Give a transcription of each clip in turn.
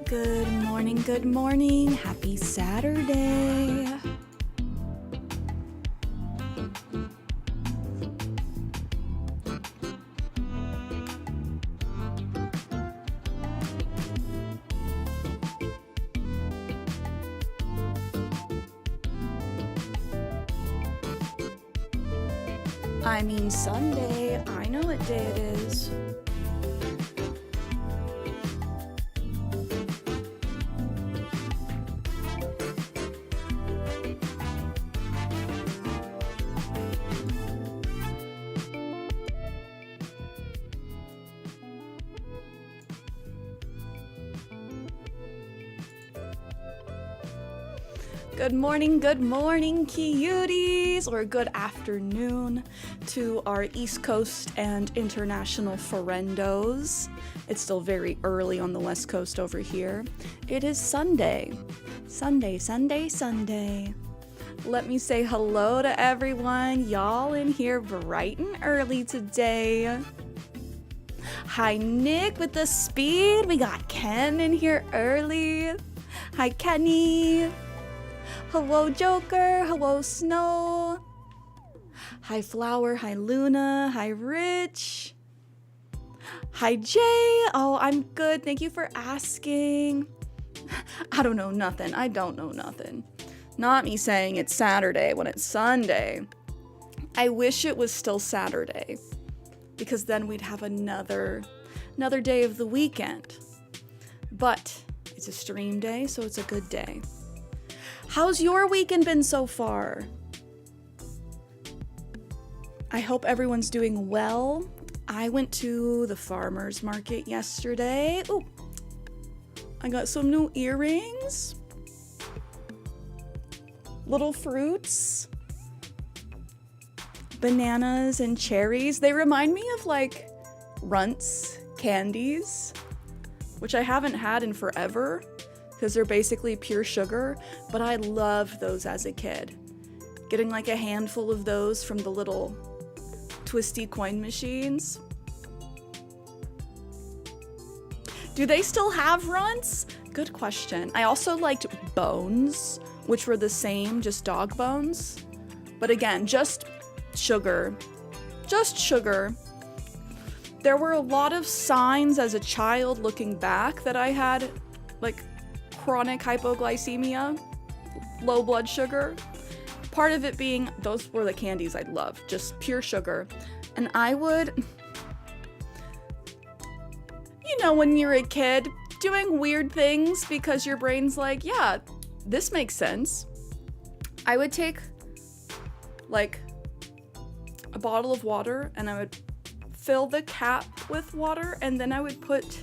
Good morning. Happy Saturday. I mean Sunday. I know what day it is. Good morning, cuties, or good afternoon to our East Coast and international friendos. It's still very early on the West Coast over here. It is Sunday. Sunday. Let me say hello to everyone. Y'all in here bright and early today. Hi, Nick with the speed. We got Ken in here early. Hi, Kenny. Hello, Joker. Hello, Snow. Hi, Flower. Hi, Luna. Hi, Rich. Hi, Jay. Oh, I'm good. Thank you for asking. I don't know nothing. Not me saying it's Saturday when it's Sunday. I wish it was still Saturday, because then we'd have another day of the weekend. But it's a stream day, so it's a good day. How's your weekend been so far? I hope everyone's doing well. I went to the farmer's market yesterday. Ooh, I got some new earrings. Little fruits. Bananas and cherries. They remind me of like Runts candies, which I haven't had in forever, because they're basically pure sugar, but I loved those as a kid. Getting like a handful of those from the little twisty coin machines. Do they still have Runts? Good question. I also liked Bones, which were the same, just dog bones. But again, just sugar. There were a lot of signs as a child looking back that I had like chronic hypoglycemia, low blood sugar. Part of it being those were the candies I loved, just pure sugar. And I would, when you're a kid, doing weird things because your brain's like, yeah, this makes sense. I would take like a bottle of water and I would fill the cap with water, and then I would put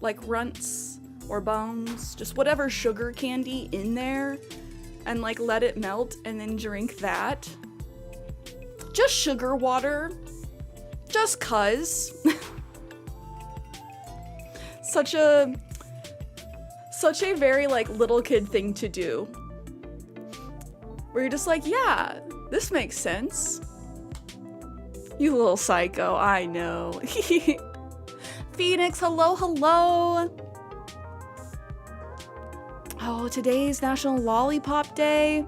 like Runts or Bones, just whatever sugar candy in there, and like let it melt and then drink that. Just sugar water. Just cuz. Such a very like little kid thing to do. Where you're just like, yeah, this makes sense. You little psycho, I know. Phoenix, hello. Oh, today's National Lollipop Day.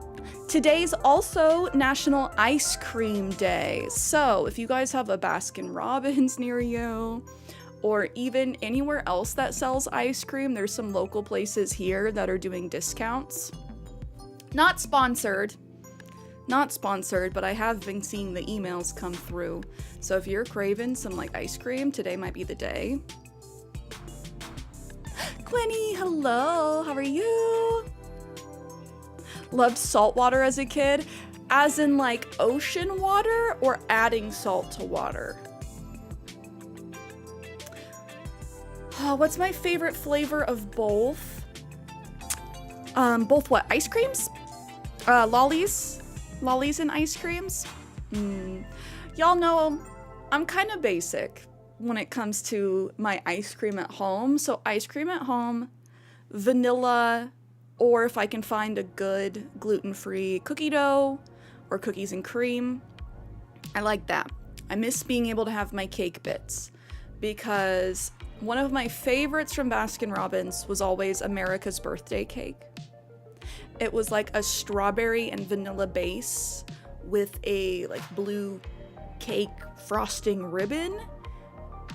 Today's also National Ice Cream Day. So if you guys have a Baskin Robbins near you, or even anywhere else that sells ice cream, there's some local places here that are doing discounts. Not sponsored, but I have been seeing the emails come through. So if you're craving some like ice cream, today might be the day. Quinny, hello, how are you? Loved salt water as a kid, as in like ocean water or adding salt to water? Oh, what's my favorite flavor of both? Both what? Ice creams? Lollies and ice creams? Y'all know I'm kind of basic when it comes to my ice cream at home. So ice cream at home, vanilla, or if I can find a good gluten-free cookie dough or cookies and cream, I like that. I miss being able to have my cake bits. because one of my favorites from Baskin Robbins was always America's Birthday Cake. It was like a strawberry and vanilla base with a like blue cake frosting ribbon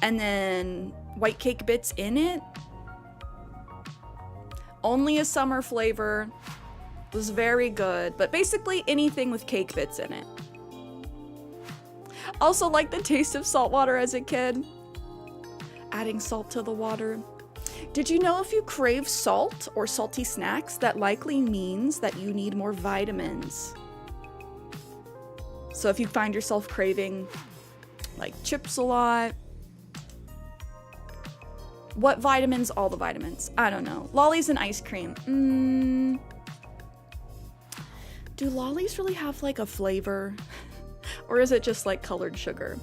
and then white cake bits in it. Only a summer flavor. Was very good, but basically anything with cake bits in it. Also like the taste of salt water as a kid. Adding salt to the water. Did you know if you crave salt or salty snacks, that likely means that you need more vitamins? So if you find yourself craving like chips a lot, what vitamins? All the vitamins. I don't know. Lollies and ice cream. Do lollies really have like a flavor? Or is it just like colored sugar?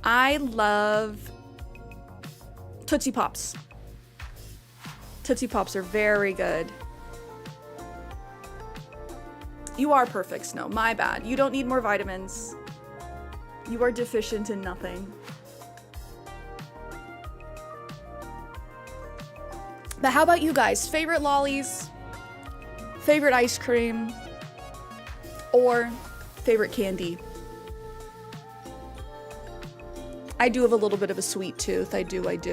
I love Tootsie Pops. Tootsie Pops are very good. You are perfect, Snow. My bad. You don't need more vitamins. You are deficient in nothing. But how about you guys? Favorite lollies? Favorite ice cream? Or favorite candy? I do have a little bit of a sweet tooth. I do. Let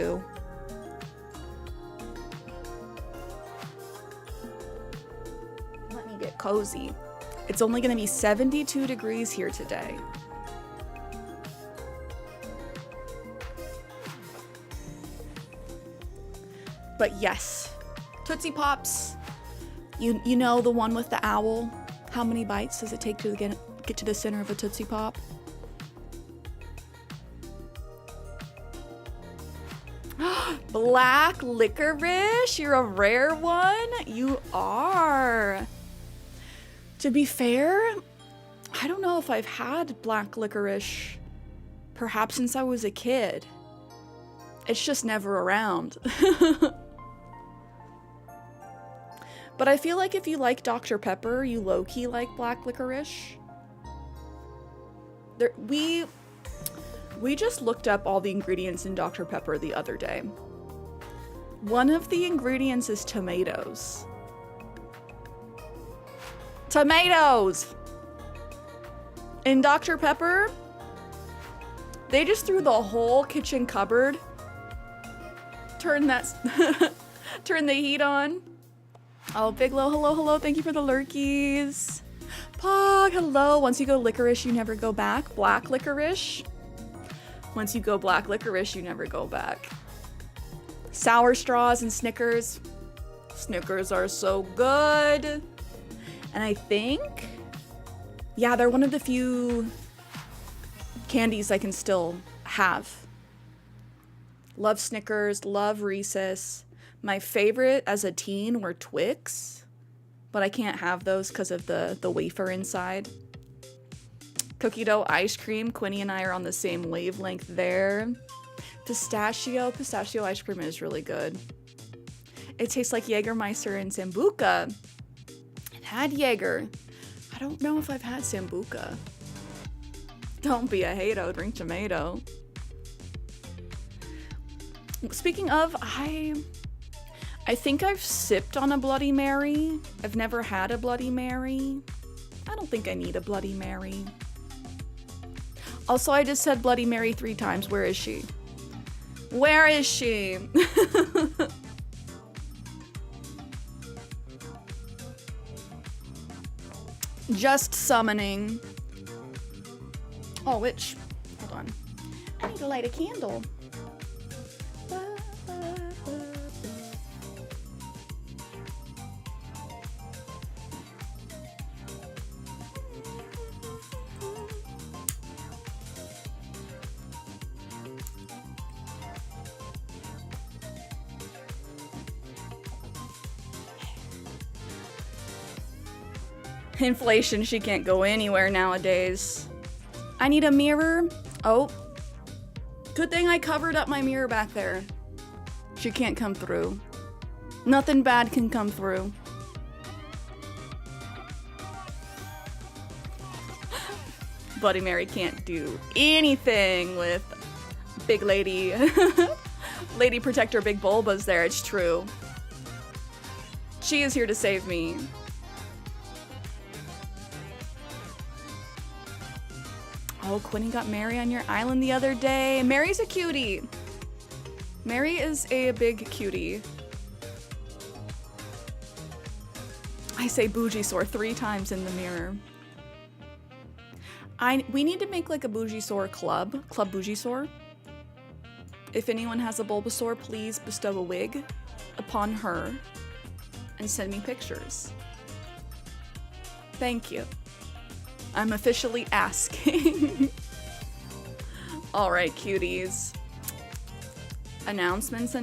me get cozy. It's only going to be 72 degrees here today. But yes, Tootsie Pops. You know the one with the owl? How many bites does it take to get to the center of a Tootsie Pop? Black licorice? You're a rare one? You are. To be fair, I don't know if I've had black licorice perhaps since I was a kid. It's just never around. But I feel like if you like Dr. Pepper, you low-key like black licorice. We just looked up all the ingredients in Dr. Pepper the other day. One of the ingredients is tomatoes. Tomatoes! In Dr. Pepper, they just threw the whole kitchen cupboard. Turn the heat on. Oh, Big Lo, hello, thank you for the lurkies. Pog, hello. Once you go licorice, you never go back. Black licorice. Once you go black licorice, you never go back. Sour straws and Snickers. Snickers are so good. And I think, yeah, they're one of the few candies I can still have. Love Snickers, love Reese's. My favorite as a teen were Twix, but I can't have those because of the wafer inside. Cookie dough ice cream. Quinny and I are on the same wavelength there. Pistachio ice cream is really good. It tastes like Jägermeister and Sambuca. I've had Jaeger. I don't know if I've had Sambuca. Don't be a hato, drink tomato. Speaking of, I think I've sipped on a Bloody Mary. I've never had a Bloody Mary. I don't think I need a Bloody Mary. Also, I just said Bloody Mary 3 times. Where is she? Where is she? Just summoning. Oh, which? Hold on. I need to light a candle. Inflation, she can't go anywhere nowadays. I need a mirror. Oh. Good thing I covered up my mirror back there. She can't come through. Nothing bad can come through. Bloody Mary can't do anything with Big lady. Lady Protector Big Bulba's there, it's true. She is here to save me. Oh, Quinny got Mary on your island the other day. Mary's a cutie. Mary is a big cutie. I say bougie sore 3 times in the mirror. We need to make like a Bougisaur club. Club Bougisaur. If anyone has a Bulbasaur, please bestow a wig upon her and send me pictures. Thank you. I'm officially asking. All right, cuties. Announcements.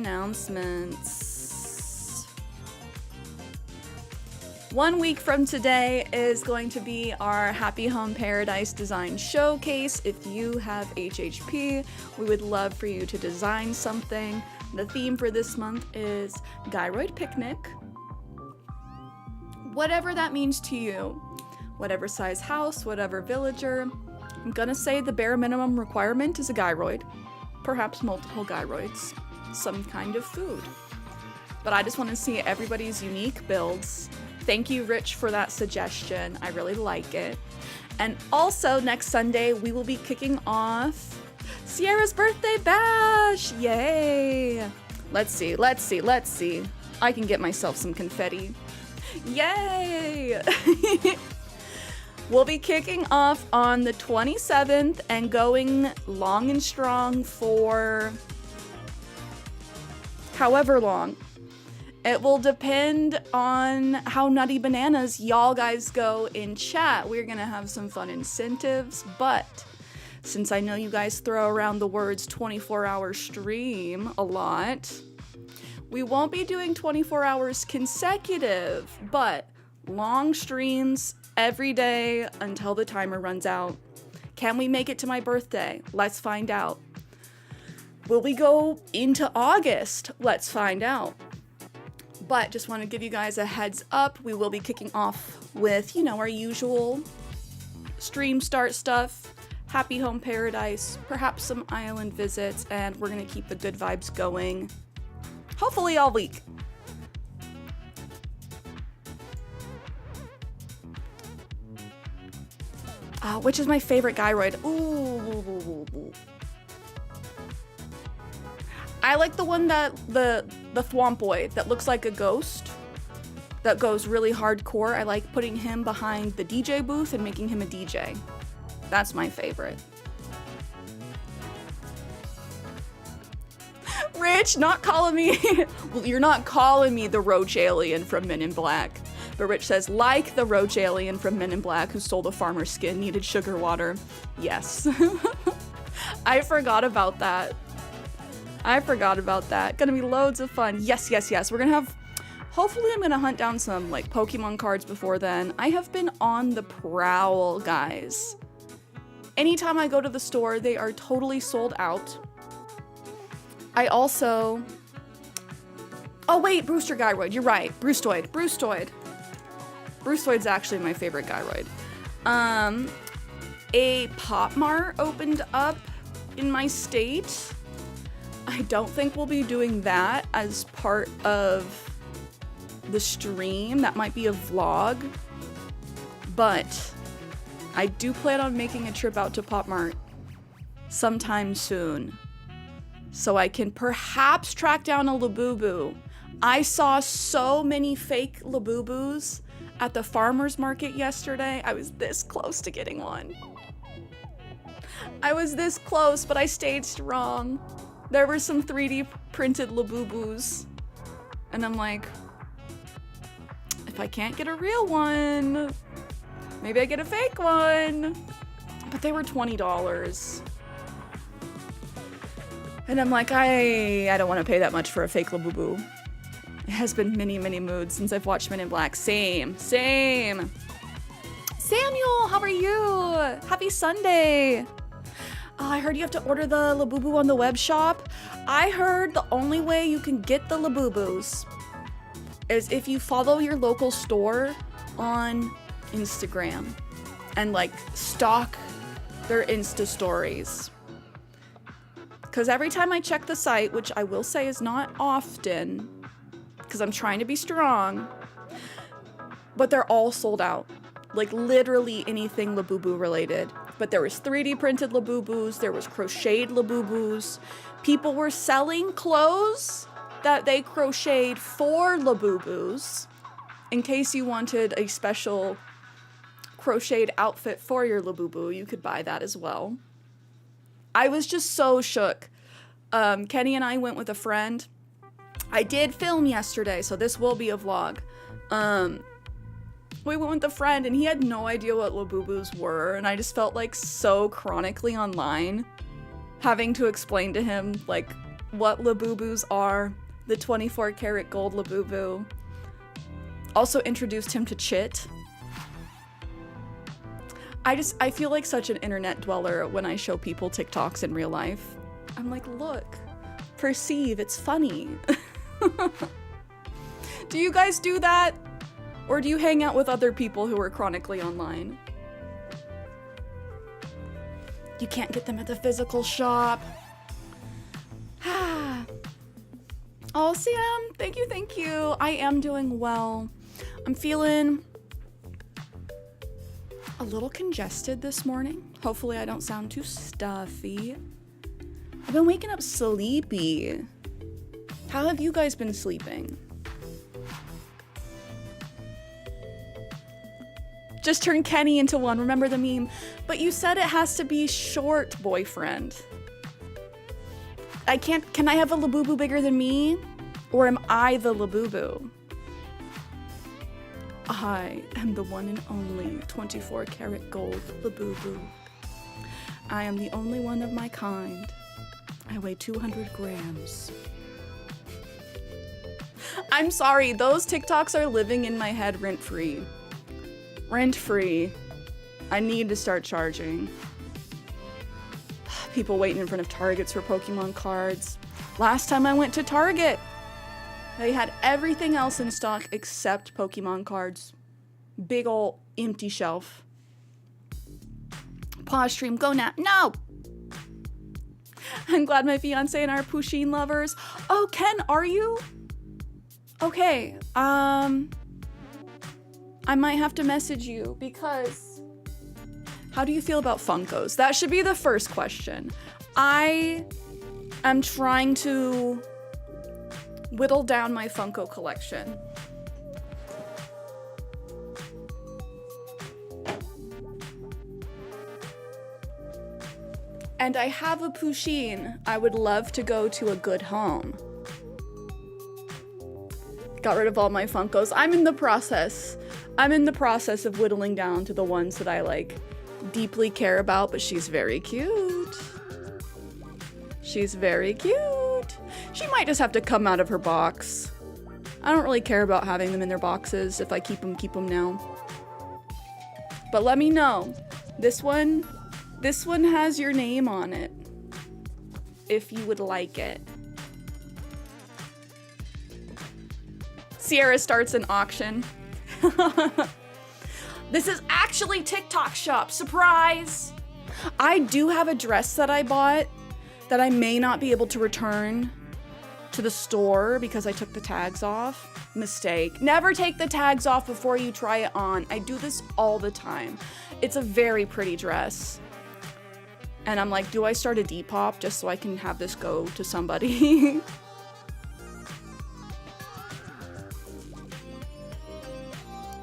1 week from today is going to be our Happy Home Paradise Design Showcase. If you have HHP, we would love for you to design something. The theme for this month is Gyroid Picnic. Whatever that means to you. Whatever size house, whatever villager. I'm gonna say the bare minimum requirement is a gyroid. Perhaps multiple gyroids. Some kind of food. But I just want to see everybody's unique builds. Thank you, Rich, for that suggestion. I really like it. And also, next Sunday, we will be kicking off Sierra's birthday bash! Yay! Let's see. I can get myself some confetti. Yay! We'll be kicking off on the 27th and going long and strong for however long. It will depend on how nutty bananas y'all guys go in chat. We're gonna have some fun incentives, but since I know you guys throw around the words 24-hour stream a lot, we won't be doing 24 hours consecutive, but long streams every day until the timer runs out. Can we make it to my birthday? Let's find out. Will we go into August? Let's find out. But just want to give you guys a heads up. We will be kicking off with, our usual stream start stuff, Happy Home Paradise, perhaps some island visits, and we're going to keep the good vibes going, hopefully all week. Which is my favorite gyroid? Ooh. I like the one that, the Thwompoid that looks like a ghost, that goes really hardcore. I like putting him behind the DJ booth and making him a DJ. That's my favorite. Rich, not calling me, well, you're not calling me the roach alien from Men in Black. But Rich says, like the roach alien from Men in Black who stole the farmer's skin, needed sugar water. Yes. I forgot about that. Gonna be loads of fun. Yes. We're gonna have, hopefully I'm gonna hunt down some like Pokemon cards before then. I have been on the prowl, guys. Anytime I go to the store, they are totally sold out. I also, oh wait, Brewster Gyroid, you're right. Brewstoid. Brewstoid's actually my favorite gyroid. A Pop Mart opened up in my state. I don't think we'll be doing that as part of the stream. That might be a vlog. But I do plan on making a trip out to Pop Mart sometime soon, so I can perhaps track down a Labubu. I saw so many fake Labubus at the farmer's market yesterday. I was this close to getting one. I was this close, but I stayed strong. There were some 3D printed Labubus, and I'm like, if I can't get a real one, maybe I get a fake one. But they were $20. And I'm like, I don't want to pay that much for a fake Labubu. It has been many, many moods since I've watched Men in Black. Same. Samuel, how are you? Happy Sunday. Oh, I heard you have to order the Labubu on the web shop. I heard the only way you can get the Labubus is if you follow your local store on Instagram and like stalk their Insta stories. Because every time I check the site, which I will say is not often, because I'm trying to be strong, but they're all sold out. Like literally anything Labubu related. But there was 3D printed Labubus, there was crocheted Labubus. People were selling clothes that they crocheted for Labubus. In case you wanted a special crocheted outfit for your Labubu, you could buy that as well. I was just so shook. Kenny and I went with a friend. I did film yesterday, so this will be a vlog. We went with a friend and he had no idea what Labubus were, and I just felt like so chronically online having to explain to him like what Labubus are, the 24 karat gold Labubu. Also introduced him to Chit. I feel like such an internet dweller when I show people TikToks in real life. I'm like, look, perceive, it's funny. Do you guys do that? Or do you hang out with other people who are chronically online? You can't get them at the physical shop. Oh, Sam, thank you. I am doing well. I'm feeling a little congested this morning. Hopefully I don't sound too stuffy. I've been waking up sleepy. How have you guys been sleeping? Just turn Kenny into one, remember the meme? But you said it has to be short, boyfriend. Can I have a Labubu bigger than me? Or am I the Labubu? I am the one and only 24 karat gold Labubu. I am the only one of my kind. I weigh 200 grams. I'm sorry, those TikToks are living in my head rent-free. Rent-free. I need to start charging. People waiting in front of Targets for Pokemon cards. Last time I went to Target, they had everything else in stock except Pokemon cards. Big ol' empty shelf. Pause stream, go nap. No! I'm glad my fiance and I are Pusheen lovers. Oh, Ken, are you? Okay, I might have to message you because how do you feel about Funkos? That should be the first question. I am trying to whittle down my Funko collection. And I have a Pusheen. I would love to go to a good home. Got rid of all my Funkos. I'm in the process of whittling down to the ones that I like deeply care about, but she's very cute. She's very cute. She might just have to come out of her box. I don't really care about having them in their boxes. If I keep them now. But let me know. This one has your name on it. If you would like it. Cierra starts an auction. This is actually TikTok shop. Surprise! I do have a dress that I bought that I may not be able to return to the store because I took the tags off. Mistake. Never take the tags off before you try it on. I do this all the time. It's a very pretty dress. And I'm like, do I start a Depop just so I can have this go to somebody?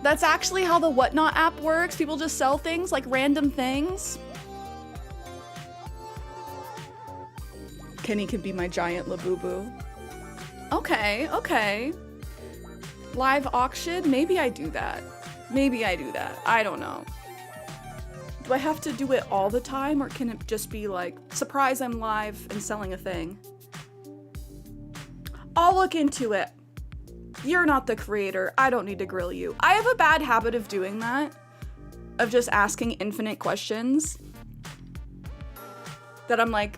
That's actually how the Whatnot app works. People just sell things, like random things. Kenny can be my giant Labubu. Okay. Live auction? Maybe I do that. I don't know. Do I have to do it all the time, or can it just be like, surprise, I'm live and selling a thing? I'll look into it. You're not the creator. I don't need to grill you. I have a bad habit of doing that. Of just asking infinite questions. That I'm like,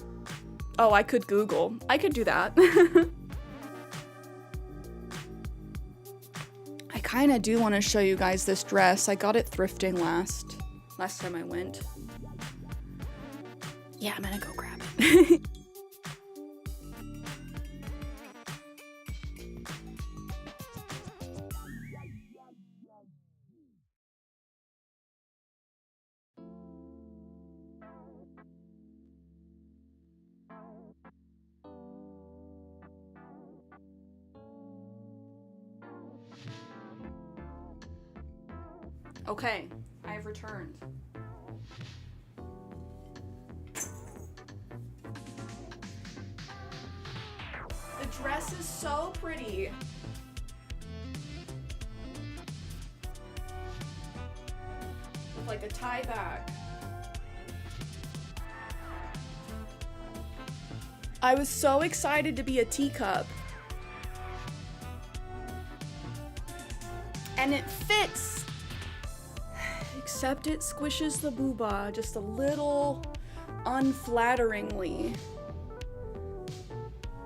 oh, I could Google. I could do that. I kind of do want to show you guys this dress. I got it thrifting last time I went. Yeah, I'm gonna go grab it. Okay, I've returned. The dress is so pretty. With like a tie back. I was so excited to be a teacup. And it fits. Except it squishes the booba just a little unflatteringly.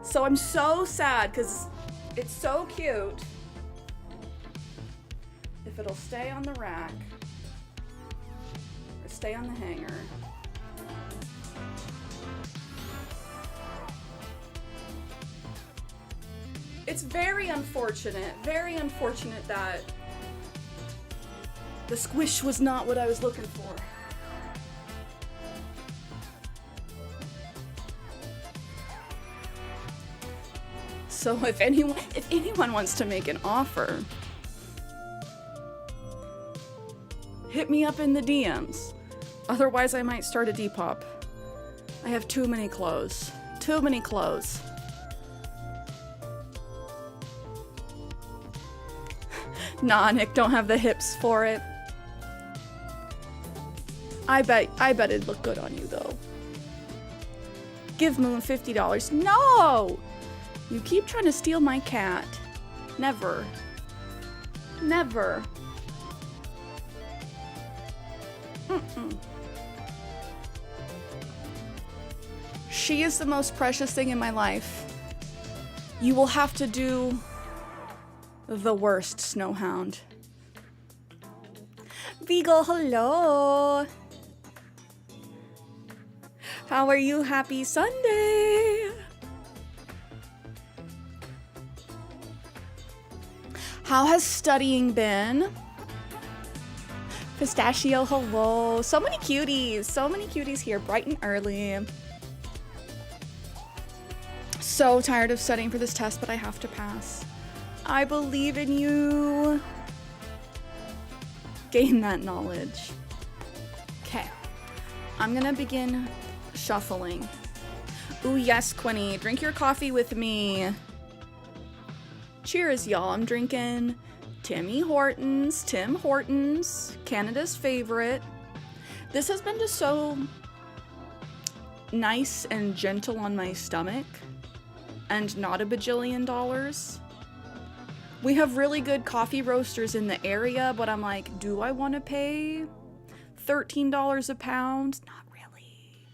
So I'm so sad because it's so cute. If it'll stay on the rack or stay on the hanger. It's very unfortunate that the squish was not what I was looking for. So if anyone wants to make an offer, hit me up in the DMs. Otherwise, I might start a Depop. I have too many clothes. Too many clothes. Nah, Nick, don't have the hips for it. I bet it'd look good on you, though. Give Moon $50. No! You keep trying to steal my cat. Never. Never. Mm-mm. She is the most precious thing in my life. You will have to do the worst, Snowhound. Beagle, hello. How are you? Happy Sunday. How has studying been? Pistachio, hello. So many cuties here, bright and early. So tired of studying for this test, but I have to pass. I believe in you. Gain that knowledge. Okay, I'm gonna begin shuffling. Ooh, yes, Quinny, drink your coffee with me. Cheers, y'all. I'm drinking Tim Hortons, Canada's favorite. This has been just so nice and gentle on my stomach and not a bajillion dollars. We have really good coffee roasters in the area, but I'm like, do I want to pay $13 a pound? Not really.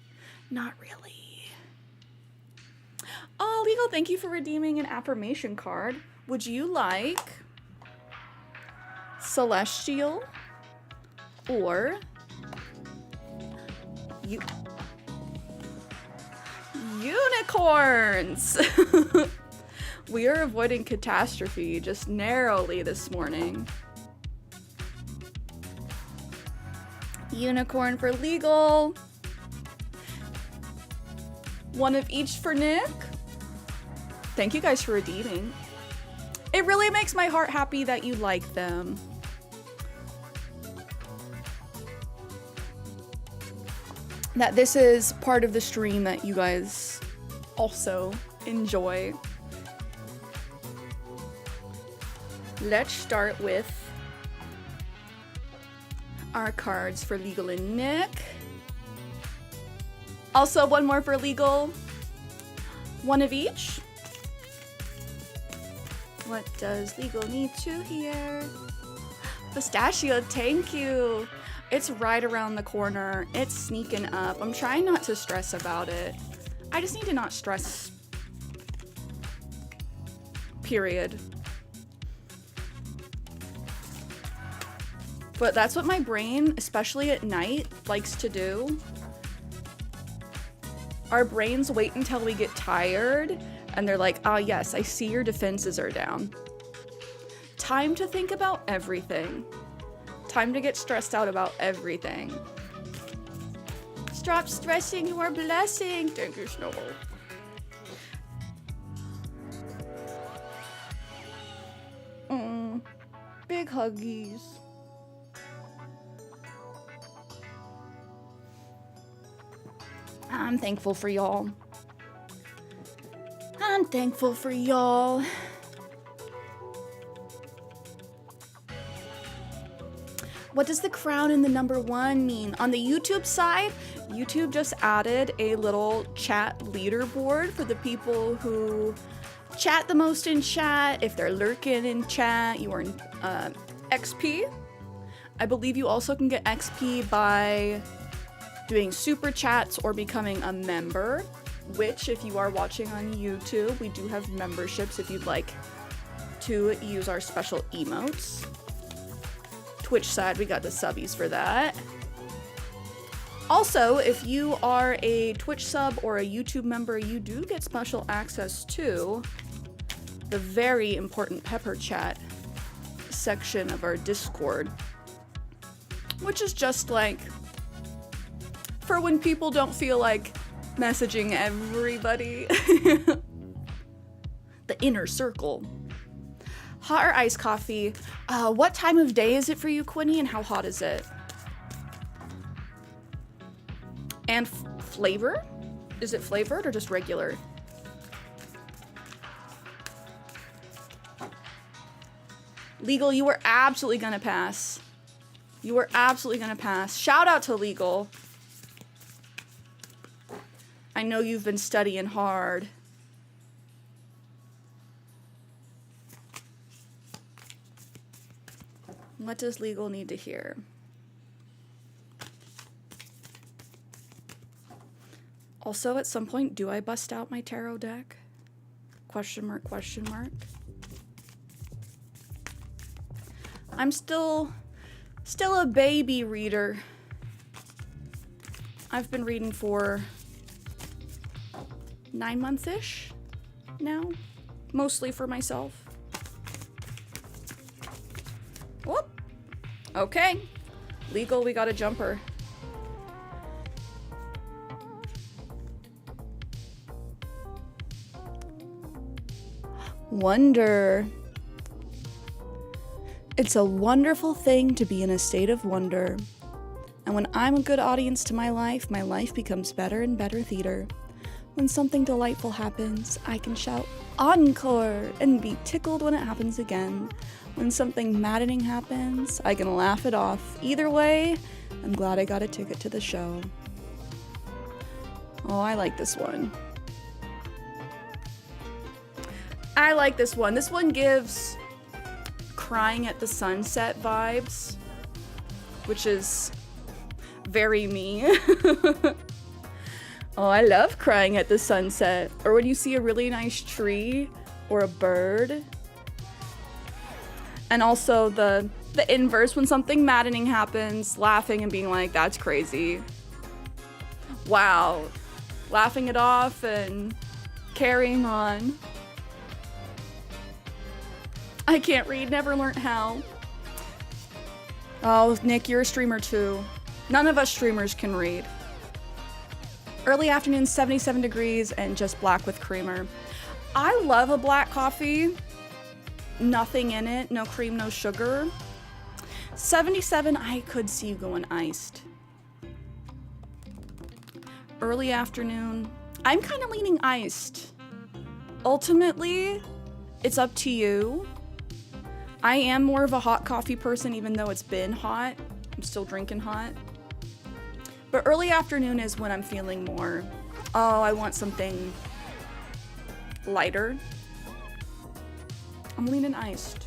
Not really. Oh, Legal, thank you for redeeming an affirmation card. Would you like Celestial or unicorns? We are avoiding catastrophe just narrowly this morning. Unicorn for Legal. One of each for Nick. Thank you guys for redeeming. It really makes my heart happy that you like them. That this is part of the stream that you guys also enjoy. Let's start with our cards for Legal and Nick. Also, one more for Legal. One of each. What does Legal need to hear? Pistachio, thank you. It's right around the corner. It's sneaking up. I'm trying not to stress about it. I just need to not stress. Period. But that's what my brain, especially at night, likes to do. Our brains wait until we get tired, and they're like, ah, yes, I see your defenses are down. Time to think about everything. Time to get stressed out about everything. Stop stressing, you are blessing. Thank you, Snowball. Big huggies. I'm thankful for y'all. I'm thankful for y'all. What does the crown in the number 1 mean? On the YouTube side, YouTube just added a little chat leaderboard for the people who chat the most in chat. If they're lurking in chat, you earn XP. I believe you also can get XP by doing super chats or becoming a member, which if you are watching on YouTube, we do have memberships if you'd like to use our special emotes. Twitch side, we got the subbies for that. Also, if you are a Twitch sub or a YouTube member, you do get special access to the very important Pepper Chat section of our Discord, which is just like for when people don't feel like messaging everybody. The inner circle. Hot or iced coffee? What time of day is it for you, Quinny, and how hot is it? And flavor? Is it flavored or just regular? Legal, you were absolutely gonna pass. You were absolutely gonna pass. Shout out to Legal. I know you've been studying hard. What does Legal need to hear? Also, at some point, do I bust out my tarot deck? Question mark, question mark. I'm still a baby reader. I've been reading for 9 months-ish now, mostly for myself. Whoop. Okay, Legal, we got a jumper. Wonder. It's a wonderful thing to be in a state of wonder. And when I'm a good audience to my life becomes better and better theater. When something delightful happens, I can shout encore and be tickled when it happens again. When something maddening happens, I can laugh it off. Either way, I'm glad I got a ticket to the show. Oh, I like this one. I like this one. This one gives crying at the sunset vibes, which is very me. Oh, I love crying at the sunset. Or when you see a really nice tree or a bird. And also the inverse, when something maddening happens, laughing and being like, that's crazy. Wow. Laughing it off and carrying on. I can't read, never learned how. Oh, Nick, you're a streamer too. None of us streamers can read. Early afternoon, 77 degrees, and just black with creamer. I love a black coffee. Nothing in it, no cream, no sugar. 77, I could see you going iced. Early afternoon, I'm kind of leaning iced. Ultimately, it's up to you. I am more of a hot coffee person, even though it's been hot. I'm still drinking hot. But early afternoon is when I'm feeling more, oh, I want something lighter. I'm leaning iced.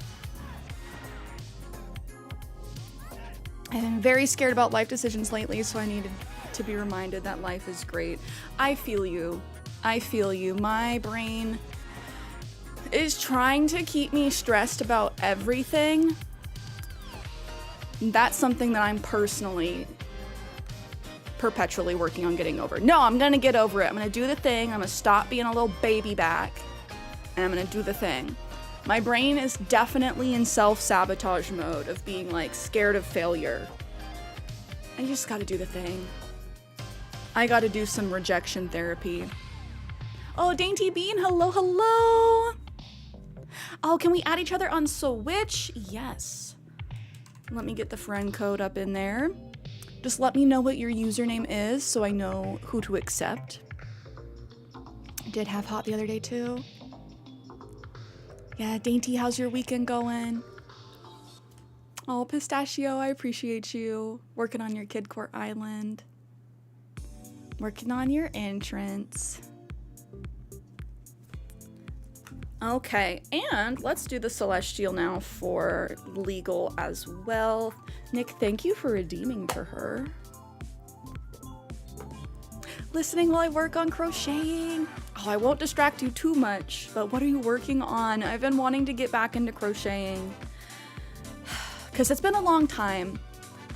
I've been very scared about life decisions lately, so I needed to be reminded that life is great. I feel you. I feel you. My brain is trying to keep me stressed about everything. That's something that I'm personally perpetually working on getting over. No, I'm gonna get over it. I'm gonna do the thing. I'm gonna stop being a little baby back, and I'm gonna do the thing. My brain is definitely in self-sabotage mode of being like scared of failure. I just gotta do the thing. I gotta do some rejection therapy. Oh, Dainty Bean, hello, hello. Oh, can we add each other on Switch? Yes. Let me get the friend code up in there. Just let me know what your username is so I know who to accept. I did have hot the other day too. Yeah, Dainty, how's your weekend going? Oh, Pistachio, I appreciate you. Working on your Kid Court Island. Working on your entrance. Okay, and let's do the Celestial now for legal as well. Nick, thank you for redeeming for her. Listening while I work on crocheting. Oh, I won't distract you too much, but what are you working on? I've been wanting to get back into crocheting because it's been a long time.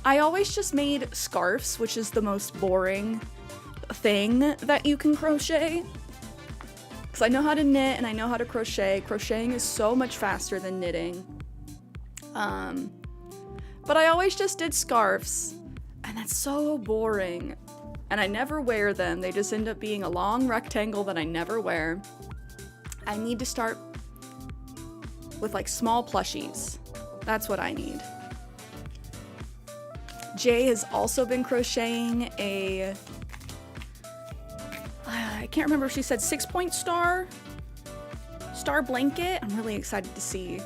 I always just made scarves, which is the most boring thing that you can crochet. Because I know how to knit and I know how to crochet. Crocheting is so much faster than knitting. But I always just did scarves, and that's so boring. And I never wear them. They just end up being a long rectangle that I never wear. I need to start with like small plushies. That's what I need. Jay has also been crocheting a, I can't remember if she said 6-point star blanket. I'm really excited to see.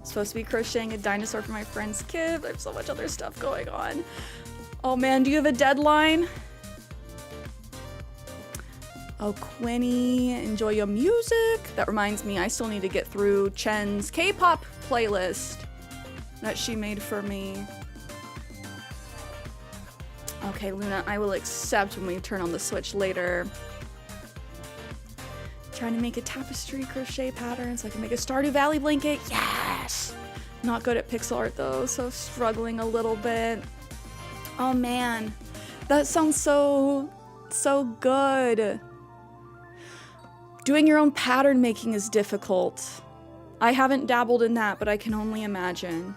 Supposed to be crocheting a dinosaur for my friend's kid. I have so much other stuff going on. Oh man, do you have a deadline? Oh, Quinny, enjoy your music. That reminds me, I still need to get through Chen's K-pop playlist that she made for me. Okay, Luna, I will accept when we turn on the Switch later. Trying to make a tapestry crochet pattern so I can make a Stardew Valley blanket. Yes! Not good at pixel art though, so struggling a little bit. Oh man, that sounds so good. Doing your own pattern making is difficult. I haven't dabbled in that, but I can only imagine.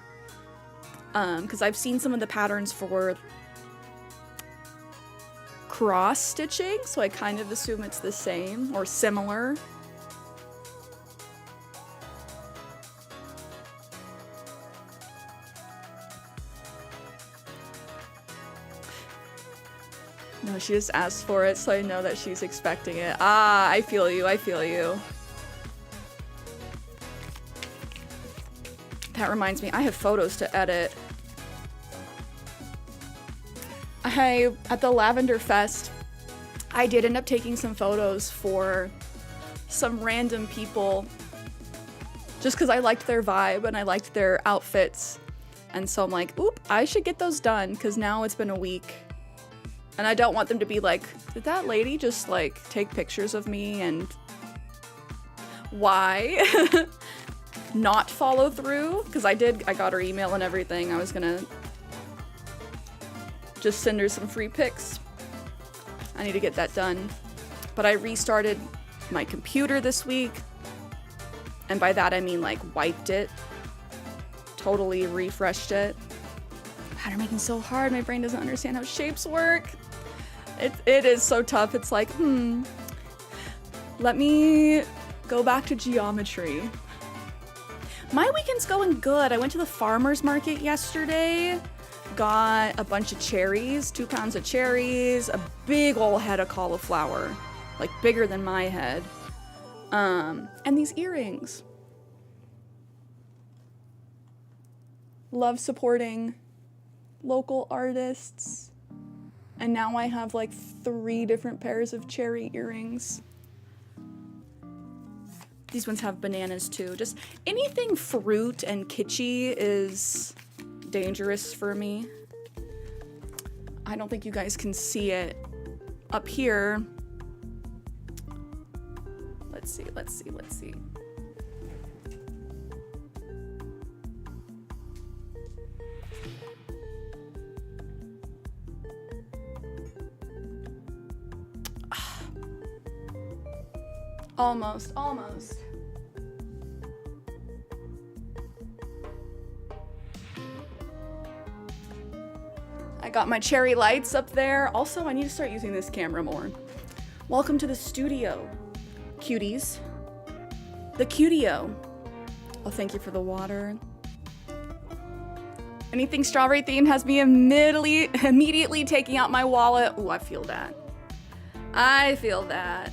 Because I've seen some of the patterns for cross stitching, so I kind of assume it's the same or similar. No, she just asked for it, so I know that she's expecting it. Ah, I feel you, I feel you. That reminds me, I have photos to edit. At the Lavender Fest, I did end up taking some photos for some random people just because I liked their vibe and I liked their outfits. And so I'm like, oop, I should get those done because now it's been a week. And I don't want them to be like, did that lady just like take pictures of me and why? Not follow through? Because I got her email and everything. I was gonna just send her some free pics. I need to get that done. But I restarted my computer this week. And by that I mean like wiped it. Totally refreshed it. Pattern making so hard. My brain doesn't understand how shapes work. It is so tough. It's like, let me go back to geometry. My weekend's going good. I went to the farmer's market yesterday. Got a bunch of cherries, 2 pounds of cherries, a big old head of cauliflower, like bigger than my head, and these earrings. Love supporting local artists, and now I have like 3 different pairs of cherry earrings. These ones have bananas too. Just anything fruit and kitschy is dangerous for me. I don't think you guys can see it up here. Let's see. Almost. I got my cherry lights up there. Also, I need to start using this camera more. Welcome to the studio, cuties. The cutio. Oh, thank you for the water. Anything strawberry themed has me immediately taking out my wallet. Ooh, I feel that. I feel that.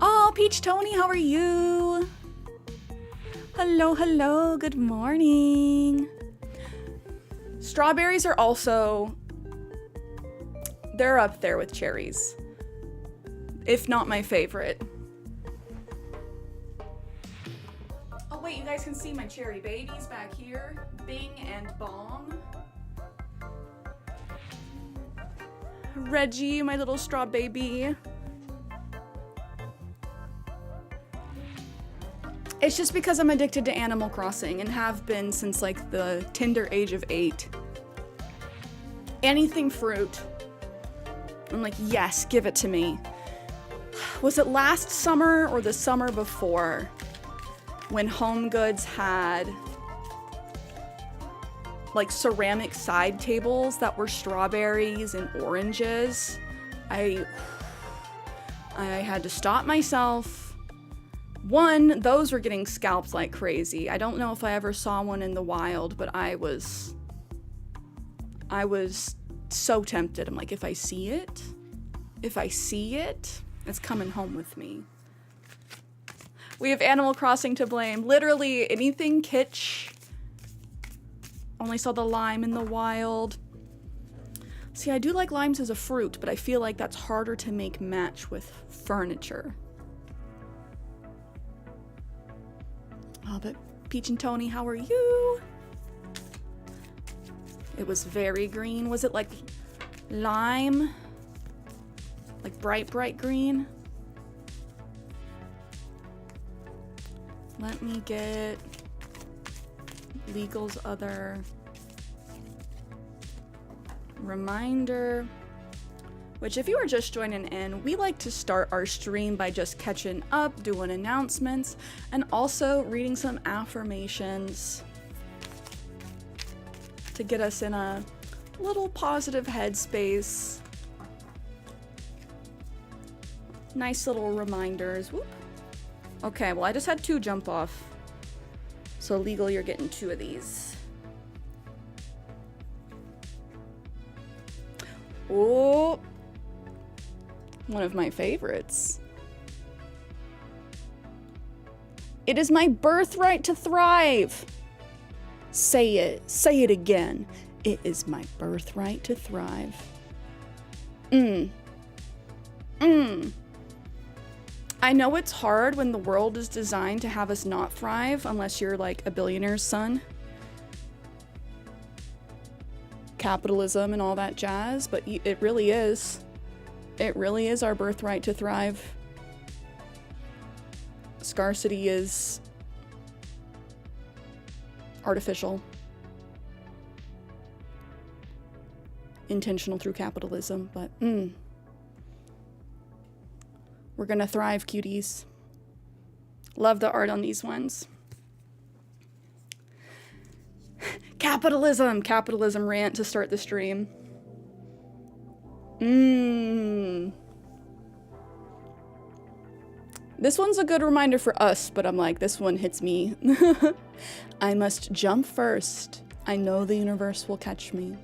Oh, Peach Tony, how are you? Hello, hello, good morning. Strawberries are also, they're up there with cherries, if not my favorite. Oh wait, you guys can see my cherry babies back here. Bing and Bong. Reggie, my little straw baby. It's just because I'm addicted to Animal Crossing and have been since like the tender age of 8. Anything fruit. I'm like, yes, give it to me. Was it last summer or the summer before when Home Goods had like ceramic side tables that were strawberries and oranges? I had to stop myself. One, those were getting scalped like crazy. I don't know if I ever saw one in the wild, but I was so tempted. I'm like, if I see it, it's coming home with me. We have Animal Crossing to blame. Literally anything kitsch. Only saw the lime in the wild. See, I do like limes as a fruit, but I feel like that's harder to make match with furniture. Oh, but Peach and Tony, how are you? It was very green. Was it like lime? Like bright, bright green? Let me get Legal's other reminder, which if you are just joining in, we like to start our stream by just catching up, doing announcements, and also reading some affirmations to get us in a little positive headspace. Nice little reminders. Whoop. Okay, well I just had 2 jump off. So Legal, you're getting 2 of these. Oh, one of my favorites. It is my birthright to thrive. Say it again. It is my birthright to thrive. I know it's hard when the world is designed to have us not thrive unless you're like a billionaire's son. Capitalism and all that jazz, but it really is. It really is our birthright to thrive. Scarcity is artificial. Intentional through capitalism, but we're gonna thrive, cuties. Love the art on these ones. Capitalism rant to start the stream. This one's a good reminder for us, but I'm like, this one hits me. I must jump first. I know the universe will catch me.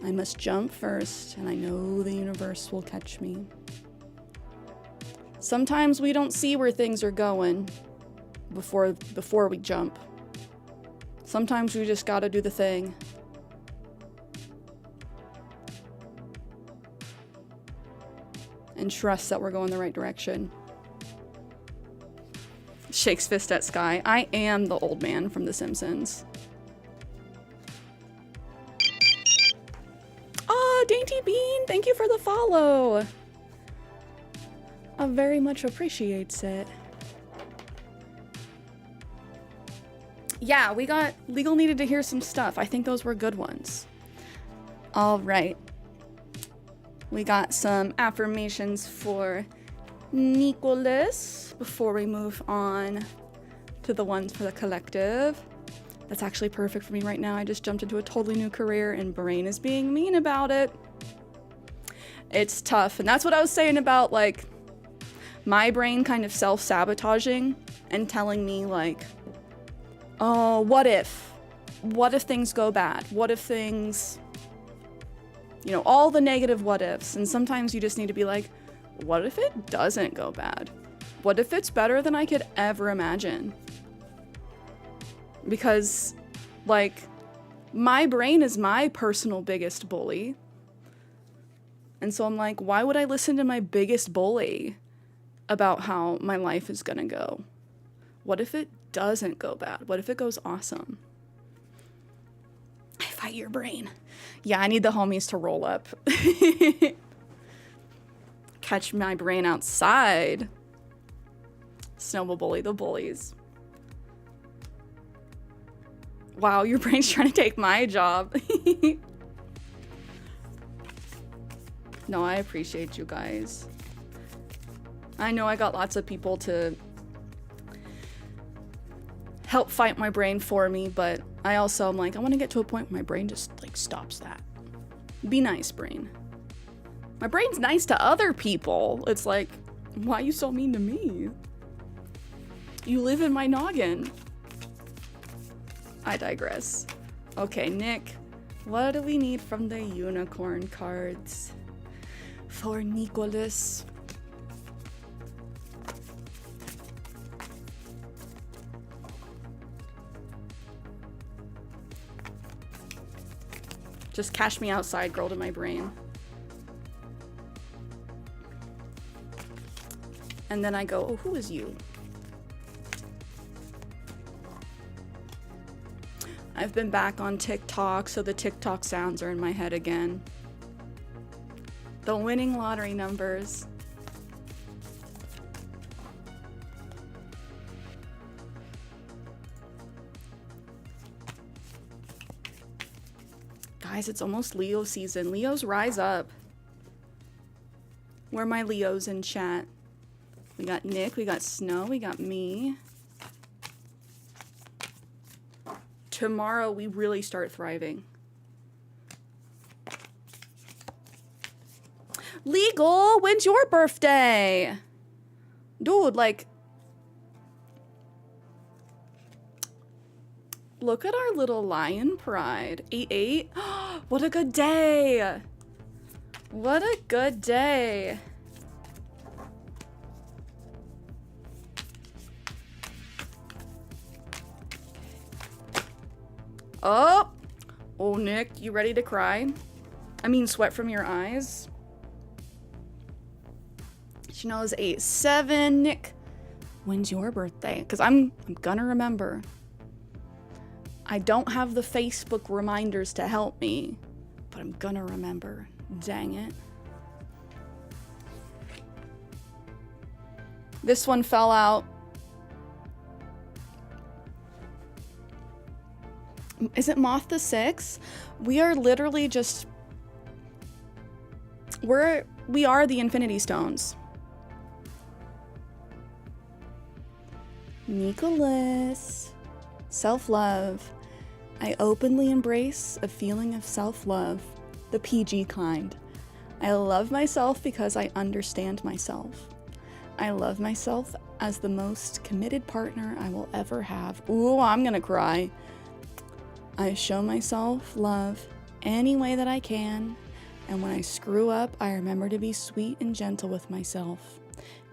I must jump first, and I know the universe will catch me. Sometimes we don't see where things are going before we jump. Sometimes we just gotta do the thing. And trust that we're going the right direction. Shakes fist at sky. I am the old man from The Simpsons. Oh, Dainty Bean, thank you for the follow. I very much appreciates it. Yeah, we got Legal needed to hear some stuff. I think those were good ones. All right. We got some affirmations for Nicholas before we move on to the ones for the collective. That's actually perfect for me right now. I just jumped into a totally new career and brain is being mean about it. It's tough. And that's what I was saying about like my brain kind of self-sabotaging and telling me like, Oh, what if? What if things go bad? What if things, you know, all the negative what ifs. And sometimes you just need to be like, what if it doesn't go bad? What if it's better than I could ever imagine? Because, like, my brain is my personal biggest bully. And so I'm like, why would I listen to my biggest bully about how my life is gonna go? What if it doesn't go bad? What if it goes awesome? I fight your brain. Yeah, I need the homies to roll up. Catch my brain outside. Snowball bully the bullies. Wow, your brain's trying to take my job. No, I appreciate you guys. I know I got lots of people to help fight my brain for me, but I also am like, I want to get to a point where my brain just like stops that. Be nice, brain. My brain's nice to other people. It's like, why are you so mean to me? You live in my noggin. I digress. Okay, Nick, what do we need from the unicorn cards for Nicholas? Just cash me outside, girl, to my brain. And then I go, oh, who is you? I've been back on TikTok, so the TikTok sounds are in my head again. The winning lottery numbers. Guys, it's almost Leo season. Leos, rise up. Where are my Leos in chat? We got Nick, we got Snow, we got me. Tomorrow we really start thriving. Legal, when's your birthday? Dude, like, look at our little lion pride. 8-8. What a good day. What a good day. Oh, oh, Nick, you ready to cry? I mean, sweat from your eyes. She knows 8-7. Nick, when's your birthday? Because I'm gonna remember. I don't have the Facebook reminders to help me, but I'm gonna remember. Dang it. This one fell out. Is it Moth the 6? We are literally just... We are the Infinity Stones. Nicholas. Self-love. I openly embrace a feeling of self-love, the PG kind. I love myself because I understand myself. I love myself as the most committed partner I will ever have. Ooh, I'm gonna cry. I show myself love any way that I can, and when I screw up, I remember to be sweet and gentle with myself.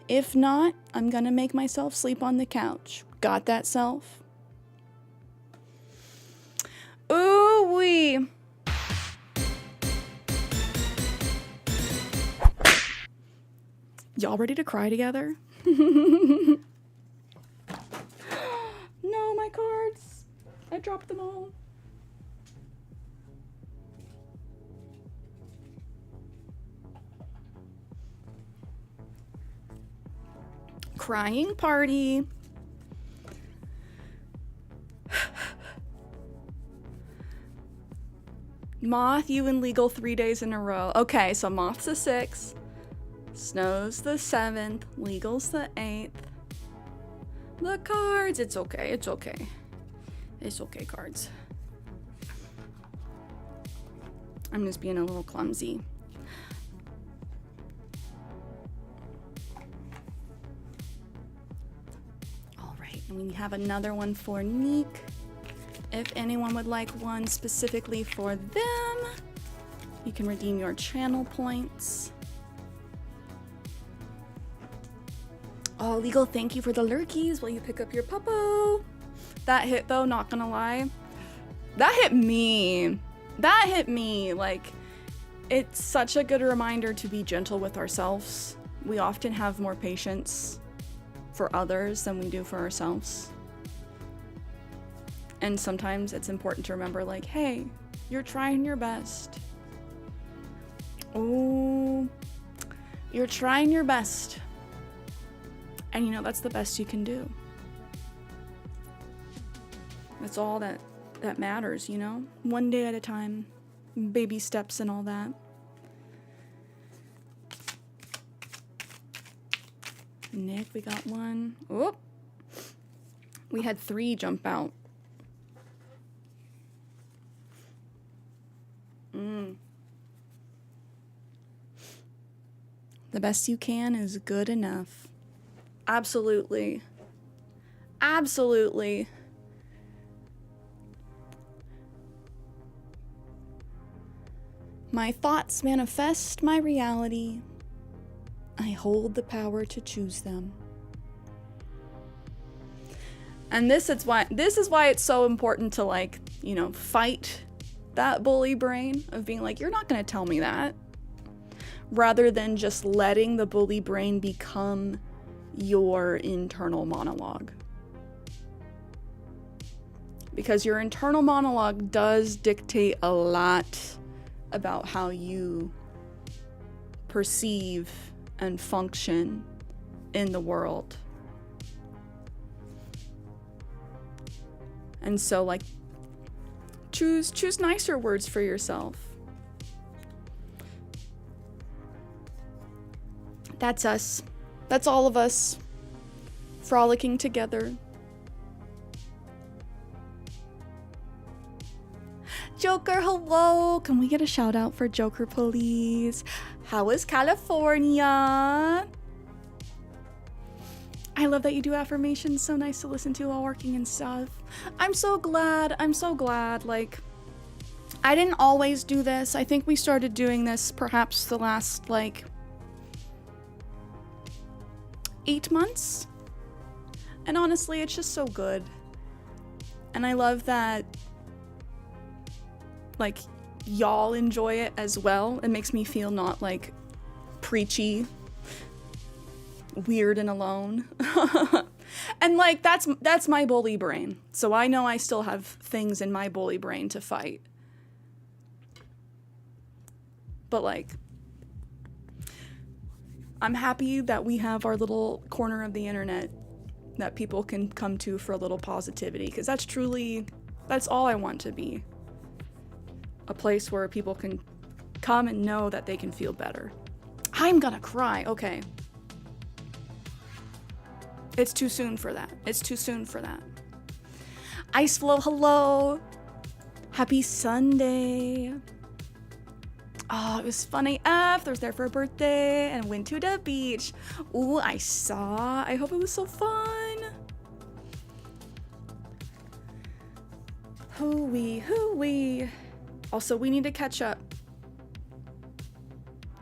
If not, I'm gonna make myself sleep on the couch. Got that, self? Ooh-wee. Y'all ready to cry together? No, my cards. I dropped them all. Crying party. Moth, you and Legal 3 days in a row. Okay, so Moth's the 6th. Snow's the 7th. Legal's the 8th. The cards. It's okay. It's okay. It's okay, cards. I'm just being a little clumsy. All right. And we have another one for Neek. If anyone would like one specifically for them, you can redeem your channel points. Oh, Legal, thank you for the lurkies. Will you pick up your puppo? That hit though, not gonna lie. That hit me. That hit me. Like, it's such a good reminder to be gentle with ourselves. We often have more patience for others than we do for ourselves. And sometimes it's important to remember, like, hey, you're trying your best. Oh, you're trying your best. And you know, that's the best you can do. That's all that matters, you know? One day at a time, baby steps and all that. Nick, we got one. Oh, we had 3 jump out. The best you can is good enough. Absolutely. Absolutely. My thoughts manifest my reality. I hold the power to choose them. And this is why it's so important to, like, you know, fight that bully brain of being like, you're not going to tell me that. Rather than just letting the bully brain become your internal monologue. Because your internal monologue does dictate a lot about how you perceive and function in the world. And so, like, choose nicer words for yourself. That's us. That's all of us frolicking together. Joker, hello. Can we get a shout out for Joker, please? How is California? I love that you do affirmations. So nice to listen to while working and stuff. I'm so glad. I'm so glad. Like, I didn't always do this. I think we started doing this perhaps the last, like, 8 months. And honestly, it's just so good. And I love that, like, y'all enjoy it as well. It makes me feel not, like, preachy, weird and alone. And, like, that's my bully brain. So I know I still have things in my bully brain to fight. But, like, I'm happy that we have our little corner of the internet that people can come to for a little positivity, because that's all I want to be. A place where people can come and know that they can feel better. I'm gonna cry. Okay. It's too soon for that. It's too soon for that. Iceflow, hello. Happy Sunday. Oh, it was fun AF. I was there for a birthday and went to the beach. Ooh, I saw. I hope it was so fun. Hooey. Also, we need to catch up.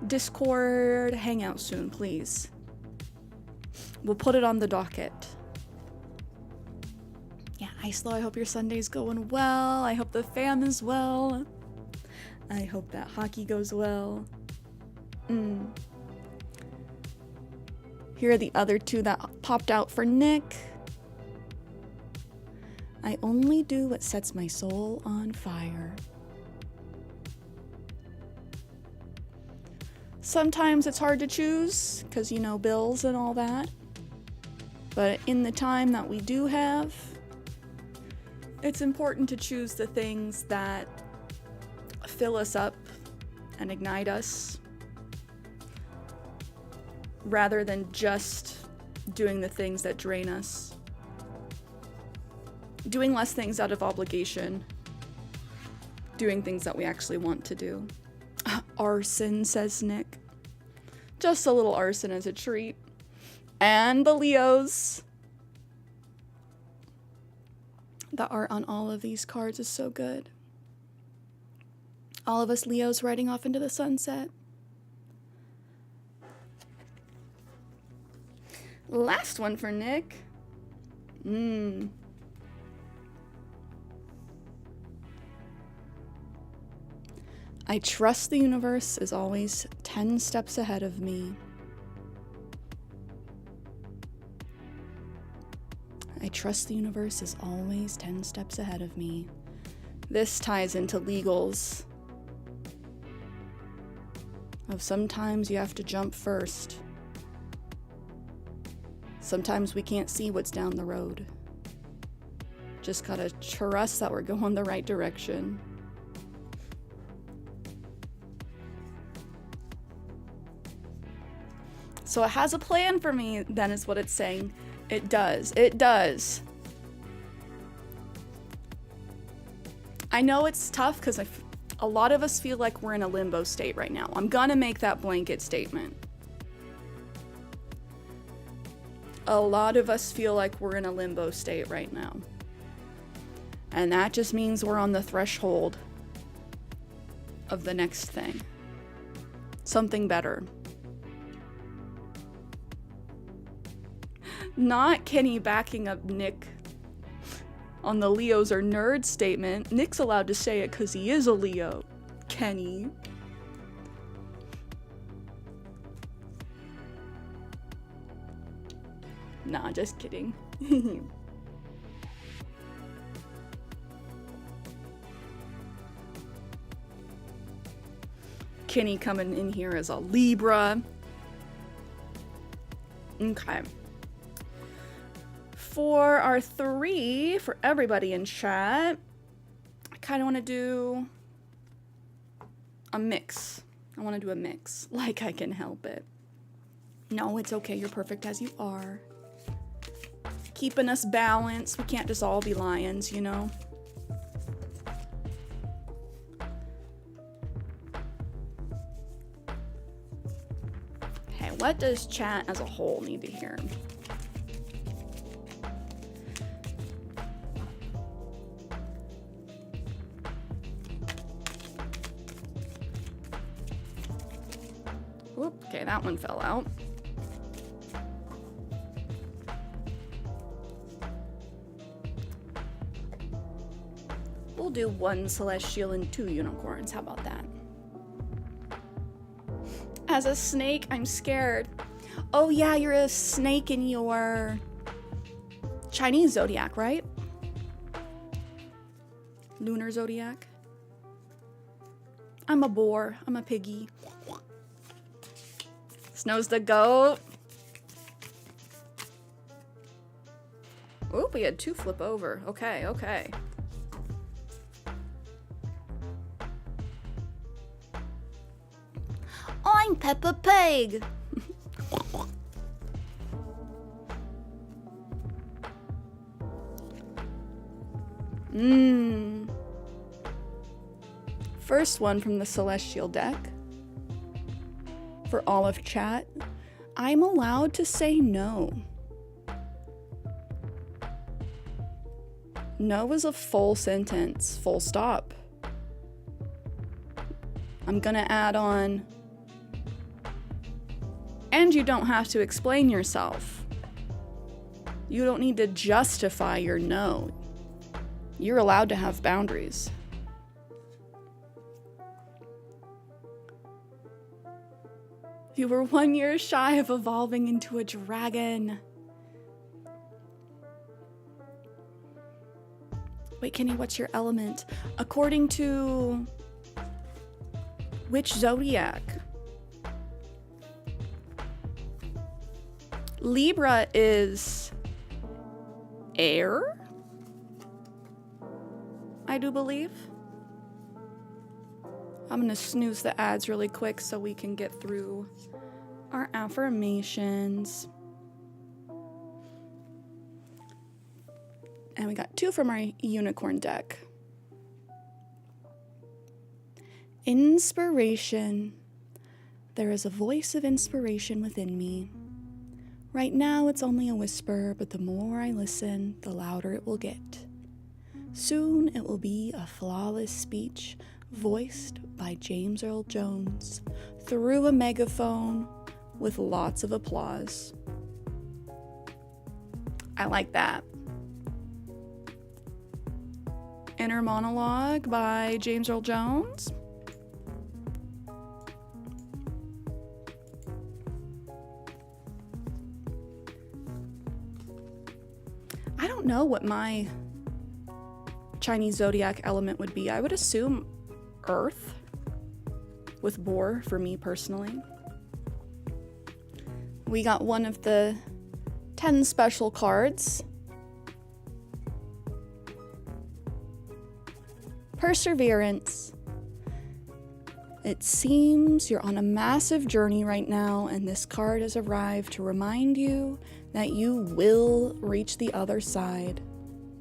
Discord hangout soon, please. We'll put it on the docket. Yeah, Icelo, I hope your Sunday's going well. I hope the fam is well. I hope that hockey goes well. Here are the other 2 that popped out for Nick. I only do what sets my soul on fire. Sometimes it's hard to choose because, you know, bills and all that. But in the time that we do have, it's important to choose the things that fill us up and ignite us, rather than just doing the things that drain us. Doing less things out of obligation. Doing things that we actually want to do. Arson, says Nick. Just a little arson as a treat. And the Leos. The art on all of these cards is so good. All of us Leos riding off into the sunset. Last one for Nick. I trust the universe is always 10 steps ahead of me. I trust the universe is always 10 steps ahead of me. This ties into legals. Of sometimes you have to jump first. Sometimes we can't see what's down the road. Just gotta trust that we're going the right direction. So it has a plan for me, then is what it's saying. It does. It does. I know it's tough because a lot of us feel like we're in a limbo state right now. I'm gonna make that blanket statement. A lot of us feel like we're in a limbo state right now. And that just means we're on the threshold of the next thing. Something better. Not Kenny backing up Nick on the Leos are nerds statement. Nick's allowed to say it because he is a Leo. Kenny. Nah, just kidding. Kenny coming in here as a Libra. Okay. For our 3, for everybody in chat, I kind of want to do a mix. I want to do a mix, like I can help it. No, it's okay. You're perfect as you are. Keeping us balanced. We can't just all be lions, you know? Okay, what does chat as a whole need to hear? Whoop, okay, that one fell out. We'll do 1 celestial and 2 unicorns. How about that? As a snake, I'm scared. Oh yeah, you're a snake in your Chinese zodiac, right? Lunar zodiac. I'm a boar. I'm a piggy. Snow's the goat. Oop, we had 2 flip over. Okay, okay. I'm Peppa Pig. First one from the Celestial deck. For all of chat, I'm allowed to say no. No is a full sentence, full stop. I'm gonna add on, and you don't have to explain yourself. You don't need to justify your no. You're allowed to have boundaries. You were 1 year shy of evolving into a dragon. Wait, Kenny, what's your element? According to which zodiac? Libra is air, I do believe. I'm gonna snooze the ads really quick so we can get through our affirmations. And we got 2 from our unicorn deck. Inspiration. There is a voice of inspiration within me. Right now it's only a whisper, but the more I listen, the louder it will get. Soon it will be a flawless speech voiced by James Earl Jones through a megaphone with lots of applause. I like that. Inner monologue by James Earl Jones. I don't know what my Chinese zodiac element would be. I would assume Earth, with boar for me personally. We got one of the 10 special cards. Perseverance. It seems you're on a massive journey right now, and this card has arrived to remind you that you will reach the other side.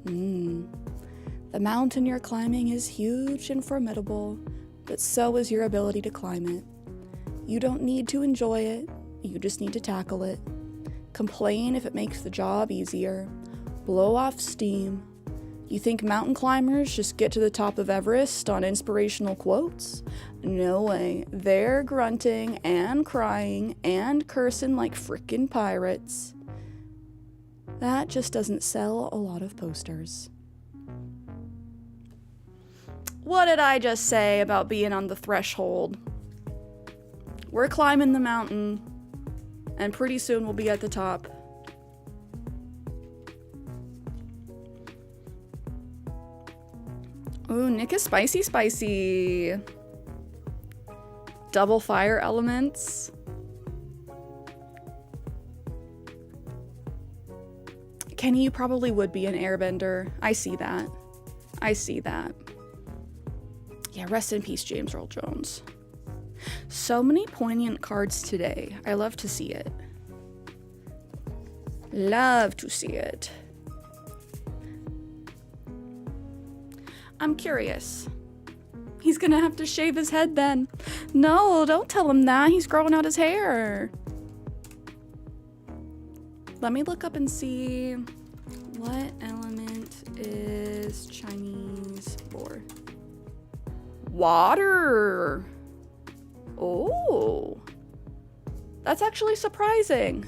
The mountain you're climbing is huge and formidable, but so is your ability to climb it. You don't need to enjoy it, you just need to tackle it. Complain if it makes the job easier. Blow off steam. You think mountain climbers just get to the top of Everest on inspirational quotes? No way. They're grunting and crying and cursing like frickin' pirates. That just doesn't sell a lot of posters. What did I just say about being on the threshold? We're climbing the mountain, and pretty soon we'll be at the top. Ooh, Nick is spicy. Double fire elements. Kenny, you probably would be an airbender. I see that. Yeah, rest in peace, James Earl Jones. So many poignant cards today. I love to see it. I'm curious. He's gonna have to shave his head then. No, don't tell him that. He's growing out his hair. Let me look up and see what element is Chinese for. Water. Oh, that's actually surprising.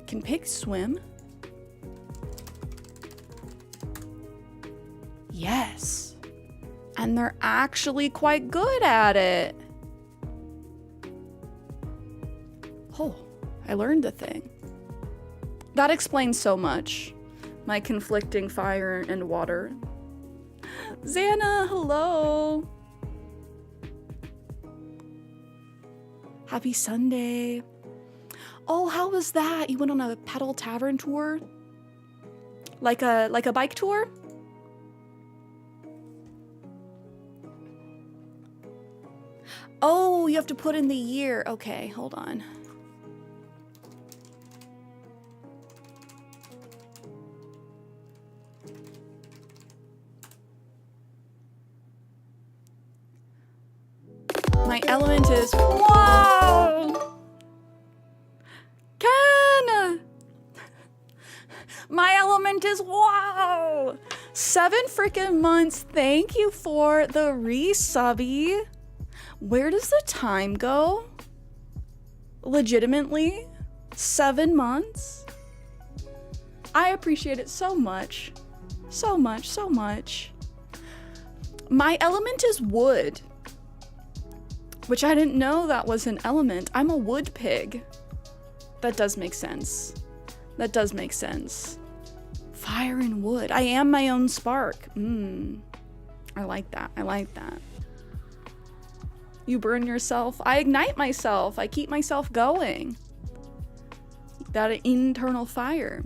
Can pigs swim? Yes. And they're actually quite good at it. Oh, I learned a thing. That explains so much. My conflicting fire and water. Xana, hello. Happy Sunday. Oh, how was that? You went on a pedal tavern tour? Like a bike tour? Oh, you have to put in the year. Okay, hold on. My element is wow. Ken. My element is wow. 7 freaking months. Thank you for the resubby. Where does the time go? Legitimately? 7 months? I appreciate it so much. So much. My element is wood. Which I didn't know that was an element. I'm a wood pig. That does make sense. Fire and wood. I am my own spark. I like that. You burn yourself. I ignite myself. I keep myself going. That internal fire.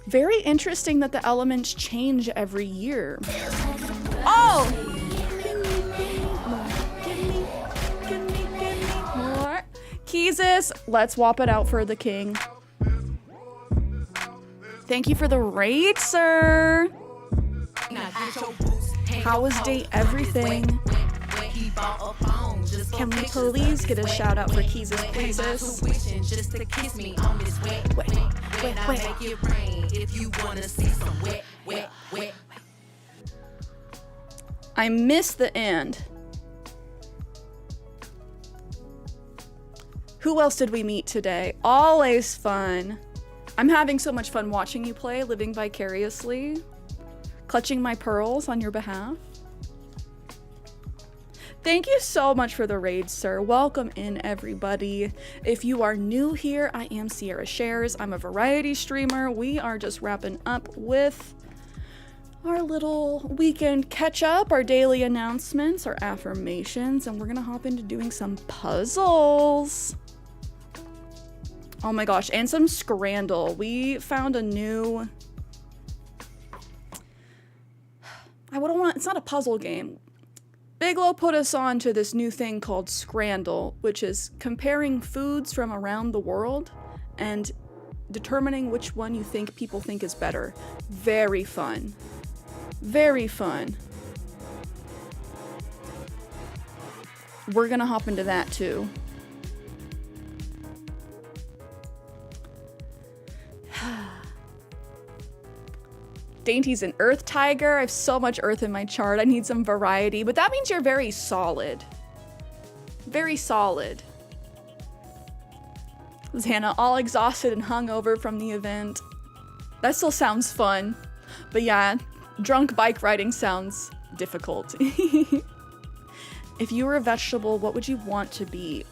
Very interesting that the elements change every year. Oh! Give me more. Keezus, let's swap it out for the king. Thank you for the raid, sir. How was date everything? Can we please get a shout out for Keezus, please? Wait. I miss the end. Who else did we meet today? Always fun. I'm having so much fun watching you play, living vicariously, clutching my pearls on your behalf. Thank you so much for the raid, sir. Welcome in, everybody. If you are new here, I am CierraShares. I'm a variety streamer. We are just wrapping up with our little weekend catch-up, our daily announcements, our affirmations, and we're gonna hop into doing some puzzles. Oh my gosh, and some Scrandle. We found a new... it's not a puzzle game. Bigelow put us on to this new thing called Scrandle, which is comparing foods from around the world and determining which one you think people think is better. Very fun. Very fun. We're gonna hop into that too. Dainty's an earth tiger. I have so much earth in my chart. I need some variety, but that means you're very solid. Very solid. Xana, all exhausted and hungover from the event. That still sounds fun. But yeah, drunk bike riding sounds difficult. If you were a vegetable, what would you want to be?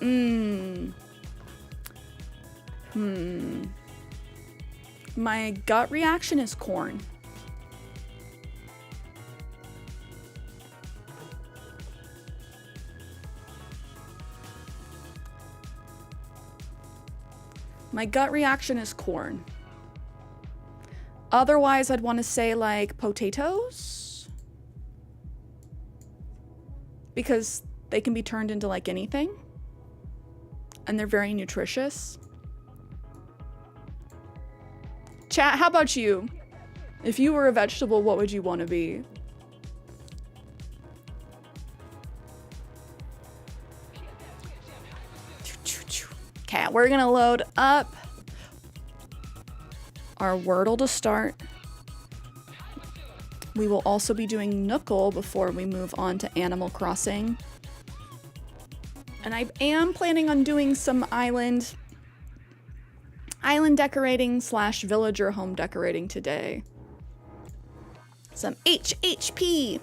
My gut reaction is corn. My gut reaction is corn. Otherwise, I'd want to say like potatoes. Because they can be turned into like anything. And they're very nutritious. Chat, how about you? If you were a vegetable, what would you want to be? Okay, we're gonna load up our Wordle to start. We will also be doing Nookle before we move on to Animal Crossing. And I am planning on doing some island decorating / villager home decorating today. Some HHP.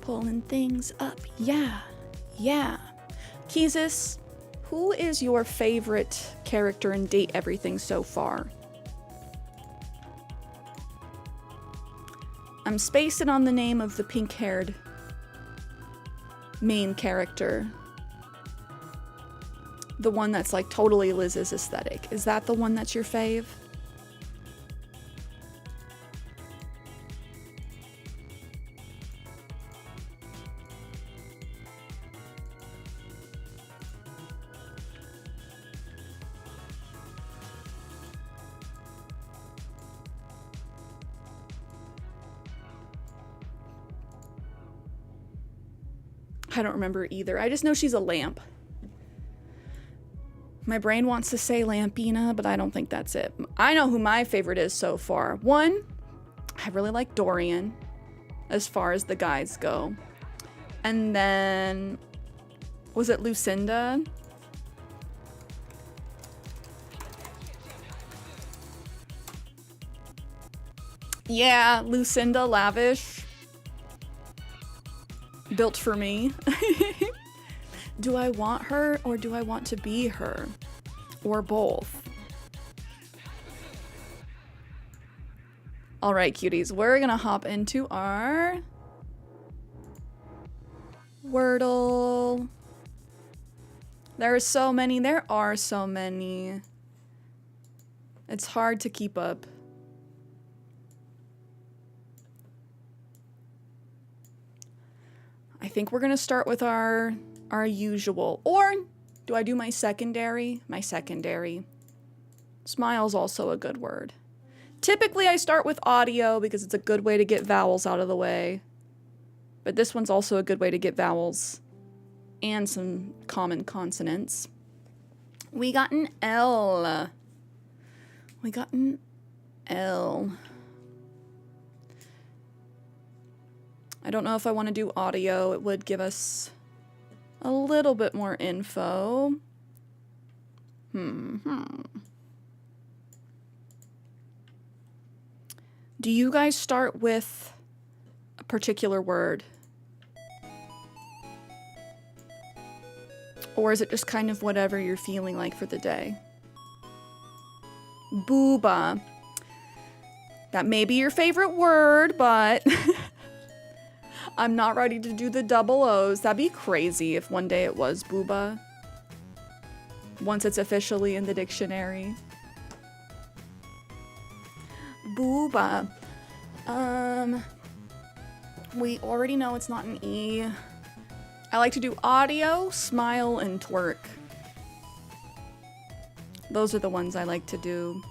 Pulling things up. Yeah. Keezus, who is your favorite character in Date Everything so far? I'm spacing on the name of the pink-haired main character. The one that's like totally Liz's aesthetic. Is that the one that's your fave? I don't remember either. I just know she's a lamp. My brain wants to say Lampina, but I don't think that's it. I know who my favorite is so far. One, I really like Dorian, as far as the guys go. And then, was it Lucinda? Yeah, Lucinda Lavish. Built for me. Do I want her or do I want to be her? Or both? All right, cuties, we're gonna hop into our Wordle. There are so many. It's hard to keep up. I think we're gonna start with our usual. Or do I do my secondary? My secondary. Smile's also a good word. Typically I start with audio because it's a good way to get vowels out of the way. But this one's also a good way to get vowels and some common consonants. We got an L. We got an L. I don't know if I want to do audio. It would give us a little bit more info. Do you guys start with a particular word? Or is it just kind of whatever you're feeling like for the day? Booba. That may be your favorite word, but I'm not ready to do the double O's. That'd be crazy if one day it was booba. Once it's officially in the dictionary. Booba. We already know it's not an E. I like to do audio, smile, and twerk. Those are the ones I like to do.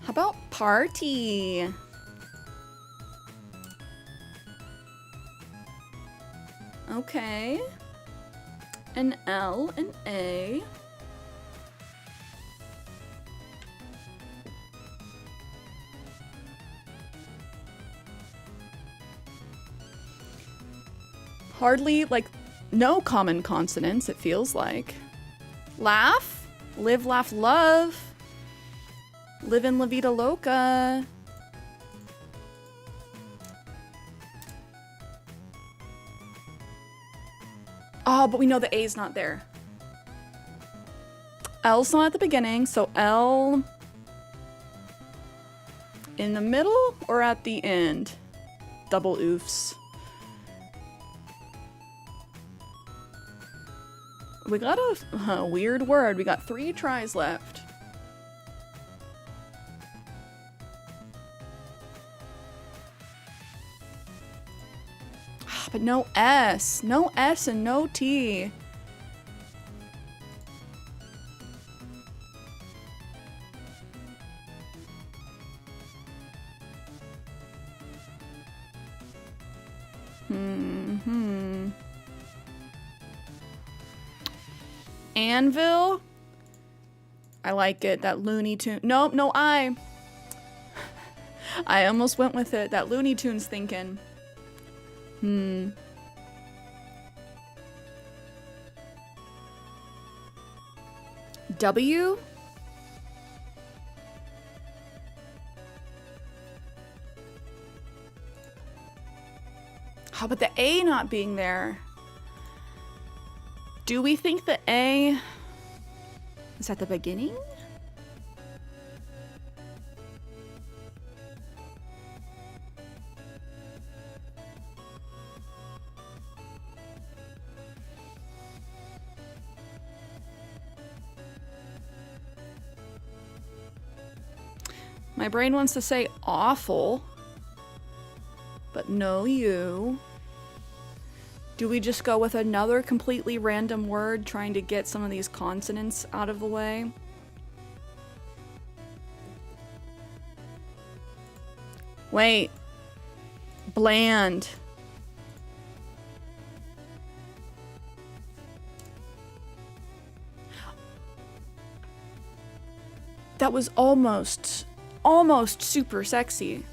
How about party? Okay. An L, an A. Hardly, like, no common consonants, it feels like. Laugh. Live, laugh, love. Live in La Vida Loca. Oh, but we know the A's not there. L's not at the beginning, so L in the middle or at the end? Double oofs. We got a weird word. We got 3 tries left. But no S. No S and no T. Anvil? I like it. That Looney Tune. Nope, no I. I almost went with it. That Looney Tunes thinking. W? How about the A not being there? Do we think the A is at the beginning? My brain wants to say awful, but no you. Do we just go with another completely random word trying to get some of these consonants out of the way? Wait. Bland. That was almost super sexy.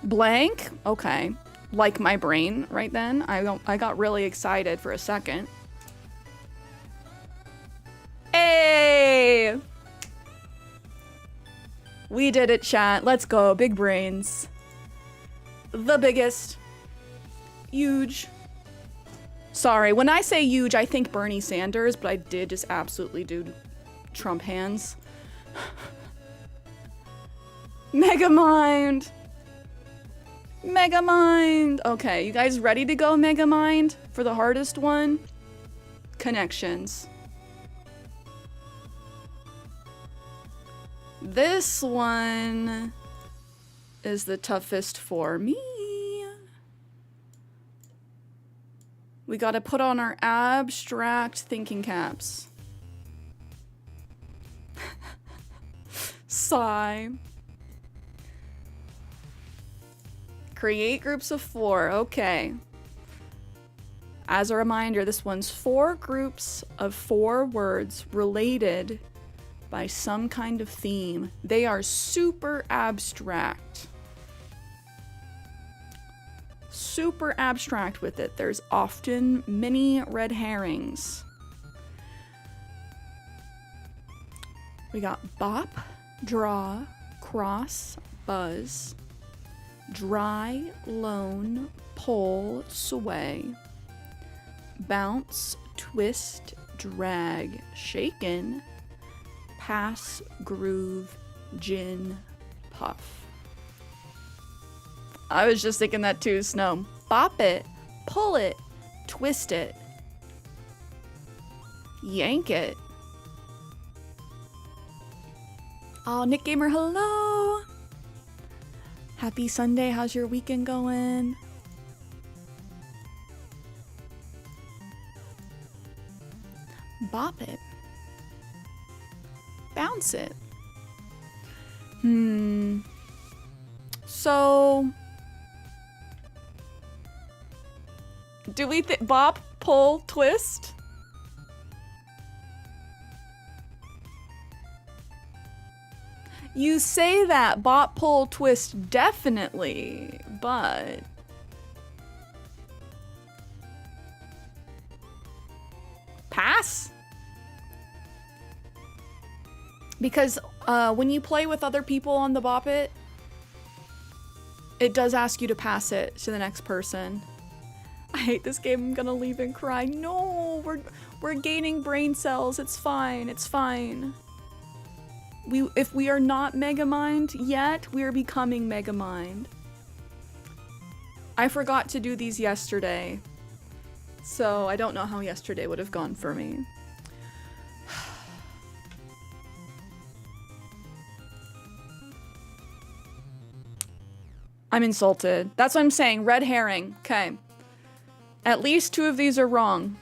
Blank? Okay. Like my brain right then. I got really excited for a second. Hey! We did it, chat. Let's go. Big brains. The biggest. Huge. Sorry, when I say huge, I think Bernie Sanders, but I did just absolutely do Trump hands. Megamind! Megamind! Okay, you guys ready to go Megamind for the hardest one? Connections. This one is the toughest for me. We gotta put on our abstract thinking caps. Sigh. Create groups of 4. Okay. As a reminder, this one's 4 groups of 4 words related by some kind of theme. They are super abstract. Super abstract with it. There's often many red herrings. We got bop, draw, cross, buzz, dry, lone, pull, sway, bounce, twist, drag, shaken, pass, groove, gin, puff. I was just thinking that too, Snow. Bop it, pull it, twist it, yank it. Oh, Nick Gamer, hello. Happy Sunday. How's your weekend going? Bop it. Bounce it. So, do we think bop, pull, twist? You say that, bop, pull, twist, definitely, but... Pass? Because when you play with other people on the Bop It, it does ask you to pass it to the next person. I hate this game, I'm gonna leave and cry. No, we're gaining brain cells, it's fine, it's fine. If we are not Megamind yet, we are becoming Megamind. I forgot to do these yesterday, so I don't know how yesterday would have gone for me. I'm insulted. That's what I'm saying, red herring. Okay. At least 2 of these are wrong.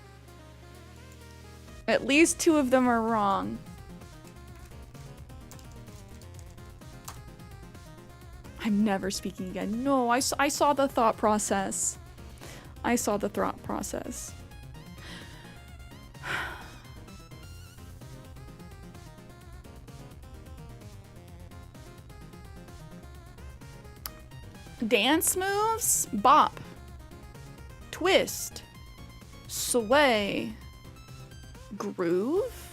At least 2 of them are wrong. I'm never speaking again. No, I saw the thought process. I saw the thought process. Dance moves? Bop. Twist. Sway. Groove?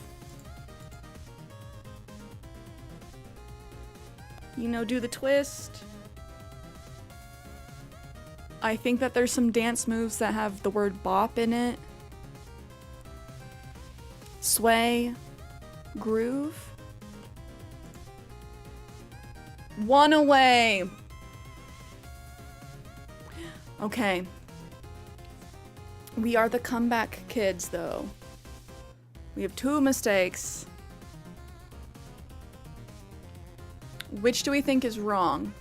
You know, do the twist. I think that there's some dance moves that have the word bop in it. Sway. Groove. 1 away. Okay. We are the comeback kids, though. We have 2 mistakes. Which do we think is wrong?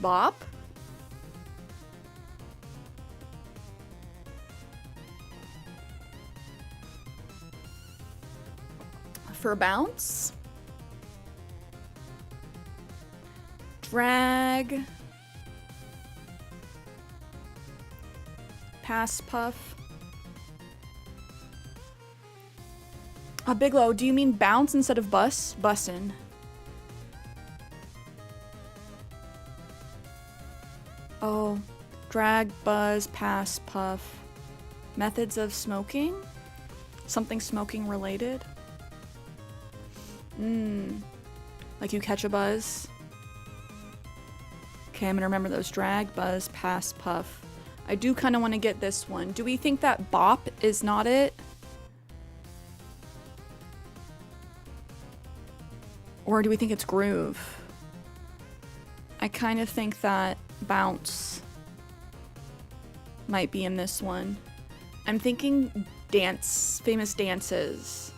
Bop? For bounce? Drag? Pass puff? Bigelow, do you mean bounce instead of bus? Bussin'. Oh, drag, buzz, pass, puff. Methods of smoking? Something smoking related? Like you catch a buzz? Okay, I'm gonna remember those. Drag, buzz, pass, puff. I do kind of want to get this one. Do we think that bop is not it? Or do we think it's groove? I kind of think that bounce might be in this one. I'm thinking dance, famous dances.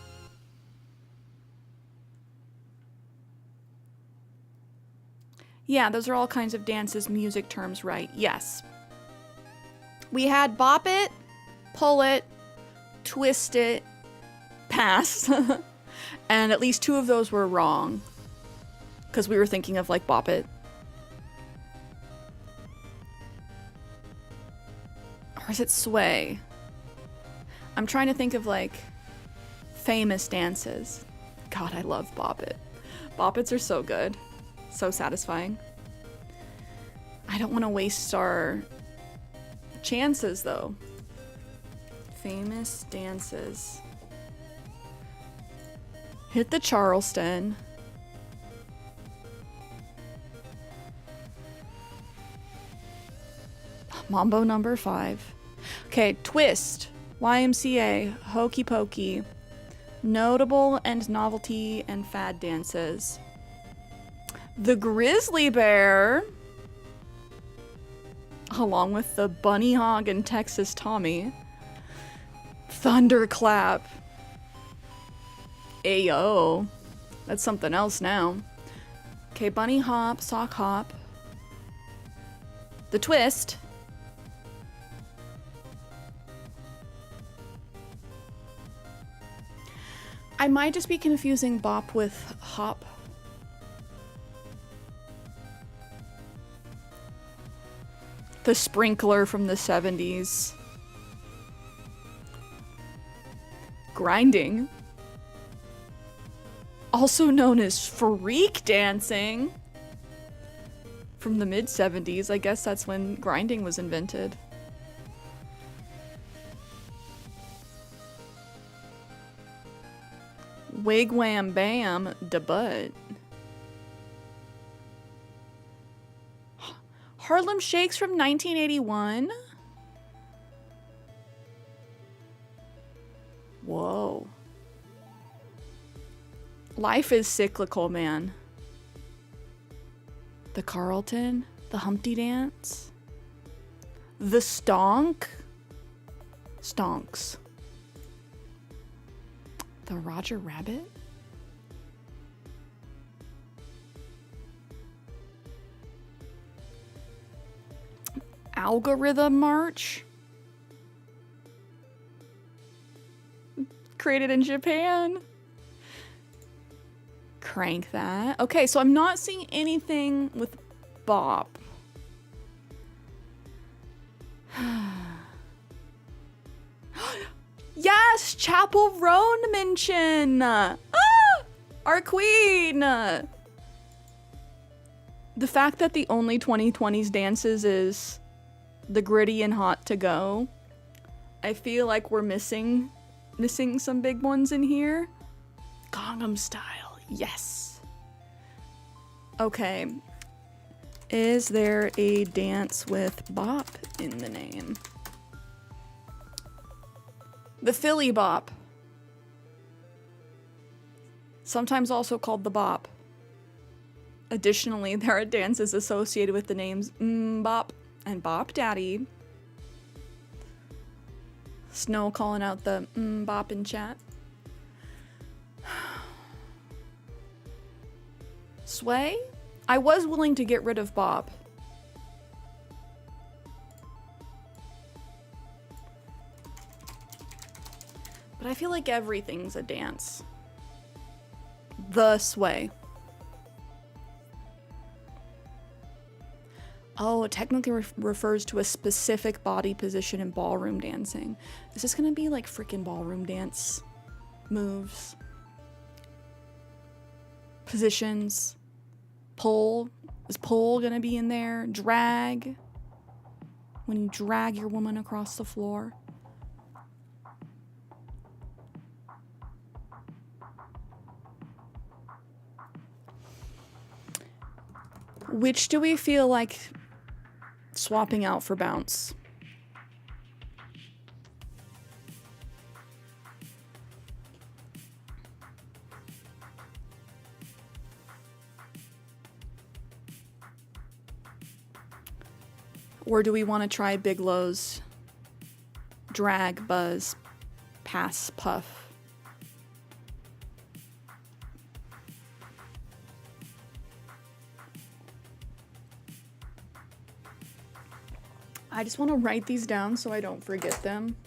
Yeah, those are all kinds of dances, music terms, right? Yes. We had Bop It, pull it, twist it, pass. And at least 2 of those were wrong. Because we were thinking of like bop it. Or is it sway? I'm trying to think of like famous dances. God, I love bop it. Bop its are so good. So satisfying. I don't want to waste our chances though. Famous dances. Hit the Charleston. Mambo number 5. Okay, twist. YMCA. Hokey pokey. Notable and novelty and fad dances. The grizzly bear. Along with the bunny hog and Texas Tommy. Thunderclap. Ayo. That's something else now. Okay, bunny hop, sock hop. The twist. I might just be confusing bop with hop. The sprinkler from the 70s. Grinding. Also known as freak dancing. From the mid-70s. I guess that's when grinding was invented. Wig wham bam da butt. Harlem Shakes from 1981. Whoa. Life is cyclical, man. The Carlton, the Humpty Dance, the Stonk, Stonks, the Roger Rabbit, Algorithm March, created in Japan. Crank that. Okay, so I'm not seeing anything with bop. Yes, Chapel Roan mention. Ah, our queen. The fact that the only 2020s dances is the gritty and hot to go. I feel like we're missing some big ones in here. Gangnam Style. Yes. Okay. Is there a dance with bop in the name? The Philly bop. Sometimes also called the bop. Additionally, there are dances associated with the names Bop and Bop Daddy. Snow calling out the bop in chat. Sway? I was willing to get rid of bop. But I feel like everything's a dance. The sway. Oh, it technically refers to a specific body position in ballroom dancing. Is this gonna be like freaking ballroom dance moves? Positions? Pull? Is pull gonna be in there? Drag? When you drag your woman across the floor? Which do we feel like swapping out for bounce? Or do we want to try Big Low's drag, buzz, pass, puff? I just want to write these down so I don't forget them.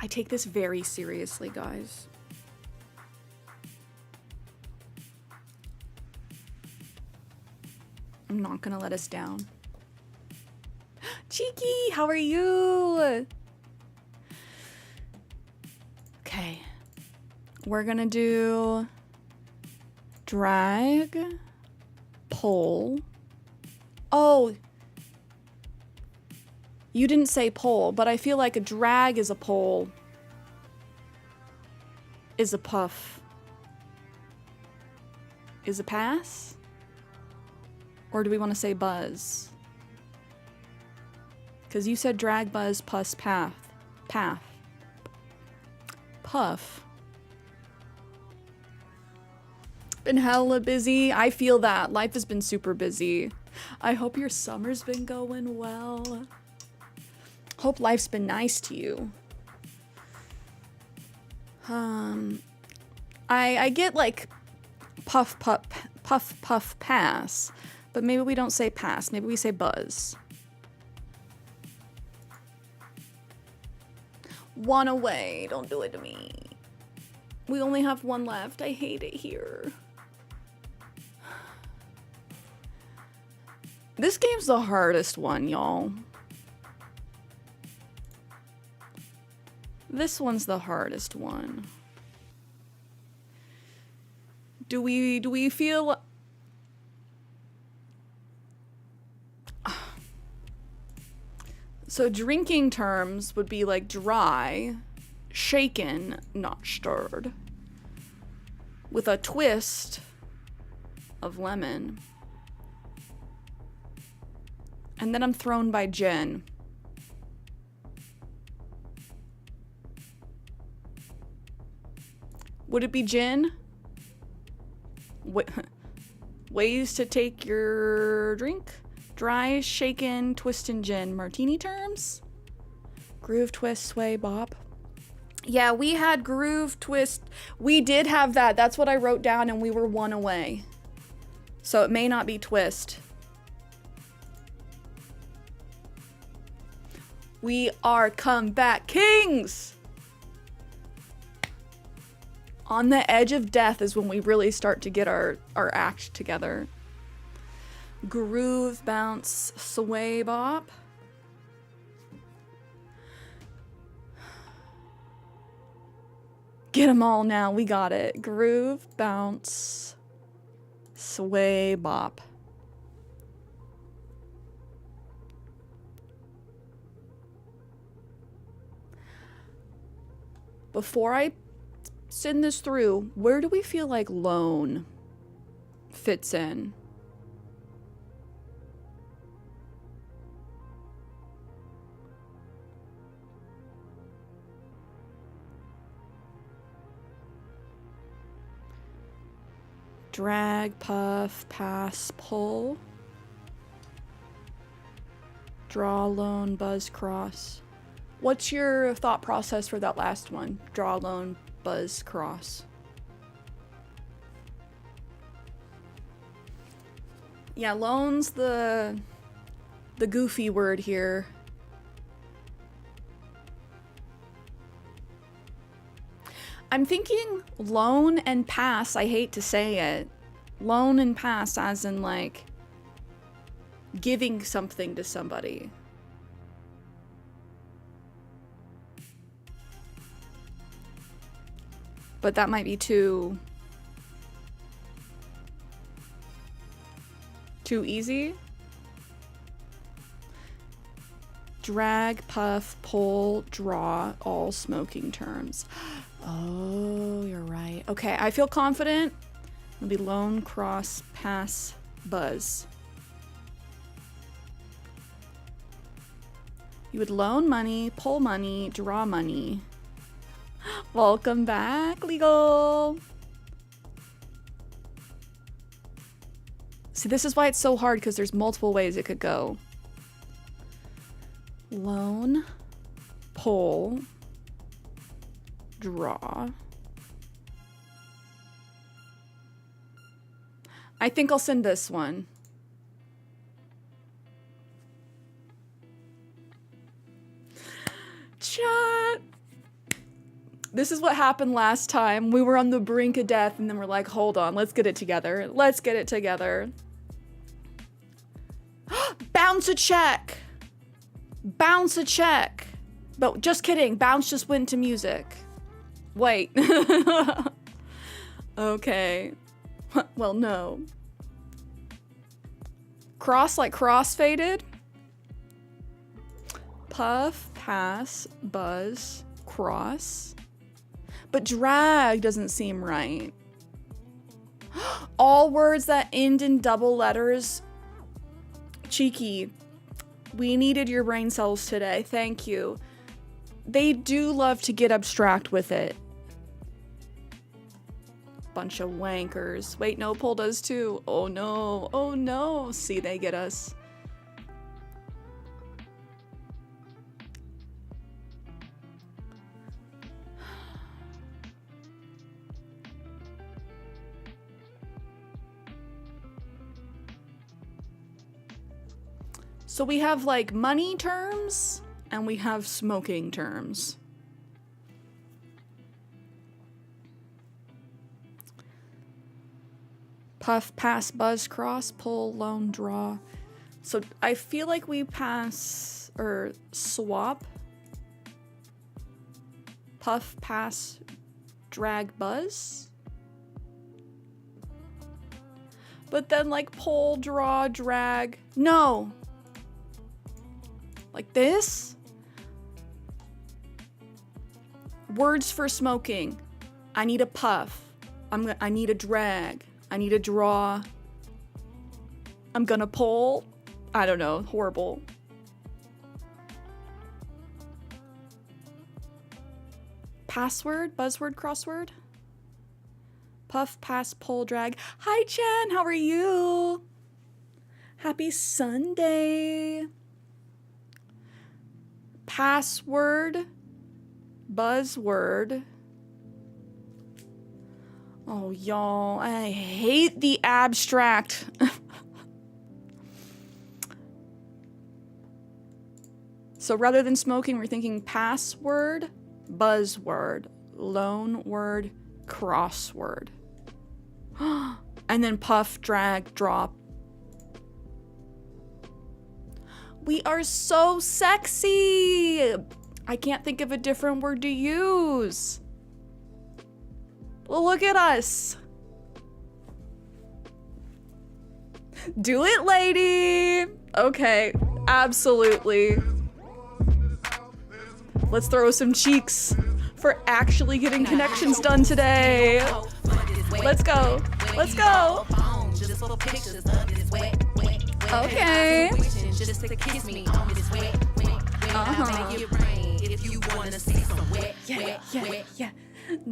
I take this very seriously, guys. I'm not gonna let us down. Cheeky, how are you? Okay. We're gonna do drag, pull. Oh, you didn't say pull, but I feel like a drag is a pull, is a puff, is a pass? Or do we want to say buzz? Because you said drag, buzz, puss, path. Puff. Been hella busy. I feel that. Life has been super busy. I hope your summer's been going well. Hope life's been nice to you. I get like puff, pass. But maybe we don't say pass. Maybe we say buzz. One away. Don't do it to me. We only have one left. I hate it here. This game's the hardest one, y'all. This one's the hardest one. Do we feel... So drinking terms would be like dry, shaken, not stirred, with a twist of lemon. And then I'm thrown by gin. Would it be gin? Ways to take your drink? Dry, shaken, twist, and gin. Martini terms? Groove, twist, sway, bop. Yeah, we had groove, twist. We did have that. That's what I wrote down, and we were one away. So it may not be twist. We are comeback kings! On the edge of death is when we really start to get our act together. Groove, bounce, sway, bop. Get them all now. We got it. Groove, bounce, sway, bop. Before I send this through, where do we feel like loan fits in? Drag, puff, pass, pull. Draw, loan, buzz, cross. What's your thought process for that last one? Draw, loan, buzz, cross. Yeah, loan's the goofy word here. I'm thinking loan and pass. I hate to say it. Loan and pass as in like giving something to somebody. But that might be too easy. Drag, puff, pull, draw, all smoking terms. Oh, you're right. Okay, I feel confident. It'll be loan, cross, pass, buzz. You would loan money, pull money, draw money. Welcome back, legal. See, this is why it's so hard, because there's multiple ways it could go. Loan, pull, draw. I think I'll send this one. Chat. This is what happened last time. We were on the brink of death and then we're like, hold on, let's get it together. Let's get it together. Bounce a check. Bounce a check. But just kidding, bounce just went to music. Wait. Okay. Well, no. Cross like crossfaded. Puff, pass, buzz, cross. But drag doesn't seem right. All words that end in double letters. Cheeky. We needed your brain cells today. Thank you. They do love to get abstract with it. Bunch of wankers. Wait, no, Pole does too. Oh no. Oh no. See, they get us. So we have like money terms and we have smoking terms. Puff, pass, buzz, cross, pull, loan, draw. So I feel like we pass or swap. Puff, pass, drag, buzz. But then like pull, draw, drag. No. Like this? Words for smoking. I need a puff. I need a drag. I need a draw. I'm gonna pull. I don't know. Horrible. Password? Buzzword? Crossword? Puff, pass, pull, drag. Hi, Jen. How are you? Happy Sunday. Password. Buzzword. Oh, y'all, I hate the abstract. So rather than smoking, we're thinking password, buzzword, loan word, crossword. And then puff, drag, drop. We are so sexy. I can't think of a different word to use. Look at us. Do it, lady. Okay, absolutely. Let's throw some cheeks for actually getting connections done today. Let's go. Let's go. Okay. Yeah.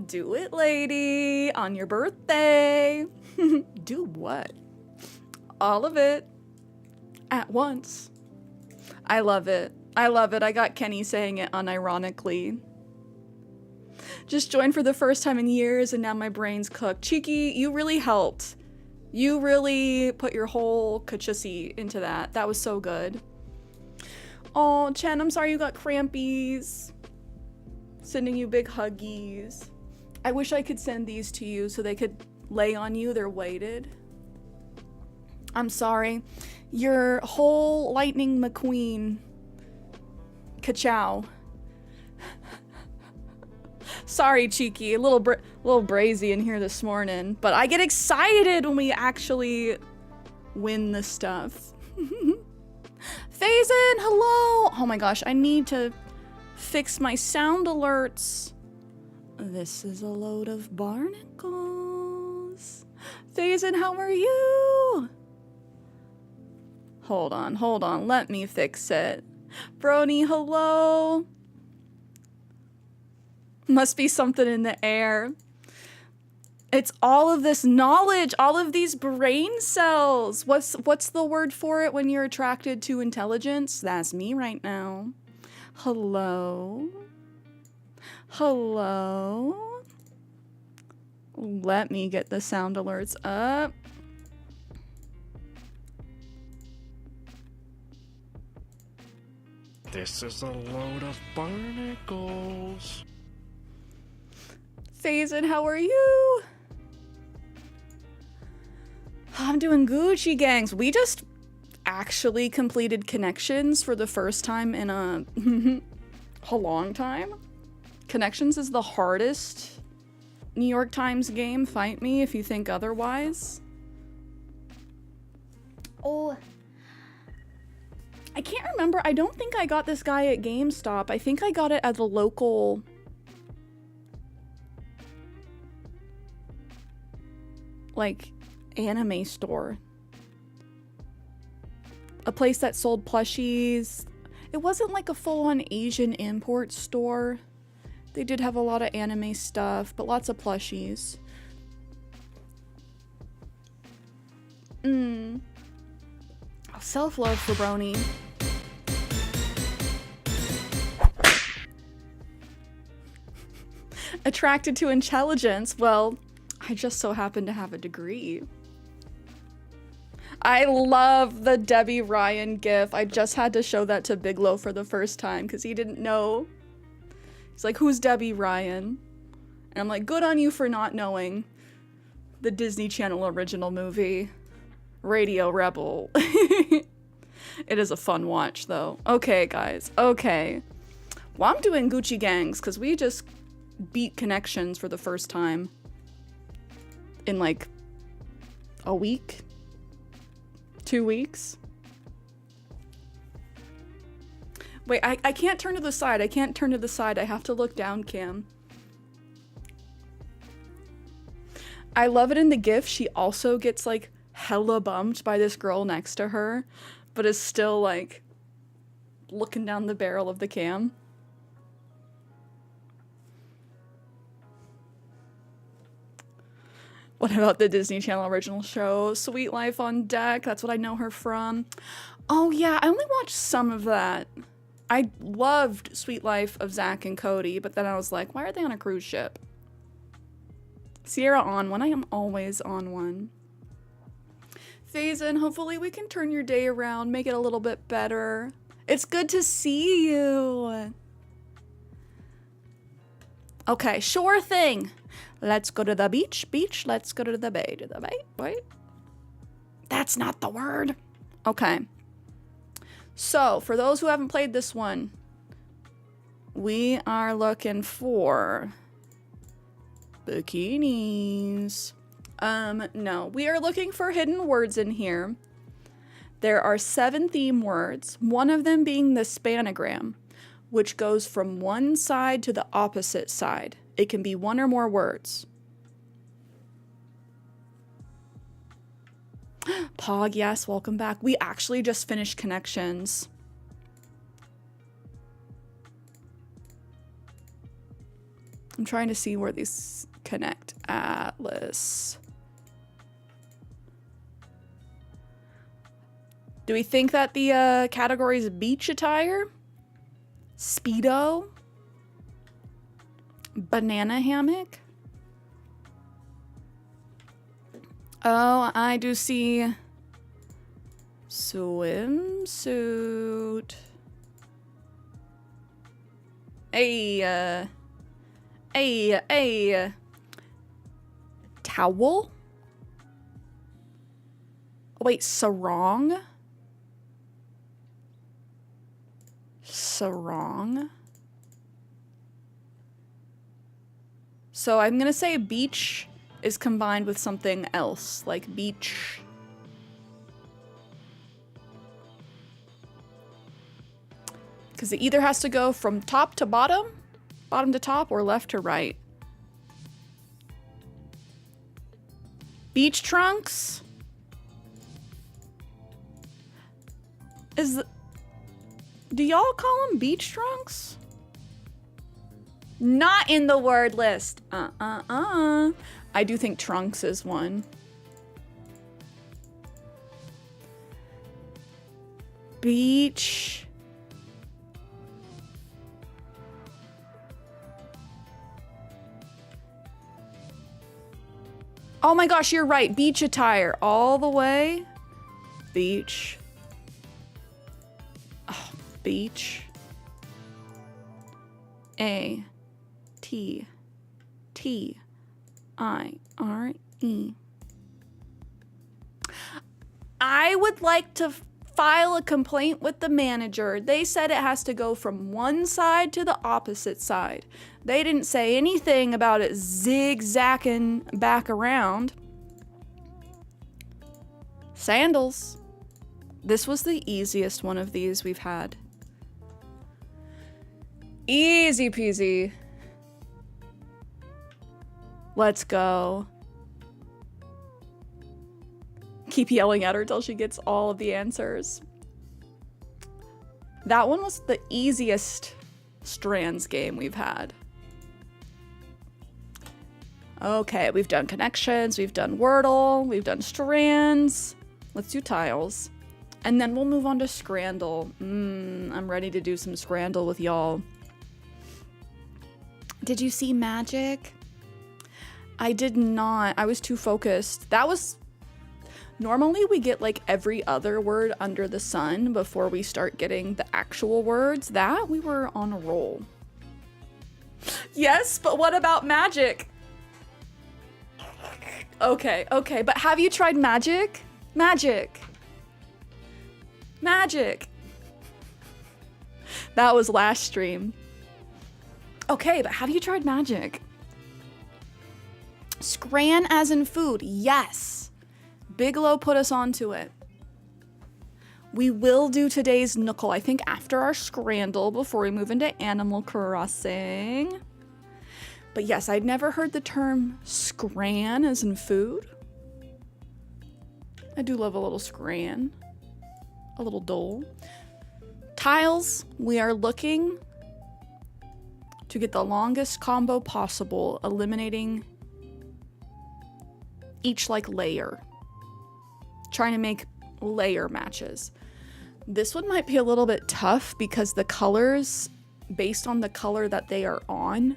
Do it, lady. On your birthday. Do what? All of it. At once. I love it. I love it. I got Kenny saying it unironically. Just joined for the first time in years and now my brain's cooked. Cheeky, you really helped. You really put your whole kachussy into that. That was so good. Oh, Chen, I'm sorry you got crampies. Sending you big huggies. I wish I could send these to you so they could lay on you. They're weighted. I'm sorry. Your whole Lightning McQueen. Ka-chow. Sorry, Cheeky. A little brazy in here this morning. But I get excited when we actually win the stuff. Phazin, hello! Oh my gosh, I need to fix my sound alerts. This is a load of barnacles. Phazin, how are you? Hold on. Let me fix it. Brony, hello. Must be something in the air. It's all of this knowledge, all of these brain cells. What's the word for it when you're attracted to intelligence? That's me right now. Hello. Hello. Let me get the sound alerts up. This is a load of barnacles. Faison, how are you? I'm doing Gucci gangs. We just actually completed connections for the first time in a long time. Connections is the hardest New York Times game. Fight me if you think otherwise. Oh, I can't remember. I don't think I got this guy at GameStop. I think I got it at the local like anime store. A place that sold plushies. It wasn't like a full-on Asian import store. They did have a lot of anime stuff, but lots of plushies. Self-love for Brony. Attracted to intelligence. Well, I just so happen to have a degree. I love the Debbie Ryan gif. I just had to show that to Bigelow for the first time because he didn't know. He's like, who's Debbie Ryan? And I'm like, good on you for not knowing the Disney Channel original movie, Radio Rebel. It is a fun watch though. Okay, guys. Okay. Well, I'm doing Gucci gangs because we just beat connections for the first time in like a week. 2 weeks. Wait, I can't turn to the side. I can't turn to the side. I have to look down, Cam. I love it in the GIF. She also gets like hella bumped by this girl next to her, but is still like looking down the barrel of the cam. What about the Disney Channel original show? Sweet Life on Deck. That's what I know her from. Oh yeah, I only watched some of that. I loved Sweet Life of Zach and Cody, but then I was like, why are they on a cruise ship? Cierra on one. I am always on one. Faison, hopefully we can turn your day around, make it a little bit better. It's good to see you. Okay, sure thing. Let's go to the beach. Beach. Let's go to the bay. To the bay. Wait. That's not the word. Okay. So, for those who haven't played this one, we are looking for bikinis. No. We are looking for hidden words in here. There are 7 theme words, one of them being the spanogram, which goes from one side to the opposite side. It can be one or more words. Pog, yes, welcome back. We actually just finished connections. I'm trying to see where these connect. Atlas. Do we think that the category is beach attire? Speedo? Banana hammock? Oh, I do see swimsuit. A towel? Wait, sarong? Sarong? So I'm gonna say beach is combined with something else, like beach. Because it either has to go from top to bottom, bottom to top, or left to right. Beach trunks? Do y'all call them beach trunks? Not in the word list. I do think trunks is one. Beach. Oh my gosh, you're right. Beach attire all the way. Beach. Oh, beach. A. T. T-I-R-E. I would like to file a complaint with the manager. They said it has to go from one side to the opposite side. They didn't say anything about it zigzagging back around. Sandals. This was the easiest one of these we've had. Easy peasy. Let's go. Keep yelling at her till she gets all of the answers. That one was the easiest strands game we've had. Okay, we've done connections, we've done Wordle, we've done strands. Let's do tiles. And then we'll move on to Scrandle. I'm ready to do some Scrandle with y'all. Did you see magic? I did not. I was too focused. That was... Normally we get like every other word under the sun before we start getting the actual words. That we were on a roll. Yes, but what about magic? Okay, but have you tried magic? Magic. That was last stream. Okay, but have you tried magic? Scran as in food, yes. Bigelow put us onto it. We will do today's Knuckle, I think after our Scrandle before we move into Animal Crossing. But yes, I'd never heard the term scran as in food. I do love a little scran. A little dole. Tiles, we are looking to get the longest combo possible, eliminating each like layer. Trying to make layer matches. This one might be a little bit tough because the colors, based on the color that they are on,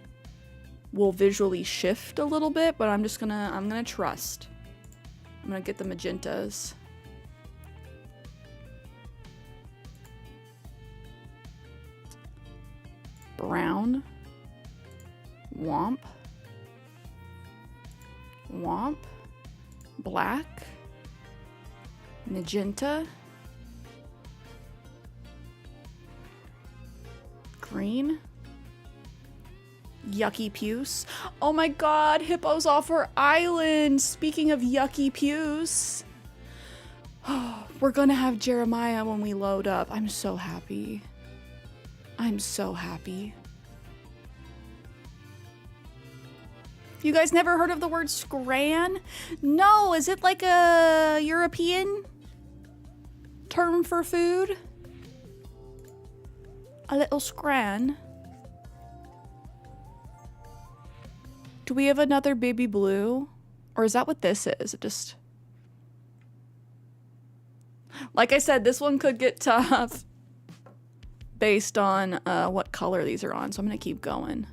will visually shift a little bit, but I'm gonna trust. I'm gonna get the magentas. Brown. Womp. Womp. Black. Magenta. Green. Yucky Puce. Oh my god, Hippo's off her island. Speaking of Yucky Puce. We're gonna have Jeremiah when we load up. I'm so happy. I'm so happy. You guys never heard of the word scran? No, is it like a European term for food? A little scran. Do we have another baby blue? Or is that what this is? It just... Like I said, this one could get tough based on what color these are on. So I'm going to keep going.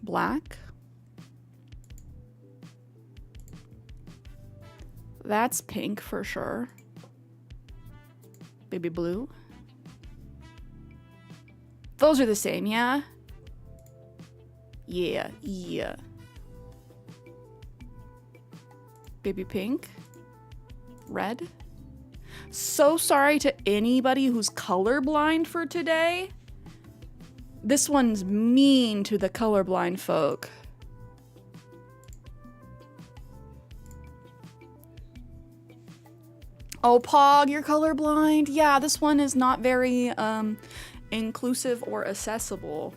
Black. That's pink for sure. Baby blue. Those are the same, yeah? Yeah. Baby pink. Red. So sorry to anybody who's colorblind for today. This one's mean to the colorblind folk. Oh, Pog, you're colorblind? Yeah, this one is not very inclusive or accessible.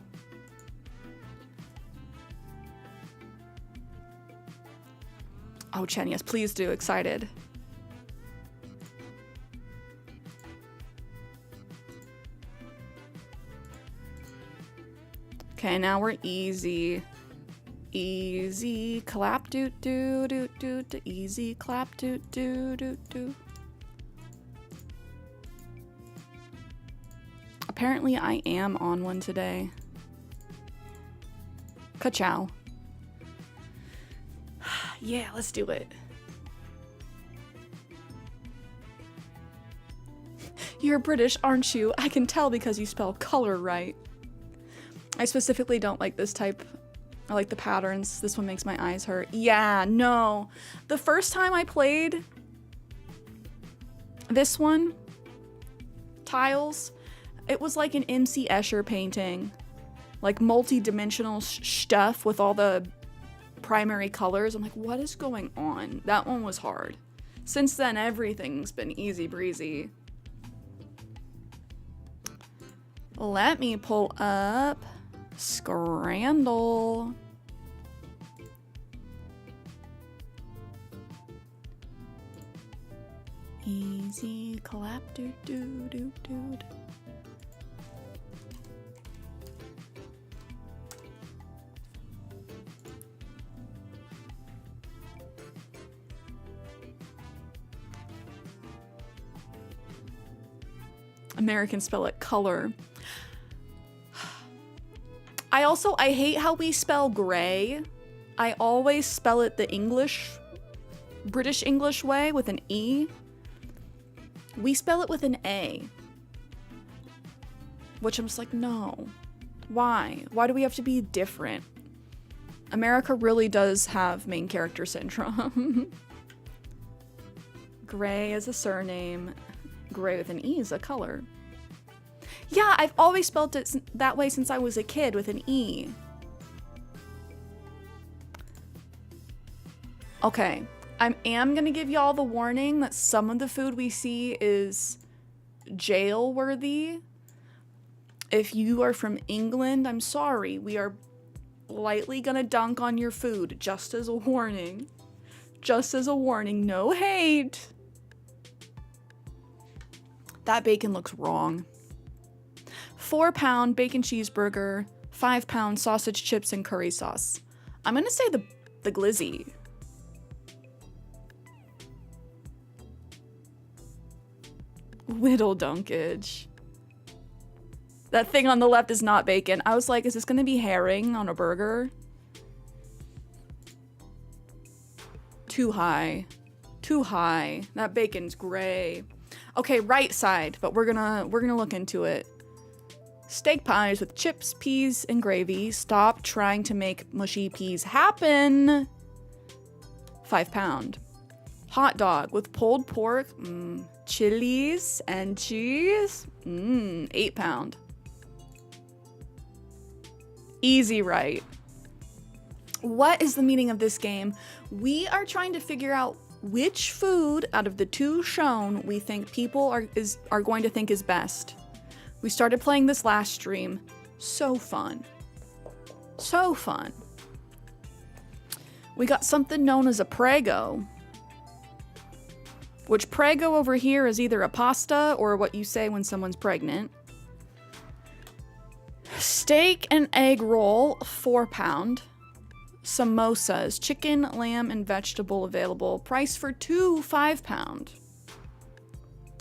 Oh, Chen, yes, please do. Excited. Okay, now we're easy. Easy clap doot doo doot doot. Easy clap doot doo doot doo. Apparently I am on one today. Ka-chow. Yeah, let's do it. You're British, aren't you? I can tell because you spell color right. I specifically don't like this type I like the patterns. This one makes my eyes hurt. Yeah, no. The first time I played this one, Tiles, it was like an MC Escher painting. Like multi-dimensional stuff with all the primary colors. I'm like, what is going on? That one was hard. Since then, everything's been easy breezy. Let me pull up Scrandle. Easy clap, do do do do. Americans spell it color. I hate how we spell gray. I always spell it the British English way with an E. We spell it with an A. Which I'm just like, no. Why? Why do we have to be different? America really does have main character syndrome. Gray is a surname. Gray with an E is a color. Yeah, I've always spelled it that way since I was a kid, with an E. Okay, I am gonna give y'all the warning that some of the food we see is jail-worthy. If you are from England, I'm sorry. We are lightly gonna dunk on your food, just as a warning. Just as a warning, no hate. That bacon looks wrong. 4-pound bacon cheeseburger, 5-pound sausage chips and curry sauce. I'm gonna say the glizzy. Whittle dunkage. That thing on the left is not bacon. I was like, is this gonna be herring on a burger? Too high. Too high. That bacon's gray. Okay, right side, but we're gonna look into it. Steak pies with chips, peas, and gravy. Stop trying to make mushy peas happen. 5-pound. Hot dog with pulled pork, chilies, and cheese. 8-pound. Easy right. What is the meaning of this game? We are trying to figure out which food out of the two shown we think people are going to think is best. We started playing this last stream. So fun. So fun. We got something known as a Prego. Which Prego over here is either a pasta or what you say when someone's pregnant. Steak and egg roll, 4-pound. Samosas, chicken, lamb, and vegetable available. Price for 2, 5-pound.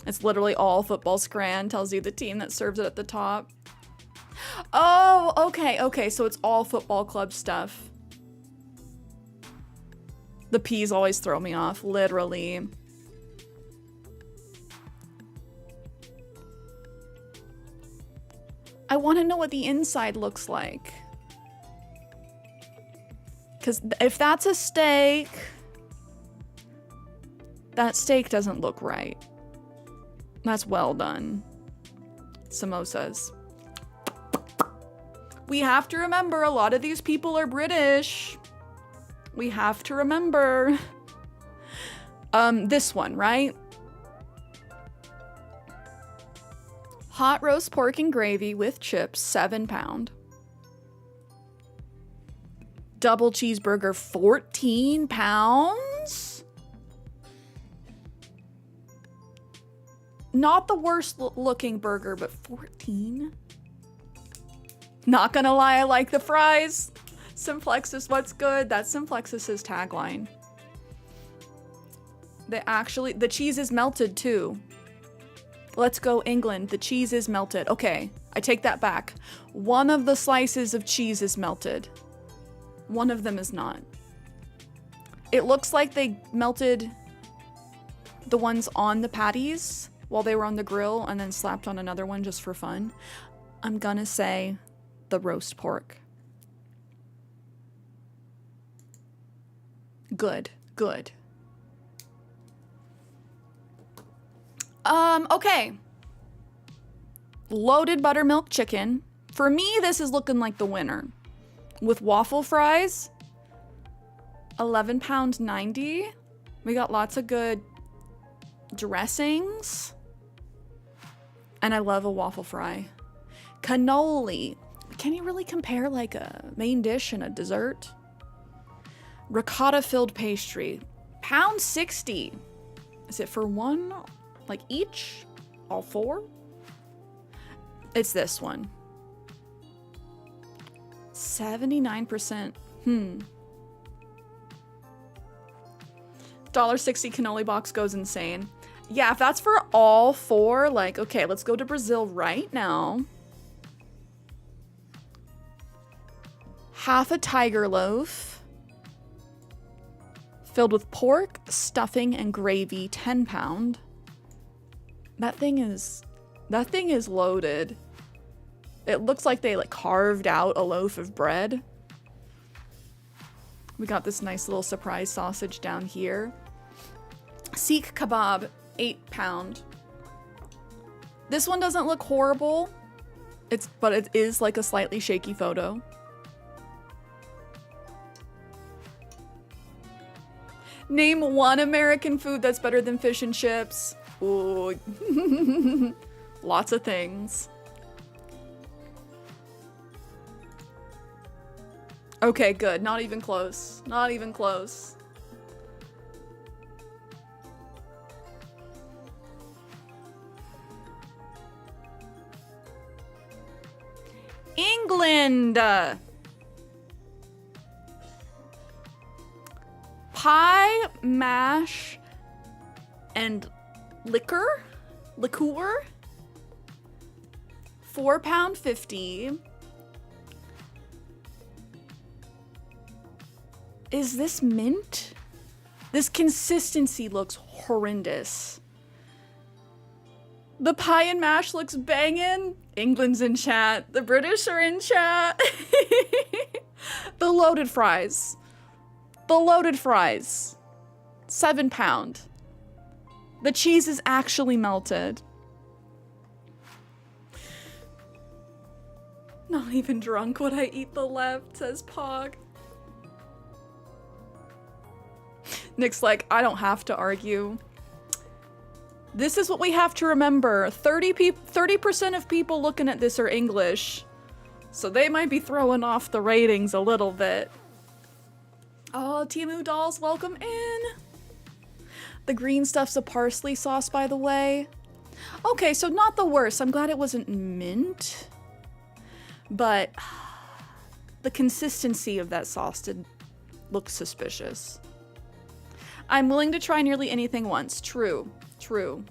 It's literally all football scran, tells you the team that serves it at the top. Oh, okay, so it's all football club stuff. The peas always throw me off, literally. I want to know what the inside looks like. Because if that's a steak, that steak doesn't look right. That's well done. Samosas. We have to remember a lot of these people are British. We have to remember. This one, right? Hot roast pork and gravy with chips, 7-pound. Double cheeseburger, 14 pounds? Not the worst looking burger, but 14? Not gonna lie, I like the fries. Simplexus, what's good? That's Simplexus's tagline. The cheese is melted too. Let's go England, the cheese is melted. Okay, I take that back. One of the slices of cheese is melted. One of them is not. It looks like they melted the ones on the patties while they were on the grill and then slapped on another one just for fun. I'm gonna say the roast pork. Good, good. Okay. Loaded buttermilk chicken. For me, this is looking like the winner. With waffle fries, £11.90. We got lots of good dressings. And I love a waffle fry. Cannoli. Can you really compare like a main dish and a dessert? Ricotta filled pastry. £1.60. Is it for one? Like each? All four? It's this one. 79%. $1.60 cannoli box goes insane. Yeah, if that's for all four, like, okay, let's go to Brazil right now. Half a tiger loaf filled with pork, stuffing, and gravy, 10 pound. That thing is loaded. It looks like they like carved out a loaf of bread. We got this nice little surprise sausage down here. Sikh kebab, 8 pound. This one doesn't look horrible. But it is like a slightly shaky photo. Name one American food that's better than fish and chips. Ooh. Lots of things. Okay, good. Not even close. Not even close. England. Pie, mash, and liqueur. £4.50. Is this mint? This consistency looks horrendous. The pie and mash looks banging. England's in chat. The British are in chat. The loaded fries. The loaded fries. 7 pound. The cheese is actually melted. Not even drunk would I eat the left, says Pog. Nick's like, I don't have to argue. This is what we have to remember. 30% of people looking at this are English. So they might be throwing off the ratings a little bit. Oh, Timu dolls, welcome in. The green stuff's a parsley sauce, by the way. Okay, so not the worst. I'm glad it wasn't mint. But the consistency of that sauce did look suspicious. I'm willing to try nearly anything once. True. True.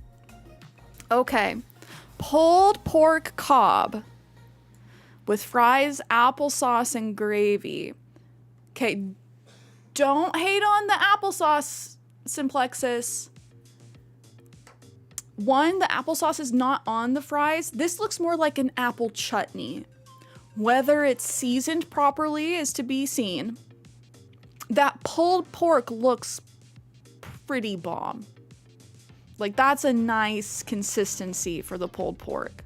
Okay. Pulled pork cob with fries, applesauce, and gravy. Okay. Don't hate on the applesauce, Simplexus. One, the applesauce is not on the fries. This looks more like an apple chutney. Whether it's seasoned properly is to be seen. That pulled pork looks pretty bomb. Like, that's a nice consistency for the pulled pork.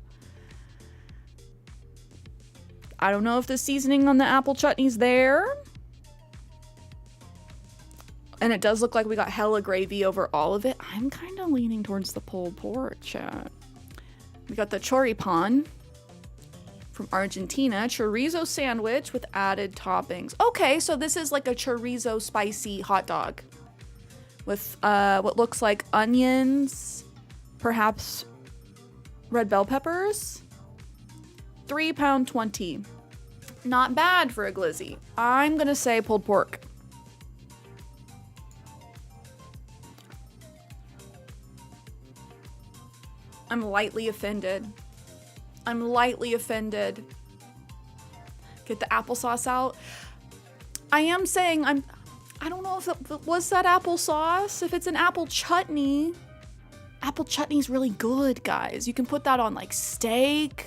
I don't know if the seasoning on the apple chutney's there. And it does look like we got hella gravy over all of it. I'm kind of leaning towards the pulled pork, chat. We got the choripan from Argentina. Chorizo sandwich with added toppings. Okay, so this is like a chorizo spicy hot dog. With what looks like onions, perhaps red bell peppers. £3.20. Not bad for a glizzy. I'm gonna say pulled pork. I'm lightly offended. I'm lightly offended. Get the applesauce out. I am saying I don't know if it was that applesauce. If it's an apple chutney is really good, guys. You can put that on like steak,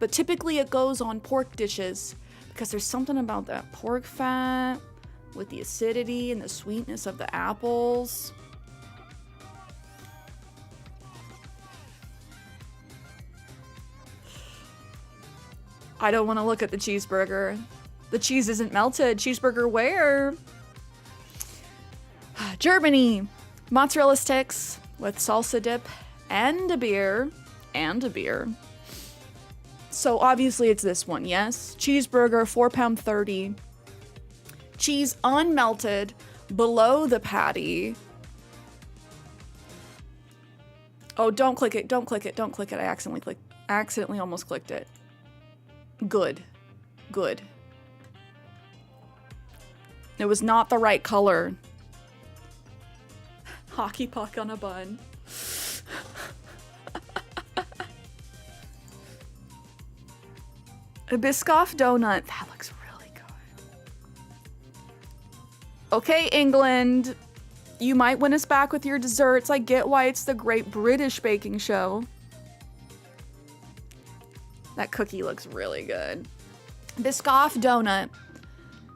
but typically it goes on pork dishes because there's something about that pork fat with the acidity and the sweetness of the apples. I don't want to look at the cheeseburger. The cheese isn't melted. Cheeseburger where? Germany. Mozzarella sticks with salsa dip and a beer. And a beer. So obviously it's this one, yes? Cheeseburger, £4.30. Cheese unmelted below the patty. Oh, don't click it. Don't click it. Don't click it. I accidentally almost clicked it. Good. Good. It was not the right color. Hockey puck on a bun. A Biscoff donut. That looks really good. Okay, England. You might win us back with your desserts. I get why it's the Great British Baking Show. That cookie looks really good. Biscoff donut.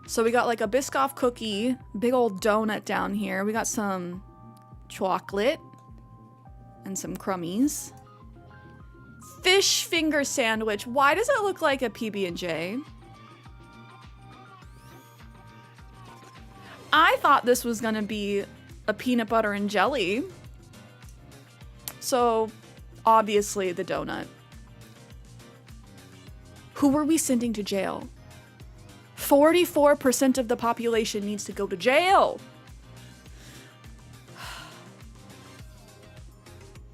So we got like a Biscoff cookie, big old donut down here. We got some chocolate and some crummies. Fish finger sandwich. Why does it look like a PB&J? I thought this was gonna be a peanut butter and jelly. So obviously the donut. Who were we sending to jail? 44% of the population needs to go to jail.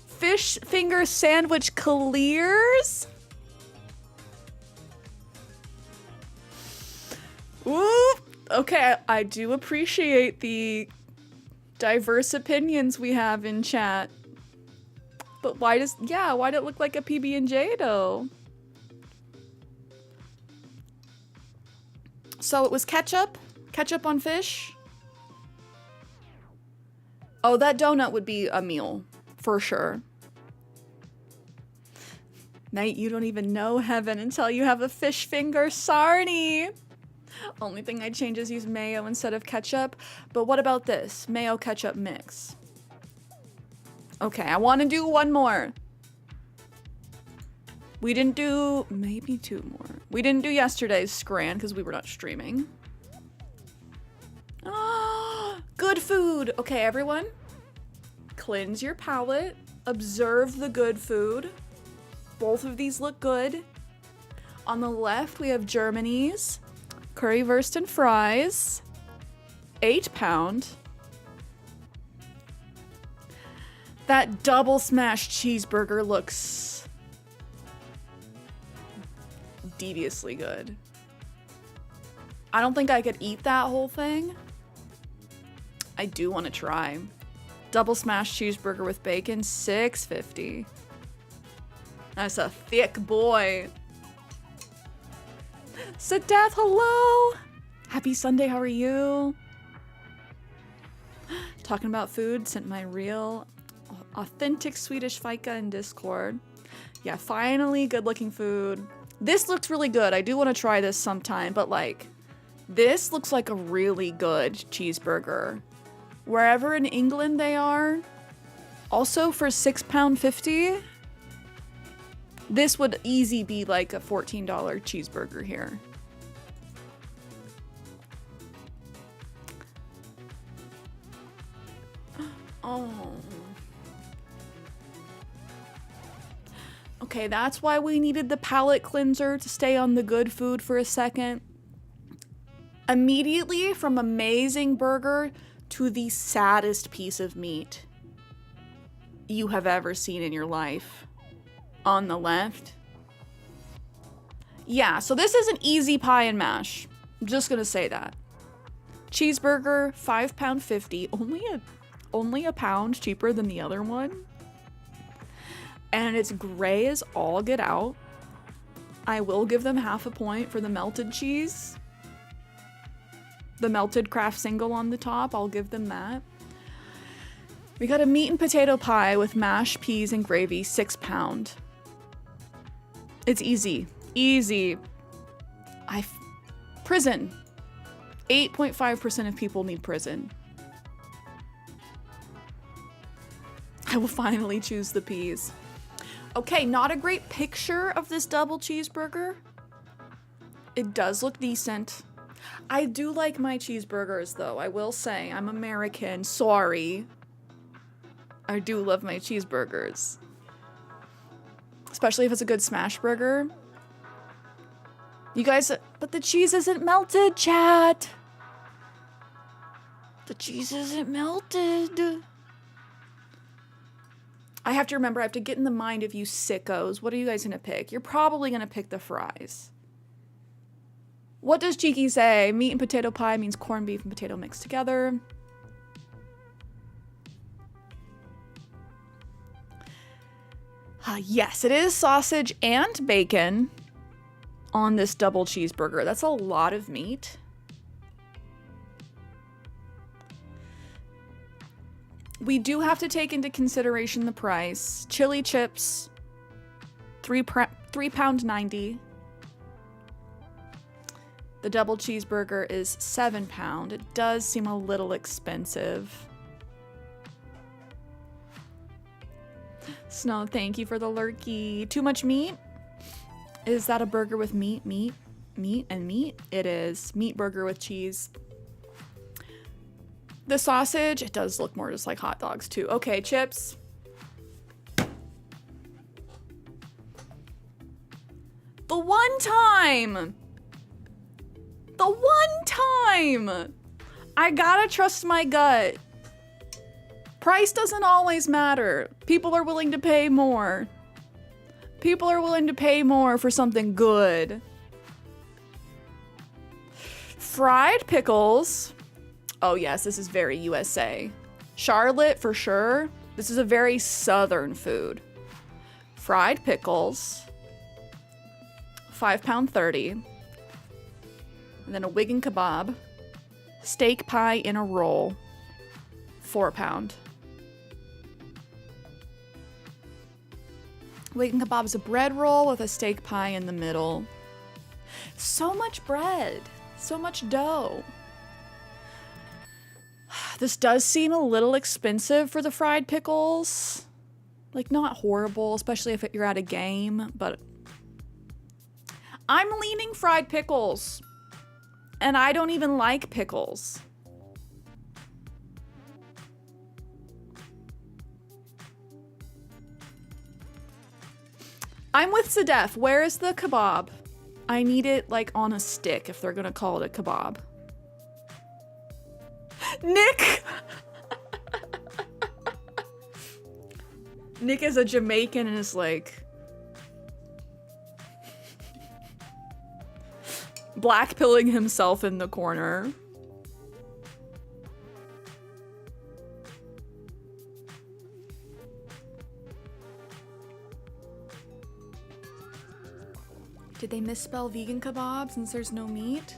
Fish finger sandwich clears? Ooh, okay, I do appreciate the diverse opinions we have in chat. But why'd it look like a PB&J though? So it was ketchup on fish. Oh, that donut would be a meal for sure. Mate, you don't even know heaven until you have a fish finger sarnie. Only thing I'd change is use mayo instead of ketchup. But what about this? Mayo ketchup mix. Okay, I want to do one more. We didn't do, maybe two more. We didn't do yesterday's scran because we were not streaming. Ah, good food. Okay, everyone. Cleanse your palate. Observe the good food. Both of these look good. On the left, we have Germany's currywurst and fries. 8-pound. That double smash cheeseburger looks deviously good. I don't think I could eat that whole thing. I do want to try. Double smash cheeseburger with bacon, $6.50. That's a thick boy. Sadath, hello. Happy Sunday, how are you? Talking about food, sent my real authentic Swedish fika in Discord. Yeah, finally good looking food. This looks really good. I do want to try this sometime, but like, this looks like a really good cheeseburger. Wherever in England they are. Also for £6.50, this would easy be like a $14 cheeseburger here. Oh. Okay, that's why we needed the palate cleanser to stay on the good food for a second. Immediately from amazing burger to the saddest piece of meat you have ever seen in your life. On the left. Yeah, so this is an easy pie and mash. I'm just gonna say that. Cheeseburger, £5.50. Only a pound cheaper than the other one. And it's gray as all get out. I will give them half a point for the melted cheese. The melted Kraft single on the top, I'll give them that. We got a meat and potato pie with mashed peas and gravy, £6. It's easy. Easy. Prison. 8.5% of people need prison. I will finally choose the peas. Okay, not a great picture of this double cheeseburger. It does look decent. I do like my cheeseburgers though, I will say. I'm American, sorry. I do love my cheeseburgers. Especially if it's a good smash burger. You guys, but the cheese isn't melted, chat. The cheese isn't melted. I have to remember, I have to get in the mind of you sickos. What are you guys gonna pick? You're probably gonna pick the fries. What does Cheeky say? Meat and potato pie means corned beef and potato mixed together. Yes, it is sausage and bacon on this double cheeseburger. That's a lot of meat. We do have to take into consideration the price. Chili chips, £3.90. The double cheeseburger is £7. It does seem a little expensive. Snow, thank you for the lurky. Too much meat? Is that a burger with meat, and meat? It is. Meat burger with cheese. The sausage, it does look more just like hot dogs too. Okay, chips. The one time I gotta trust my gut. Price doesn't always matter. People are willing to pay more. People are willing to pay more for something good. Fried pickles. Oh yes, this is very USA. Charlotte for sure. This is a very southern food. Fried pickles. £5.30. And then a Wigan kebab. Steak pie in a roll. £4. Wigan kebab is a bread roll with a steak pie in the middle. So much bread. So much dough. This does seem a little expensive for the fried pickles. Like, not horrible, especially if you're at a game, but I'm leaning fried pickles. And I don't even like pickles. I'm with Sadef. Where is the kebab? I need it like on a stick if they're gonna call it a kebab. Nick! Nick is a Jamaican and is like blackpilling himself in the corner. Did they misspell vegan kebab since there's no meat?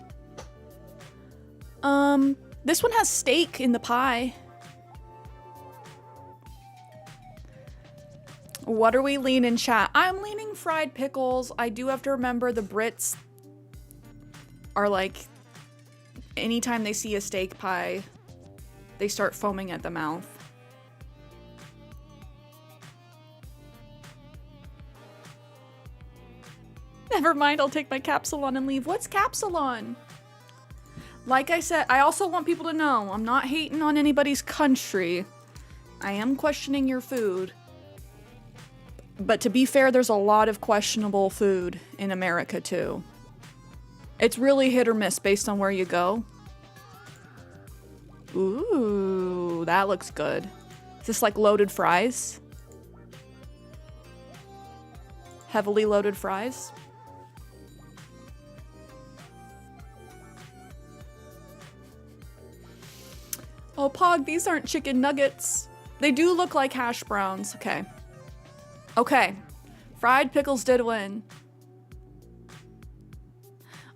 This one has steak in the pie. What are we leaning, chat? I'm leaning fried pickles. I do have to remember the Brits are like, anytime they see a steak pie, they start foaming at the mouth. Never mind, I'll take my Capsalon and leave. What's Capsalon? Like I said, I also want people to know, I'm not hating on anybody's country. I am questioning your food. But to be fair, there's a lot of questionable food in America too. It's really hit or miss based on where you go. Ooh, that looks good. Is this like loaded fries? Heavily loaded fries? Oh, Pog, these aren't chicken nuggets. They do look like hash browns. Okay. Okay. Fried pickles did win.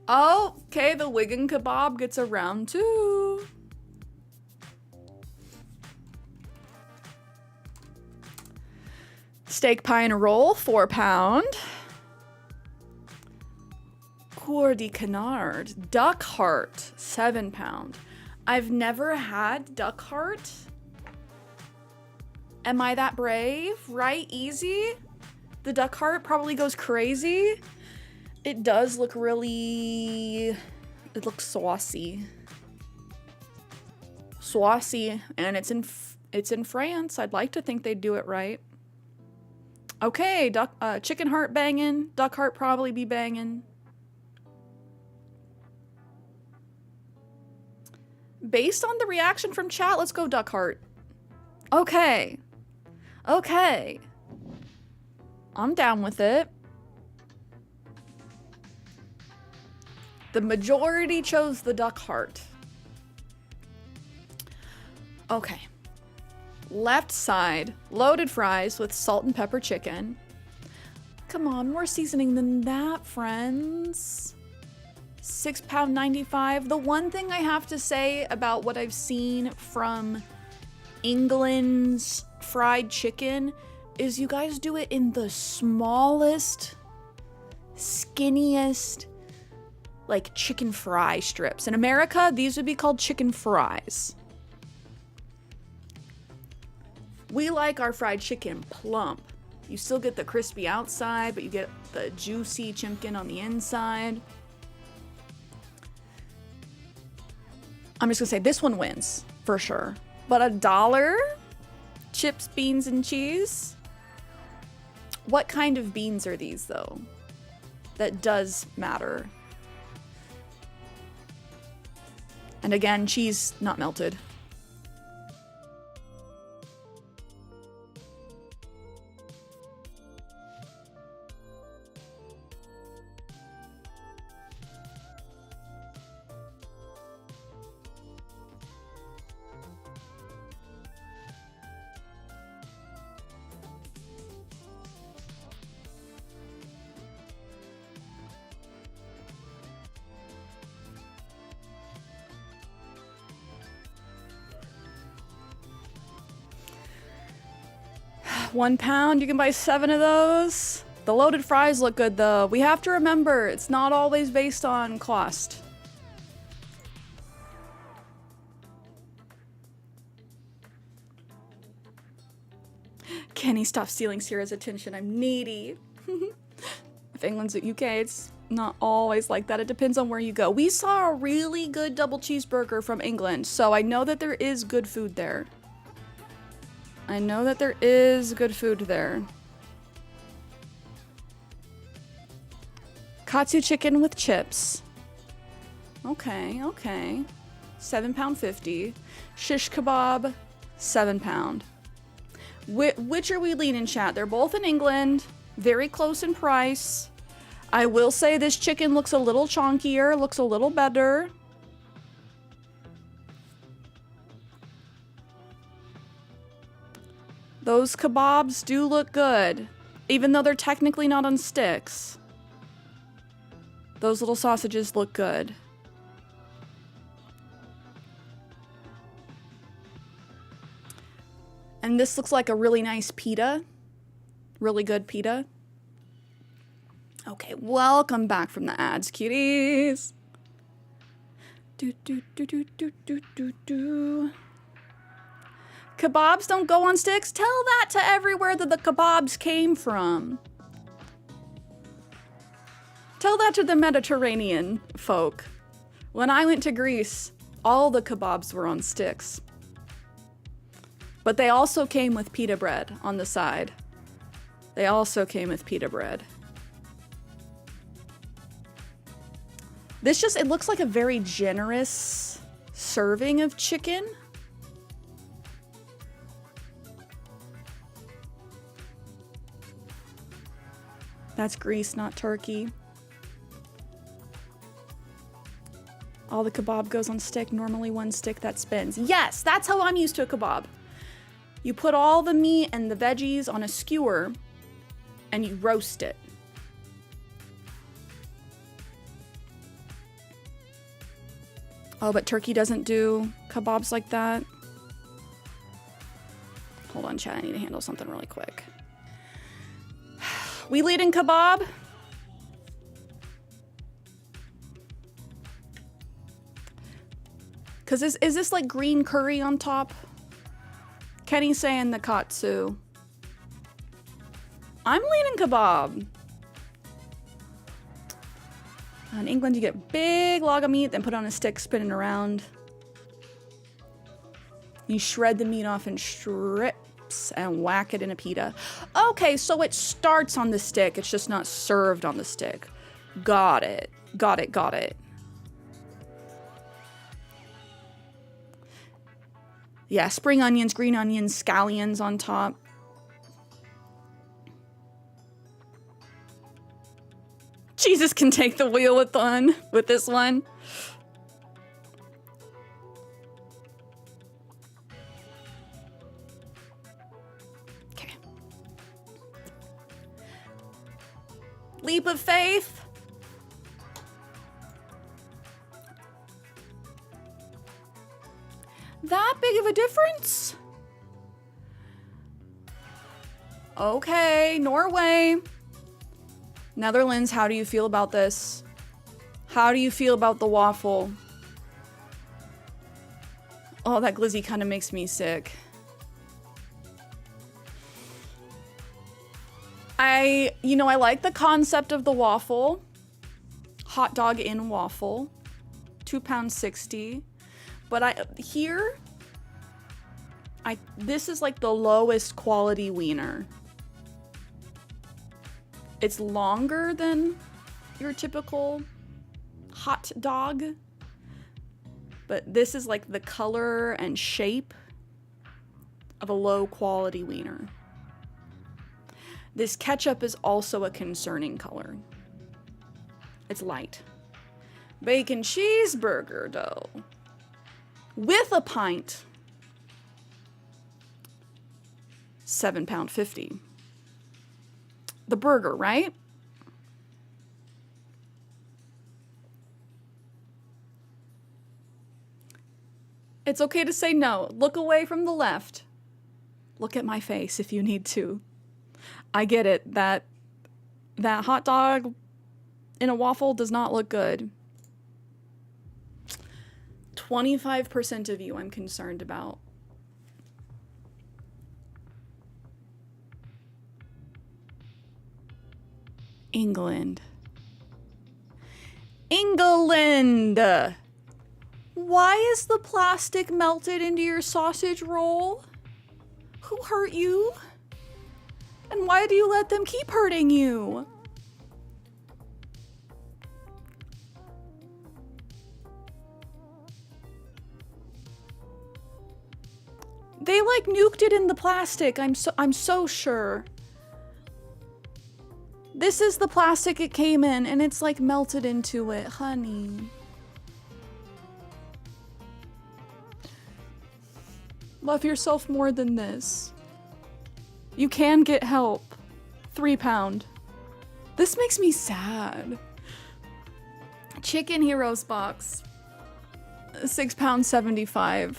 Oh, okay, the Wigan kebab gets a round two. Steak pie and a roll, £4. Pour de canard. Duck heart, 7 pound. I've never had duck heart. Am I that brave? Right? Easy? The duck heart probably goes crazy. It does look really... It looks saucy. Saucy. And it's in France. I'd like to think they'd do it right. Okay, chicken heart banging. Duck heart probably be banging. Based on the reaction from chat, let's go duck heart. Okay. Okay. I'm down with it. The majority chose the duck heart. Okay. Left side, loaded fries with salt and pepper chicken. Come on, more seasoning than that, friends. £6.95. The one thing I have to say about what I've seen from England's fried chicken is you guys do it in the smallest, skinniest, like chicken fry strips. In America, these would be called chicken fries. We like our fried chicken plump. You still get the crispy outside, but you get the juicy chicken on the inside. I'm just gonna say this one wins, for sure. But $1? Chips, beans, and cheese? What kind of beans are these, though? That does matter. And again, cheese not melted. £1, you can buy 7 of those. The loaded fries look good though. We have to remember, it's not always based on cost. Kenny, stop stealing Sierra's attention. I'm needy. If England's at UK, it's not always like that. It depends on where you go. We saw a really good double cheeseburger from England, so I know that there is good food there. I know that there is good food there. Katsu chicken with chips. Okay, okay. £7.50. Shish kebab, £7. Which are we leaning, chat? They're both in England. Very close in price. I will say this chicken looks a little chunkier, looks a little better. Those kebabs do look good, even though they're technically not on sticks. Those little sausages look good. And this looks like a really nice pita. Really good pita. Okay, welcome back from the ads, cuties. Kebabs don't go on sticks? Tell that to everywhere that the kebabs came from. Tell that to the Mediterranean folk. When I went to Greece, all the kebabs were on sticks. But they also came with pita bread on the side. They also came with pita bread. This just, it looks like a very generous serving of chicken. That's Greece, not Turkey. All the kebab goes on stick, normally one stick that spins. Yes, that's how I'm used to a kebab. You put all the meat and the veggies on a skewer and you roast it. Oh, but Turkey doesn't do kebabs like that. Hold on, chat, I need to handle something really quick. We lead in kebab. Cause is this like green curry on top? Kenny's saying the katsu. I'm leaning kebab. In England, you get big log of meat, then put on a stick, spinning around. You shred the meat off in strips and whack it in a pita. Okay, so it starts on the stick. It's just not served on the stick. Got it. Got it, got it. Yeah, spring onions, green onions, scallions on top. Jesus can take the wheel with this one. Okay. Leap of faith. That big of a difference? Okay, Norway. Netherlands, how do you feel about this? How do you feel about the waffle? Oh, that glizzy kind of makes me sick. I like the concept of the waffle. Hot dog in waffle. £2.60. But this is like the lowest quality wiener. It's longer than your typical hot dog, but this is like the color and shape of a low quality wiener. This ketchup is also a concerning color. It's light. Bacon cheeseburger dough with a pint. £7.50. The burger, right? It's okay to say no. Look away from the left. Look at my face if you need to. I get it. That hot dog in a waffle does not look good. 25% of you I'm concerned about. England. Why is the plastic melted into your sausage roll? Who hurt you? And why do you let them keep hurting you? They like nuked it in the plastic. I'm so sure. This is the plastic it came in, and it's like melted into it, honey. Love yourself more than this. You can get help. £3. This makes me sad. Chicken Heroes box. £6.75.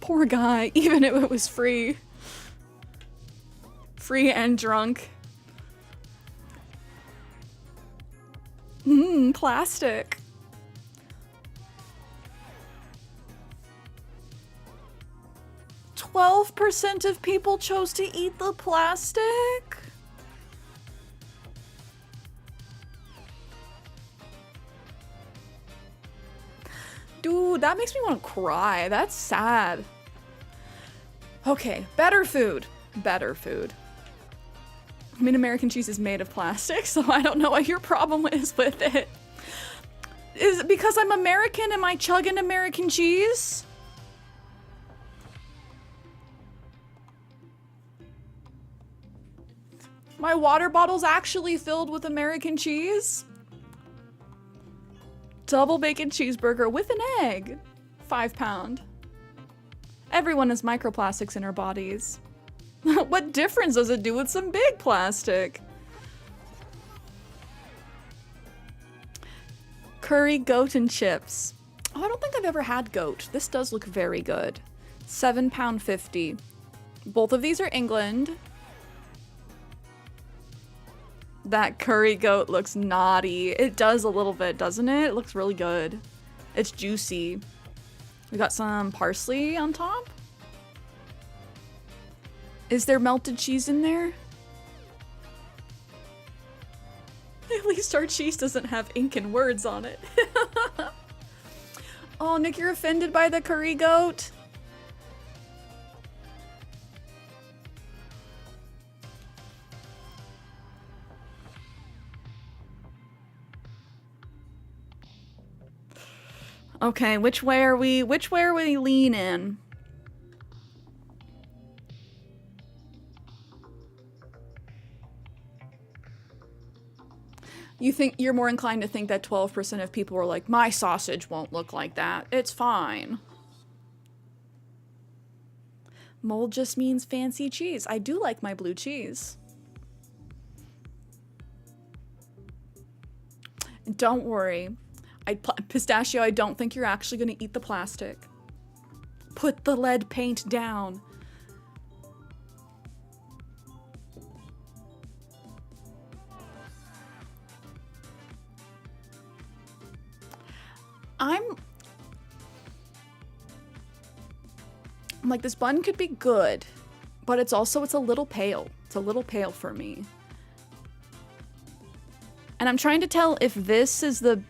Poor guy, even if it was free. Free and drunk. Plastic. %12 of people chose to eat the plastic? Dude, that makes me want to cry. That's sad. Okay, better food. Better food. I mean, American cheese is made of plastic, so I don't know what your problem is with it. Is it because I'm American? Am I chugging American cheese? My water bottle's actually filled with American cheese? Double bacon cheeseburger with an egg. £5. Everyone has microplastics in our bodies. What difference does it do with some big plastic? Curry, goat, and chips. Oh, I don't think I've ever had goat. This does look very good. £7.50. Both of these are England. That curry goat looks naughty. It does a little bit, doesn't it? It looks really good. It's juicy. We got some parsley on top. Is there melted cheese in there? At least our cheese doesn't have ink and words on it. Oh, Nick, you're offended by the curry goat? Okay, which way are we leaning? You think you're more inclined to think that 12% of people are like, my sausage won't look like that. It's fine. Mold just means fancy cheese. I do like my blue cheese. Don't worry. Pistachio, I don't think you're actually going to eat the plastic. Put the lead paint down. I'm like, this bun could be good, but it's a little pale. It's a little pale for me. And I'm trying to tell if this is the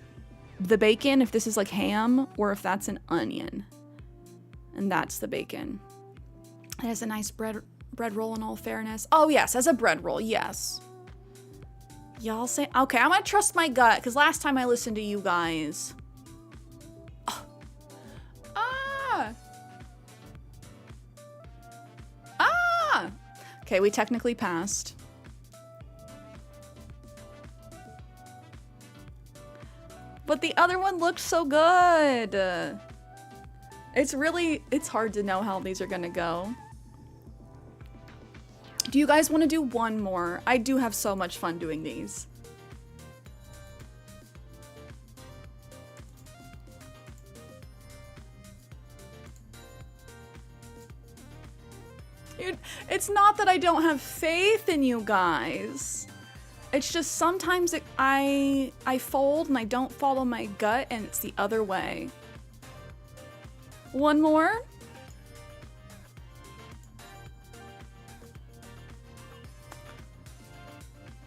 bacon, if this is like ham, or if that's an onion. And that's the bacon. It has a nice bread roll in all fairness. Oh yes, as a bread roll, yes. Y'all say, okay, I'm gonna trust my gut, because last time I listened to you guys. Oh. Ah! Ah! Okay, we technically passed. But the other one looked so good. It's hard to know how these are gonna go. Do you guys want to do one more? I do have so much fun doing these. Dude, it's not that I don't have faith in you guys. It's just sometimes I fold and I don't follow my gut and it's the other way. One more?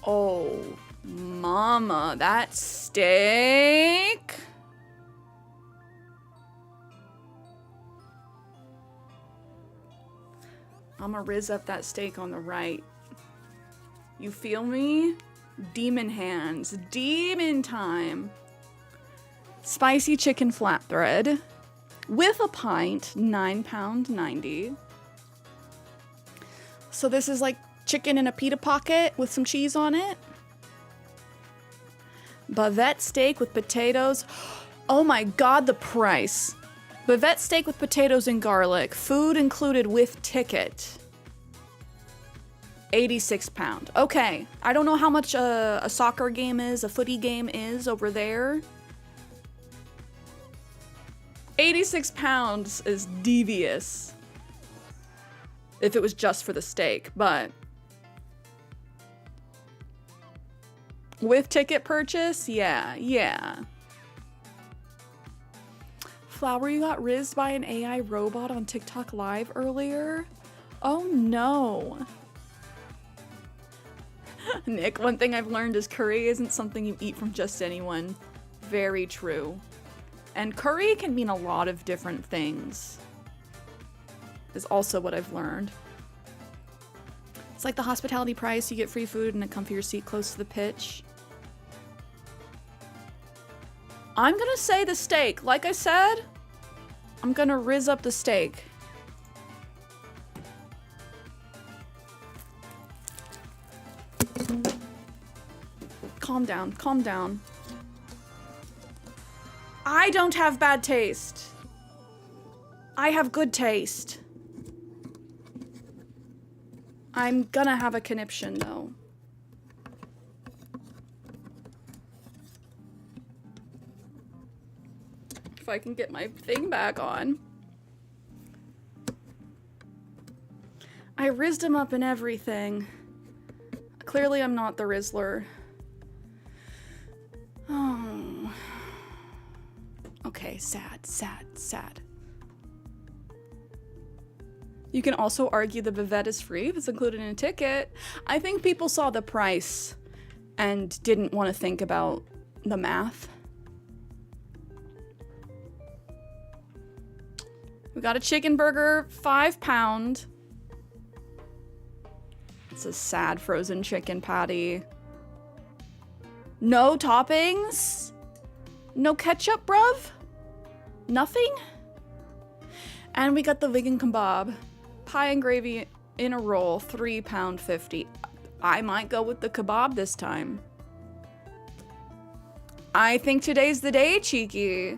Oh, mama, that steak. I'm gonna rizz up that steak on the right. You feel me? Demon hands. Demon time. Spicy chicken flatbread with a pint, £9.90. So this is like chicken in a pita pocket with some cheese on it. Bavette steak with potatoes. Oh my god, the price. Bavette steak with potatoes and garlic. Food included with ticket. £86. Okay, I don't know how much a soccer game is, a footy game is over there. £86 is devious. If it was just for the steak, but with ticket purchase, yeah. Flower, you got rizzed by an AI robot on TikTok Live earlier? Oh no. Nick, one thing I've learned is curry isn't something you eat from just anyone. Very true. And curry can mean a lot of different things. Is also what I've learned. It's like the hospitality price, you get free food and a comfier seat close to the pitch. I'm gonna say the steak. Like I said, I'm gonna rizz up the steak. Calm down, calm down. I don't have bad taste. I have good taste. I'm gonna have a conniption though. If I can get my thing back on. I rizzed him up and everything. Clearly I'm not the Rizzler. Oh. Okay, sad, sad, sad. You can also argue the bavette is free if it's included in a ticket. I think people saw the price and didn't want to think about the math. We got a chicken burger, 5 pound. It's a sad frozen chicken patty. No toppings? No ketchup, bruv? Nothing? And we got the vegan kebab. Pie and gravy in a roll, £3.50. I might go with the kebab this time. I think today's the day, cheeky.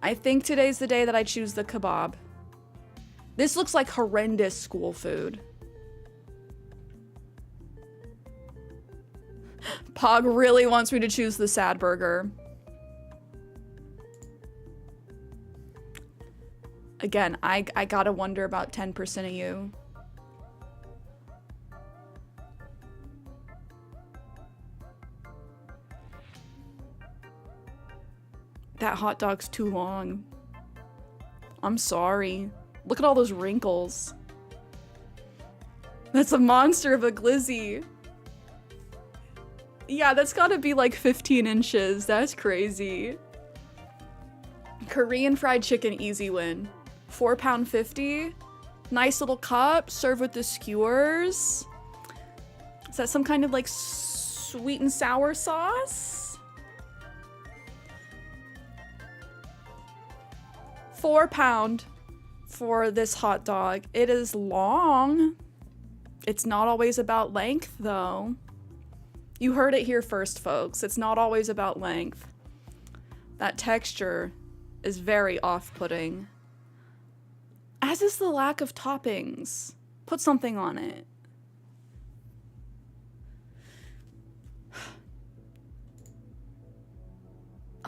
I think today's the day that I choose the kebab. This looks like horrendous school food. Pog really wants me to choose the sad burger. Again, I gotta wonder about 10% of you. That hot dog's too long. I'm sorry. Look at all those wrinkles. That's a monster of a glizzy. Yeah, that's gotta be like 15 inches. That's crazy. Korean fried chicken, easy win. £4.50. Nice little cup, served with the skewers. Is that some kind of like sweet and sour sauce? £4 for this hot dog. It is long. It's not always about length though. You heard it here first, folks. It's not always about length. That texture is very off-putting. As is the lack of toppings. Put something on it.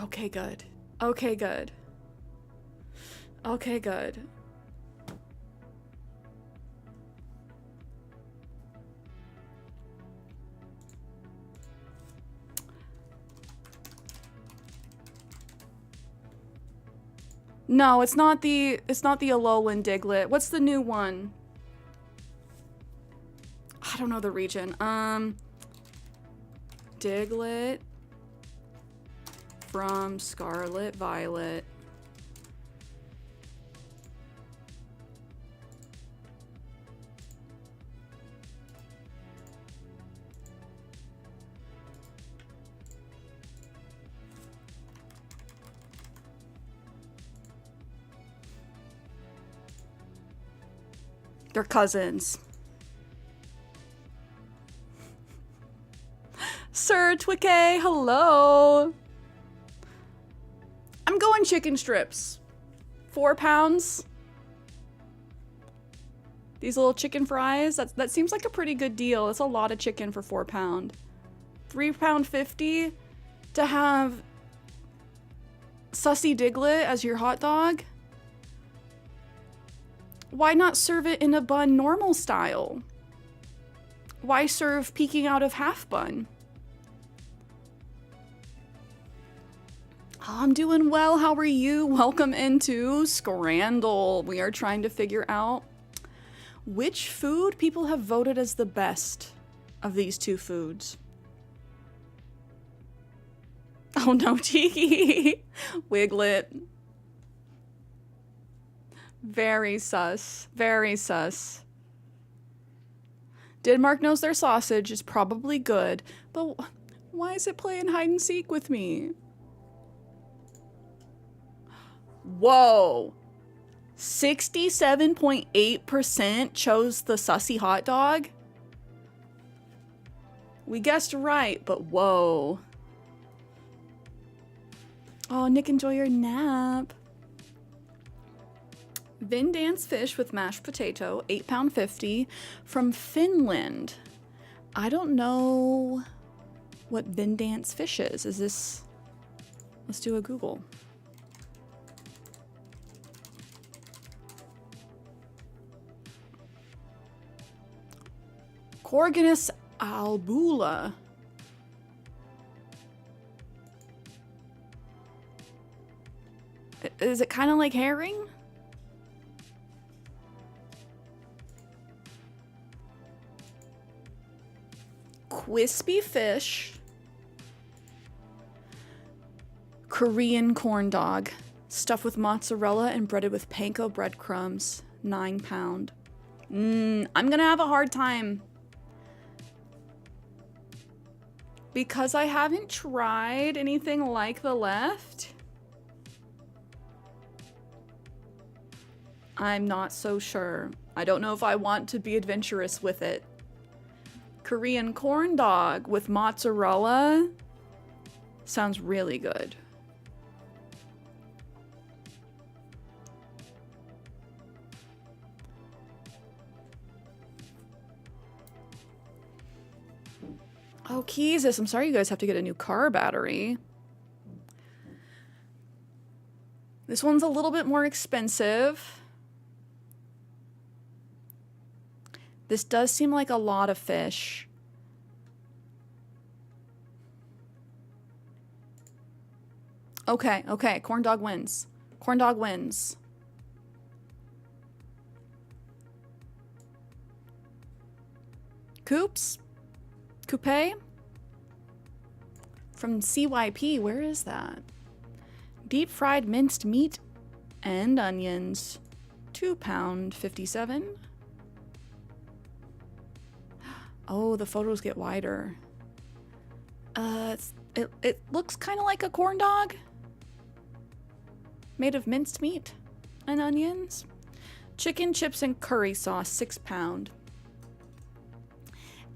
Okay, good. Okay, good. Okay, good. No, it's not the Alolan Diglett. What's the new one? I don't know the region. Diglett from Scarlet Violet. They're cousins. Sir Twickay, hello. I'm going chicken strips. £4. These little chicken fries, that seems like a pretty good deal. That's a lot of chicken for £4. £3.50 to have Sussy Diglett as your hot dog? Why not serve it in a bun normal style? Why serve peeking out of half bun? Oh, I'm doing well. How are you? Welcome into Scrandle. We are trying to figure out which food people have voted as the best of these two foods. Oh no, Tiki. Wiglet. Very sus. Very sus. Denmark knows their sausage is probably good, but why is it playing hide and seek with me? Whoa. 67.8% chose the sussy hot dog? We guessed right, but whoa. Oh, Nick, enjoy your nap. Vindance fish with mashed potato, £8.50 from Finland. I don't know what Vindance fish is. Is this... Let's do a Google. Corganus albula. Is it kind of like herring? Crispy fish. Korean corn dog. Stuffed with mozzarella and breaded with panko breadcrumbs. 9 pound. I'm gonna have a hard time. Because I haven't tried anything like the left, I'm not so sure. I don't know if I want to be adventurous with it. Korean corn dog with mozzarella sounds really good. Oh, Jesus, I'm sorry you guys have to get a new car battery. This one's a little bit more expensive. This does seem like a lot of fish. Okay, okay, corn dog wins. Corn dog wins. Coops? Coupe? From CYP, where is that? Deep fried minced meat and onions. 2 pound 57. Oh, the photos get wider. It looks kind of like a corn dog. Made of minced meat and onions. Chicken, chips, and curry sauce, 6 pound.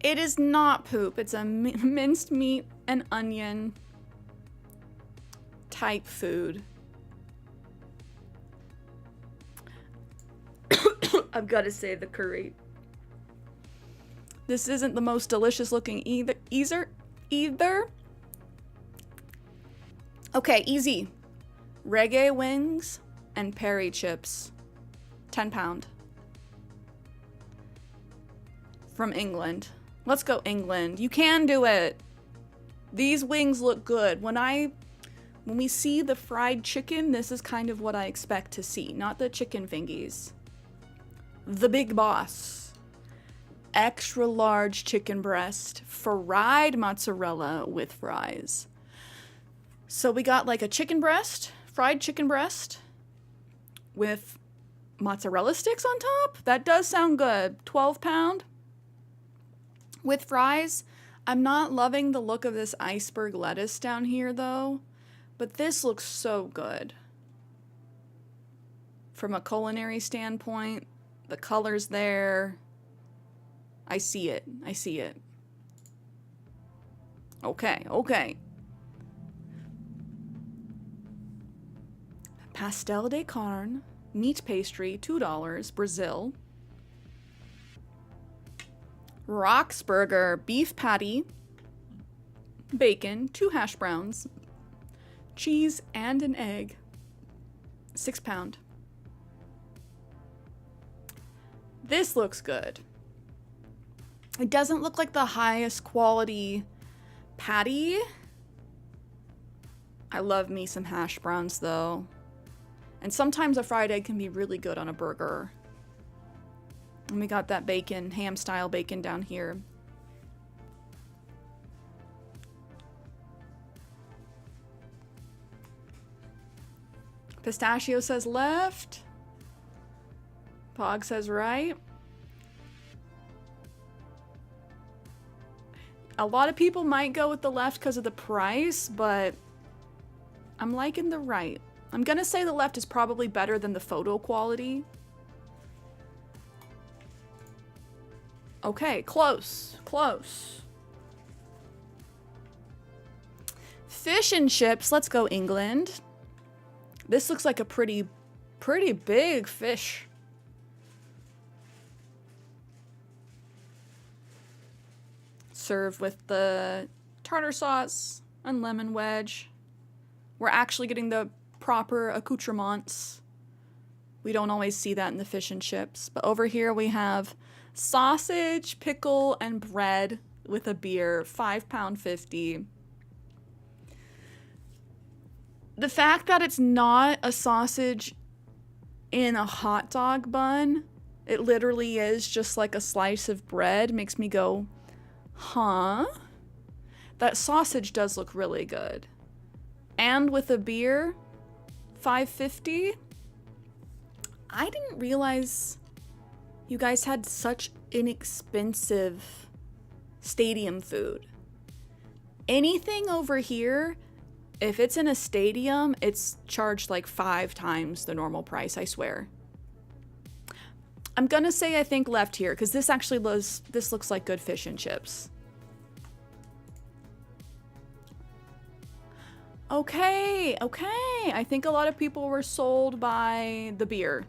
It is not poop. It's a minced meat and onion type food. I've got to say the curry. This isn't the most delicious looking either. Okay, easy. Reggae wings and peri chips. 10 pound. From England. Let's go England. You can do it. These wings look good. When we see the fried chicken, this is kind of what I expect to see. Not the chicken fingies. The Big Boss. Extra large chicken breast. Fried mozzarella with fries. So we got like a chicken breast. Fried chicken breast. With mozzarella sticks on top. That does sound good. 12 pound. With fries. I'm not loving the look of this iceberg lettuce down here though, but this looks so good. From a culinary standpoint, the color's there. I see it. I see it. Okay, okay. Pastel de carne, meat pastry, $2, Brazil. Roxburger, beef patty, bacon, 2 hash browns, cheese, and an egg. 6 pound. This looks good. It doesn't look like the highest quality patty. I love me some hash browns though. And sometimes a fried egg can be really good on a burger. And we got that bacon, ham style bacon down here. Pistachio says left. Pog says right. A lot of people might go with the left because of the price, but I'm liking the right. I'm gonna say the left is probably better than the photo quality. Okay, close, close. Fish and chips, let's go England. This looks like a pretty big fish. Served with the tartar sauce and lemon wedge. We're actually getting the proper accoutrements. We don't always see that in the fish and chips. But over here we have sausage, pickle, and bread with a beer, £5.50. The fact that it's not a sausage in a hot dog bun, it literally is just like a slice of bread, makes me go, huh? That sausage does look really good. And with a beer, $5.50. I didn't realize you guys had such inexpensive stadium food. Anything over here, if it's in a stadium, it's charged like 5 times the normal price, I swear. I'm gonna say I think left here, because this looks like good fish and chips. Okay. I think a lot of people were sold by the beer.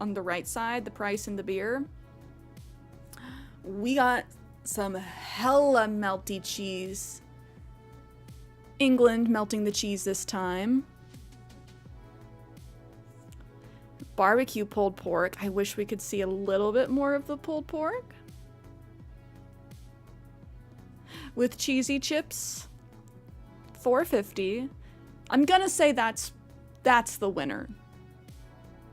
On the right side, the price in the beer. We got some hella melty cheese. England melting the cheese this time. Barbecue pulled pork. I wish we could see a little bit more of the pulled pork. With cheesy chips, $4.50. I'm gonna say that's the winner.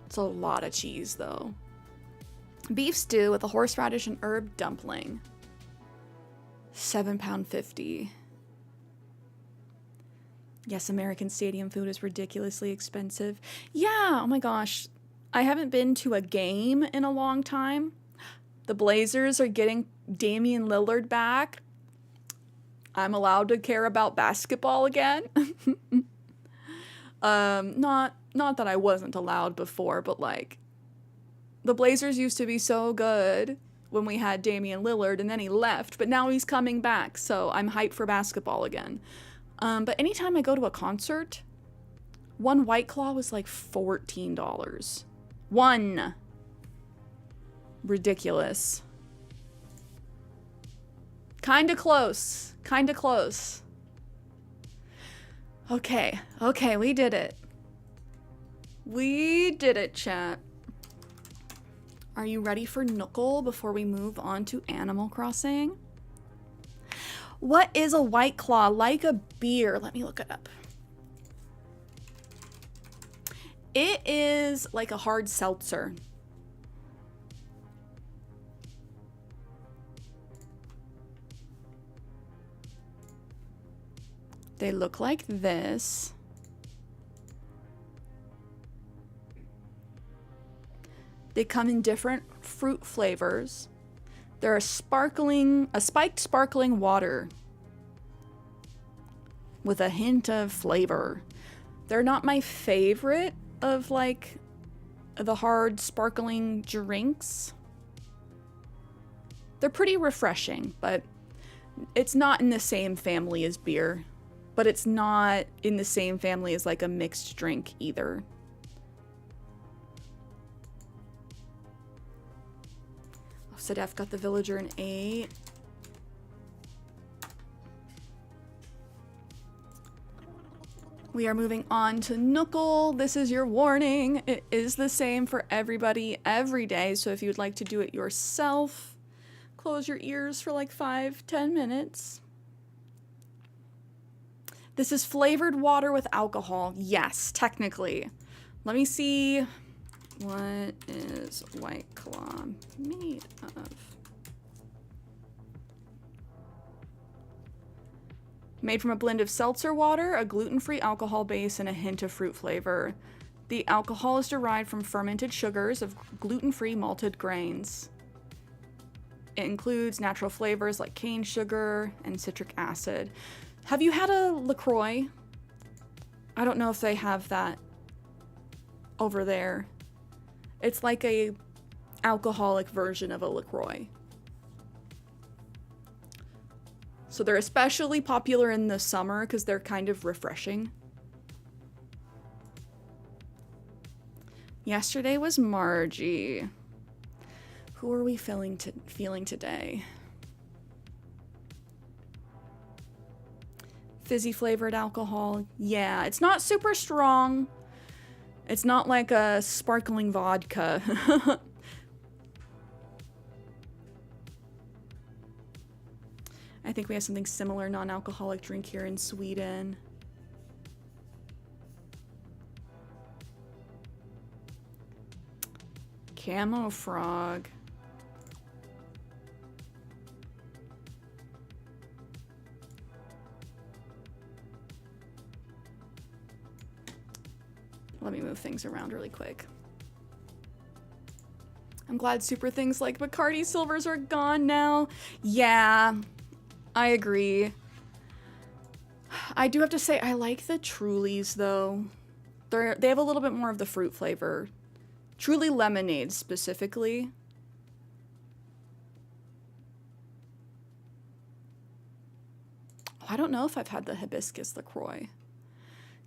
It's a lot of cheese though. Beef stew with a horseradish and herb dumpling, £7.50. Yes, American stadium food is ridiculously expensive. Yeah, oh my gosh. I haven't been to a game in a long time. The Blazers are getting Damian Lillard back. I'm allowed to care about basketball again. Not that I wasn't allowed before, but like the Blazers used to be so good when we had Damian Lillard and then he left, but now he's coming back. So I'm hyped for basketball again. But anytime I go to a concert, one White Claw was like $14. One. Ridiculous. Kinda close. Okay, we did it. We did it, chat. Are you ready for Knuckle before we move on to Animal Crossing? What is a White Claw? Like a beer. Let me look it up. It is like a hard seltzer. They look like this. They come in different fruit flavors. They're a spiked sparkling water with a hint of flavor. They're not my favorite of like the hard sparkling drinks. They're pretty refreshing, but it's not in the same family as beer. But it's not in the same family as like a mixed drink either. Oh, Sedef got the villager an 8. We are moving on to Knuckle. This is your warning. It is the same for everybody every day. So if you'd like to do it yourself, close your ears for like 5-10 minutes. This is flavored water with alcohol. Yes, technically. Let me see. What is White Claw made of? Made from a blend of seltzer water, a gluten-free alcohol base, and a hint of fruit flavor. The alcohol is derived from fermented sugars of gluten-free malted grains. It includes natural flavors like cane sugar and citric acid. Have you had a LaCroix? I don't know if they have that over there. It's like a alcoholic version of a LaCroix. So they're especially popular in the summer because they're kind of refreshing. Yesterday was Margie. Who are we feeling today? Fizzy flavored alcohol. Yeah, it's not super strong. It's not like a sparkling vodka. I think we have something similar non-alcoholic drink here in Sweden. Camo frog. Let me move things around really quick. I'm glad super things like Bacardi Silvers are gone now. Yeah, I agree. I do have to say I like the Trulies though. They have a little bit more of the fruit flavor. Truly lemonade specifically. Oh, I don't know if I've had the hibiscus LaCroix.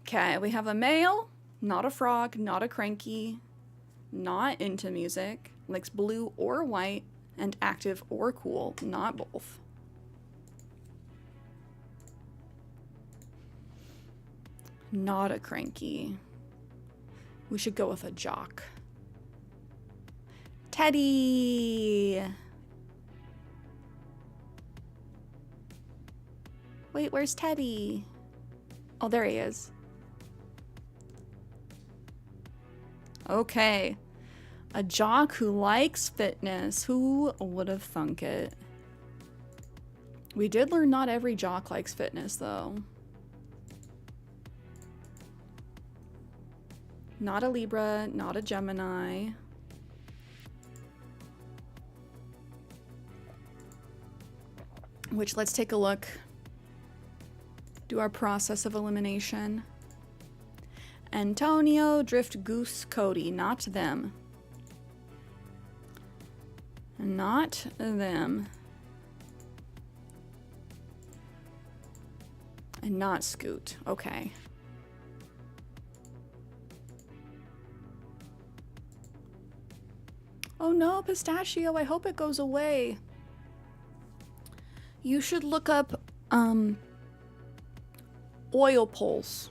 Okay, we have a male, not a frog, not a cranky, not into music, likes blue or white, and active or cool, not both. Not a cranky. We should go with a jock. Teddy! Wait, where's Teddy? Oh, there he is. Okay. A jock who likes fitness. Who would have thunk it? We did learn not every jock likes fitness, though. Not a Libra, not a Gemini. Which, let's take a look. Do our process of elimination. Antonio, Drift, Goose, Cody. Not them. Not them. And not Scoot. Okay. Oh no, Pistachio, I hope it goes away. You should look up oil pulls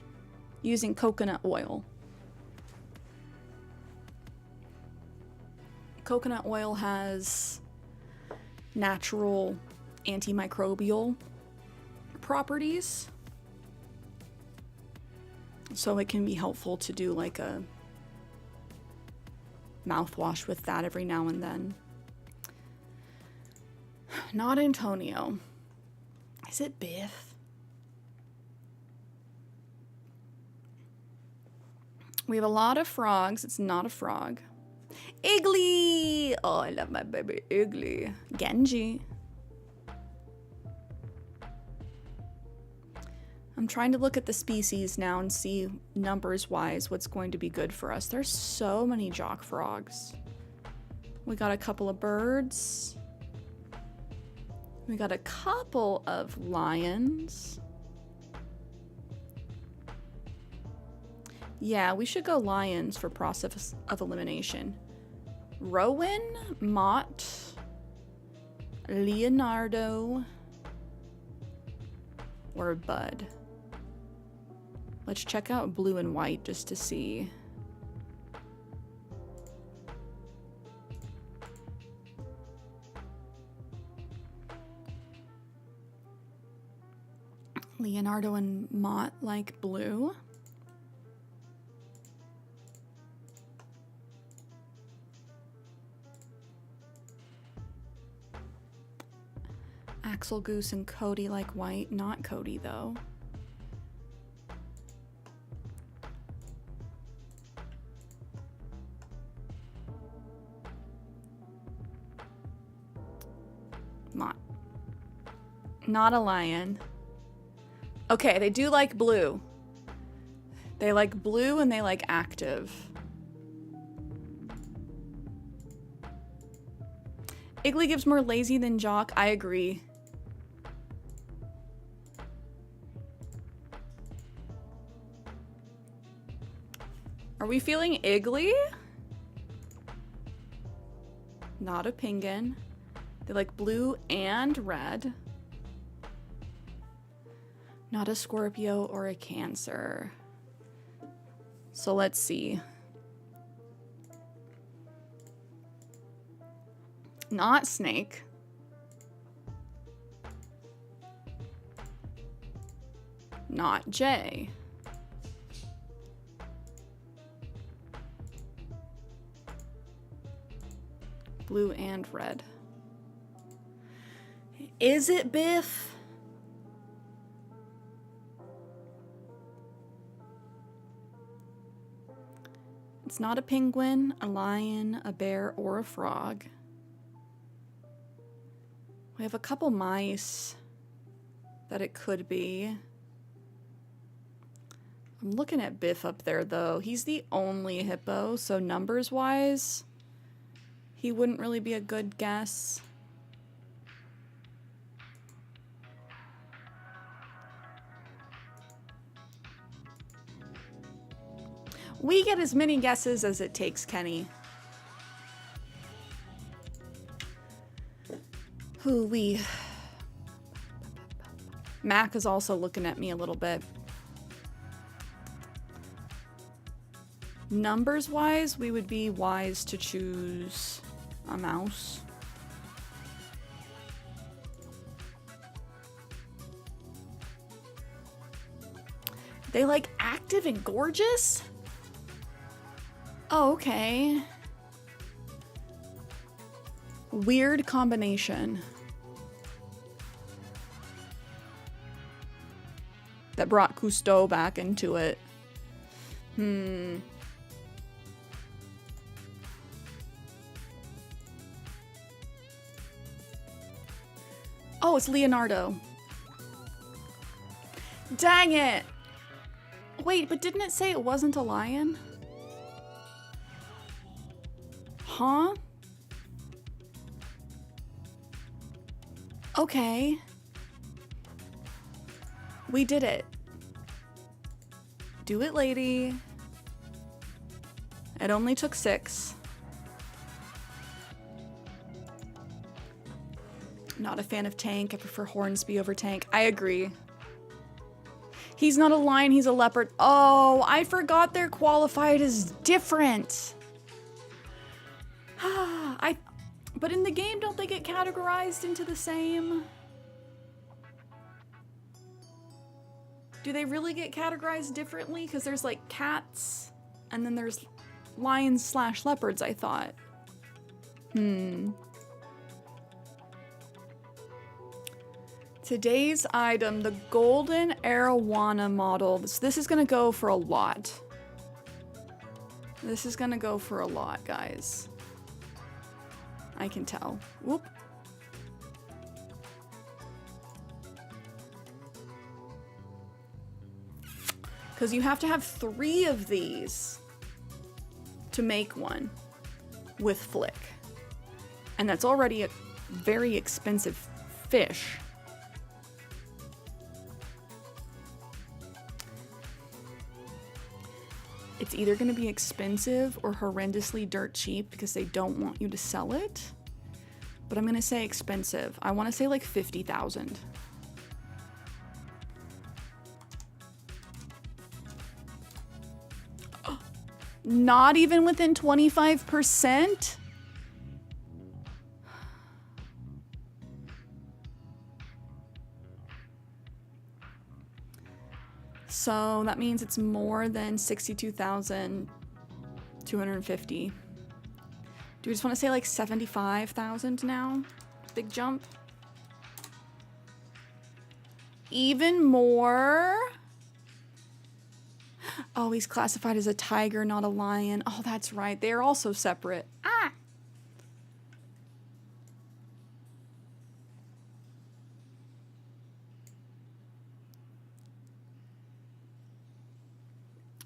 using coconut oil. Coconut oil has natural antimicrobial properties. So it can be helpful to do like a mouthwash with that every now and then. Not Antonio. Is it Biff? We have a lot of frogs. It's not a frog. Iggly! Oh, I love my baby Iggly. Genji. I'm trying to look at the species now and see numbers-wise what's going to be good for us. There's so many jock frogs. We got a couple of birds. We got a couple of lions. Yeah, we should go lions for process of elimination. Rowan, Mott, Leonardo, or Bud. Let's check out blue and white just to see. Leonardo and Mott like blue. Axel, Goose, and Cody like white. Not Cody, though. Mott. Not a lion. Okay, they do like blue. They like blue and they like active. Iggly gives more lazy than jock. I agree. Are we feeling Iggly? Not a penguin. They like blue and red. Not a Scorpio or a Cancer. So let's see. Not snake. Not J. Blue and red. Is it Biff? It's not a penguin, a lion, a bear, or a frog. We have a couple mice that it could be. I'm looking at Biff up there, though. He's the only hippo, so numbers-wise, he wouldn't really be a good guess. We get as many guesses as it takes, Kenny. Hoo-wee. Mac is also looking at me a little bit. Numbers-wise, we would be wise to choose a mouse. They like active and gorgeous? Oh, okay. Weird combination. That brought Cousteau back into it. Oh, it's Leonardo. Dang it! Wait, but didn't it say it wasn't a lion? Huh? Okay. We did it. Do it, lady. It only took 6. Not a fan of Tank. I prefer Hornsby over Tank. I agree. He's not a lion, he's a leopard. Oh, I forgot they're qualified as different. But in the game, don't they get categorized into the same? Do they really get categorized differently? Because there's like cats, and then there's lions / leopards, I thought. Today's item, the golden arowana model. This is gonna go for a lot. This is gonna go for a lot, guys. I can tell. Whoop. Because you have to have 3 of these to make one with Flick. And that's already a very expensive fish. It's either going to be expensive or horrendously dirt cheap because they don't want you to sell it. But I'm going to say expensive. I want to say like 50,000. Not even within 25%? So that means it's more than 62,250. Do we just want to say like 75,000 now? Big jump. Even more? Oh, he's classified as a tiger, not a lion. Oh, that's right. They're also separate. Ah!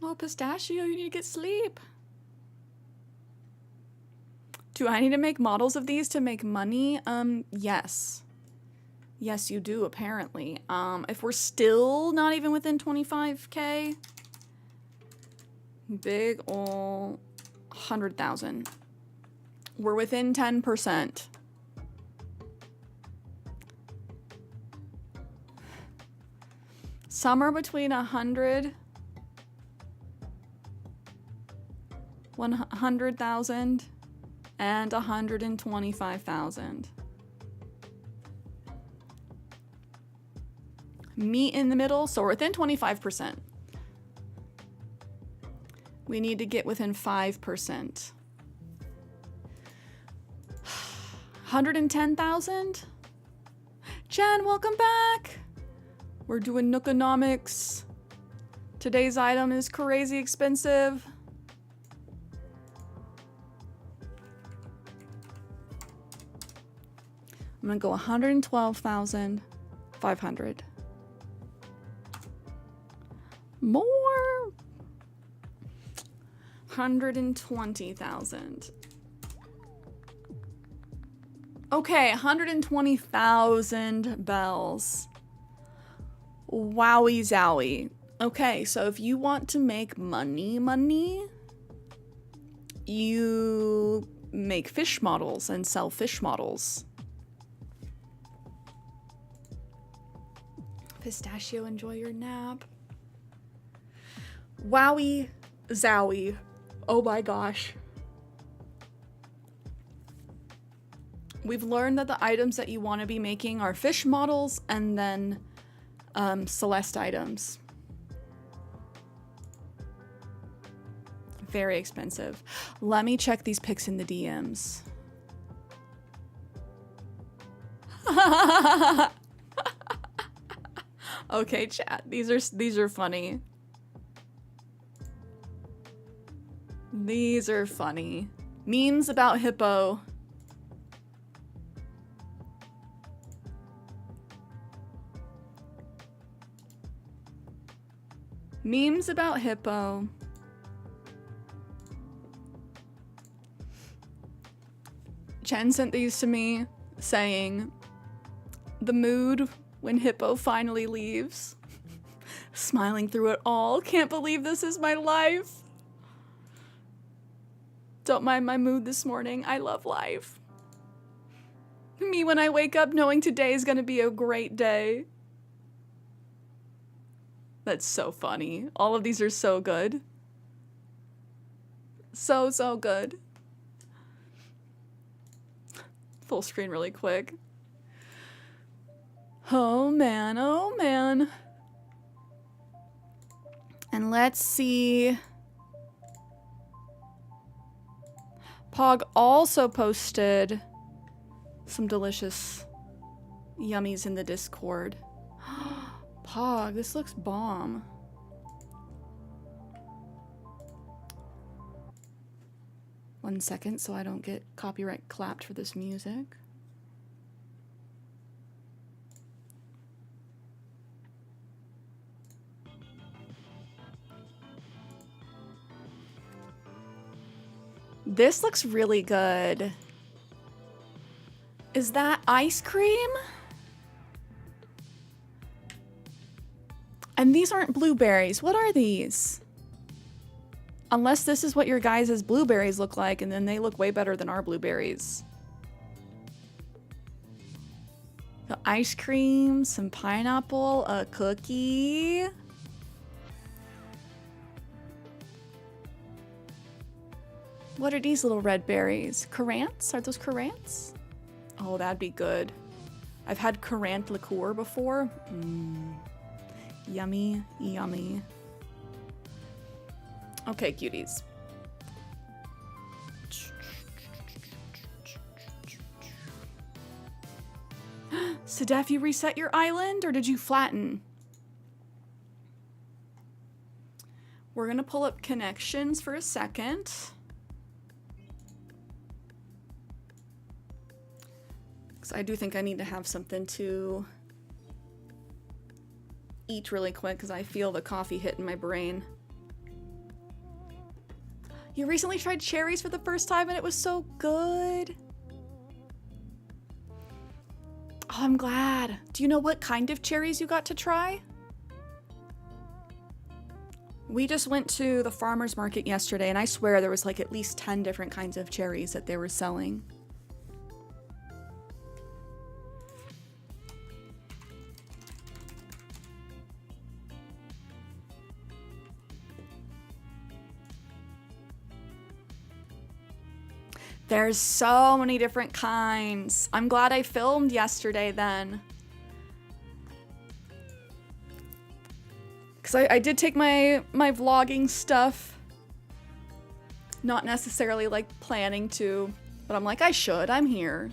Oh, Pistachio, you need to get sleep. Do I need to make models of these to make money? Yes. Yes, you do, apparently. If we're still not even within 25K, big ol' 100,000. We're within 10%. Somewhere between 100,000 and 125,000. Meet in the middle, so we're within 25%. We need to get within 5%. 110,000? Jen, welcome back. We're doing Nookonomics. Today's item is crazy expensive. I'm gonna go 112,500. More. 120,000. Okay, 120,000 bells. Wowie zowie. Okay, so if you want to make money, you make fish models and sell fish models. Pistachio, enjoy your nap. Wowie zowie. Oh my gosh. We've learned that the items that you want to be making are fish models and then Celeste items. Very expensive. Let me check these pics in the DMs. Okay, chat. These are funny. These are funny. Memes about hippo. Memes about hippo. Chen sent these to me saying, the mood when hippo finally leaves. Smiling through it all. Can't believe this is my life. Don't mind my mood this morning. I love life. Me when I wake up knowing today is gonna be a great day. That's so funny. All of these are so good. So good. Full screen really quick. Oh man, oh man. And let's see. Pog also posted some delicious yummies in the Discord. Pog, this looks bomb. One second so I don't get copyright clapped for this music. This looks really good. Is that ice cream? And these aren't blueberries. What are these? Unless this is what your guys' blueberries look like, and then they look way better than our blueberries. The ice cream, some pineapple, a cookie. What are these little red berries? Currants? Are those currants? Oh, that'd be good. I've had currant liqueur before. Yummy, yummy. Okay, cuties. Sedef, you reset your island or did you flatten? We're gonna pull up connections for a second. Because I do think I need to have something to eat really quick because I feel the coffee hit in my brain. You recently tried cherries for the first time and it was so good. Oh, I'm glad. Do you know what kind of cherries you got to try? We just went to the farmer's market yesterday and I swear there was like at least 10 different kinds of cherries that they were selling. There's so many different kinds. I'm glad I filmed yesterday then. Because I did take my vlogging stuff. Not necessarily like planning to, but I'm like, I should, I'm here.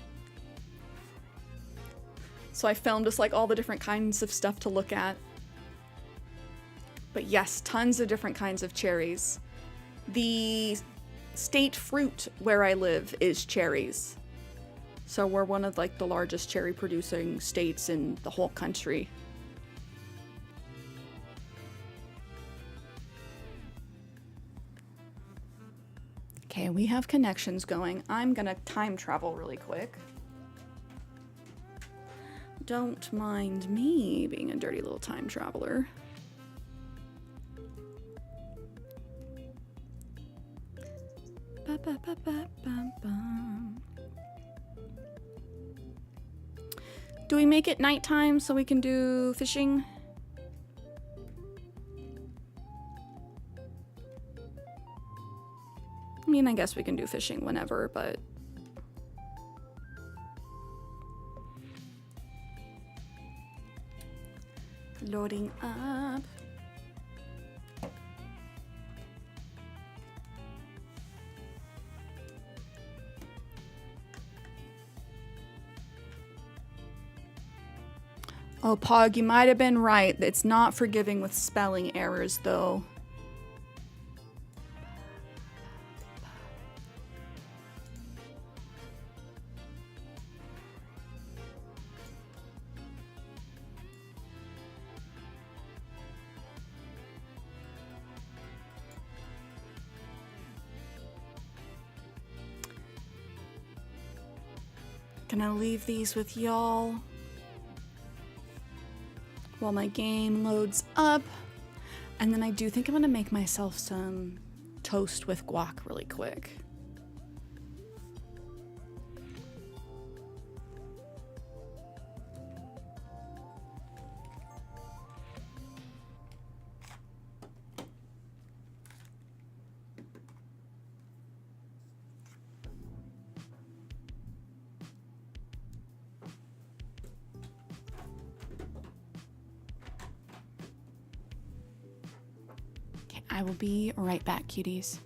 So I filmed just like all the different kinds of stuff to look at. But yes, tons of different kinds of cherries. The state fruit where I live is cherries. So we're one of like the largest cherry producing states in the whole country. Okay, we have connections going. I'm gonna time travel really quick. Don't mind me being a dirty little time traveler. Ba, ba, ba, ba, ba, ba. Do we make it nighttime so we can do fishing? I mean, I guess we can do fishing whenever, but... Loading up. Oh, Pog, you might have been right. It's not forgiving with spelling errors, though. Gonna leave these with y'all while my game loads up. And then I do think I'm gonna make myself some toast with guac really quick. I will be right back, cuties.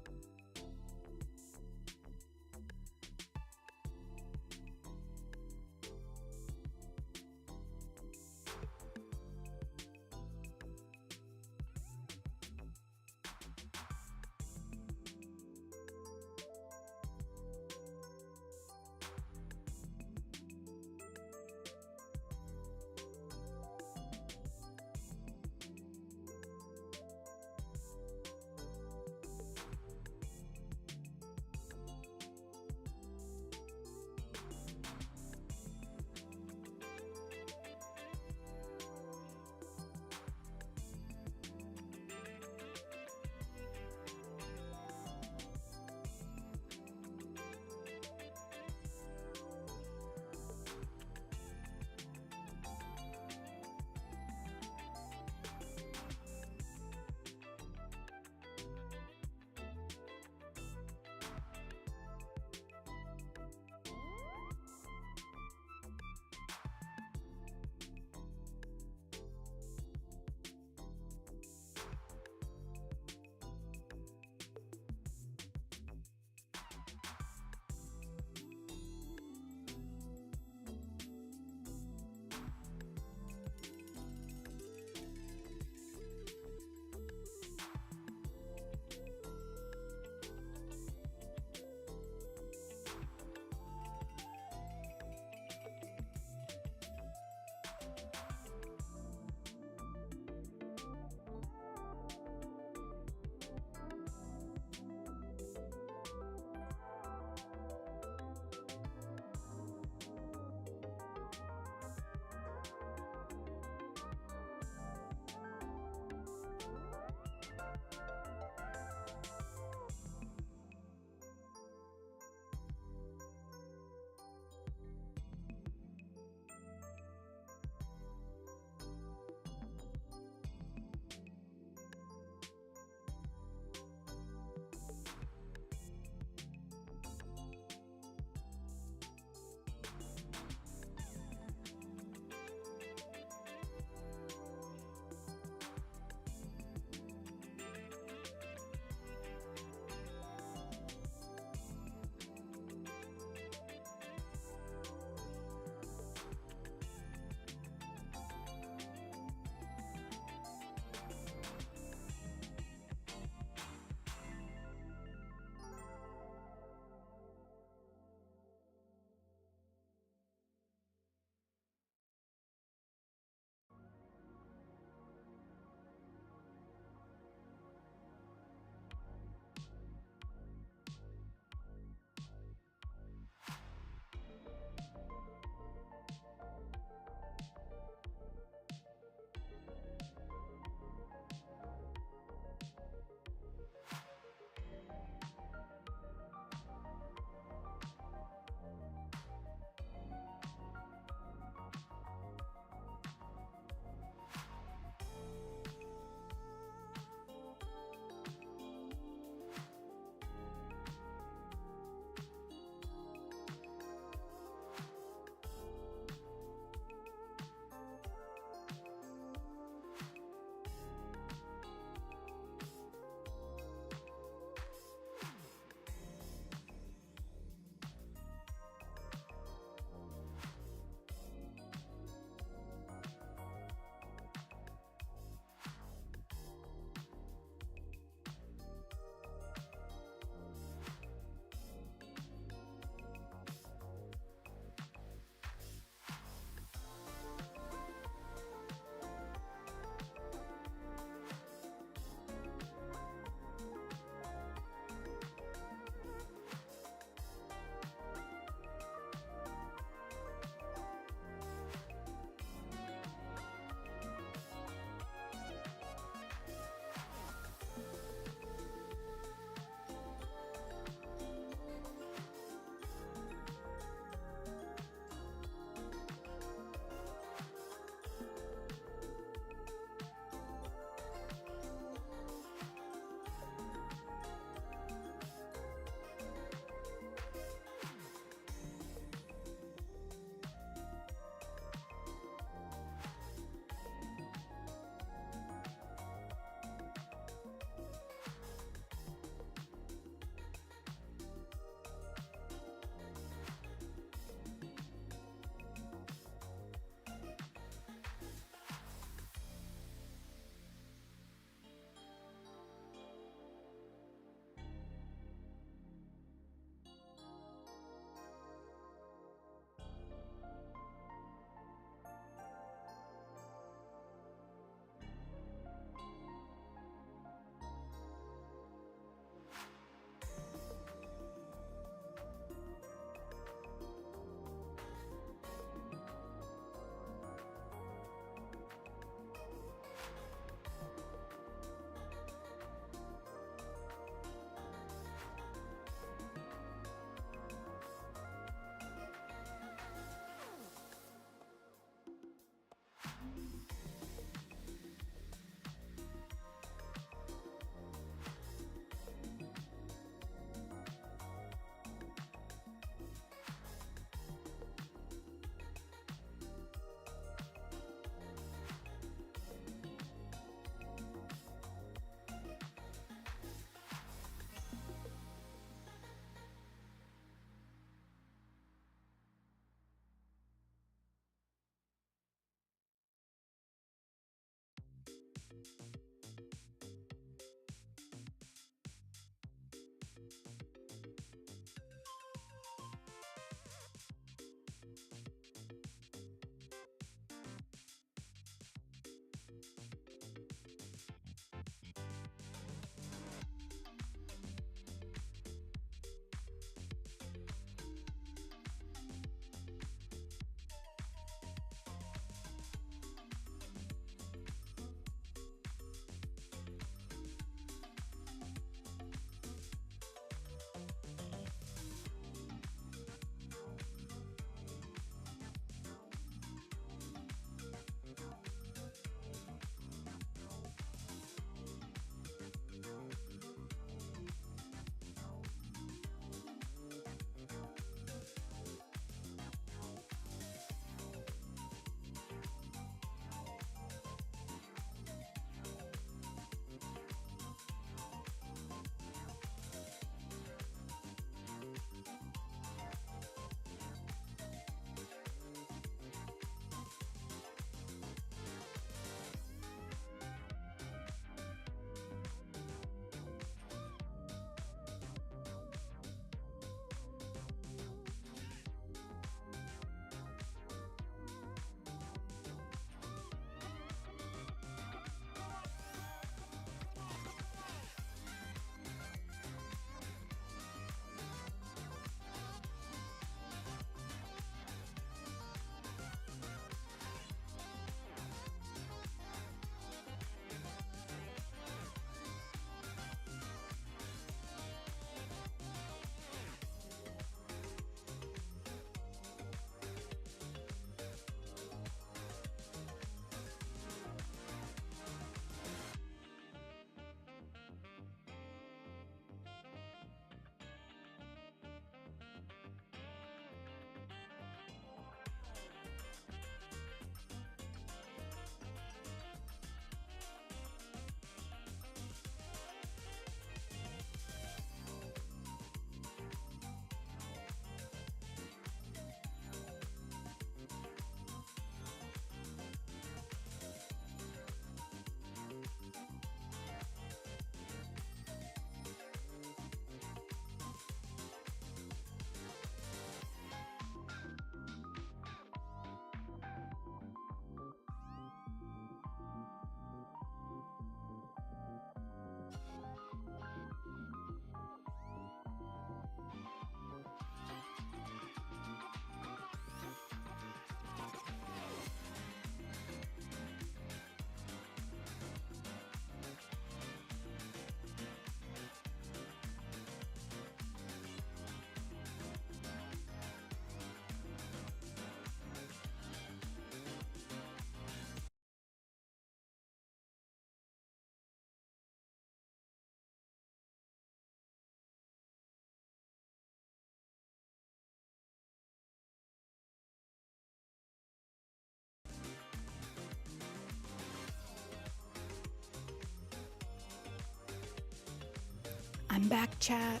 I'm back, chat.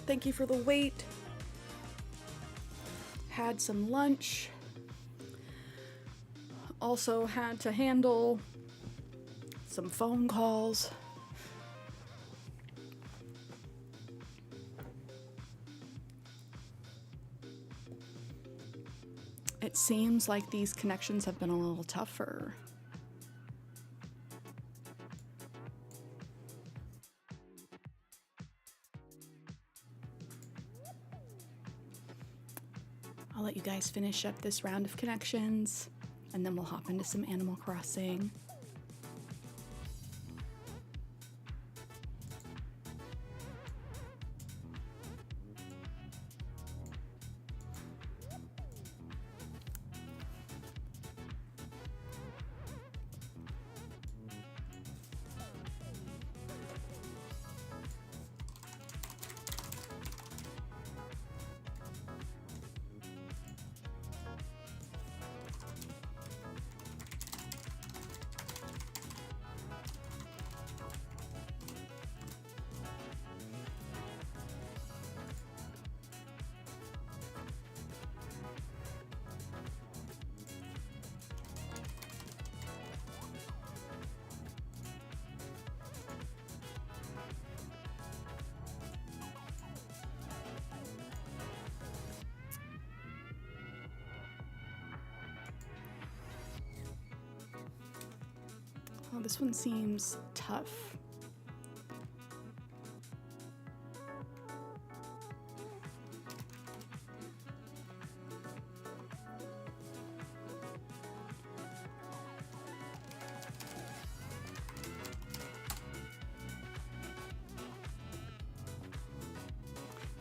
Thank you for the wait. Had some lunch. Also had to handle some phone calls. It seems like these connections have been a little tougher. I'll let you guys finish up this round of connections, and then we'll hop into some Animal Crossing. Oh, this one seems tough.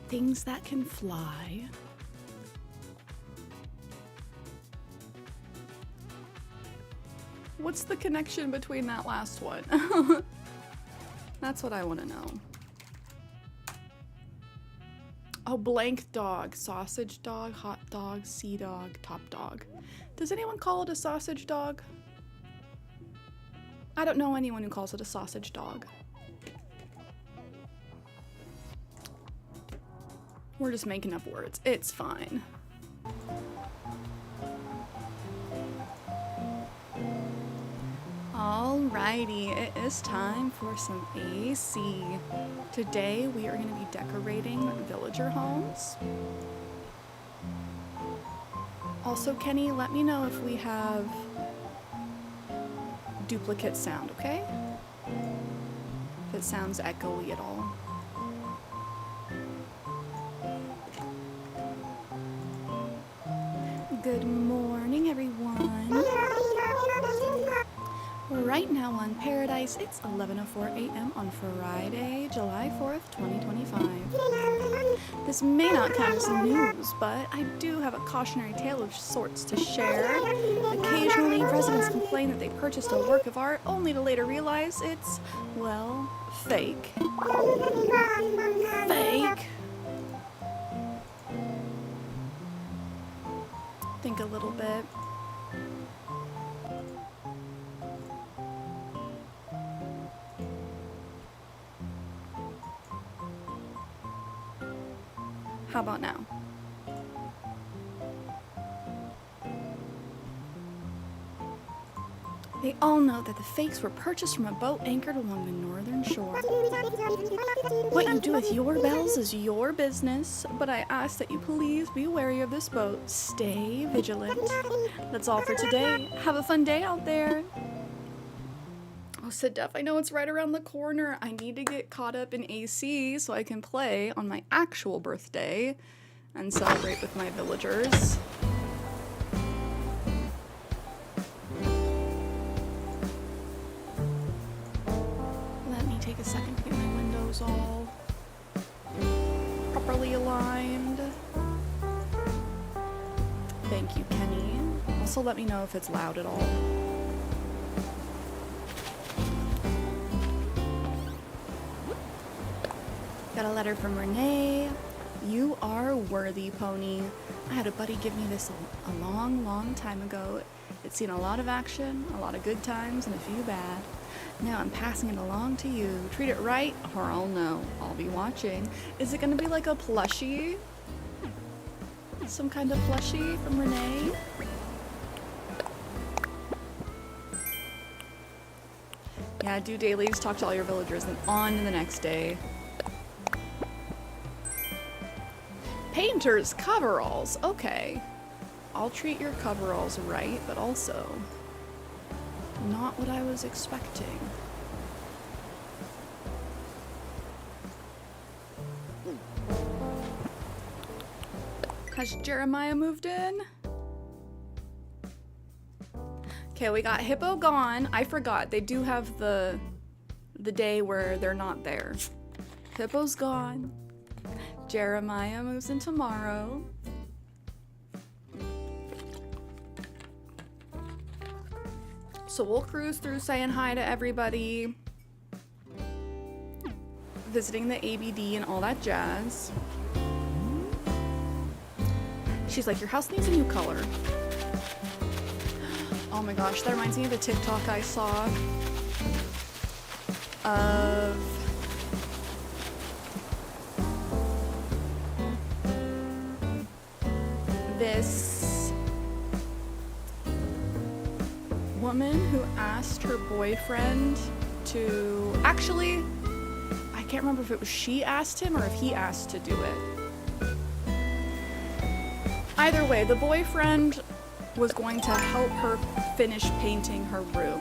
Things that can fly. What's the connection between that last one? That's what I want to know. Oh, blank dog, sausage dog, hot dog, sea dog, top dog. Does anyone call it a sausage dog? I don't know anyone who calls it a sausage dog. We're just making up words. It's fine. Alrighty, it is time for some AC. Today we are going to be decorating villager homes. Also, Kenny, let me know if we have duplicate sound, okay? If it sounds echoey at all. Good morning, everyone. Right now on Paradise, it's 11:04 a.m. on Friday, July 4th, 2025. This may not count as news, but I do have a cautionary tale of sorts to share. Occasionally, residents complain that they purchased a work of art only to later realize it's, well, fake. Fake. Think a little bit. How about now? They all know that the fakes were purchased from a boat anchored along the northern shore. What you do with your bells is your business, but I ask that you please be wary of this boat. Stay vigilant. That's all for today. Have a fun day out there. Oh, Sidef, I know it's right around the corner. I need to get caught up in AC so I can play on my actual birthday and celebrate with my villagers. Let me take a second to get my windows all properly aligned. Thank you, Kenny. Also, let me know if it's loud at all. Got a letter from Renee. You are worthy, pony. I had a buddy give me this a long, long time ago. It's seen a lot of action, a lot of good times, and a few bad. Now I'm passing it along to you. Treat it right, or I'll know. I'll be watching. Is it gonna be like a plushie? Some kind of plushie from Renee? Yeah, do dailies, talk to all your villagers, and on to the next day. Painter's coveralls. Okay. I'll treat your coveralls right, but also not what I was expecting. Has Jeremiah moved in? Okay, we got Hippo gone. I forgot. They do have the day where they're not there. Hippo's gone. Jeremiah moves in tomorrow. So we'll cruise through saying hi to everybody, visiting the ABD and all that jazz. She's like, your house needs a new color. Oh my gosh, that reminds me of a TikTok I saw of this woman who asked her boyfriend to, actually, I can't remember if it was she asked him or if he asked to do it. Either way, the boyfriend was going to help her finish painting her room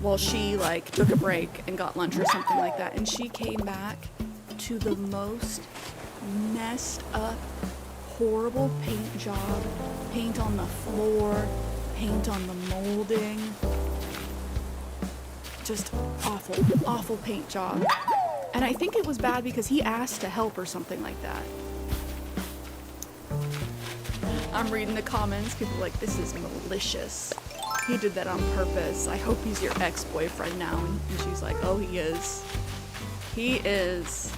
while she like took a break and got lunch or something like that, and she came back to the most messed up, horrible paint job. Paint on the floor, paint on the molding, just awful paint job. And I think it was bad because he asked to help or something like that. I'm reading the comments, people are like, this is malicious. He did that on purpose. I hope he's your ex-boyfriend now. And she's like, oh, he is. He is.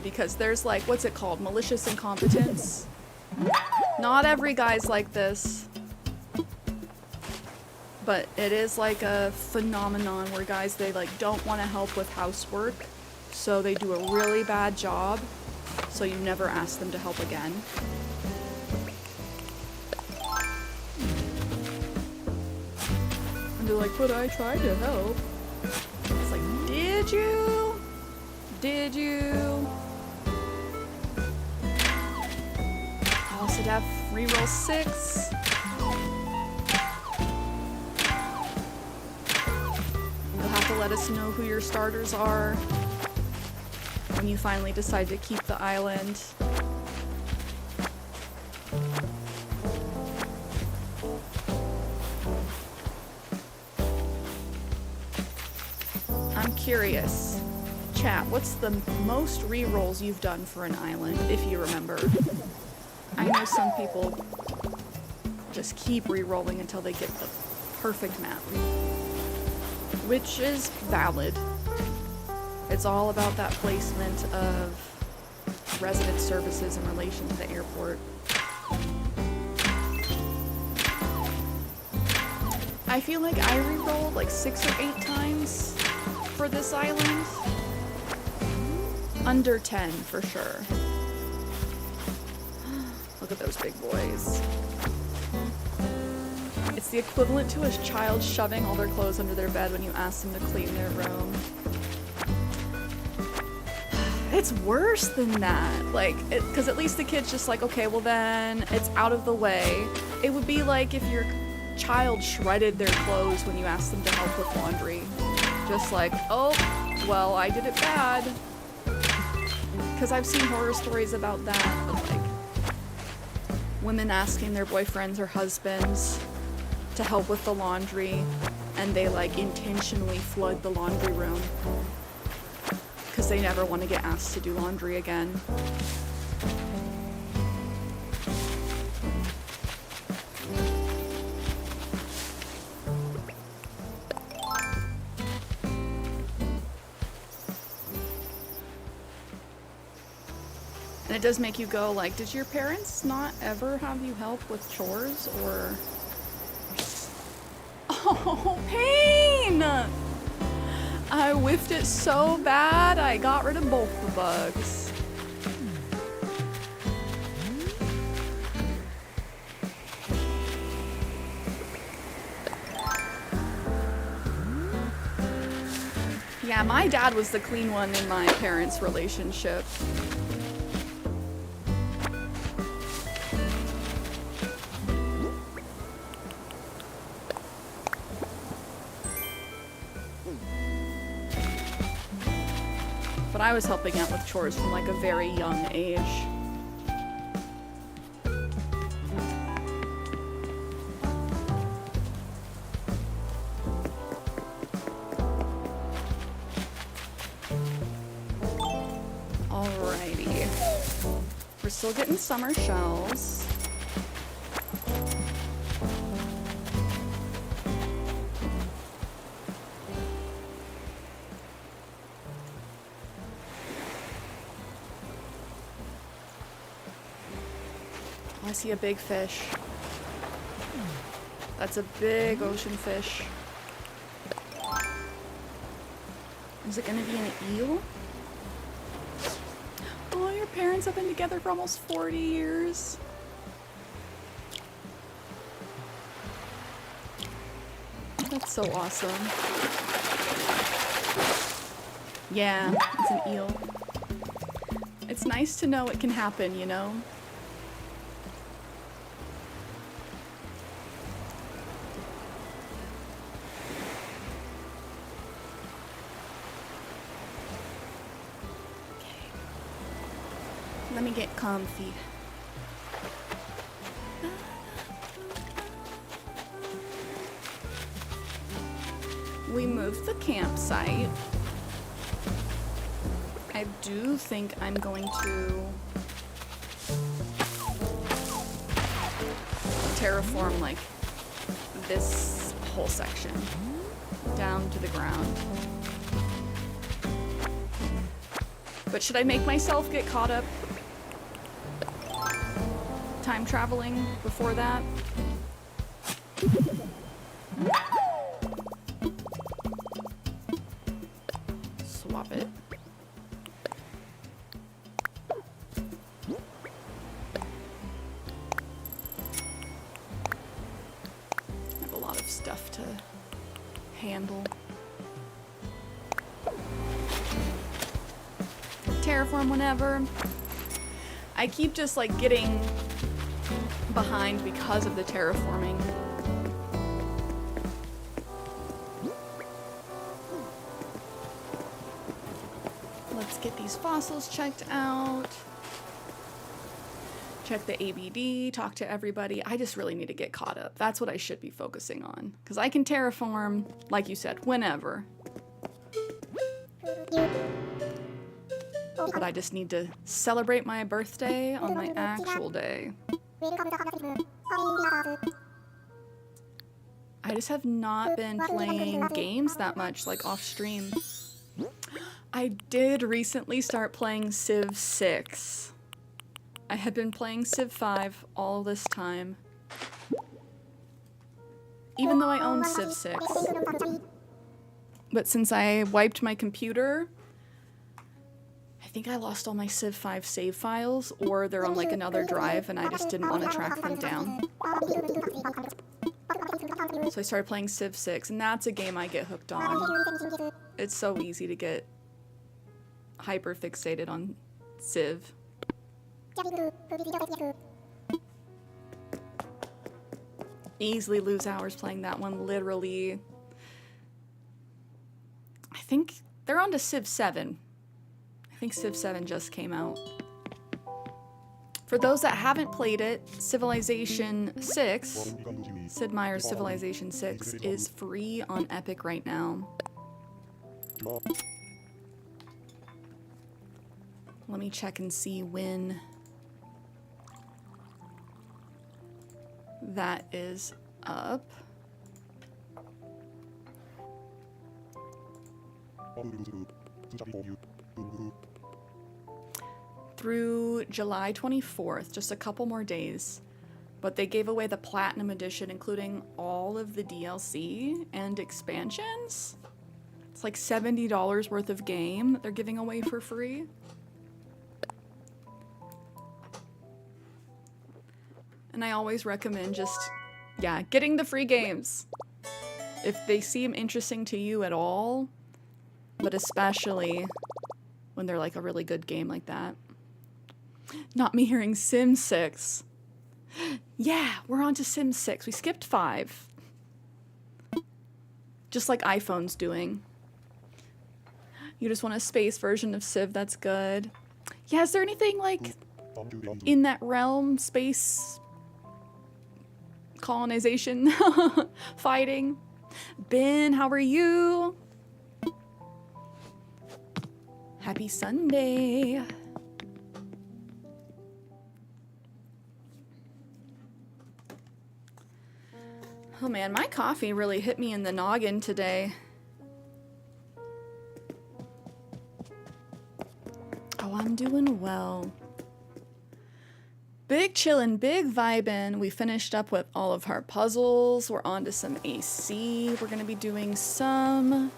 Because there's like, what's it called? Malicious incompetence. Not every guy's like this. But it is like a phenomenon where guys, they like don't want to help with housework. So they do a really bad job, so you never ask them to help again. And they're like, but I tried to help. It's like, did you? Did you? I also have reroll 6. You'll have to let us know who your starters are when you finally decide to keep the island. I'm curious, chat, what's the most rerolls you've done for an island, if you remember? I know some people just keep rerolling until they get the perfect map, which is valid. It's all about that placement of resident services in relation to the airport. I feel like I re-rolled like 6 or 8 times for this island. Under 10 for sure. Look at those big boys. It's the equivalent to a child shoving all their clothes under their bed when you ask them to clean their room. It's worse than that, like, because at least the kid's just like, okay, well then, it's out of the way. It would be like if your child shredded their clothes when you asked them to help with laundry. Just like, oh, well, I did it bad. Because I've seen horror stories about that, of like, women asking their boyfriends or husbands to help with the laundry, and they like intentionally flood the laundry room because they never want to get asked to do laundry again. And And it does make you go like, did your parents not ever have you help with chores or... Oh, pain! I whiffed it so bad, I got rid of both the bugs. Yeah, my dad was the clean one in my parents' relationship. But I was helping out with chores from like a very young age. Alrighty. We're still getting summer shells. I see a big fish. That's a big ocean fish. Is it gonna be an eel? Oh, your parents have been together for almost 40 years. That's so awesome. Yeah, it's an eel. It's nice to know it can happen, you know? Let me get comfy. We moved the campsite. I do think I'm going to terraform like this whole section down to the ground. But should I make myself get caught up time traveling before that? Swap it. I have a lot of stuff to handle. Terraform whenever. I keep just like getting behind because of the terraforming. Let's get these fossils checked out. Check the ABD, talk to everybody. I just really need to get caught up. That's what I should be focusing on. Because I can terraform, like you said, whenever. But I just need to celebrate my birthday on my actual day. I just have not been playing games that much, like off stream. I did recently start playing Civ 6. I had been playing Civ 5 all this time. Even though I own Civ 6. But since I wiped my computer, I think I lost all my Civ 5 save files, or they're on like another drive and I just didn't want to track them down. So I started playing Civ 6, and that's a game I get hooked on. It's so easy to get hyper fixated on Civ. Easily lose hours playing that one, literally. I think they're on to Civ 7. I think Civ 7 just came out. For those that haven't played it, Civilization 6, Sid Meier's Civilization 6, is free on Epic right now. Let me check and see when that is up. through July 24th, just a couple more days. But they gave away the Platinum Edition, including all of the DLC and expansions. It's like $70 worth of game that they're giving away for free. And I always recommend just, yeah, getting the free games. If they seem interesting to you at all, but especially when they're like a really good game like that. Not me hearing Sim 6. Yeah, we're on to Sim 6. We skipped 5. Just like iPhone's doing. You just want a space version of Civ, that's good. Yeah, is there anything like in that realm, space colonization, fighting? Ben, how are you? Happy Sunday. Oh man, my coffee really hit me in the noggin today. Oh, I'm doing well. Big chillin', big vibin'. We finished up with all of our puzzles. We're on to some AC. We're gonna be doing some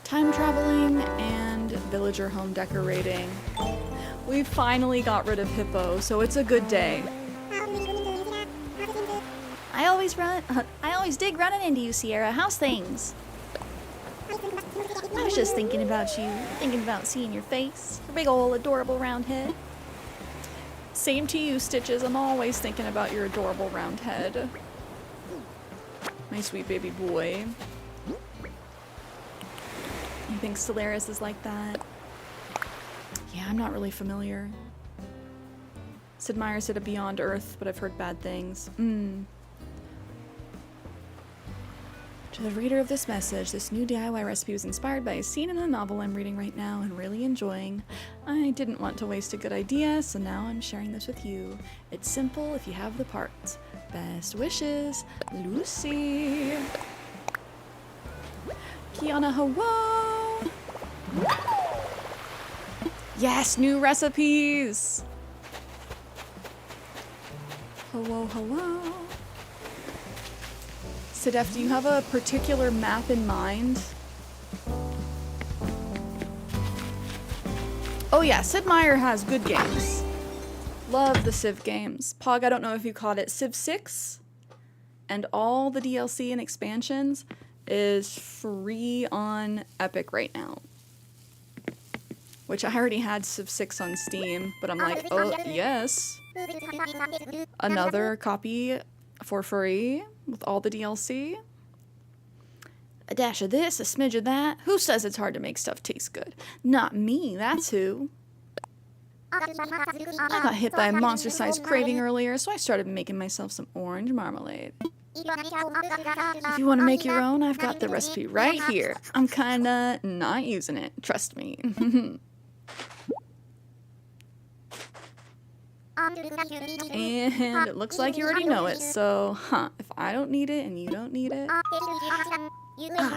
time traveling and villager home decorating. We finally got rid of Hippo, so it's a good day. I always dig running into you, Cierra. How's things? I was just thinking about you, thinking about seeing your face, your big ol' adorable round head. Same to you, Stitches. I'm always thinking about your adorable round head. My sweet baby boy. You think Solaris is like that? Yeah, I'm not really familiar. Sid Meier said a Beyond Earth, but I've heard bad things. To the reader of this message, this new DIY recipe was inspired by a scene in a novel I'm reading right now and really enjoying. I didn't want to waste a good idea, so now I'm sharing this with you. It's simple if you have the parts. Best wishes, Lucy. Kiana, hello. Yes, new recipes. Hello, hello. Sidef, do you have a particular map in mind? Oh yeah, Sid Meier has good games. Love the Civ games. Pog, I don't know if you caught it. Civ 6 and all the DLC and expansions is free on Epic right now. Which I already had Civ 6 on Steam, but I'm like, oh yes. Another copy for free with all the DLC. A dash of this, a smidge of that. Who says it's hard to make stuff taste good? Not me, that's who. I got hit by a monster-sized craving earlier, so I started making myself some orange marmalade. If you want to make your own, I've got the recipe right here. I'm kinda not using it, trust me. And it looks like you already know it, so, if I don't need it and you don't need it,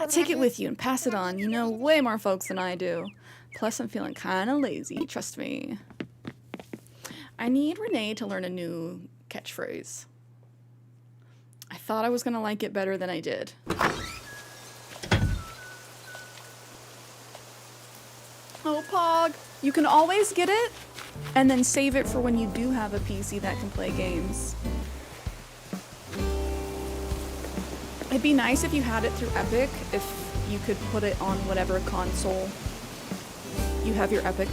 take it with you and pass it on. You know way more folks than I do. Plus, I'm feeling kind of lazy, trust me. I need Renee to learn a new catchphrase. I thought I was gonna like it better than I did. Oh, Pog, you can always get it and then save it for when you do have a PC that can play games. It'd be nice if you had it through Epic, if you could put it on whatever console you have your Epic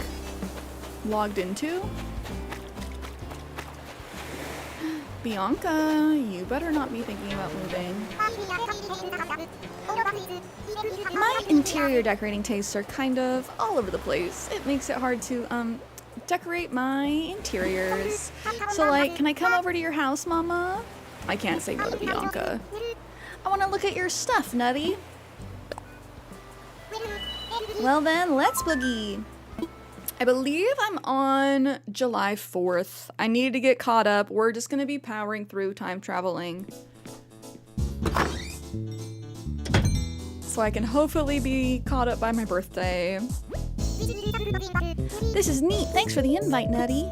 logged into. Bianca, you better not be thinking about moving. My interior decorating tastes are kind of all over the place. It makes it hard to, decorate my interiors. So like, can I come over to your house, Mama? I can't say no to Bianca. I want to look at your stuff, Nutty. Well then, let's boogie. I believe I'm on July 4th. I need to get caught up. We're just going to be powering through time traveling. So I can hopefully be caught up by my birthday. This is neat. Thanks for the invite, Nutty.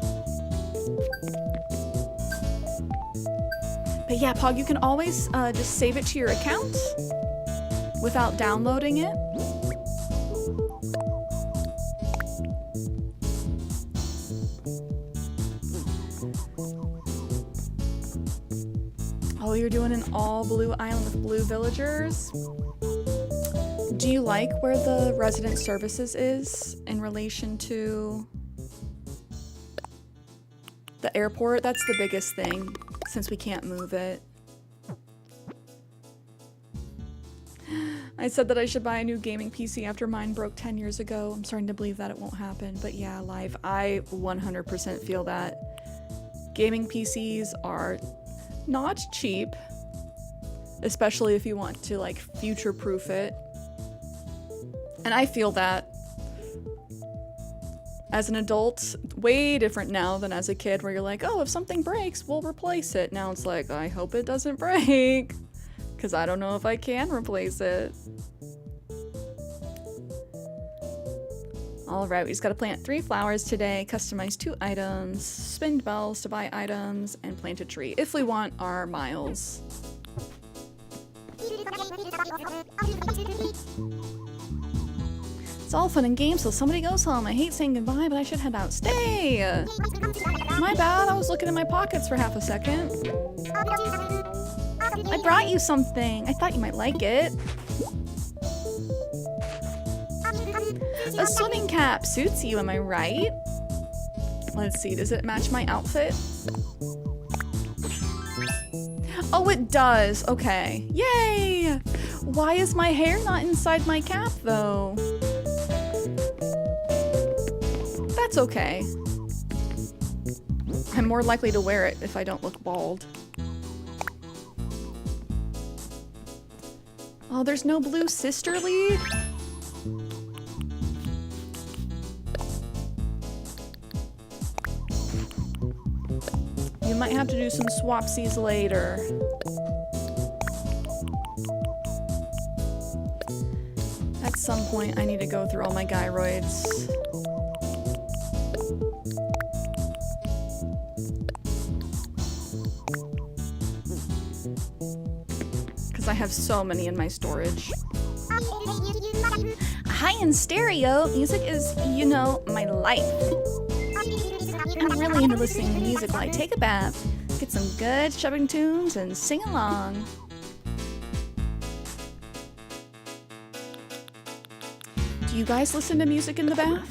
But yeah, Pog, you can always just save it to your account without downloading it. Oh, you're doing an all blue island with blue villagers? Do you like where the resident services is in relation to the airport? That's the biggest thing, since we can't move it. I said that I should buy a new gaming PC after mine broke 10 years ago. I'm starting to believe that it won't happen, but yeah, live, I 100% feel that. Gaming PCs are not cheap, especially if you want to like future-proof it. And I feel that as an adult, way different now than as a kid, where you're like, oh, if something breaks, we'll replace it. Now it's like, I hope it doesn't break, because I don't know if I can replace it. All right, we just gotta plant 3 flowers today, customize 2 items, spin bells to buy items, and plant a tree if we want our miles. It's all fun and games till somebody goes home. I hate saying goodbye, but I should head out. Stay! My bad, I was looking in my pockets for half a second. I brought you something. I thought you might like it. A swimming cap suits you, am I right? Let's see, does it match my outfit? Oh, it does. Okay. Yay! Why is my hair not inside my cap, though? That's okay. I'm more likely to wear it if I don't look bald. Oh, there's no blue sisterly? You might have to do some swapsies later. At some point, I need to go through all my gyroids. Because I have so many in my storage. Hi-end stereo. Music is, you know, my life. I'm really into listening to music while I take a bath, get some good shoving tunes, and sing along. Do you guys listen to music in the bath?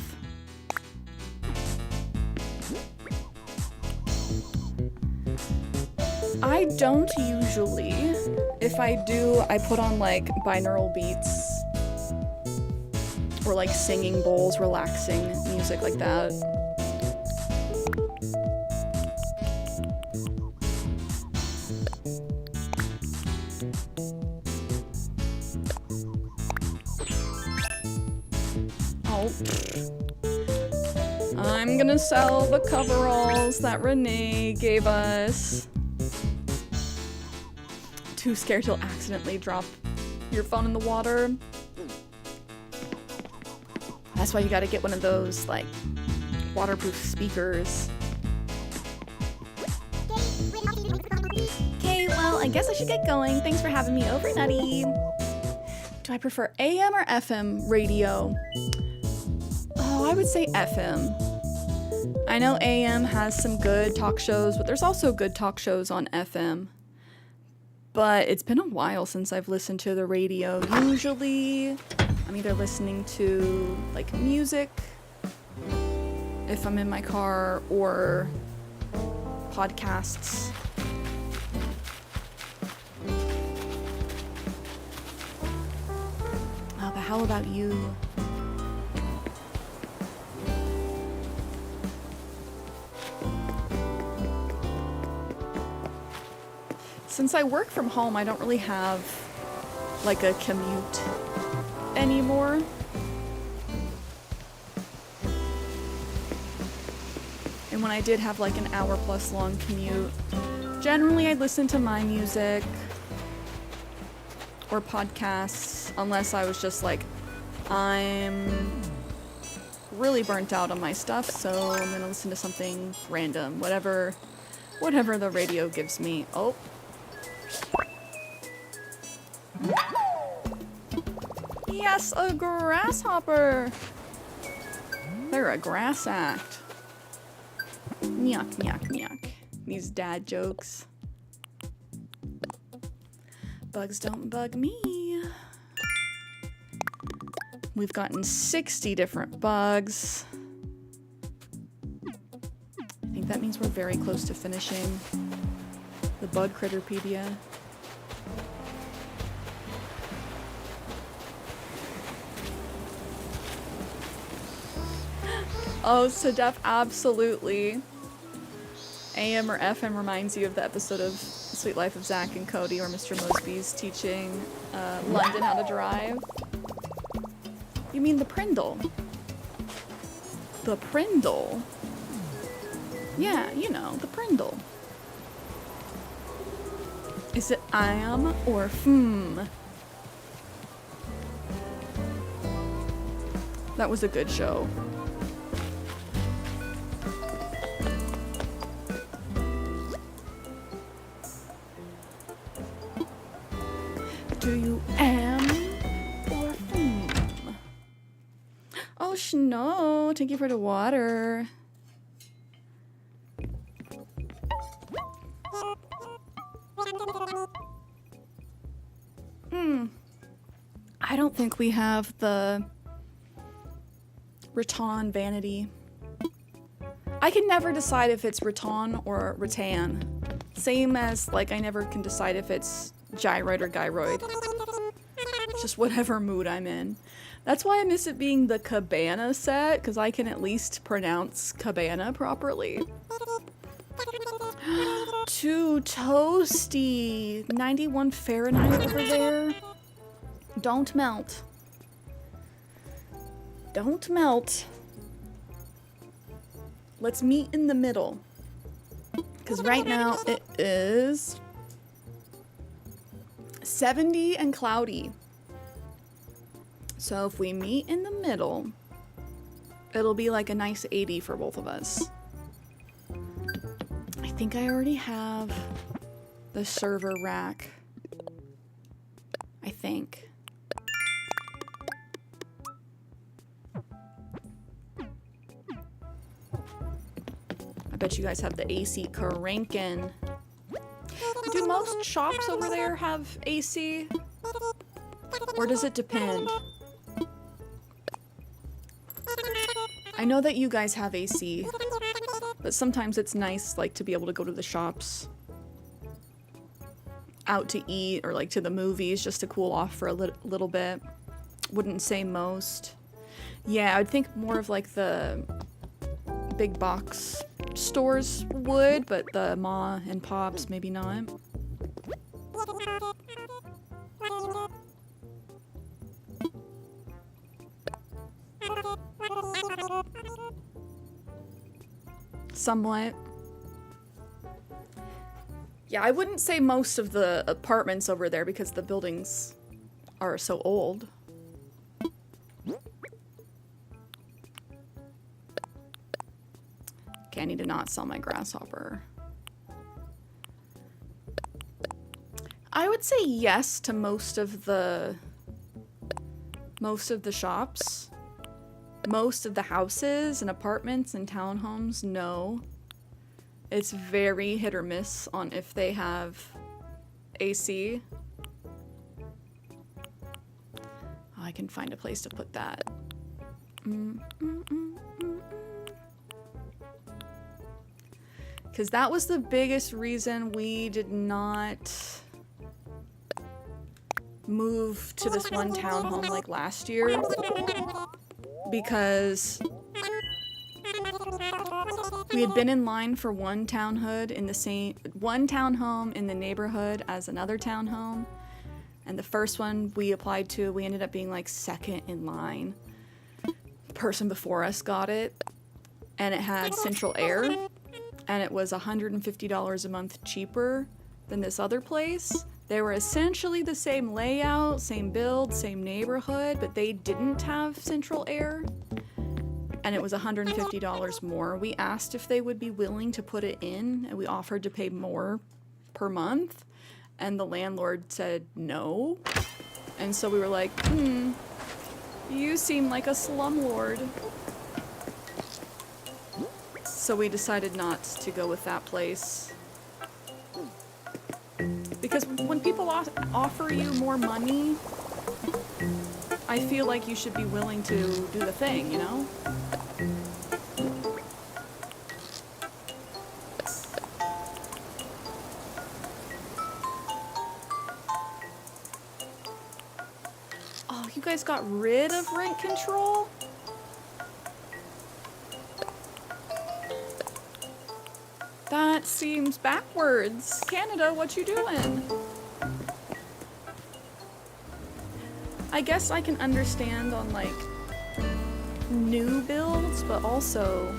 I don't usually. If I do, I put on like binaural beats or like singing bowls, relaxing music like that. I'm gonna sell the coveralls that Renee gave us. Too scared you'll accidentally drop your phone in the water. That's why you gotta get one of those, like, waterproof speakers. Okay, well, I guess I should get going. Thanks for having me over, Nutty. Do I prefer AM or FM radio? Oh, I would say FM. I know AM has some good talk shows, but there's also good talk shows on FM. But it's been a while since I've listened to the radio. Usually, I'm either listening to, like, music if I'm in my car, or podcasts. Oh, but how about you? Since I work from home, I don't really have like a commute anymore. And when I did have like an hour-plus long commute, generally I'd listen to my music or podcasts, unless I was just like, I'm really burnt out on my stuff, so I'm gonna listen to something random, whatever the radio gives me. Oh. Yes, a grasshopper. They're a grass act. Nyuk, nyuk, nyuk. These dad jokes. Bugs don't bug me. We've gotten 60 different bugs. I think that means we're very close to finishing the bug critterpedia. Oh, Sedef, absolutely. AM or FM reminds you of the episode of Sweet Life of Zach and Cody where Mr. Mosby's teaching London how to drive. You mean the Prindle? The Prindle? Yeah, you know, the Prindle. Is it am or That was a good show. Do you am or Oh, Shno, thank you for the water. I don't think we have the rattan vanity. I can never decide if it's rattan or rattan. Same as, like, I never can decide if it's gyroid or gyroid. Just whatever mood I'm in. That's why I miss it being the cabana set, because I can at least pronounce cabana properly. Too toasty. 91 Fahrenheit over there. Don't melt. Don't melt. Let's meet in the middle. Because right now it is 70 and cloudy. So if we meet in the middle, it'll be like a nice 80 for both of us. I think I already have the server rack. I think. I bet you guys have the AC cranking. Do most shops over there have AC? Or does it depend? I know that you guys have AC, but sometimes it's nice, like, to be able to go to the shops, out to eat, or like to the movies just to cool off for a little bit. Wouldn't say most. Yeah, I'd think more of like the big box stores would, but the Ma and Pops maybe not. Somewhat. Yeah, I wouldn't say most of the apartments over there because the buildings are so old. Okay, I need to not sell my grasshopper. I would say yes to most of the shops. Most of the houses and apartments and townhomes, no. It's very hit or miss on if they have AC. Oh, I can find a place to put that. Because that was the biggest reason we did not move to this one townhome like last year. Because we had been in line for one townhome in the neighborhood as another townhome, and the first one we applied to, we ended up being like second in line. The person before us got it, and it had central air, and it was $150 a month cheaper than this other place. They were essentially the same layout, same build, same neighborhood, but they didn't have central air. and it was $150 more. We asked if they would be willing to put it in, and we offered to pay more per month, and the landlord said no. And so we were like, you seem like a slumlord. So we decided not to go with that place. Because when people offer you more money, I feel like you should be willing to do the thing, you know? Oh, you guys got rid of rent control? That seems backwards. Canada, what you doing? I guess I can understand on like new builds, but also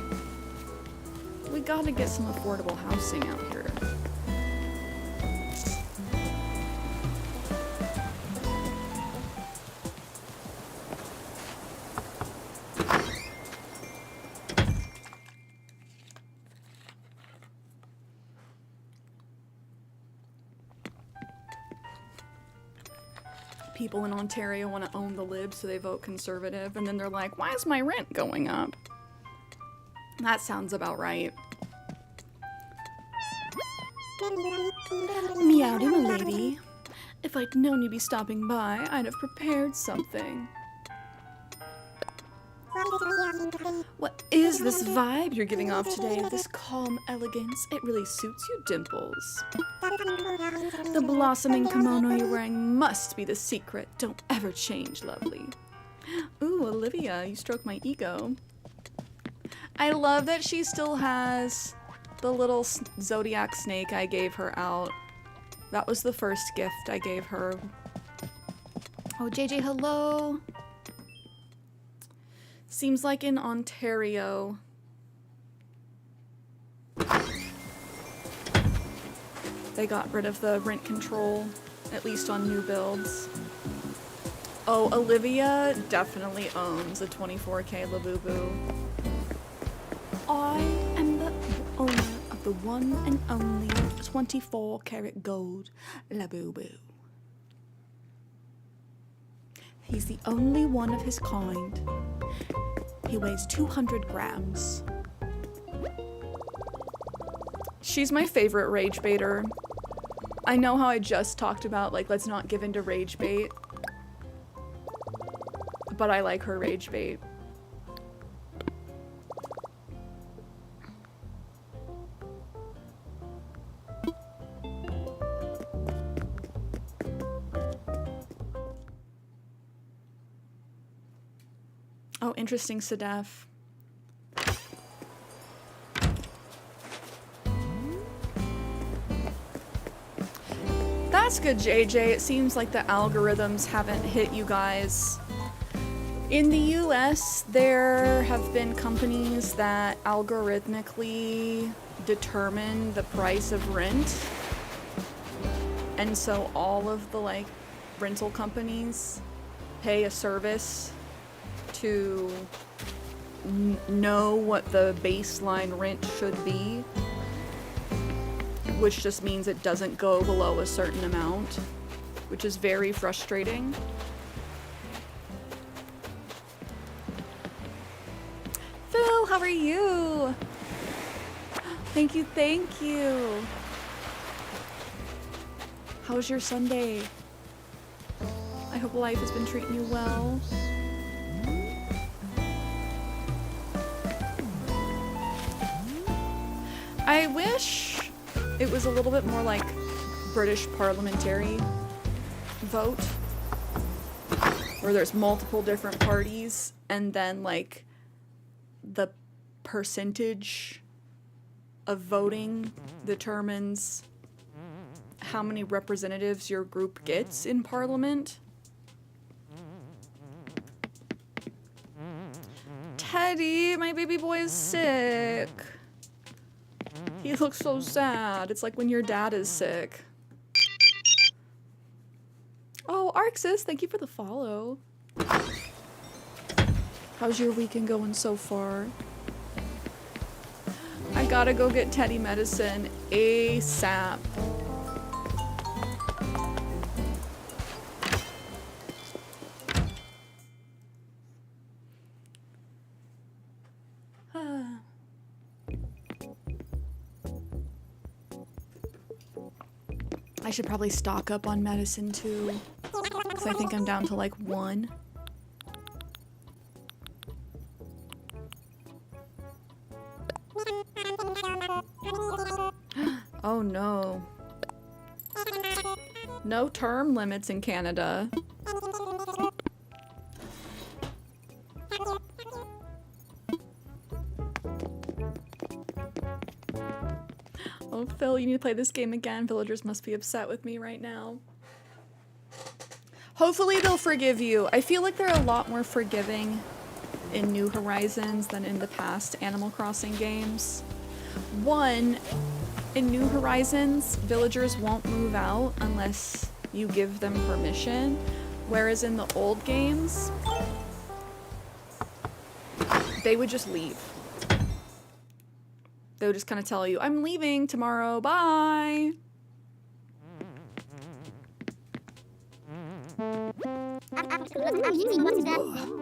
we gotta get some affordable housing out here. People in Ontario want to own the libs, so they vote Conservative, and then they're like, why is my rent going up? That sounds about right. Meowdy, my lady. If I'd known you'd be stopping by, I'd have prepared something. What is this vibe you're giving off today? This calm elegance, it really suits you, Dimples. The blossoming kimono you're wearing must be the secret. Don't ever change, lovely. Ooh, Olivia, you stroke my ego. I love that she still has the little zodiac snake I gave her out. That was the first gift I gave her. Oh, JJ, hello. Seems like in Ontario, they got rid of the rent control, at least on new builds. Oh, Olivia definitely owns a 24K Labubu. I am the owner of the one and only 24-karat gold Labubu. He's the only one of his kind. He weighs 200 grams. She's my favorite rage baiter. I know how I just talked about, like, let's not give into rage bait. But I like her rage bait. Oh, interesting, Sedef. That's good, JJ. It seems like the algorithms haven't hit you guys. In the US, there have been companies that algorithmically determine the price of rent. And so all of the, like, rental companies pay a service to know what the baseline rent should be, which just means it doesn't go below a certain amount, which is very frustrating. Phil, how are you? Thank you, thank you. How was your Sunday? I hope life has been treating you well. I wish it was a little bit more like British parliamentary vote, where there's multiple different parties and then like the percentage of voting determines how many representatives your group gets in parliament. Teddy, my baby boy is sick. He looks so sad. It's like when your dad is sick. Oh, Arxis, thank you for the follow. How's your weekend going so far? I gotta go get Teddy medicine ASAP. I should probably stock up on medicine too, because I think I'm down to like 1. Oh no. No term limits in Canada. Oh, Phil, you need to play this game again. Villagers must be upset with me right now. Hopefully they'll forgive you. I feel like they're a lot more forgiving in New Horizons than in the past Animal Crossing games. One, in New Horizons, villagers won't move out unless you give them permission, whereas in the old games, they would just leave. They would just kind of tell you, I'm leaving tomorrow, bye!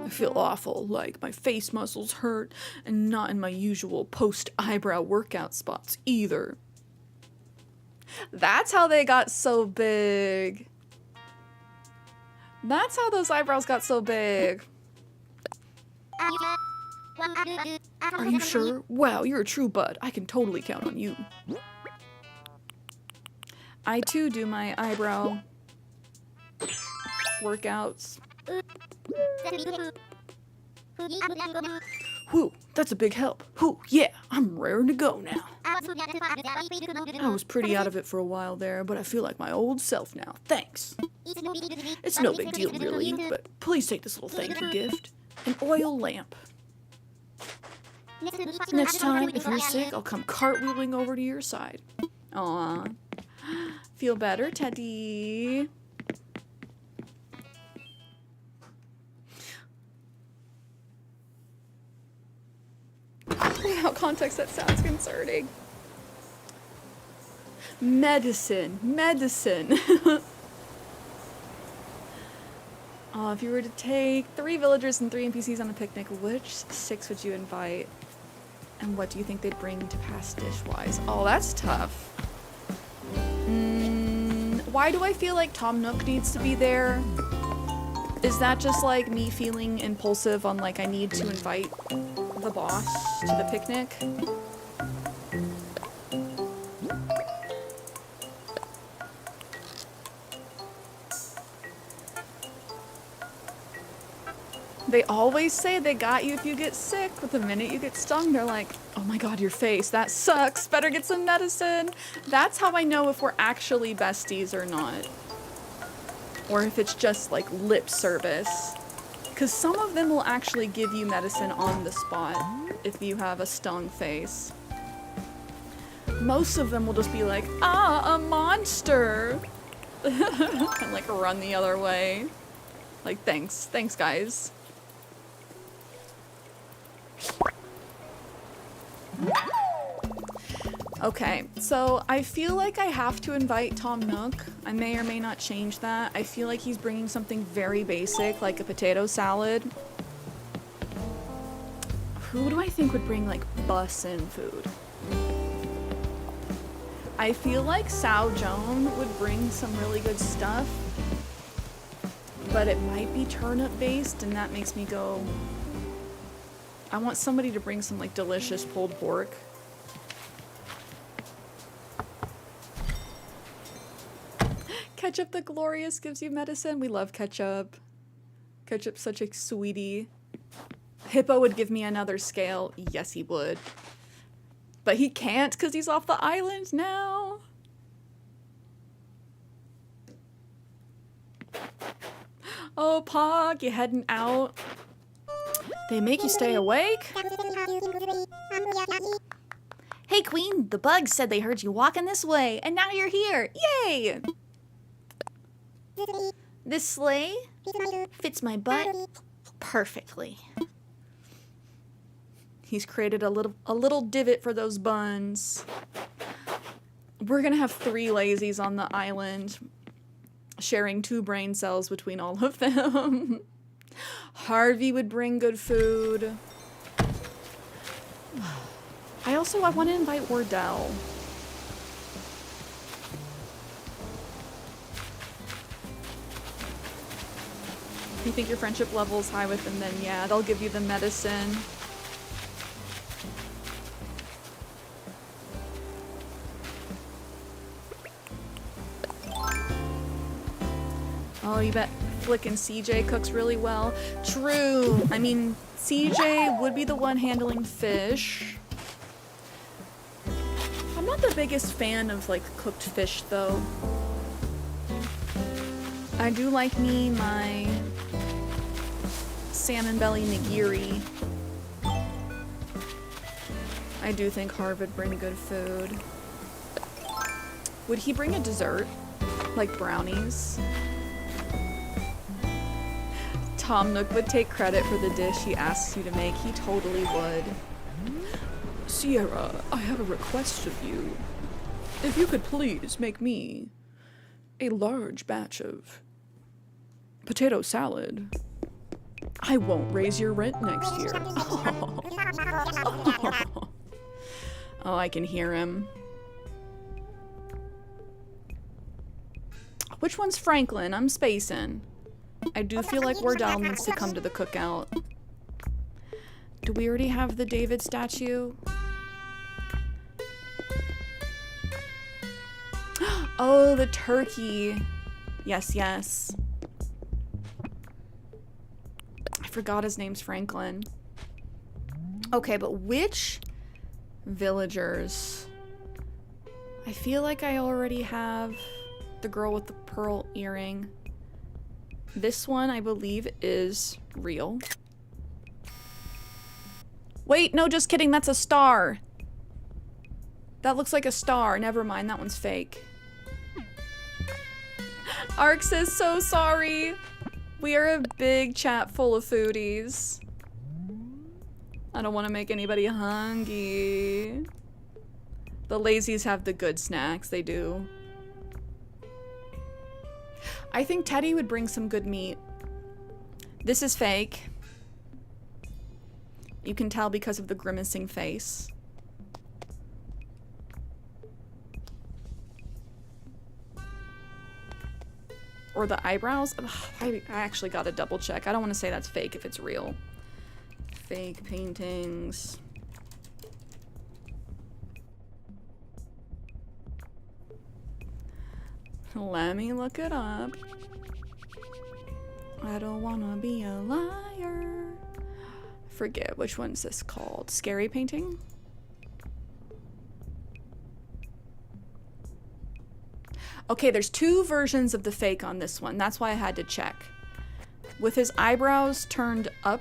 I feel awful, like my face muscles hurt, and not in my usual post-eyebrow workout spots either. That's how they got so big. That's how those eyebrows got so big. Are you sure? Wow, you're a true bud. I can totally count on you. I too do my eyebrow workouts. Whew, that's a big help. Whew, yeah, I'm raring to go now. I was pretty out of it for a while there, but I feel like my old self now. Thanks. It's no big deal, really, but please take this little thank you gift. An oil lamp. Next time, if you're sick, I'll come cartwheeling over to your side. Aw. Feel better, Teddy? Without context, that sounds concerning. Medicine. Medicine. If you were to take 3 villagers and 3 NPCs on a picnic, which 6 would you invite? And what do you think they'd bring to pass dish-wise? Oh, that's tough. Why do I feel like Tom Nook needs to be there? Is that just like me feeling impulsive on like I need to invite the boss to the picnic? They always say they got you if you get sick, but the minute you get stung, they're like, oh my god, your face, that sucks, better get some medicine. That's how I know if we're actually besties or not. Or if it's just like lip service. Because some of them will actually give you medicine on the spot if you have a stung face. Most of them will just be like, ah, a monster! And like run the other way. Like, thanks guys. Okay, so I feel like I have to invite Tom Nook. I may or may not change that. I feel like he's bringing something very basic, like a potato salad. Who do I think would bring, like, bussin' food? I feel like Sao Joan would bring some really good stuff, but it might be turnip-based, and that makes me go... I want somebody to bring some, like, delicious pulled pork. Ketchup the Glorious gives you medicine. We love ketchup. Ketchup's such a sweetie. Hippo would give me another scale. Yes, he would. But he can't because he's off the island now. Oh, Pog, you heading out? They make you stay awake? Hey, Queen, the bugs said they heard you walking this way, and now you're here. Yay! This sleigh fits my butt perfectly. He's created a little divot for those buns. We're gonna have 3 lazies on the island, sharing 2 brain cells between all of them. Harvey would bring good food. I want to invite Wardell. If you think your friendship level is high with them, then yeah, they'll give you the medicine. Oh, you bet Flick and CJ cooks really well. True. I mean, CJ would be the one handling fish. I'm not the biggest fan of, like, cooked fish, though. I do like me my salmon belly nigiri. I do think Harv would bring good food. Would he bring a dessert? Like brownies? Tom Nook would take credit for the dish he asks you to make. He totally would. Cierra, I have a request of you. If you could please make me a large batch of potato salad. I won't raise your rent next year. Oh, I can hear him. Which one's Franklin? I'm spacing. I do feel like Wardell needs to come to the cookout. Do we already have the David statue? Oh, the turkey. Yes, yes. I forgot his name's Franklin. Okay, but which villagers? I feel like I already have the girl with the pearl earring. This one, I believe, is real. Wait, no, just kidding. That's a star. That looks like a star. Never mind, that one's fake. Ark says, so sorry. We are a big chat full of foodies. I don't want to make anybody hungry. The lazies have the good snacks, they do. I think Teddy would bring some good meat. This is fake. You can tell because of the grimacing face. Or the eyebrows. Ugh, I actually gotta double check. I don't want to say that's fake if it's real. Fake paintings. Let me look it up. I don't wanna be a liar. Forget which one's this called. Scary painting? Okay, there's 2 versions of the fake on this one. That's why I had to check. With his eyebrows turned up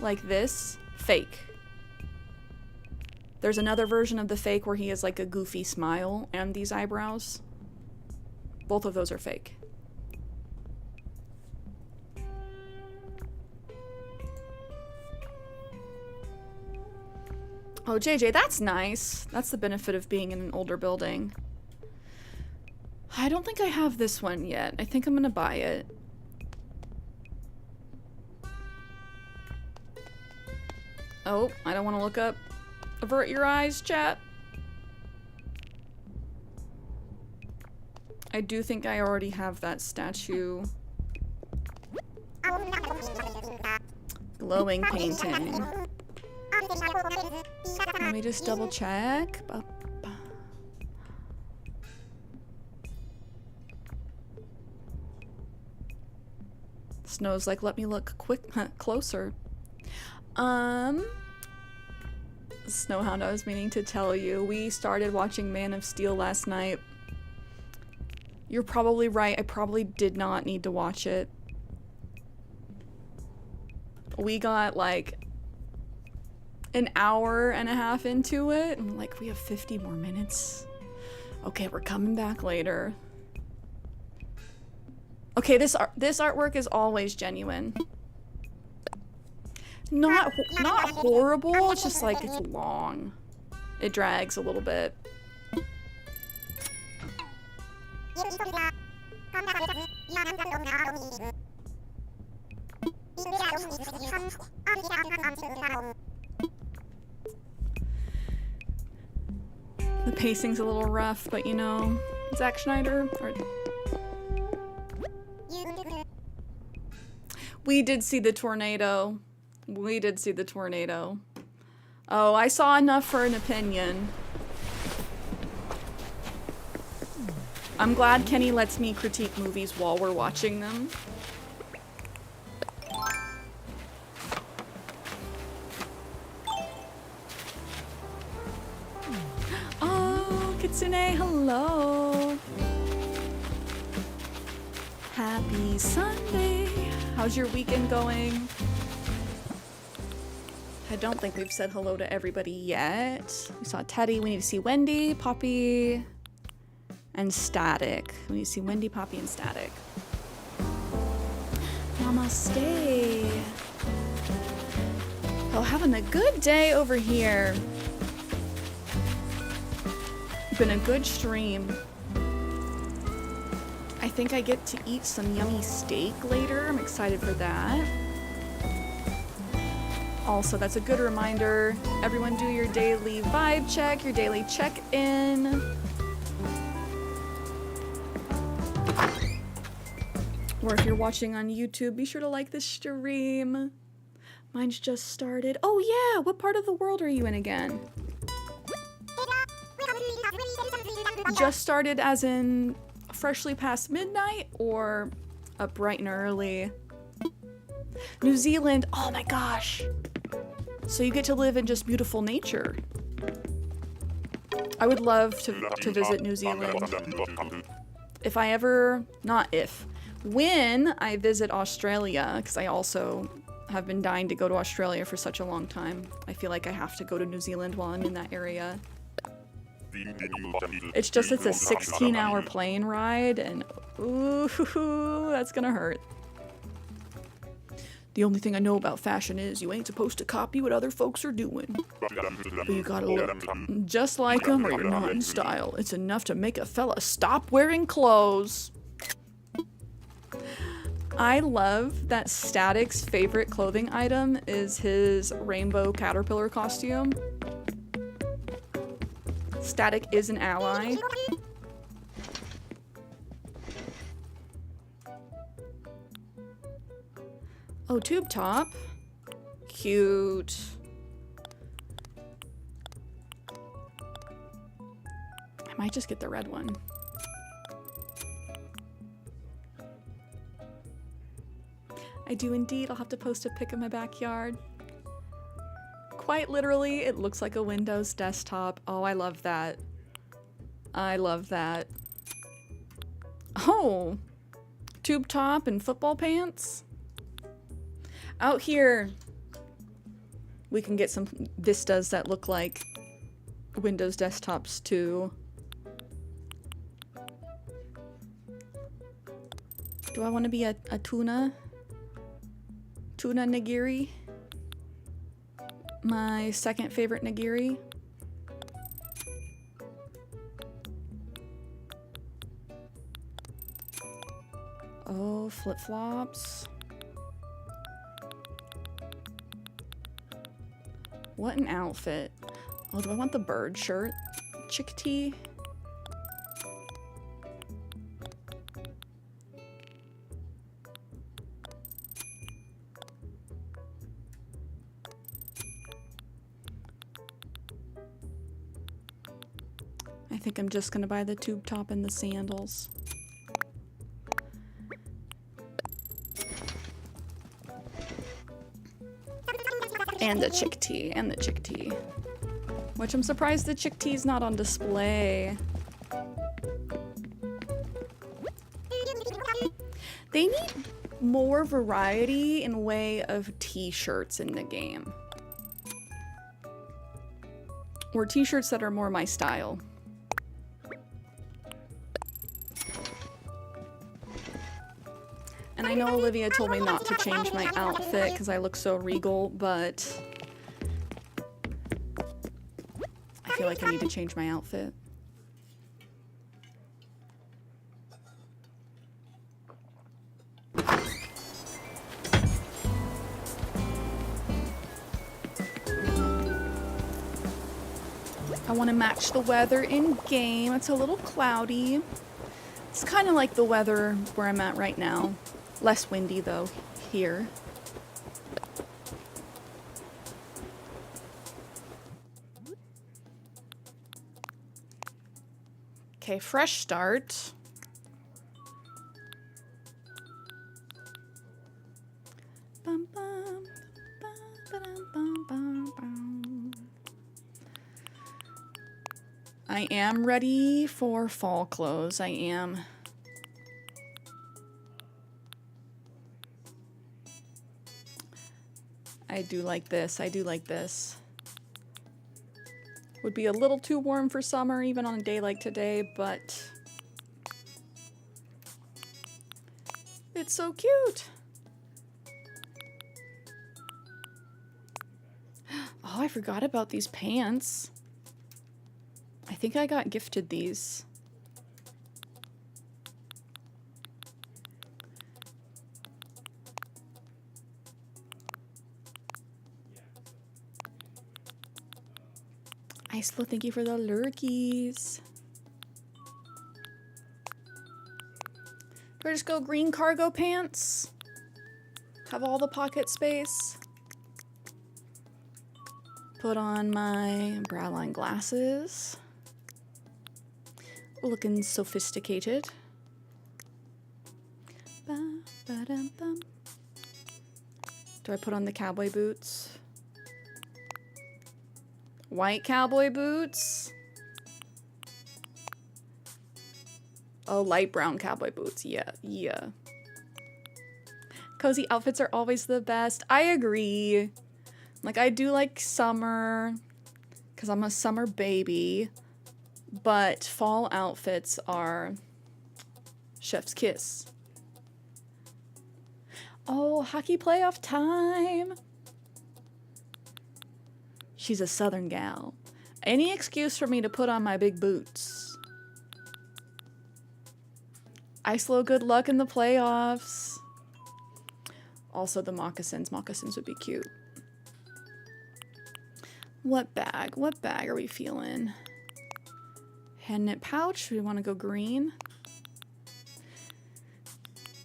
like this, fake. There's another version of the fake where he has like a goofy smile and these eyebrows. Both of those are fake. Oh, JJ, that's nice. That's the benefit of being in an older building. I don't think I have this one yet. I think I'm gonna buy it. Oh, I don't want to look up. Avert your eyes, chat. I do think I already have that statue. Glowing painting. Let me just double check. Snow's like, let me look closer. Snowhound, I was meaning to tell you, we started watching Man of Steel last night. You're probably right. I probably did not need to watch it. We got like an hour and a half into it, and like, we have 50 more minutes. Okay, we're coming back later. Okay, this artwork is always genuine. Not horrible, it's just like it's long. It drags a little bit. The pacing's a little rough, but you know, Zack Schneider. We did see the tornado. We did see the tornado. Oh, I saw enough for an opinion. I'm glad Kenny lets me critique movies while we're watching them. Oh, Kitsune, hello. Happy Sunday. How's your weekend going? I don't think we've said hello to everybody yet. We saw Teddy. We need to see Wendy, Poppy, and Static. We need to see Wendy, Poppy, and Static. Namaste. Oh, having a good day over here. Been a good stream. I think I get to eat some yummy steak later. I'm excited for that. Also, that's a good reminder. Everyone do your daily vibe check, your daily check-in. Or if you're watching on YouTube, be sure to like this stream. Mine's just started. Oh yeah, what part of the world are you in again? Just started as in freshly past midnight or up bright and early? New Zealand, oh my gosh. So you get to live in just beautiful nature. I would love to visit New Zealand. If I ever, not if, when I visit Australia, because I also have been dying to go to Australia for such a long time. I feel like I have to go to New Zealand while I'm in that area. It's just, it's a 16-hour plane ride, and ooh, that's gonna hurt. The only thing I know about fashion is you ain't supposed to copy what other folks are doing. But you gotta look just like them or you're not in style. It's enough to make a fella stop wearing clothes. I love that Static's favorite clothing item is his rainbow caterpillar costume. Static is an ally. Oh, tube top. Cute. I might just get the red one. I do indeed. I'll have to post a pic of my backyard. Quite literally, it looks like a Windows desktop. Oh, I love that. I love that. Oh, tube top and football pants. Out here, we can get some vistas that look like Windows desktops too. Do I want to be a tuna? Tuna nigiri? My second favorite nigiri. Oh, flip-flops. What an outfit. Oh, do I want the bird shirt? Chick tee? I think I'm just gonna buy the tube top and the sandals. And the chick tee, and the chick tee. Which I'm surprised the chick tee's not on display. They need more variety in way of t-shirts in the game. Or t-shirts that are more my style. And I know Olivia told me not to change my outfit because I look so regal, but I feel like I need to change my outfit. I want to match the weather in game. It's a little cloudy. It's kind of like the weather where I'm at right now. Less windy though here. Okay, fresh start. Bum, bum, bum, ba-dum, bum, bum, bum. I am ready for fall clothes. I am. I do like this. I do like this. Would be a little too warm for summer, even on a day like today, but it's so cute. Oh, I forgot about these pants. I think I got gifted these. Islo, thank you for the lurkies. Do I just go green cargo pants? Have all the pocket space. Put on my brow line glasses. Looking sophisticated. Ba, ba, dum, bum. Do I put on the cowboy boots? White cowboy boots? Oh, light brown cowboy boots. Yeah, yeah. Cozy outfits are always the best. I agree. Like, I do like summer because I'm a summer baby. But fall outfits are chef's kiss. Oh, hockey playoff time. She's a southern gal. Any excuse for me to put on my big boots. Islo, good luck in the playoffs. Also the moccasins. Moccasins would be cute. What bag? What bag are we feeling? Hand knit pouch. We want to go green.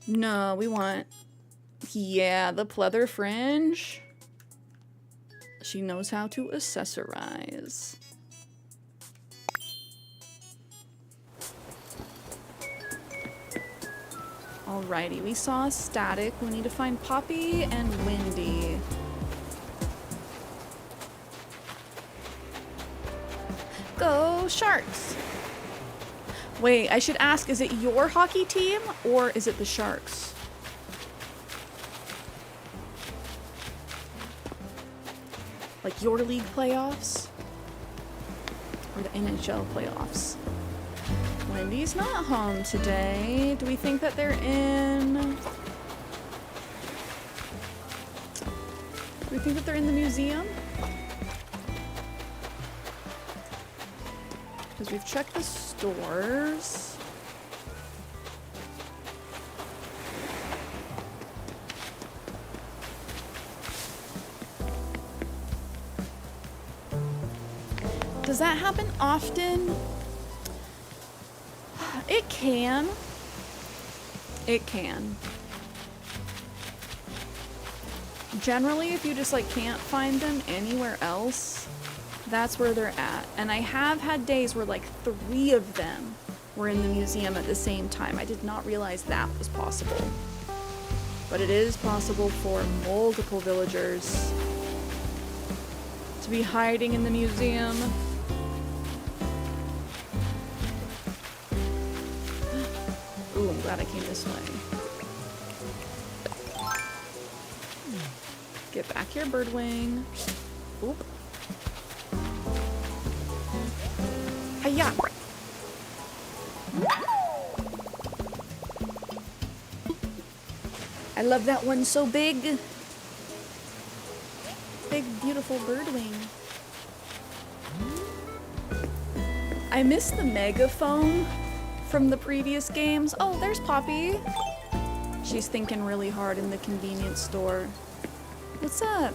No, we want... Yeah, the pleather fringe. She knows how to accessorize. Alrighty, we saw static. We need to find Poppy and Windy. Go Sharks! Wait, I should ask, is it your hockey team or is it the Sharks? Like your league playoffs? Or the NHL playoffs? Wendy's not home today. Do we think that they're in... Do we think that they're in the museum? Because we've checked the stores. Does that happen often? It can. It can. Generally, if you just like can't find them anywhere else, that's where they're at. And I have had days where like 3 of them were in the museum at the same time. I did not realize that was possible. But it is possible for multiple villagers to be hiding in the museum. Ooh, I'm glad I came this way. Get back here, Birdwing. Oop. Hiya! I love that one so big. Big, beautiful birdwing. I miss the megaphone from the previous games. Oh, there's Poppy. She's thinking really hard in the convenience store. What's up?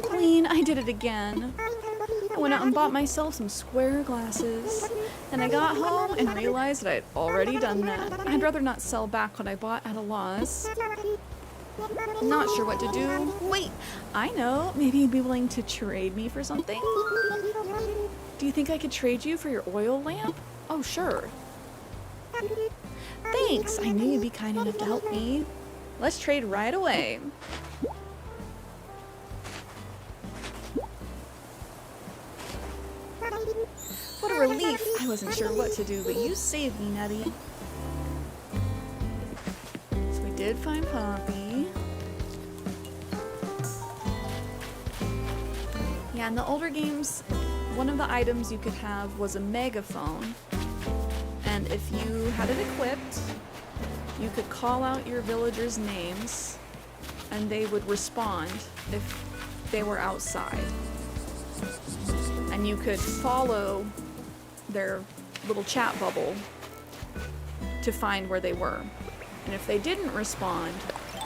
Queen, I did it again. I went out and bought myself some square glasses. And I got home and realized that I'd already done that. I'd rather not sell back what I bought at a loss. Not sure what to do. Wait, I know. Maybe you'd be willing to trade me for something? Do you think I could trade you for your oil lamp? Oh, sure. Thanks. I knew you'd be kind enough to help me. Let's trade right away. What a relief. I wasn't sure what to do, but you saved me, Nettie. So we did find Poppy. Yeah, in the older games, one of the items you could have was a megaphone. And if you had it equipped, you could call out your villagers' names and they would respond if they were outside. And you could follow their little chat bubble to find where they were. And if they didn't respond,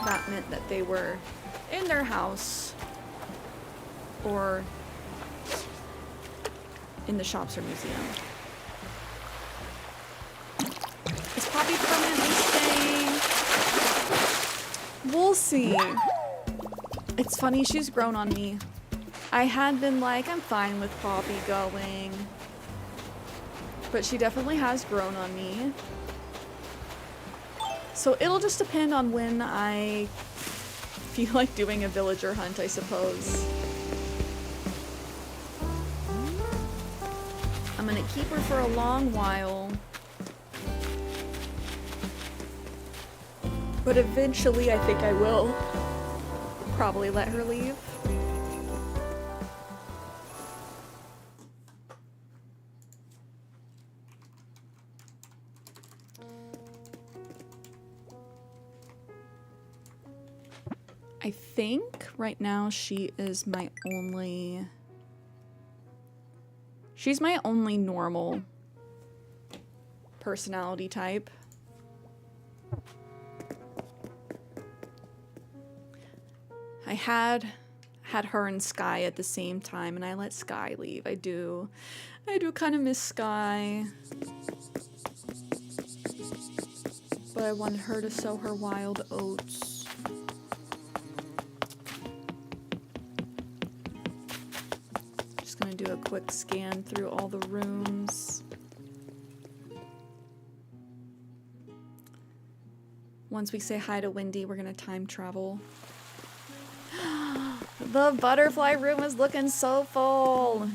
that meant that they were in their house or in the shops or museum. Is Poppy permanently staying? We'll see. It's funny, she's grown on me. I had been like, I'm fine with Poppy going. But she definitely has grown on me. So it'll just depend on when I feel like doing a villager hunt, I suppose. I'm gonna keep her for a long while. But eventually I think I will probably let her leave. I think right now she's my only normal personality type. I had her and Sky at the same time and I let Sky leave. I do kind of miss Sky. But I wanted her to sow her wild oats. Do a quick scan through all the rooms. Once we say hi to Wendy, we're gonna time travel. The butterfly room is looking so full.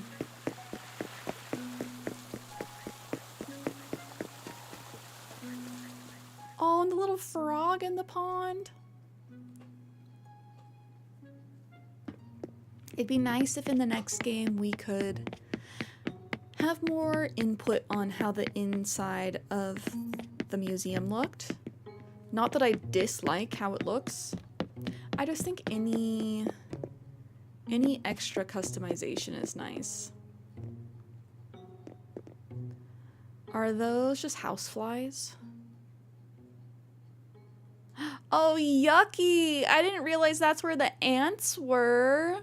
Oh, and the little frog in the pond. It'd be nice if in the next game we could have more input on how the inside of the museum looked. Not that I dislike how it looks. I just think any extra customization is nice. Are those just houseflies? Oh, yucky! I didn't realize that's where the ants were.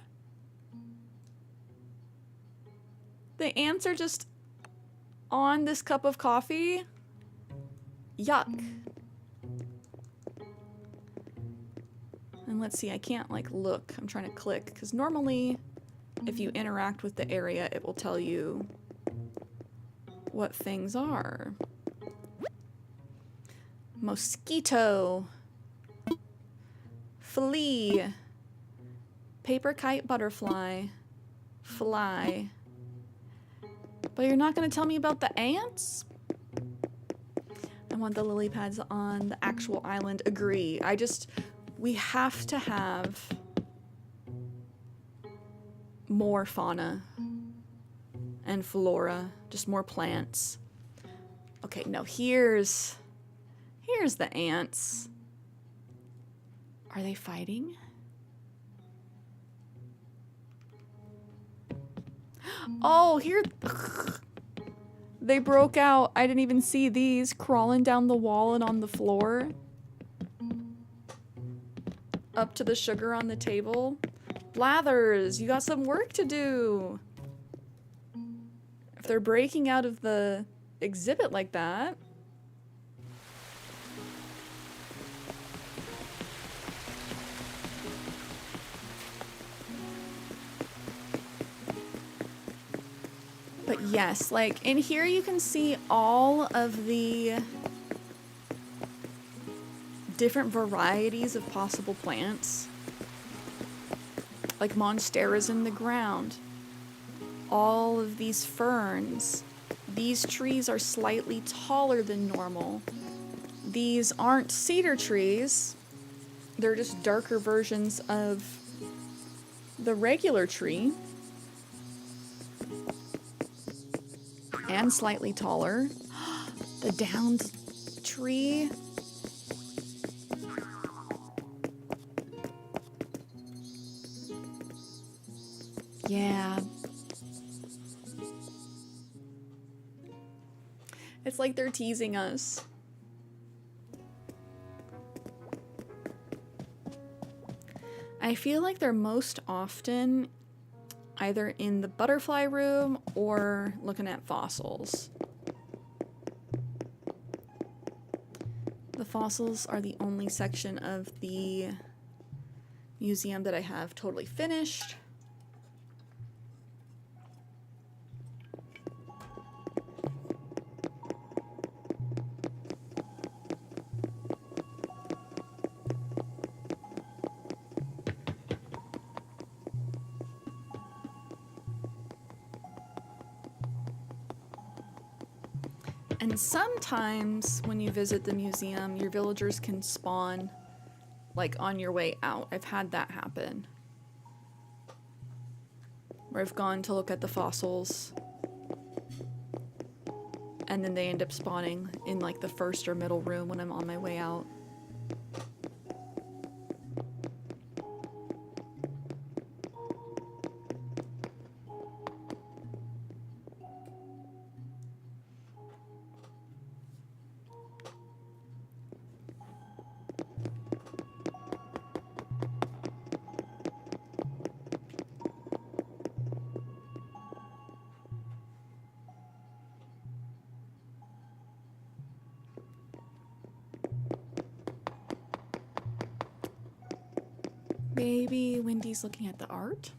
The ants are just on this cup of coffee. Yuck. And let's see, I can't like look. I'm trying to click because normally if you interact with the area, it will tell you what things are. Mosquito. Flea. Paper kite butterfly. Fly. But you're not going to tell me about the ants? I want the lily pads on the actual island. Agree. We have to have more fauna and flora. Just more plants. Okay, no, here's the ants. Are they fighting? Oh, here. They broke out. I didn't even see these crawling down the wall and on the floor. Up to the sugar on the table. Blathers, you got some work to do. If they're breaking out of the exhibit like that. But yes, like in here you can see all of the different varieties of possible plants. Like monsteras in the ground. All of these ferns. These trees are slightly taller than normal. These aren't cedar trees. They're just darker versions of the regular tree. And slightly taller. The downed tree. Yeah. It's like they're teasing us. I feel like they're most often either in the butterfly room or looking at fossils. The fossils are the only section of the museum that I have totally finished. And sometimes when you visit the museum, your villagers can spawn like on your way out. I've had that happen. Where I've gone to look at the fossils and then they end up spawning in like the first or middle room when I'm on my way out. Maybe Wendy's looking at the art?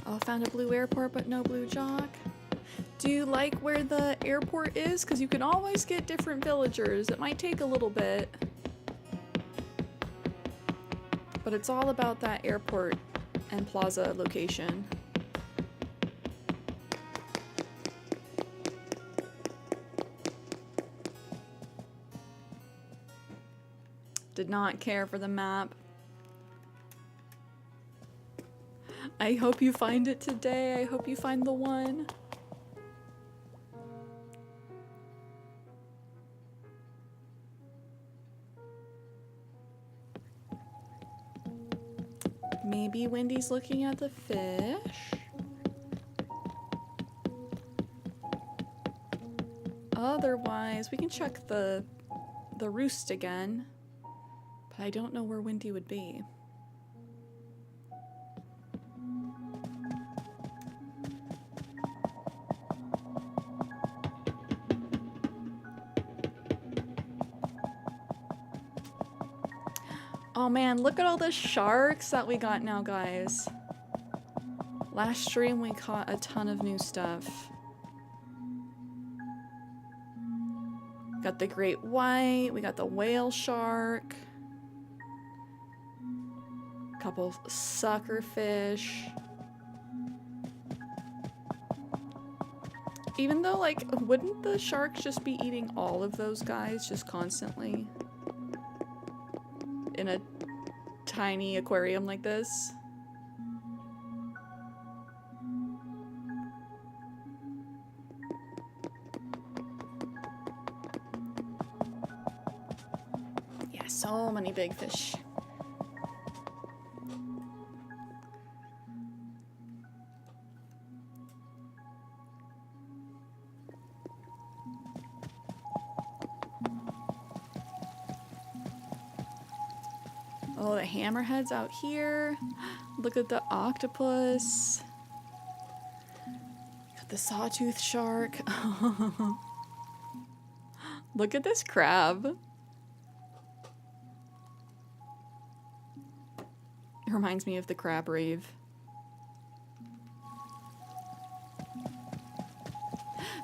Oh, found a blue airport but no blue jock. Do you like where the airport is? Because you can always get different villagers. It might take a little bit. But it's all about that airport and plaza location. Did not care for the map. I hope you find it today. I hope you find the one. Maybe Wendy's looking at the fish. Otherwise, we can check the roost again. But I don't know where Wendy would be. Oh man, look at all the sharks that we got now, guys. Last stream we caught a ton of new stuff. Got the great white, we got the whale shark. Couple sucker fish. Even though, like, wouldn't the sharks just be eating all of those guys just constantly? In a tiny aquarium like this. Yeah, so many big fish. Oh, the hammerhead's out here. Look at the octopus. Got the sawtooth shark. Look at this crab. It reminds me of the crab rave.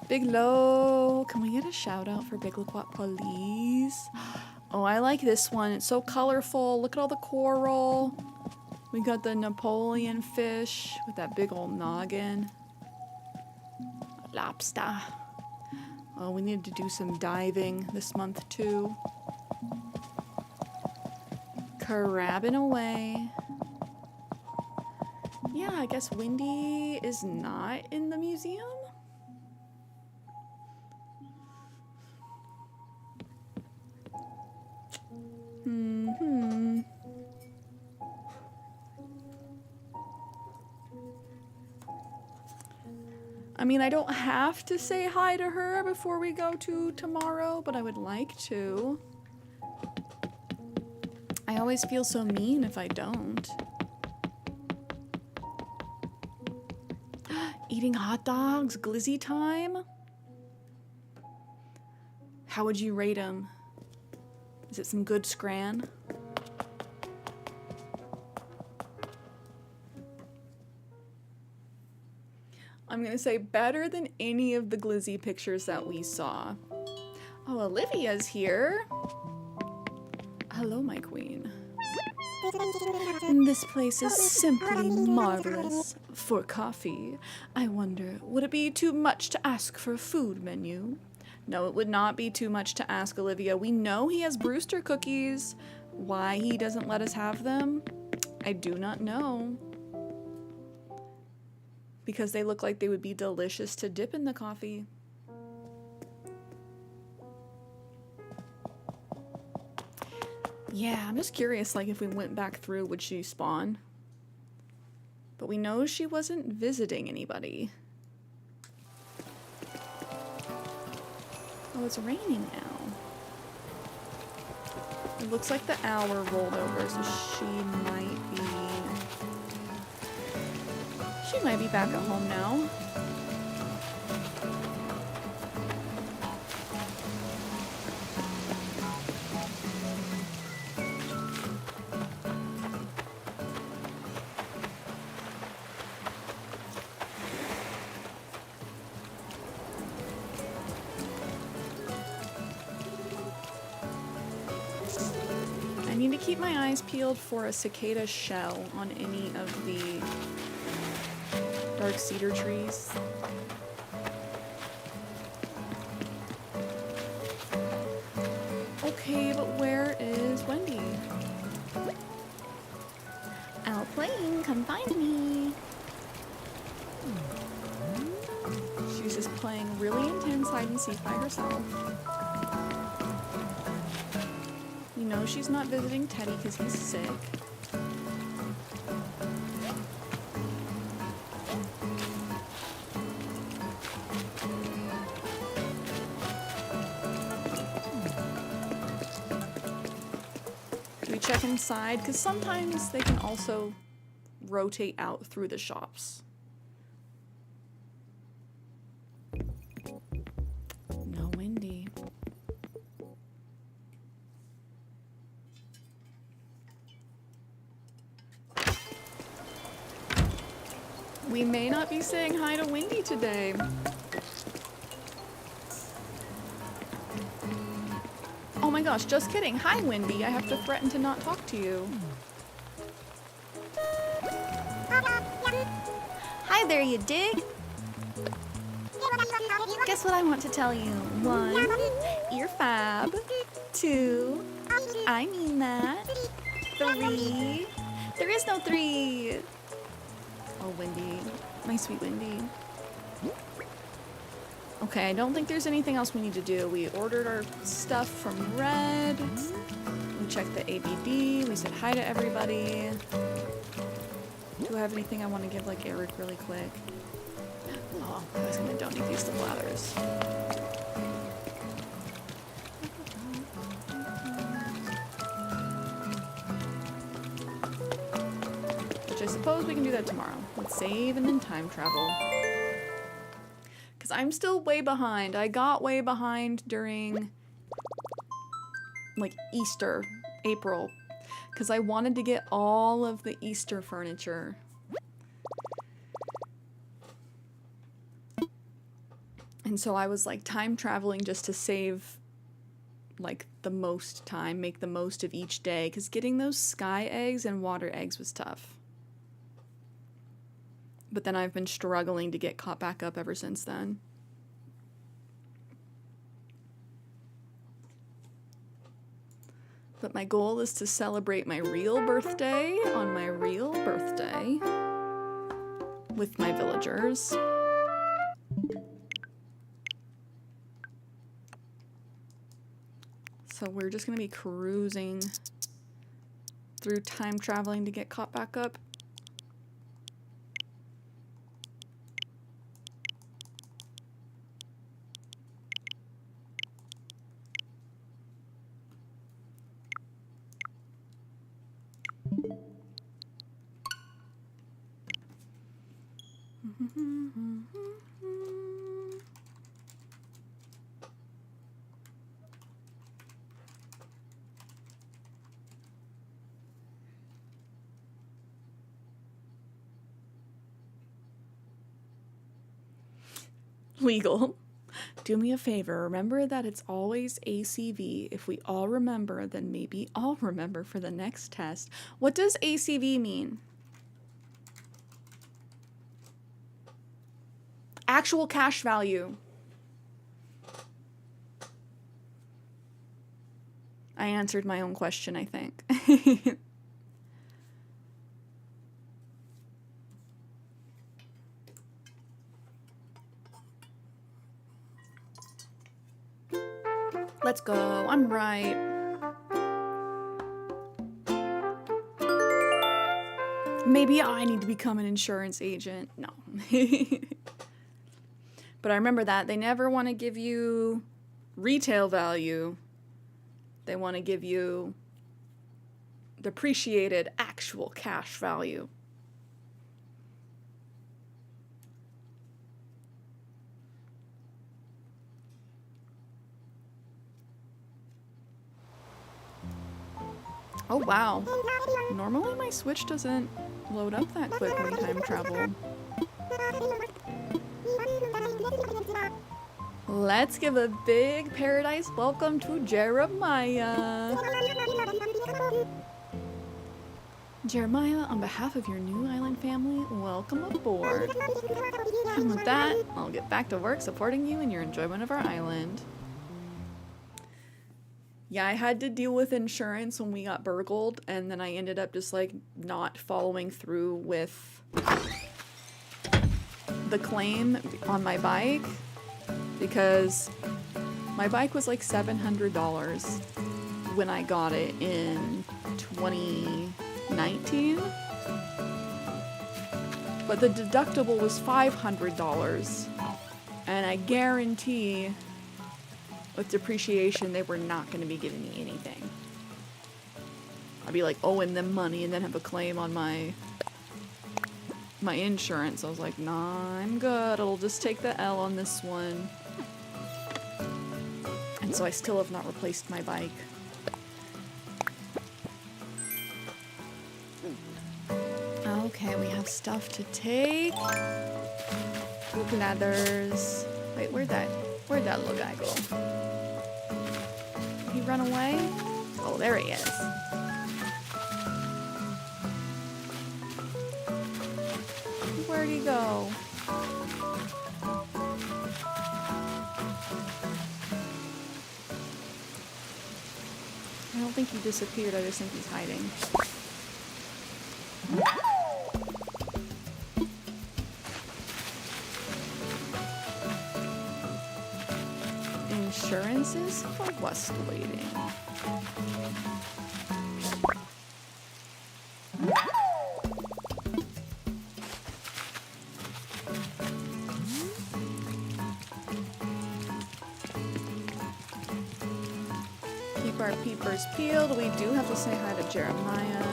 Big Low. Can we get a shout out for Big Loquat, please? Oh, I like this one. It's so colorful. Look at all the coral. We got the Napoleon fish with that big old noggin. Lobster. Oh, we need to do some diving this month too. Crabbing away. Yeah, I guess Wendy is not in the museum. I mean, I don't have to say hi to her before we go to tomorrow, but I would like to. I always feel so mean if I don't. Eating hot dogs, glizzy time. How would you rate them? Is it some good scran? I'm gonna say better than any of the glizzy pictures that we saw. Oh, Olivia's here. Hello, my queen. This place is simply marvelous. For coffee, I wonder, would it be too much to ask for a food menu? No, it would not be too much to ask, Olivia. We know he has Brewster cookies. Why he doesn't let us have them, I do not know. Because they look like they would be delicious to dip in the coffee. Yeah, I'm just curious, like, if we went back through, would she spawn? But we know she wasn't visiting anybody. Oh, it's raining now. It looks like the hour rolled over, so she might be back at home now. I need to keep my eyes peeled for a cicada shell on any of the dark cedar trees. Okay, but where is Wendy? Out playing, come find me. She's just playing really intense hide and seek by herself. You know she's not visiting Teddy because he's sick. Check inside, because sometimes they can also rotate out through the shops. No Wendy. We may not be saying hi to Wendy today. Oh my gosh, just kidding. Hi, Wendy. I have to threaten to not talk to you. Hi there, you dig? Guess what I want to tell you? 1, you're fab. 2, I mean that. 3. There is no 3. Oh, Wendy. My sweet Wendy. Okay, I don't think there's anything else we need to do. We ordered our stuff from Red. We checked the ABD. We said hi to everybody. Do I have anything I want to give, like, Eric really quick? Oh, I was going to donate these to Blathers. Which I suppose we can do that tomorrow. Let's save and then time travel. Because I'm still way behind. I got way behind during, like, Easter, April. Because I wanted to get all of the Easter furniture. And so I was, like, time traveling just to save, like, the most time, make the most of each day. Because getting those sky eggs and water eggs was tough. But then I've been struggling to get caught back up ever since then. But my goal is to celebrate my real birthday on my real birthday with my villagers. So we're just going to be cruising through time traveling to get caught back up. Legal. Do me a favor, remember that it's always ACV. If we all remember, then maybe I'll remember for the next test. What does ACV mean? Actual cash value. I answered my own question, I think. Let's go. I'm right. Maybe I need to become an insurance agent. No. But I remember that. They never want to give you retail value. They want to give you depreciated actual cash value. Oh wow. Normally my Switch doesn't load up that quick when we time travel. Let's give a big paradise welcome to Jeremiah. Jeremiah, on behalf of your new island family, welcome aboard. And with that, I'll get back to work supporting you in your enjoyment of our island. Yeah, I had to deal with insurance when we got burgled, and then I ended up just, like, not following through with the claim on my bike, because my bike was, like, $700 when I got it in 2019, but the deductible was $500, and I guarantee with depreciation, they were not going to be giving me anything. I'd be like owing them money and then have a claim on my insurance. I was like, nah, I'm good. I'll just take the L on this one. And so I still have not replaced my bike. Okay, we have stuff to take. Leathers. Wait, where'd that little guy go? Did he run away? Oh, there he is. Where'd he go? I don't think he disappeared, I just think he's hiding. Insurances for West waiting. Keep our peepers peeled. We do have to say hi to Jeremiah.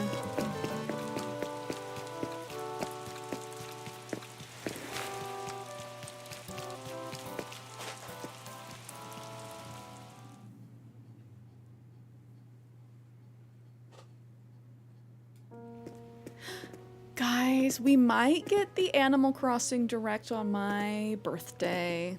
Guys, we might get the Animal Crossing Direct on my birthday.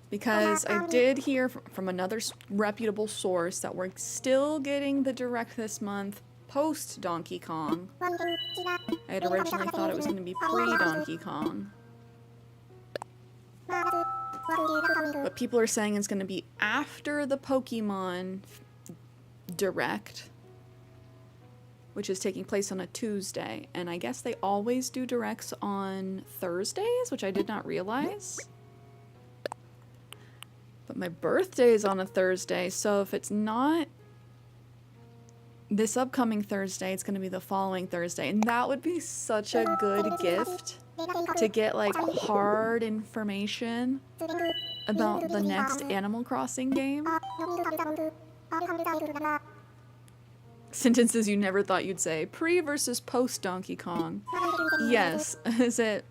Because I did hear from another reputable source that we're still getting the Direct this month post Donkey Kong. I had originally thought it was going to be pre-Donkey Kong. But people are saying it's going to be after the Pokemon Direct, which is taking place on a Tuesday. And I guess they always do Directs on Thursdays, which I did not realize. But my birthday is on a Thursday, so if it's not this upcoming Thursday, it's going to be the following Thursday. And that would be such a good gift to get, like, hard information about the next Animal Crossing game. Sentences you never thought you'd say. Pre versus post Donkey Kong. Yes. Is it,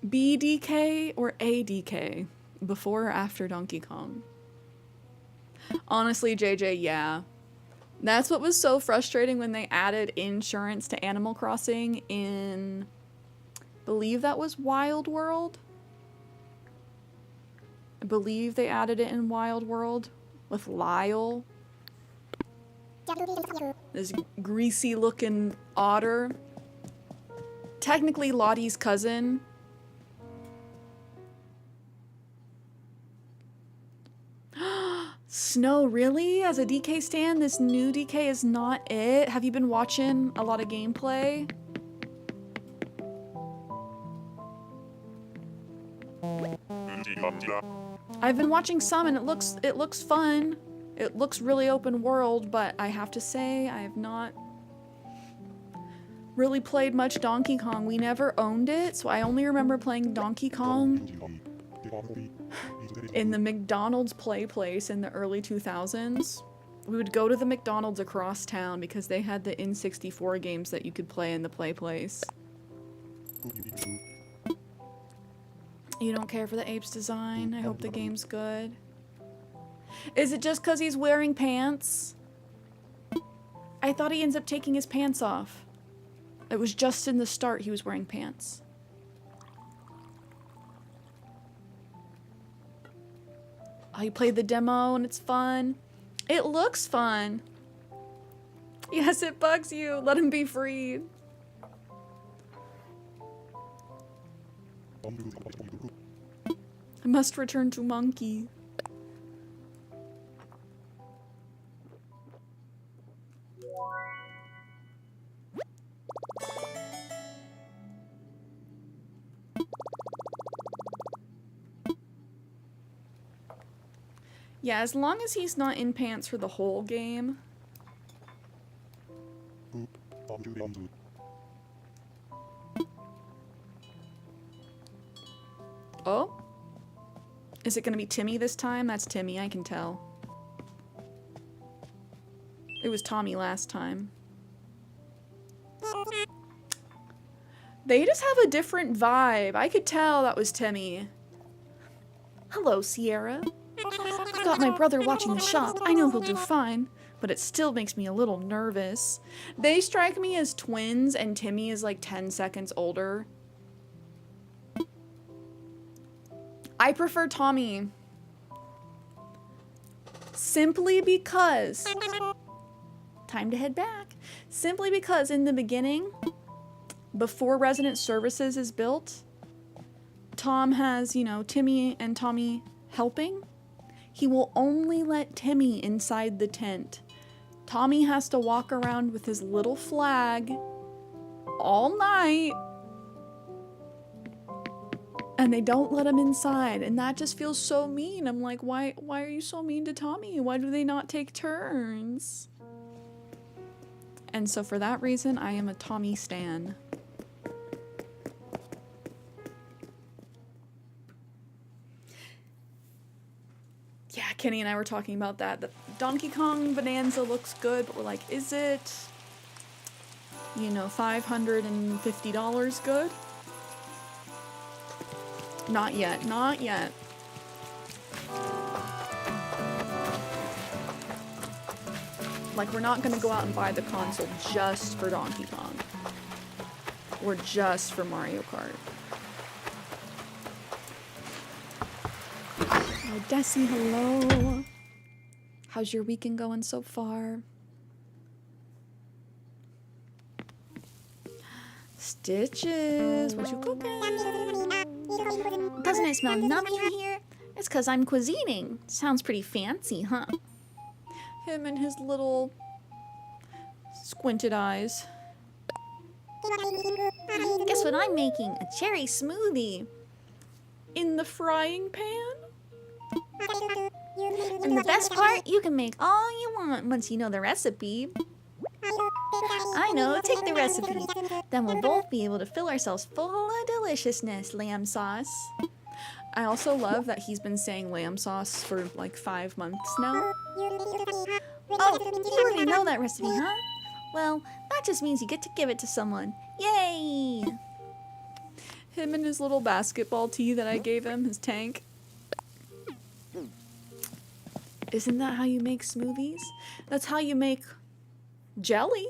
BDK or ADK? Before or after Donkey Kong? Honestly, JJ, yeah. That's what was so frustrating when they added insurance to Animal Crossing in... I believe that was Wild World? I believe they added it in Wild World with Lyle. This greasy looking otter. Technically Lottie's cousin. Snow, really? As a DK stan, this new DK is not it? Have you been watching a lot of gameplay? I've been watching some and it looks fun. It looks really open world, but I have to say I have not really played much Donkey Kong. We never owned it, so I only remember playing Donkey Kong in the McDonald's play place in the early 2000s. We would go to the McDonald's across town because they had the N64 games that you could play in the play place. You don't care for the ape's design? I hope the game's good. Is it just because he's wearing pants? I thought he ends up taking his pants off. It was just in the start he was wearing pants. Oh, you played the demo and it's fun. It looks fun. Yes, it bugs you. Let him be freed. I must return to Monkey. Yeah, as long as he's not in pants for the whole game. Oh? Is it gonna be Timmy this time? That's Timmy, I can tell. It was Tommy last time. They just have a different vibe. I could tell that was Timmy. Hello, Cierra. I've got my brother watching the shop. I know he'll do fine, but it still makes me a little nervous. They strike me as twins, and Timmy is like 10 seconds older. I prefer Tommy. Simply because... Time to head back. Simply because in the beginning, before Resident Services is built, Tom has, you know, Timmy and Tommy helping, he will only let Timmy inside the tent. Tommy has to walk around with his little flag all night, and they don't let him inside, and that just feels so mean. I'm like, why are you so mean to Tommy? Why do they not take turns? And so for that reason, I am a Tommy stan. Yeah, Kenny and I were talking about that. The Donkey Kong Bonanza looks good, but we're like, is it, you know, $550 good? Not yet, not yet. Like, we're not gonna go out and buy the console just for Donkey Kong. Or just for Mario Kart. Oh, Desi, hello. How's your weekend going so far? Stitches, what you cooking? Doesn't it smell nummy in here? It's because I'm cuisining. Sounds pretty fancy, huh? Him and his little squinted eyes. Guess what I'm making? A cherry smoothie. In the frying pan? And the best part, you can make all you want once you know the recipe. I know, take the recipe. Then we'll both be able to fill ourselves full of deliciousness, lamb sauce. I also love that he's been saying lamb sauce for like 5 months now. Oh, you already know that recipe, huh? Well, that just means you get to give it to someone. Yay! Him and his little basketball tee that I gave him, his tank. Isn't that how you make smoothies? That's how you make jelly.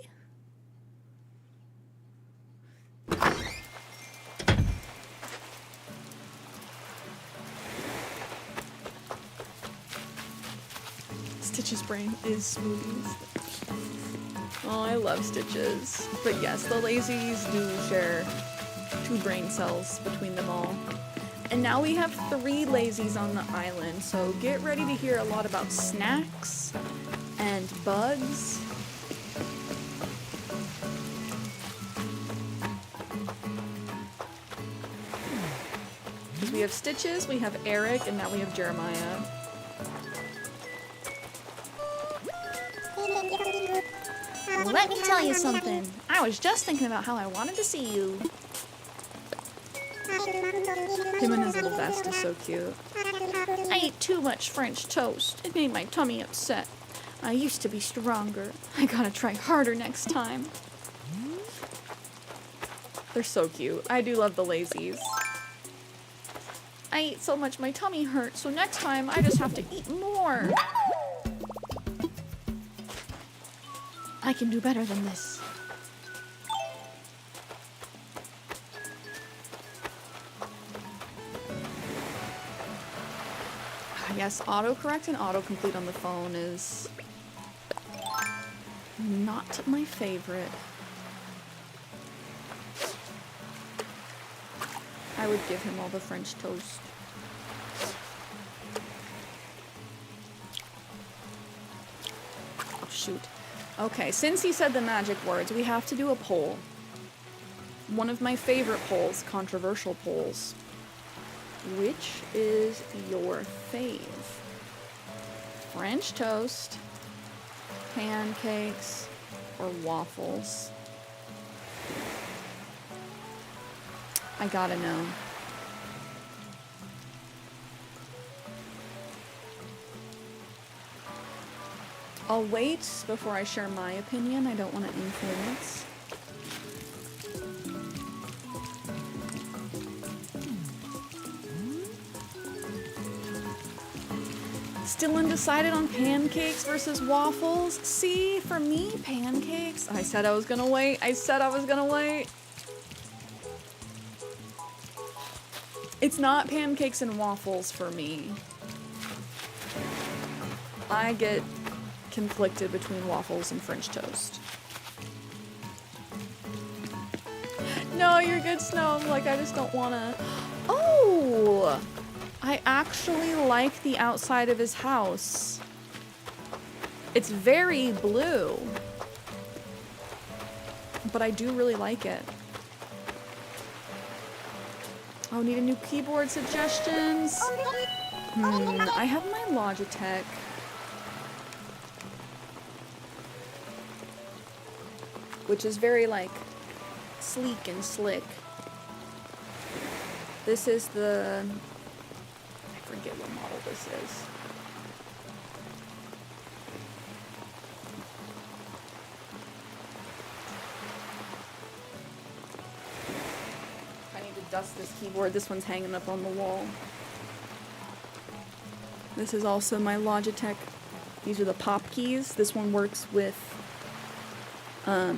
Stitch's brain is smoothies. Oh, I love Stitches. But yes, the lazies do share 2 brain cells between them all. And now we have 3 lazies on the island, so get ready to hear a lot about snacks and bugs. Because we have Stitches, we have Eric, and now we have Jeremiah. Let me tell you something. I was just thinking about how I wanted to see you. Him and his little vest is so cute. I ate too much French toast. It made my tummy upset. I used to be stronger. I gotta try harder next time. They're so cute. I do love the lazies. I ate so much my tummy hurt, so next time I just have to eat more. I can do better than this. Yes, autocorrect and autocomplete on the phone is not my favorite. I would give him all the French toast. Oh, shoot. Okay, since he said the magic words, we have to do a poll. One of my favorite polls, controversial polls. Which is your fave? French toast, pancakes, or waffles? I gotta know. I'll wait before I share my opinion. I don't want to influence. Still undecided on pancakes versus waffles? See, for me, pancakes. I said I was gonna wait. I said I was gonna wait. It's not pancakes and waffles for me. I get conflicted between waffles and French toast. No, you're good, Snow. Like, I just don't wanna. Oh! I actually like the outside of his house. It's very blue. But I do really like it. Oh, need a new keyboard suggestions? I have my Logitech. Which is very, like, sleek and slick. This is the... I forget what model this is. I need to dust this keyboard. This one's hanging up on the wall. This is also my Logitech. These are the pop keys. This one works with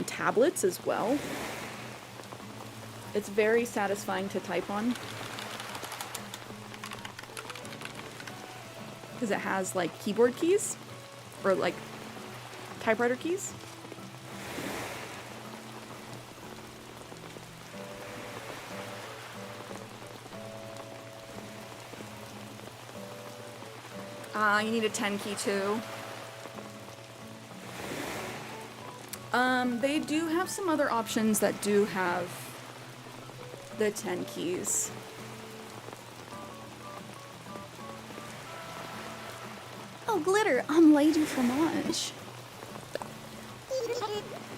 tablets as well. It's very satisfying to type on. Because it has like keyboard keys or like typewriter keys. You need a 10 key too. They do have some other options that do have the 10 keys. Oh, Glitter, I'm lady for lunch.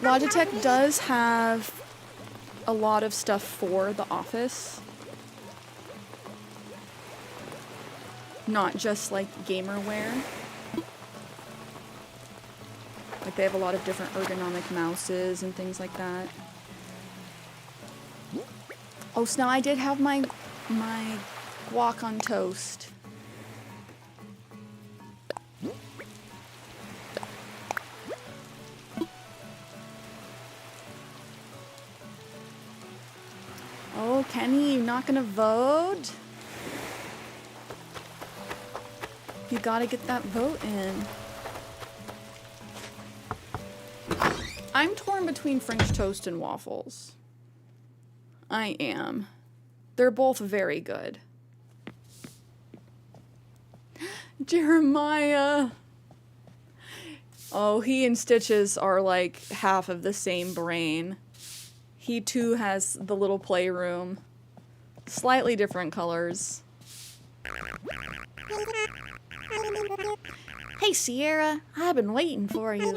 Logitech does have a lot of stuff for the office. Not just like gamerware. Like they have a lot of different ergonomic mouses and things like that. Oh, so now I did have my guac on toast. Oh, Kenny, you're not gonna vote? You gotta get that vote in. I'm torn between French toast and waffles. I am. They're both very good. Jeremiah. Oh, he and Stitches are like half of the same brain. He too has the little playroom. Slightly different colors. Hey, Cierra, I've been waiting for you. I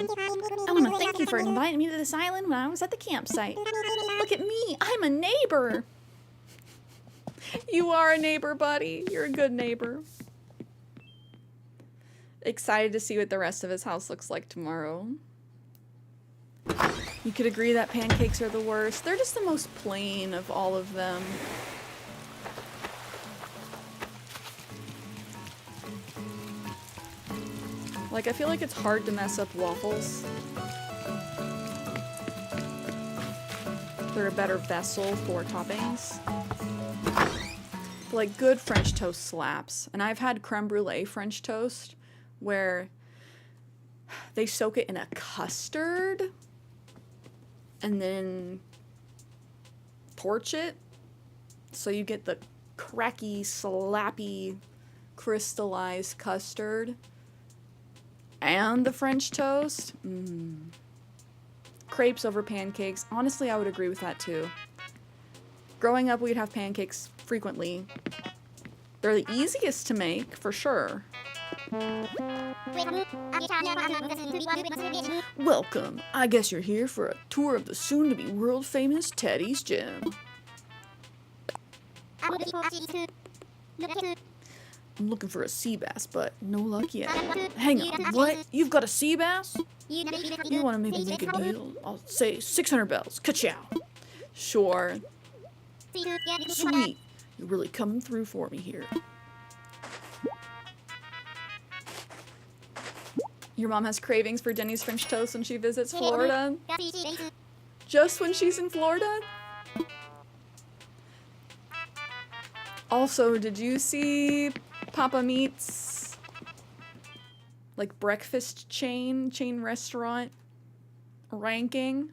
want to thank you for inviting me to this island when I was at the campsite. Look at me, I'm a neighbor. You are a neighbor, buddy. You're a good neighbor. Excited to see what the rest of his house looks like tomorrow. You could agree that pancakes are the worst. They're just the most plain of all of them. Like, I feel like it's hard to mess up waffles. They're a better vessel for toppings. But like, good French toast slaps. And I've had creme brulee French toast where they soak it in a custard and then torch it. So you get the cracky, slappy, crystallized custard. And the French toast. Crepes over pancakes. Honestly, I would agree with that too. Growing up, we'd have pancakes frequently. They're the easiest to make, for sure. Welcome. I guess you're here for a tour of the soon-to-be world-famous Teddy's Gym. I'm looking for a sea bass, but no luck yet. Hang on, what? You've got a sea bass? You want to maybe make a deal? I'll say 600 bells. Ka-chow. Sure. Sweet. You're really coming through for me here. Your mom has cravings for Denny's French toast when she visits Florida? Just when she's in Florida? Also, did you see Papa Meat's like breakfast chain restaurant ranking?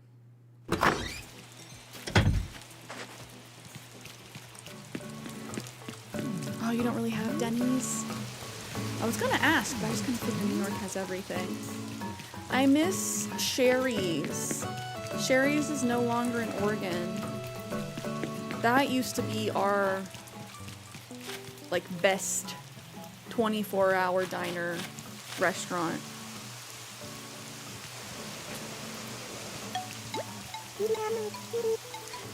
you don't really have Denny's? I was gonna ask, but I just kind of figured New York has everything. I miss Sherry's. Sherry's is no longer in Oregon. That used to be our, like, best 24-hour diner restaurant.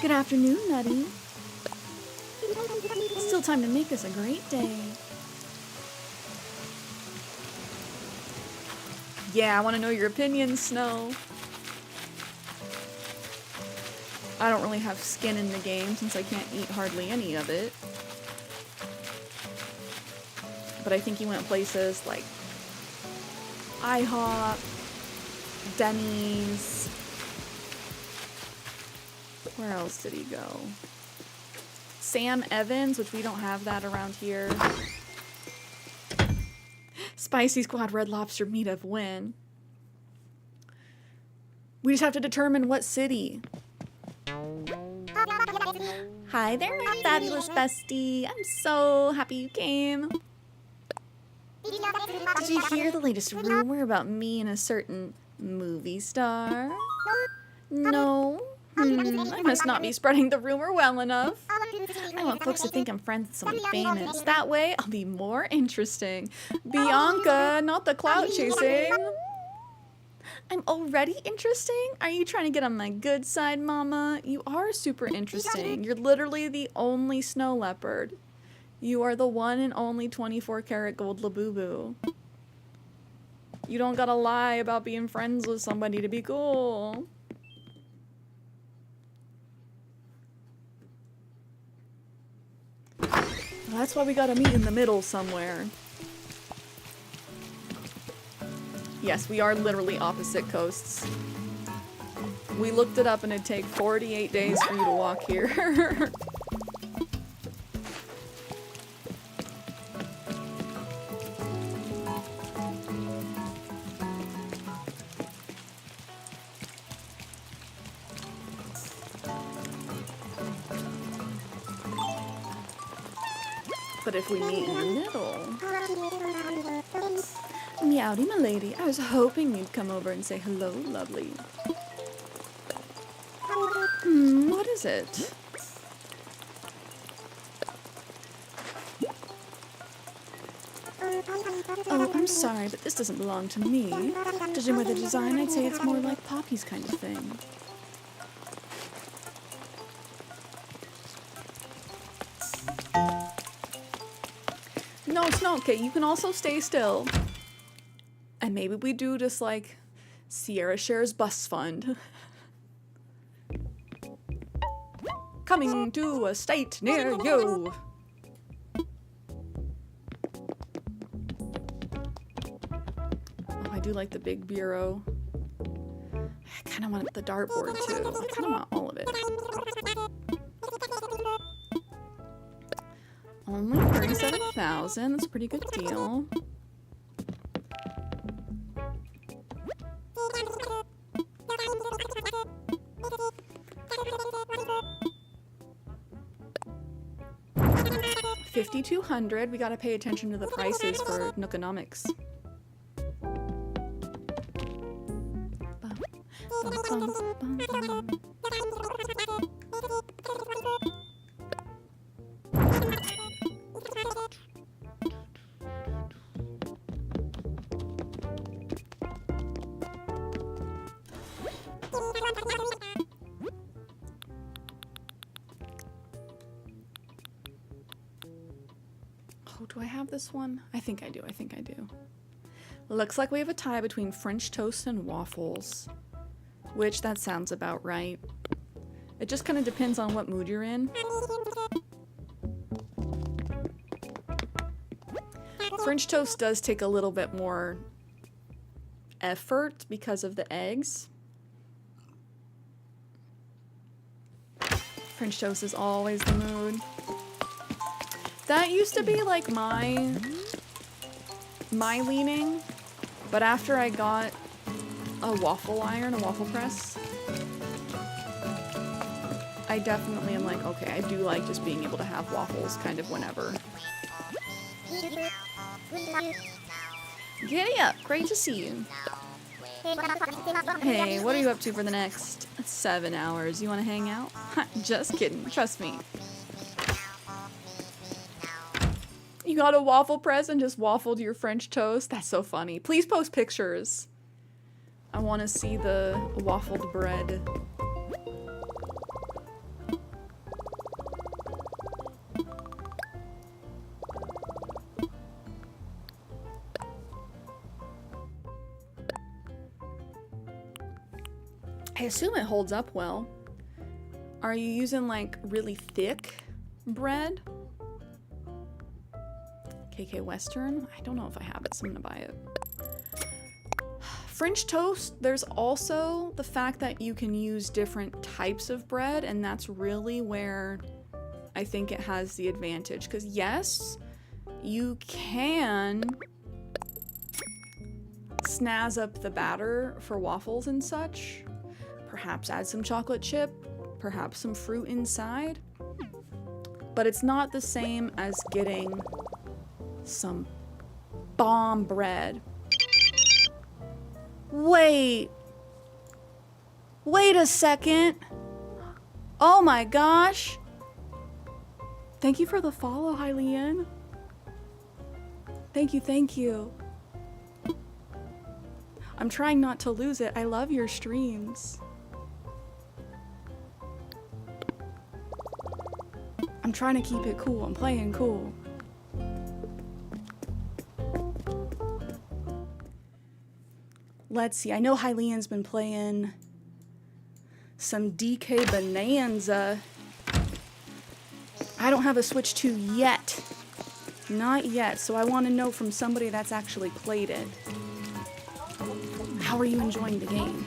Good afternoon, Nutty. Still time to make this a great day. Yeah, I want to know your opinion, Snow. I don't really have skin in the game since I can't eat hardly any of it. But I think he went places like IHOP, Denny's. Where else did he go? Sam Evans, which we don't have that around here. Spicy Squad Red Lobster meet of win. We just have to determine what city. Hi there, my fabulous bestie. I'm so happy you came. Did you hear the latest rumor about me and a certain movie star? No? I must not be spreading the rumor well enough. I want folks to think I'm friends with someone famous. That way, I'll be more interesting. Bianca, not the clout chasing. I'm already interesting? Are you trying to get on my good side, mama? You are super interesting. You're literally the only snow leopard. You are the one and only 24 karat gold Labubu. You don't gotta lie about being friends with somebody to be cool. Well, that's why we gotta meet in the middle somewhere. Yes, we are literally opposite coasts. We looked it up and it'd take 48 days for you to walk here. But if we meet in the middle... Meowdy, my lady. I was hoping you'd come over and say hello, lovely. What is it? Oh, I'm sorry, but this doesn't belong to me. Judging by the design, I'd say it's more like Poppy's kind of thing. No, it's not okay. You can also stay still. And maybe we do just like CierraShares bus fund. Coming to a state near you. Oh, I do like the big bureau. I kind of want the dartboard too. I kind of want all of it. Only 37,000. That's a pretty good deal. $5,200. We gotta pay attention to the prices for Nookonomics. Oh, do I have this one? I think I do. I think I do. Looks like we have a tie between French toast and waffles. Which, that sounds about right. It just kind of depends on what mood you're in. French toast does take a little bit more effort because of the eggs. French toast is always the mood. That used to be like my leaning, but after I got a waffle iron, a waffle press, I definitely am like, okay, I do like just being able to have waffles kind of whenever. Giddy up. Great to see you. Hey, what are you up to for the next 7 hours? You want to hang out? Just kidding. Trust me. You got a waffle press and just waffled your French toast? That's so funny. Please post pictures. I want to see the waffled bread. I assume it holds up well. Are you using like really thick bread? KK Western? I don't know if I have it, so I'm gonna buy it. French toast, there's also the fact that you can use different types of bread, and that's really where I think it has the advantage. Because yes, you can snazz up the batter for waffles and such. Perhaps add some chocolate chip, perhaps some fruit inside. But it's not the same as getting some bomb bread. Wait a second. Oh my gosh. Thank you for the follow, Hylian. Thank you. I'm trying not to lose it. I love your streams. I'm trying to keep it cool. I'm playing cool. Let's see. I know Hylian's been playing some DK Bonanza. I don't have a Switch 2 yet. Not yet. So I want to know from somebody that's actually played it. How are you enjoying the game?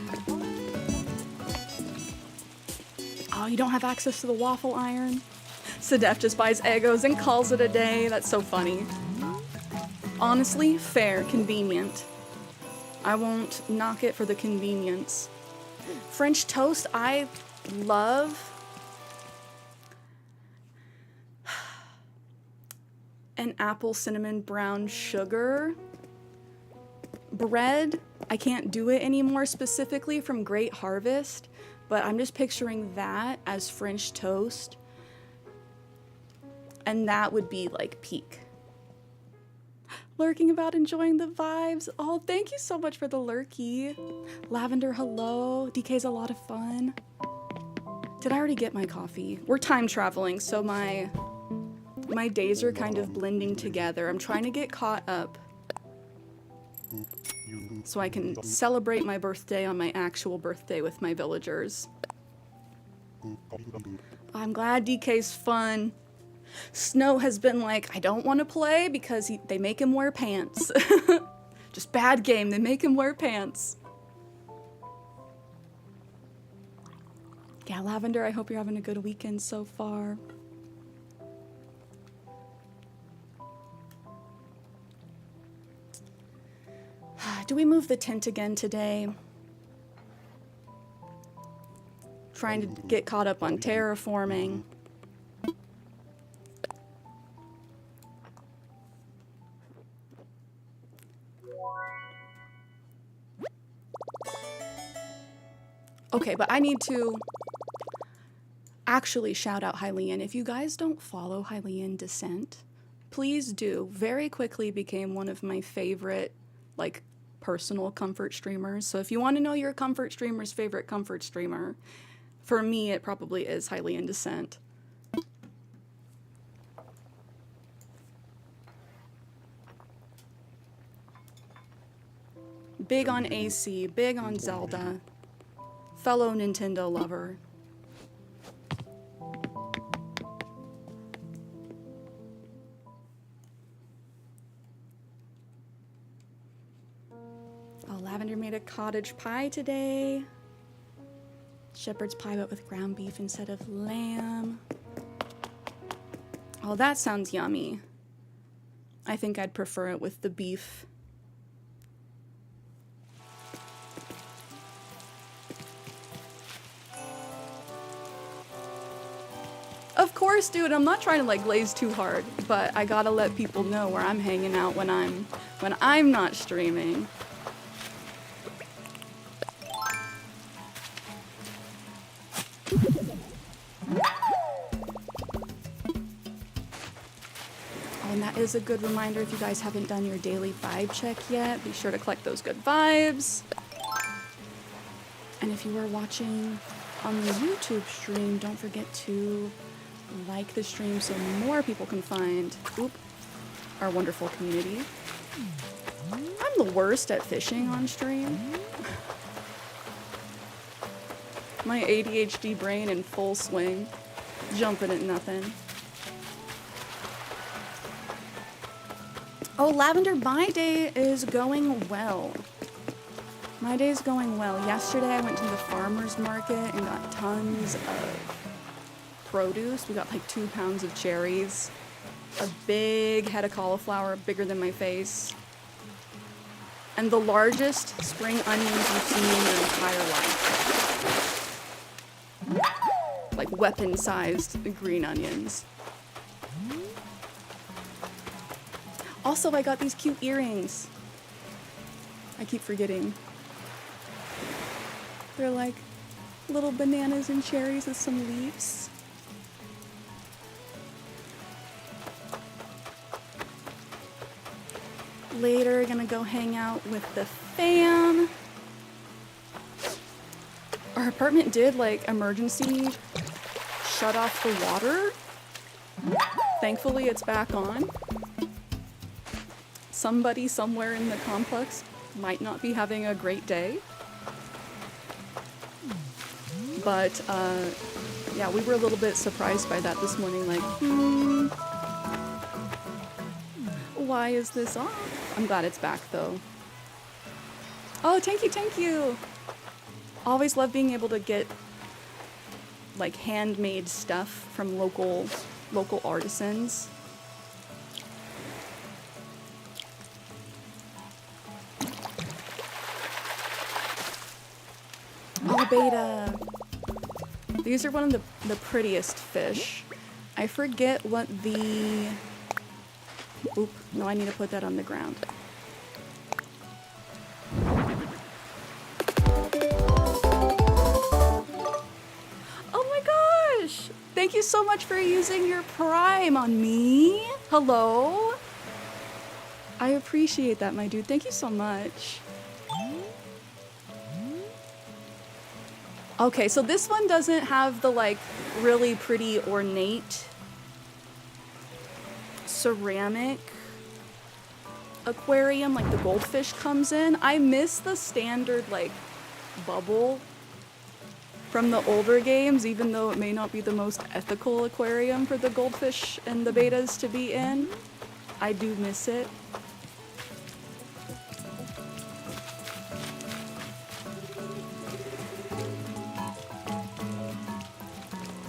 Oh, you don't have access to the waffle iron? Sedef just buys Eggos and calls it a day. That's so funny. Honestly, fair, convenient. I won't knock it for the convenience. French toast, I love. An apple cinnamon brown sugar bread. I can't do it anymore specifically from Great Harvest, but I'm just picturing that as French toast. And that would be like peak. Lurking about enjoying the vibes. Oh, thank you so much for the lurky. Lavender, hello. DK's a lot of fun. Did I already get my coffee? We're time traveling, so my days are kind of blending together. I'm trying to get caught up so I can celebrate my birthday on my actual birthday with my villagers. I'm glad DK's fun. Snow has been like, I don't want to play because they make him wear pants. Just bad game, they make him wear pants. Yeah, Lavender, I hope you're having a good weekend so far. Do we move the tent again today? Trying to get caught up on terraforming. Okay, but I need to actually shout out Hylian. If you guys don't follow Hylian Descent, please do. Very quickly became one of my favorite, like, personal comfort streamers. So if you want to know your comfort streamer's favorite comfort streamer, for me, it probably is Hylian Descent. Big on AC, big on Zelda. Fellow Nintendo lover. Oh, Lavender made a cottage pie today. Shepherd's pie, but with ground beef instead of lamb. Oh, that sounds yummy. I think I'd prefer it with the beef. Of course, dude. I'm not trying to like glaze too hard, but I gotta let people know where I'm hanging out when I'm not streaming. And that is a good reminder, if you guys haven't done your daily vibe check yet, be sure to collect those good vibes. And if you are watching on the YouTube stream, don't forget to like the stream so more people can find our wonderful community. I'm the worst at fishing on stream. My ADHD brain in full swing, jumping at nothing. Oh, Lavender, my day is going well. My day is going well. Yesterday I went to the farmer's market and got tons of produce. We got like 2 pounds of cherries, a big head of cauliflower, bigger than my face, and the largest spring onions you've seen in your entire life. Like weapon-sized green onions. Also, I got these cute earrings. I keep forgetting. They're like little bananas and cherries with some leaves. Later, gonna go hang out with the fam. Our apartment did like emergency shut off the water. Thankfully, it's back on. Somebody somewhere in the complex might not be having a great day. But, yeah, we were a little bit surprised by that this morning, like, why is this off? I'm glad it's back, though. Oh, thank you. Always love being able to get, like, handmade stuff from local artisans. Oh, beta. These are one of the prettiest fish. I forget what the... Oop, no, I need to put that on the ground. Oh my gosh! Thank you so much for using your Prime on me. Hello? I appreciate that, my dude. Thank you so much. Okay, so this one doesn't have the like really pretty ornate ceramic aquarium like the goldfish comes in. I miss the standard like bubble from the older games, even though it may not be the most ethical aquarium for the goldfish and the betas to be in. I do miss it.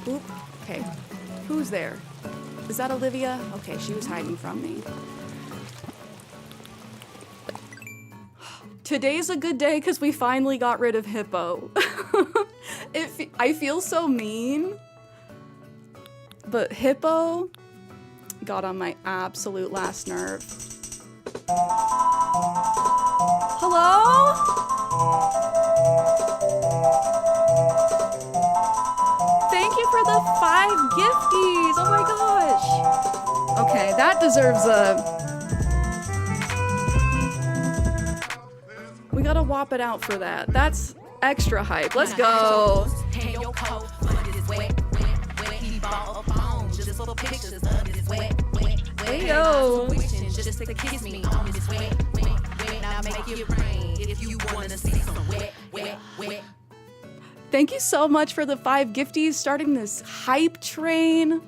Oop. Okay. Who's there? Is that Olivia? Okay, she was hiding from me. Today's a good day because we finally got rid of Hippo. I feel so mean, but Hippo got on my absolute last nerve. Hello? Thank you for the 5 gifties. Oh my gosh. Okay, that deserves a... We gotta whop it out for that. That's extra hype. Let's go. Hey yo. Thank you so much for the 5 gifties, starting this hype train.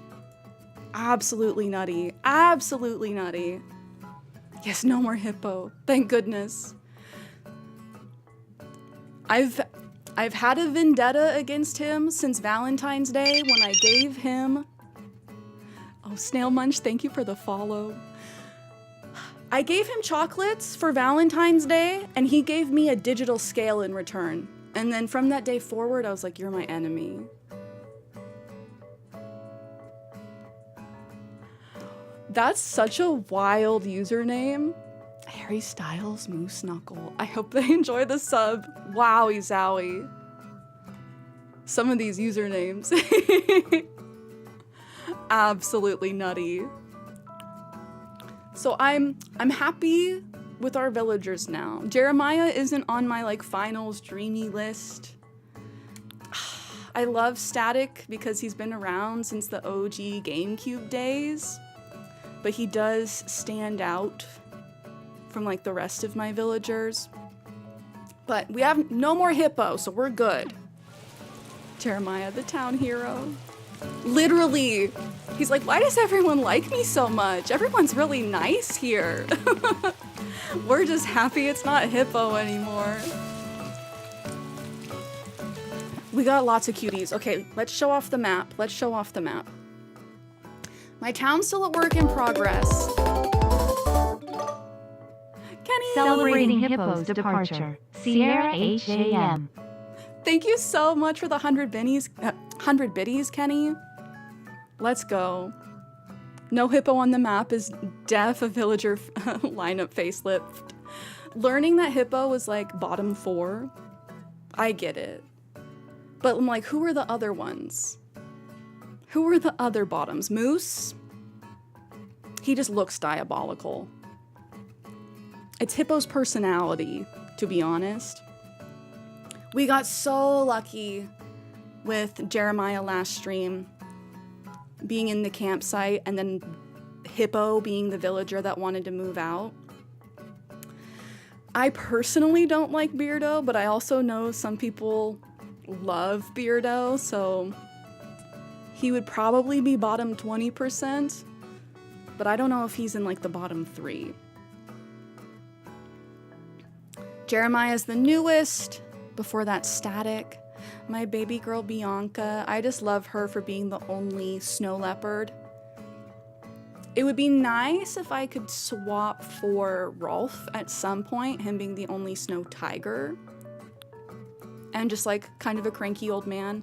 Absolutely nutty. Absolutely nutty. Yes, no more Hippo. Thank goodness. I've had a vendetta against him since Valentine's Day when I gave him... Oh, Snail Munch, thank you for the follow. I gave him chocolates for Valentine's Day, and he gave me a digital scale in return. And then from that day forward, I was like, you're my enemy. That's such a wild username. Harry Styles Moose Knuckle. I hope they enjoy the sub. Wowie zowie. Some of these usernames. Absolutely nutty. So I'm happy with our villagers now. Jeremiah isn't on my like finals dreamy list. I love Static because he's been around since the OG GameCube days, but he does stand out from like the rest of my villagers. But we have no more hippo, so we're good. Jeremiah, the town hero. Literally, he's like, why does everyone like me so much? Everyone's really nice here. We're just happy it's not hippo anymore. We got lots of cuties. Okay, let's show off the map. Let's show off the map. My town's still a work in progress. Kenny! Celebrating Hippo's departure. CierraShares. Thank you so much for the 100 biddies, Kenny. Let's go. No hippo on the map is def a villager lineup facelift. Learning that hippo was like bottom 4, I get it. But I'm like, who are the other ones? Who are the other bottoms? Moose? He just looks diabolical. It's Hippo's personality, to be honest. We got so lucky with Jeremiah last stream being in the campsite and then Hippo being the villager that wanted to move out. I personally don't like Beardo, but I also know some people love Beardo, so he would probably be bottom 20%, but I don't know if he's in like the bottom 3. Jeremiah's the newest, before that Static. My baby girl Bianca, I just love her for being the only snow leopard. It would be nice if I could swap for Rolf at some point, him being the only snow tiger. And just like kind of a cranky old man.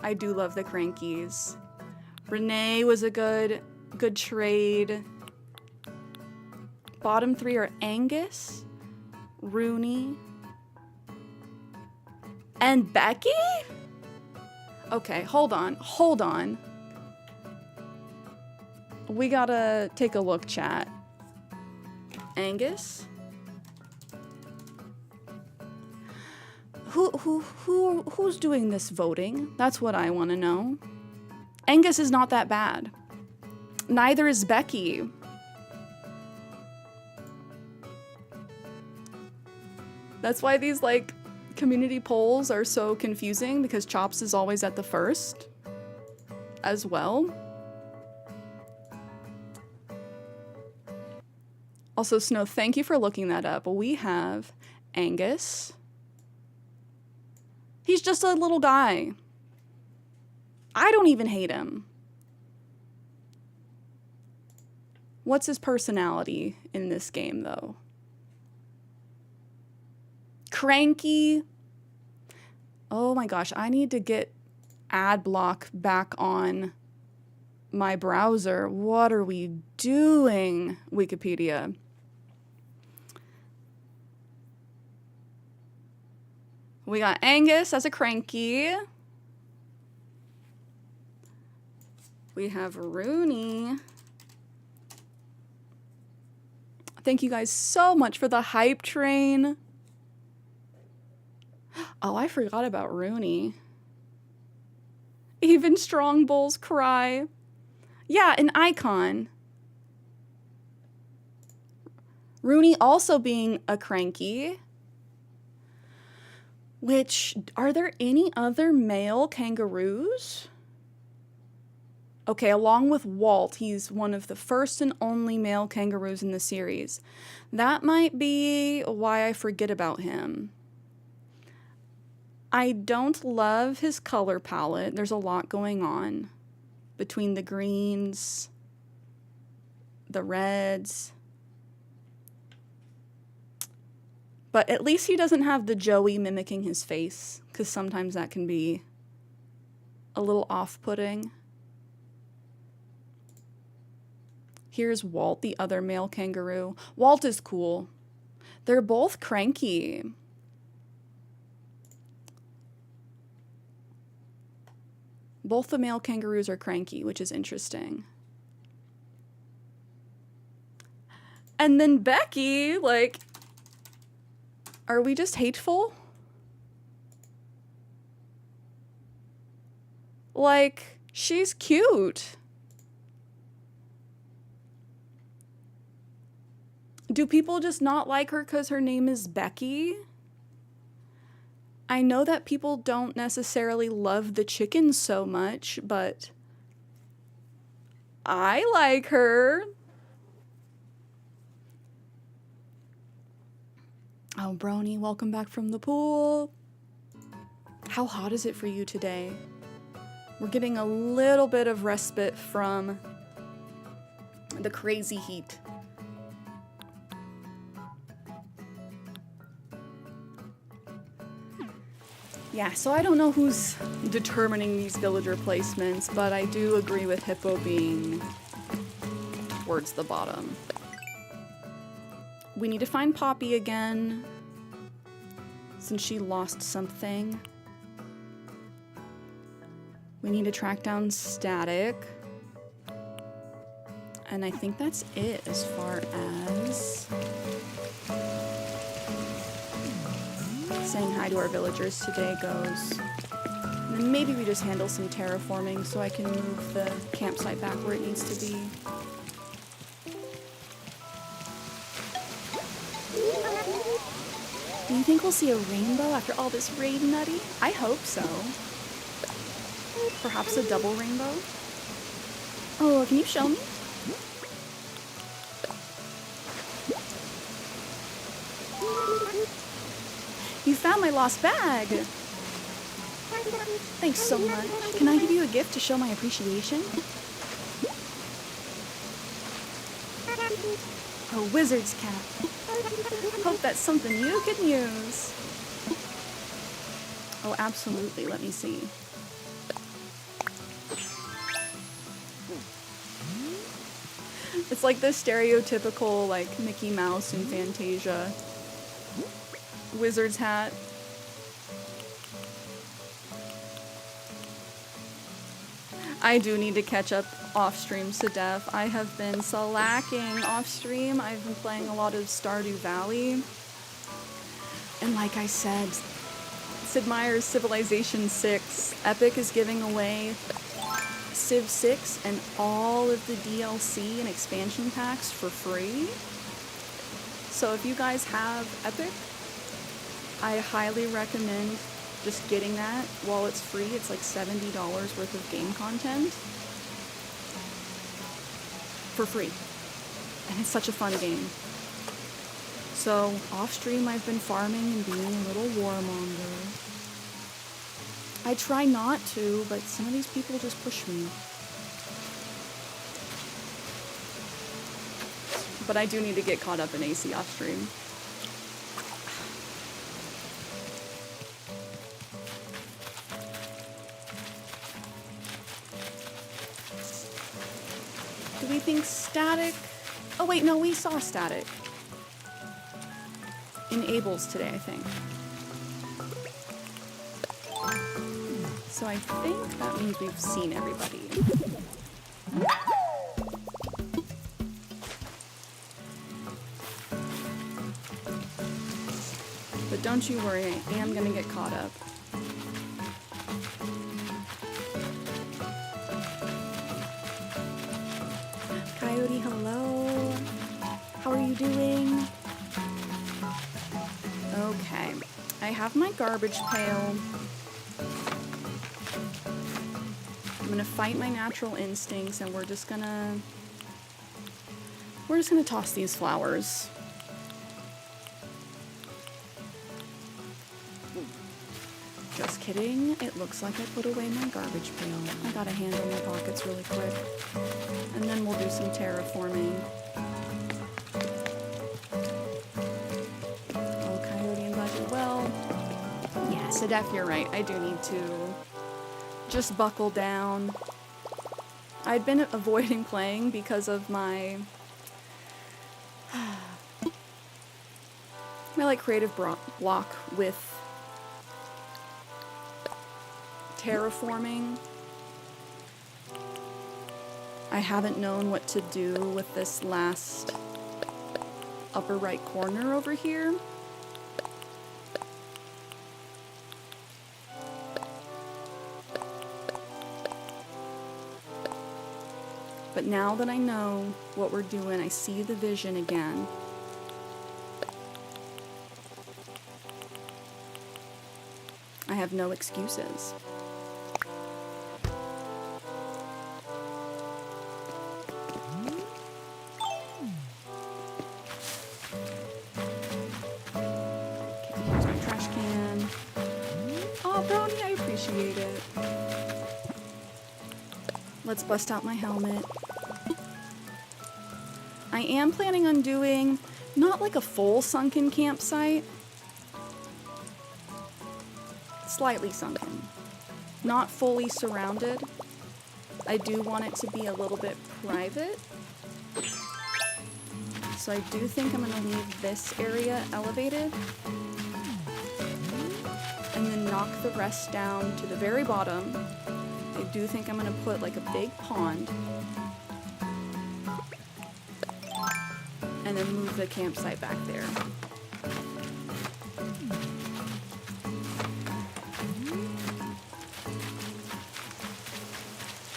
I do love the crankies. Renee was a good trade. Bottom 3 are Angus, Rooney, and Becky? Okay, hold on. We gotta take a look, chat. Angus? Who's doing this voting? That's what I want to know. Angus is not that bad. Neither is Becky. That's why these like community polls are so confusing, because Chops is always at the first as well. Also, Snow, thank you for looking that up. We have Angus. He's just a little guy. I don't even hate him. What's his personality in this game, though? Cranky. Oh my gosh, I need to get ad block back on my browser. What are we doing, Wikipedia? We got Angus as a cranky. We have Rooney. Thank you guys so much for the hype train. Oh, I forgot about Rooney. Even strong bulls cry. Yeah, an icon. Rooney also being a cranky. Which, are there any other male kangaroos? Okay, along with Walt, he's one of the first and only male kangaroos in the series. That might be why I forget about him. I don't love his color palette. There's a lot going on between the greens, the reds. But at least he doesn't have the Joey mimicking his face, because sometimes that can be a little off-putting. Here's Walt, the other male kangaroo. Walt is cool. They're both cranky. Both the male kangaroos are cranky, which is interesting. And then Becky, like, are we just hateful? Like, she's cute. Do people just not like her because her name is Becky? I know that people don't necessarily love the chicken so much, but I like her. Oh, Brony, welcome back from the pool. How hot is it for you today? We're getting a little bit of respite from the crazy heat. Yeah, so I don't know who's determining these villager placements, but I do agree with Hippo being towards the bottom. We need to find Poppy again, since she lost something. We need to track down Static. And I think that's it as far as saying hi to our villagers today goes. And then maybe we just handle some terraforming so I can move the campsite back where it needs to be. Do you think we'll see a rainbow after all this rain, Nutty? I hope so. Perhaps a double rainbow? Oh, can you show me? You found my lost bag! Thanks so much. Can I give you a gift to show my appreciation? A wizard's cap. Hope that's something you can use. Oh, absolutely. Let me see. It's like the stereotypical, like, Mickey Mouse and Fantasia wizard's hat. I do need to catch up off stream, Sedef. I have been slacking off stream. I've been playing a lot of Stardew Valley. And like I said, Sid Meier's Civilization 6. Epic is giving away Civ 6 and all of the DLC and expansion packs for free. So if you guys have Epic, I highly recommend just getting that while it's free. It's like $70 worth of game content for free. And it's such a fun game. So off stream I've been farming and being a little warmonger. I try not to, but some of these people just push me. But I do need to get caught up in AC off stream. Do we think Static? Oh wait, no, we saw Static in Abel's today, I think. So I think that means we've seen everybody. But don't you worry, I am gonna get caught up. Coyote, hello. How are you doing? Okay, I have my garbage pail. I'm gonna fight my natural instincts and we're just gonna toss these flowers. Just kidding. It looks like I put away my garbage pail. I gotta handle my pockets really quick. And then we'll do some terraforming. Oh, Coyote and Budget. Well, yeah, Sedef, you're right. I do need to just buckle down. I'd been avoiding playing because of my like creative block with terraforming. I haven't known what to do with this last upper right corner over here. But now that I know what we're doing, I see the vision again. I have no excuses. Okay, here's my trash can. Oh, Brony, I appreciate it. Let's bust out my helmet. I am planning on doing not like a full sunken campsite. Slightly sunken. Not fully surrounded. I do want it to be a little bit private. So I do think I'm gonna leave this area elevated. And then knock the rest down to the very bottom. I do think I'm gonna put like a big pond. And then move the campsite back there.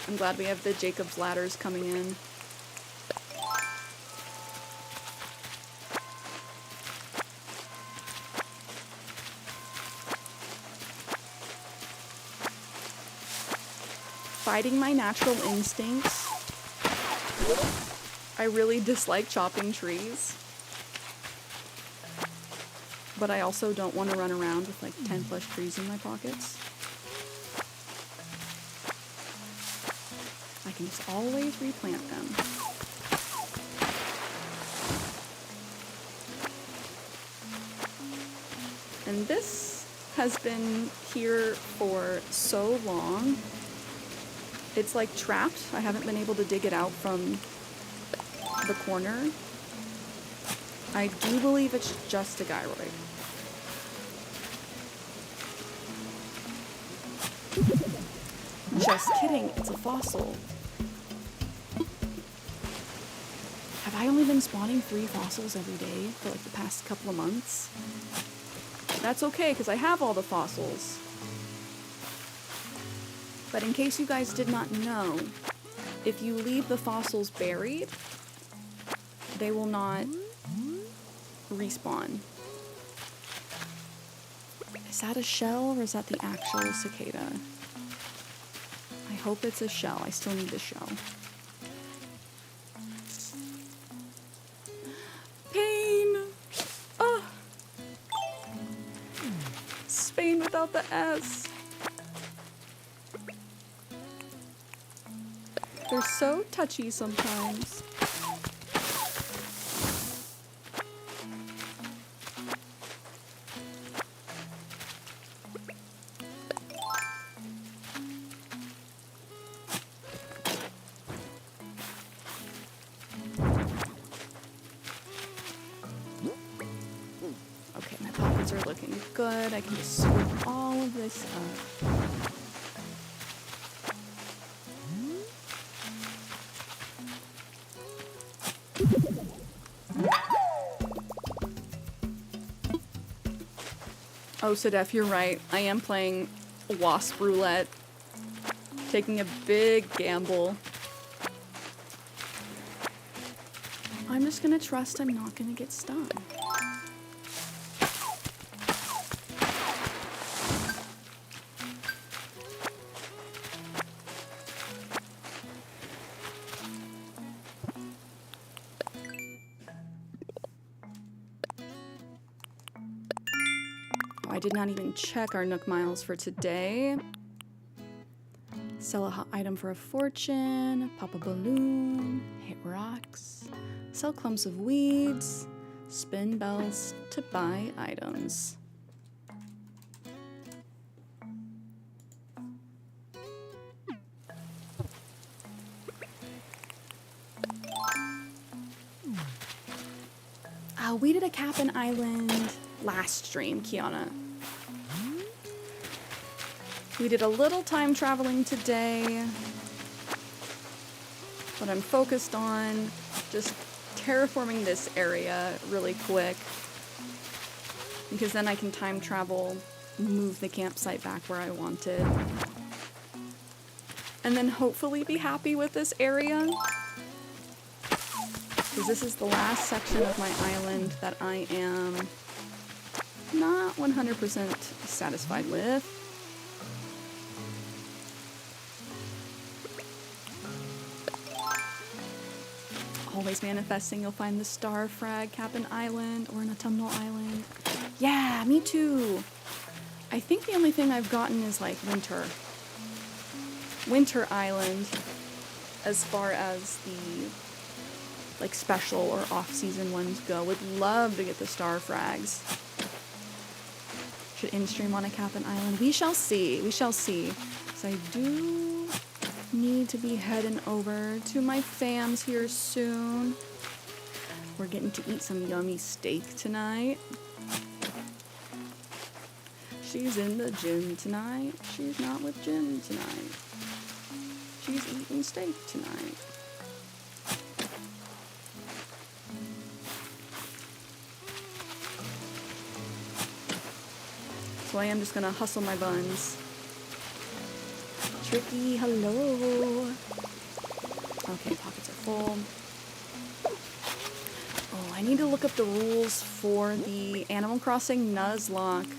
I'm glad we have the Jacob's ladders coming in. Fighting my natural instincts. I really dislike chopping trees. But I also don't want to run around with like 10 plus trees in my pockets. I can just always replant them. And this has been here for so long. It's like trapped. I haven't been able to dig it out from the corner. I do believe it's just a gyroid. Just kidding, it's a fossil. Have I only been spawning 3 fossils every day for like the past couple of months? That's okay, because I have all the fossils. But in case you guys did not know, if you leave the fossils buried, they will not respawn. Is that a shell or is that the actual cicada? I hope it's a shell. I still need the shell. Pain! Oh! Spain without the S. They're so touchy sometimes. Okay, my pockets are looking good. I can just scoop all of this up. Oh, Sedef, you're right. I am playing wasp roulette. Taking a big gamble. I'm just gonna trust I'm not gonna get stung. I did not even check our Nook Miles for today. Sell a hot item for a fortune, pop a balloon, hit rocks, sell clumps of weeds, spin bells to buy items. We did a Cap'n Island last stream, Kiana. We did a little time traveling today, but I'm focused on just terraforming this area really quick, because then I can time travel, move the campsite back where I want it, and then hopefully be happy with this area, because this is the last section of my island that I am not 100% satisfied with. Always manifesting you'll find the Star Frag Cap'n Island or an Autumnal Island. Yeah, me too. I think the only thing I've gotten is like Winter Island, as far as the like special or off-season ones go. Would love to get the Star Frags. Should in-stream on a Cap'n Island. We shall see. We shall see. So I do need to be heading over to my fams here soon. We're getting to eat some yummy steak tonight. She's in the gym tonight. She's not with Jim tonight. She's eating steak tonight. So I am just gonna hustle my buns. Tricky, hello. Okay, pockets are full. Oh, I need to look up the rules for the Animal Crossing Nuzlocke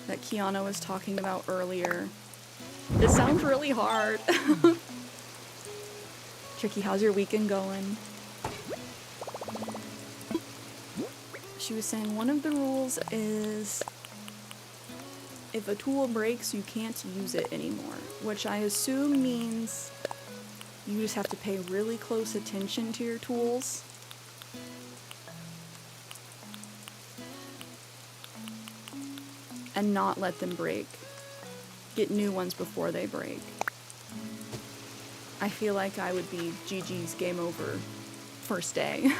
that Kiana was talking about earlier. It sounds really hard. Tricky, how's your weekend going? She was saying one of the rules is if a tool breaks, you can't use it anymore, which I assume means you just have to pay really close attention to your tools. And not let them break. Get new ones before they break. I feel like I would be GG's game over first day.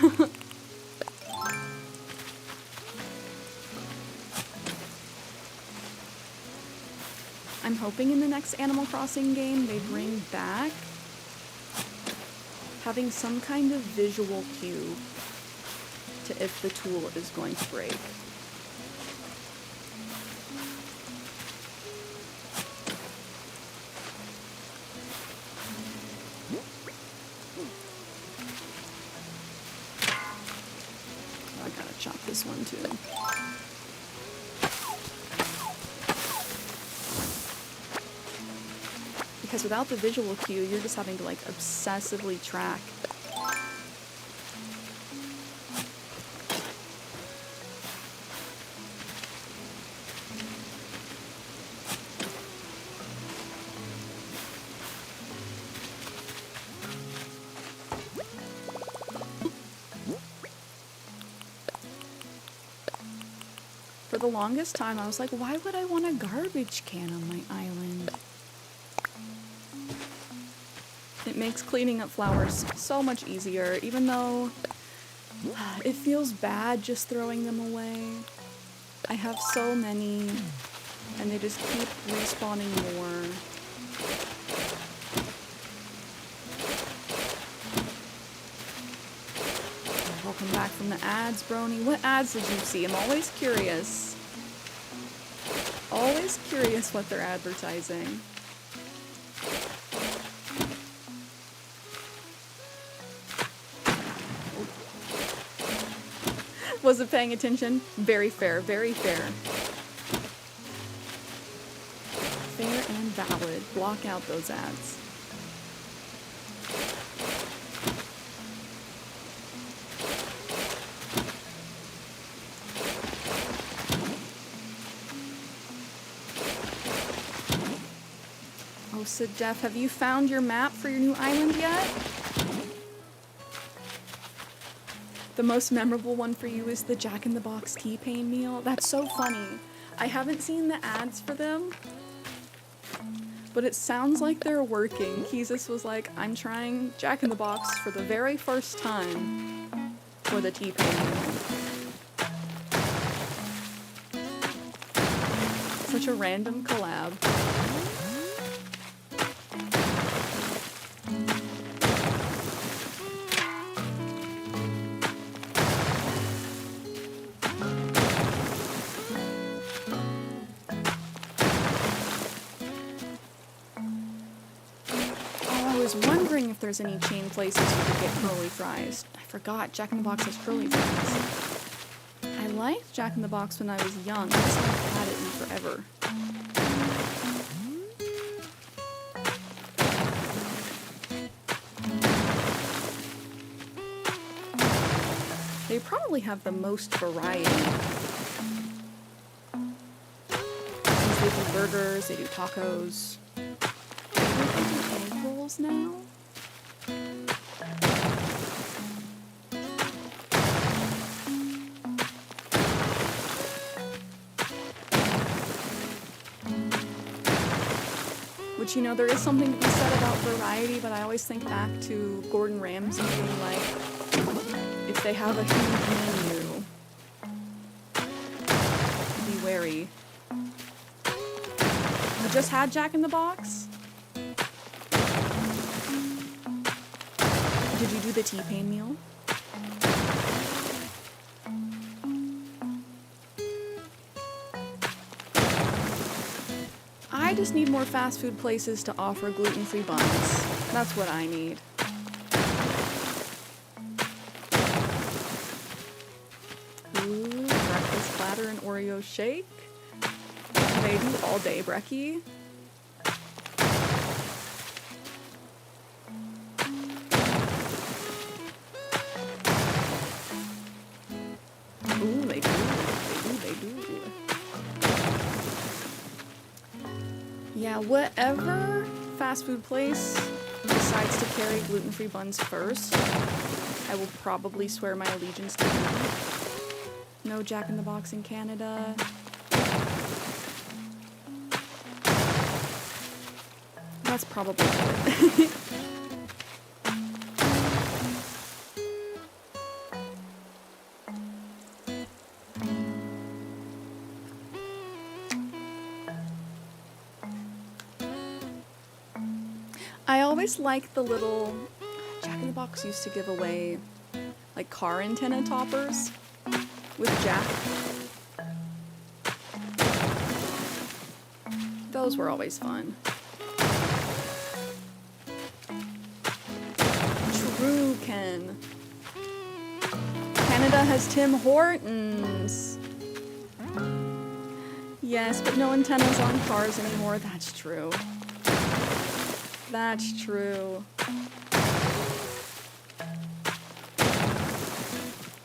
I'm hoping in the next Animal Crossing game they bring back having some kind of visual cue to if the tool is going to break. I gotta chop this one too. Because without the visual cue, you're just having to like obsessively track. For the longest time, I was like, why would I want a garbage can on my island? It makes cleaning up flowers so much easier, even though it feels bad just throwing them away. I have so many, and they just keep respawning more. Welcome back from the ads, Brony. What ads did you see? I'm always curious. Always curious what they're advertising. Wasn't paying attention. Very fair, very fair. Fair and valid. Block out those ads. Oh, Sid Jeff, have you found your map for your new island yet? The most memorable one for you is the Jack in the Box T-Pain meal. That's so funny. I haven't seen the ads for them, but it sounds like they're working. Keezus was like, I'm trying Jack in the Box for the very first time, for the T-Pain meal. Such a random collab. I was wondering if there's any chain places you could get curly fries. I forgot Jack in the Box has curly fries. I liked Jack in the Box when I was young. I just haven't had it in forever. They probably have the most variety. Since they do burgers, they do tacos. They do egg rolls now. Which, you know, there is something to be said about variety, but I always think back to Gordon Ramsay being like, if they have a huge menu, be wary. I just had Jack in the Box. Did you do the T-Pain meal? I just need more fast food places to offer gluten-free buns. That's what I need. Ooh, breakfast platter and Oreo shake. They do all day brekkie. Ooh, they do. They do. Yeah, whatever fast food place decides to carry gluten-free buns first, I will probably swear my allegiance to them. No Jack in the Box in Canada. That's probably good. I always like the little... Jack in the Box used to give away like car antenna toppers with Jack. Those were always fun. True, Ken. Canada has Tim Hortons. Yes, but no antennas on cars anymore. That's true. That's true.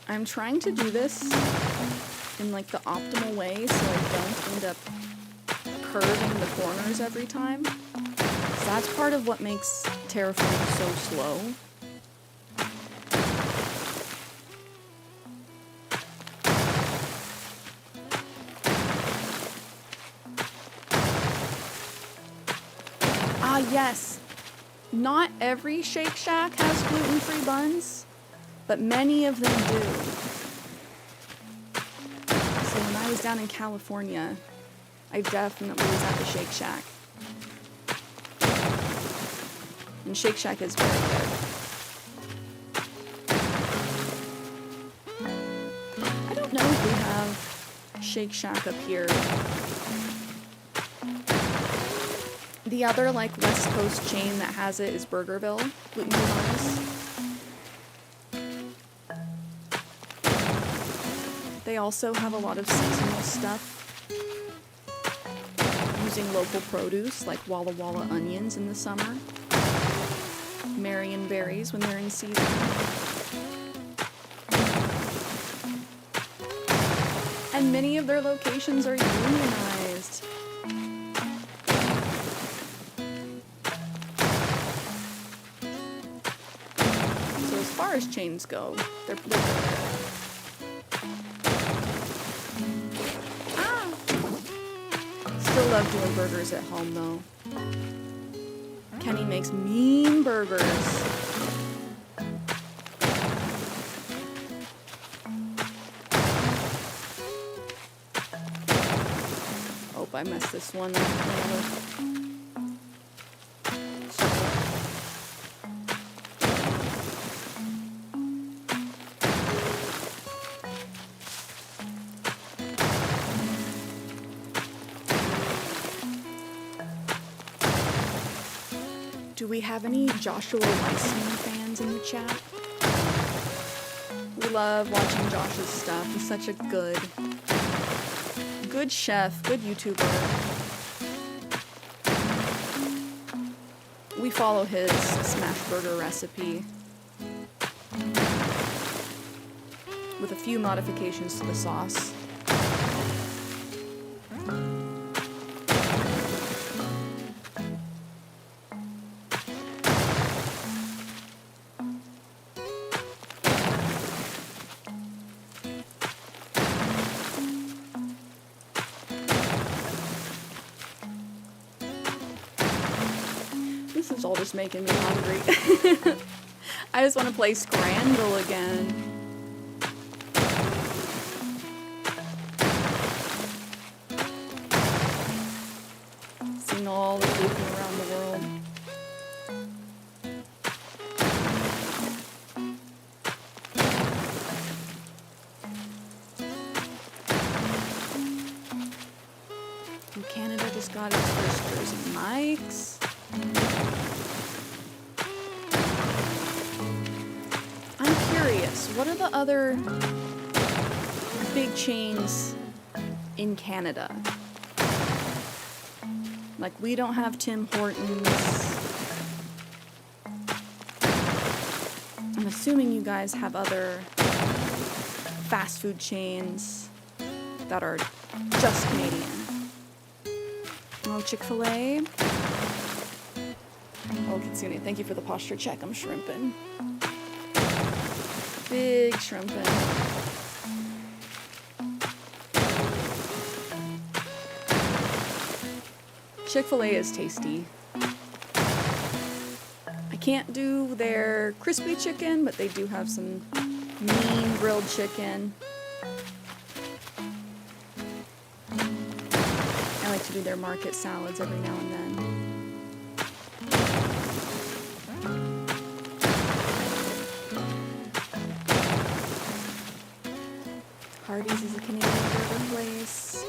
I'm trying to do this in like the optimal way so I don't end up curving the corners every time. So that's part of what makes terraforming so slow. Ah, yes. Not every Shake Shack has gluten-free buns, but many of them do. So when I was down in California, I definitely was at the Shake Shack. And Shake Shack is very good. I don't know if we have Shake Shack up here. The other like West Coast chain that has it is Burgerville, gluten-free buns. They also have a lot of seasonal stuff using local produce like Walla Walla onions in the summer, Marion berries when they're in season. And many of their locations are unionized. So as far as chains go, they're pretty good. Still love doing burgers at home though. Kenny makes mean burgers. Hope I messed this one up. Whatever. Do we have any Joshua Weissman fans in the chat? We love watching Josh's stuff. He's such a good chef, good YouTuber. We follow his smash burger recipe with a few modifications to the sauce. This is all just making me hungry. I just want to play Scramble again. Seen all the people around the world. And Canada just got its first Jersey Mike's. What are the other big chains in Canada? Like, we don't have Tim Hortons. I'm assuming you guys have other fast food chains that are just Canadian. Oh, Chick-fil-A. Oh, Kitsune, thank you for the posture check. I'm shrimping. Big shrimping. Chick-fil-A is tasty. I can't do their crispy chicken, but they do have some mean grilled chicken. I like to do their market salads every now and then. Hardee's is a Canadian burger place.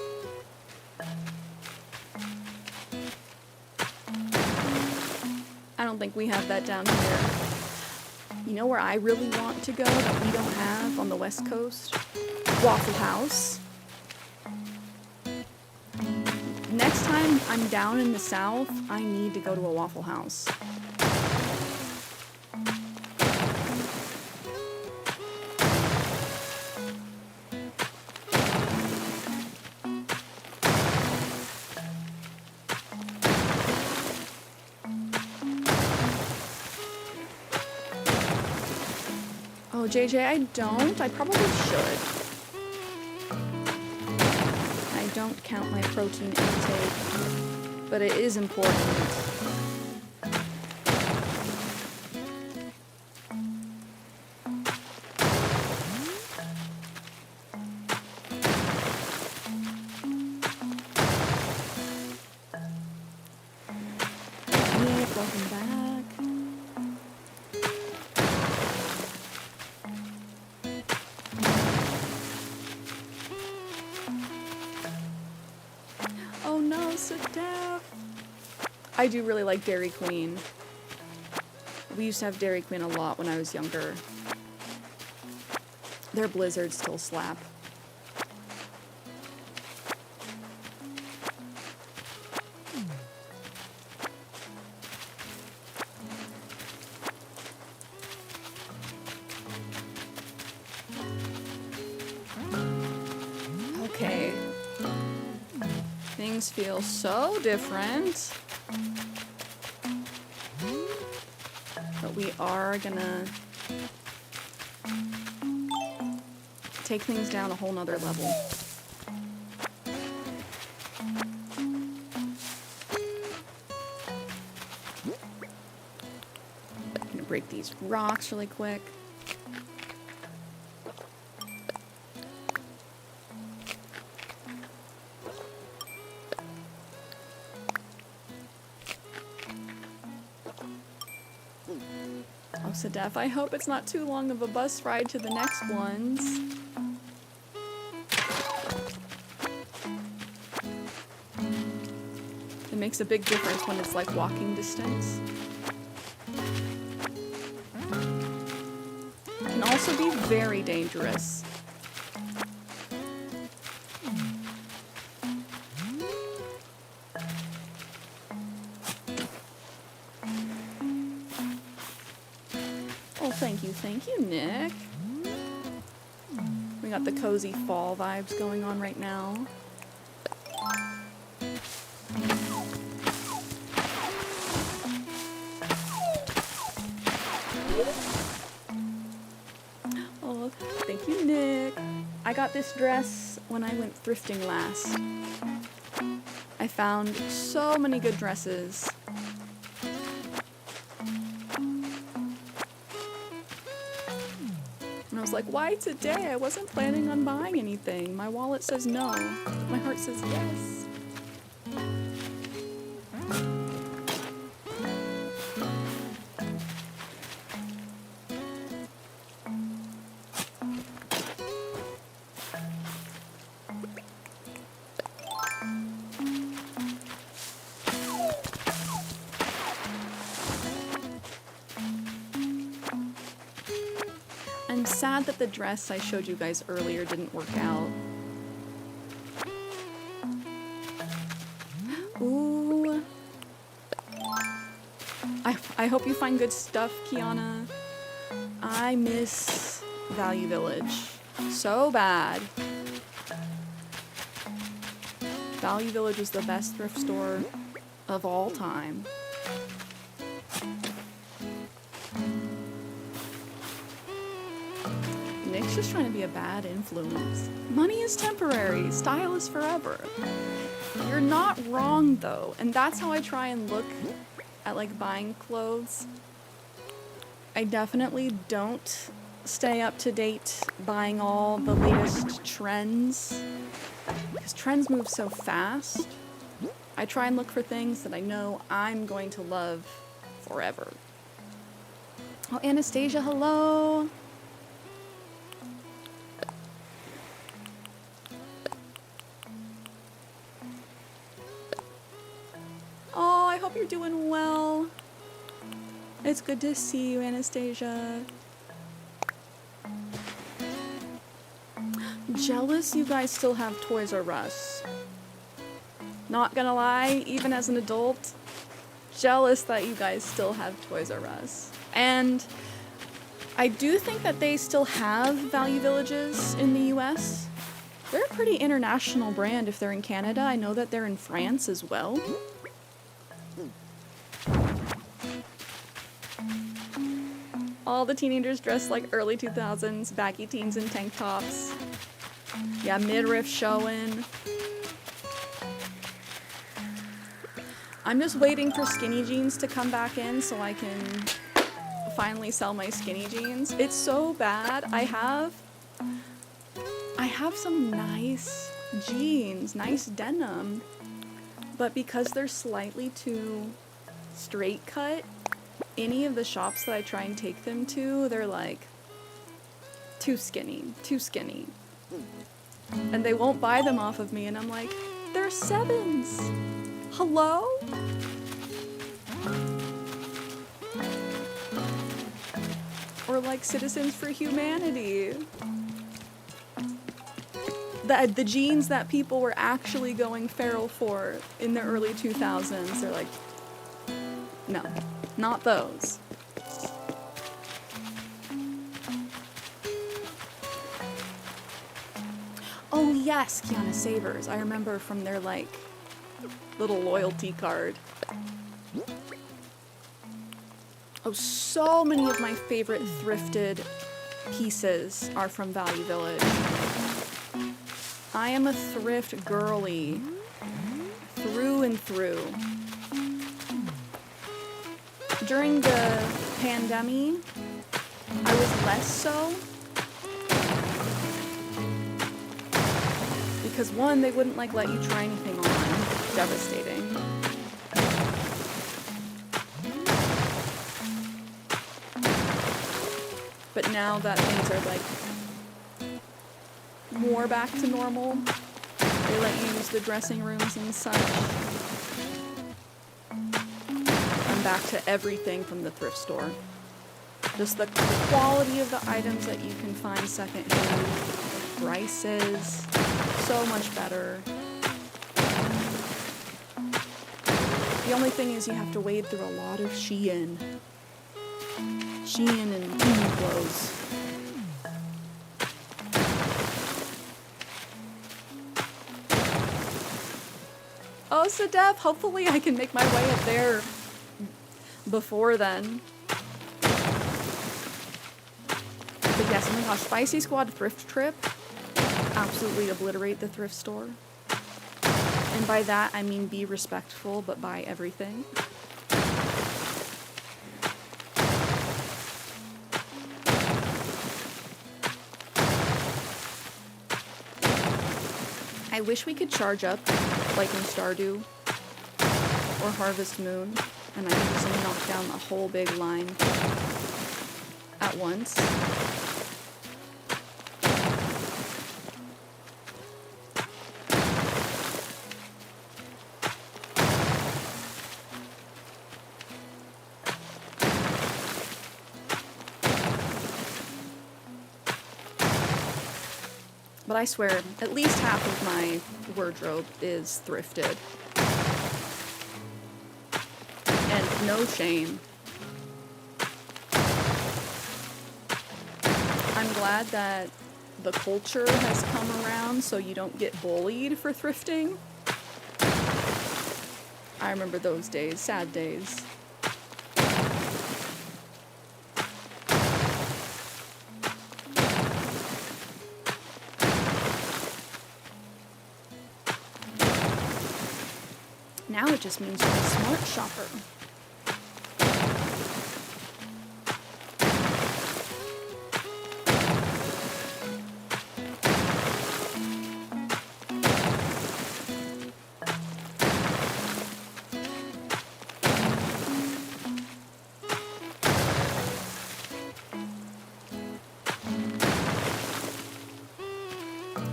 I don't think we have that down here. You know where I really want to go that we don't have on the West Coast? Waffle House. Next time I'm down in the South, I need to go to a Waffle House. Oh, JJ, I don't. I probably should. I don't count my protein intake, but it is important. Nick, welcome back. I do really like Dairy Queen. We used to have Dairy Queen a lot when I was younger. Their blizzards still slap. Okay. Things feel so different. But we are gonna take things down a whole nother level. I'm gonna break these rocks really quick. Oh, Sedef, I hope it's not too long of a bus ride to the next ones. It makes a big difference when it's like walking distance. Can also be very dangerous. Oh, thank you, Nick. We got the cozy fall vibes going on right now. Oh, thank you, Nick. I got this dress when I went thrifting last. I found so many good dresses. And I was like, why today? I wasn't planning on buying anything. My wallet says no. My heart says yes. I'm sad that the dress I showed you guys earlier didn't work out. Ooh. I hope you find good stuff, Kiana. I miss Value Village so bad. Value Village was the best thrift store of all time. Nick's just trying to be a bad influence. Money is temporary, style is forever. You're not wrong though, and that's how I try and look at like buying clothes. I definitely don't stay up to date buying all the latest trends because trends move so fast. I try and look for things that I know I'm going to love forever. Oh, Anastasia, hello. Oh, I hope you're doing well. It's good to see you, Anastasia. Jealous you guys still have Toys R Us. Not gonna lie, even as an adult, jealous that you guys still have Toys R Us. And I do think that they still have Value Villages in the US. They're a pretty international brand if they're in Canada. I know that they're in France as well. All the teenagers dressed like early 2000s, baggy teens and tank tops. Yeah, midriff showing. I'm just waiting for skinny jeans to come back in so I can finally sell my skinny jeans. It's so bad. I have some nice jeans, nice denim, but because they're slightly too straight cut, any of the shops that I try and take them to, they're like, too skinny. And they won't buy them off of me, and I'm like, they're 7s. Hello? Or like Citizens for Humanity. The jeans that people were actually going feral for in the early 2000s, they're like, no, not those. Oh yes, Kiana Savers. I remember from their like little loyalty card. Oh, so many of my favorite thrifted pieces are from Value Village. I am a thrift girly through and through. During the pandemic, I was less so. Because one, they wouldn't like let you try anything on. Devastating. But now that things are like more back to normal, they let you use the dressing rooms and such. I'm back to everything from the thrift store. Just the quality of the items that you can find secondhand, prices, so much better. The only thing is you have to wade through a lot of Shein and Temu clothes. Oh, Sadef, hopefully I can make my way up there before then. But yes, oh my gosh, Spicy Squad thrift trip. Absolutely obliterate the thrift store. And by that, I mean be respectful, but buy everything. I wish we could charge up like in Stardew or Harvest Moon, and I could just knock down the whole big line at once. But I swear, at least half of my wardrobe is thrifted. And no shame. I'm glad that the culture has come around so you don't get bullied for thrifting. I remember those days, sad days. Now it just means you're a smart shopper.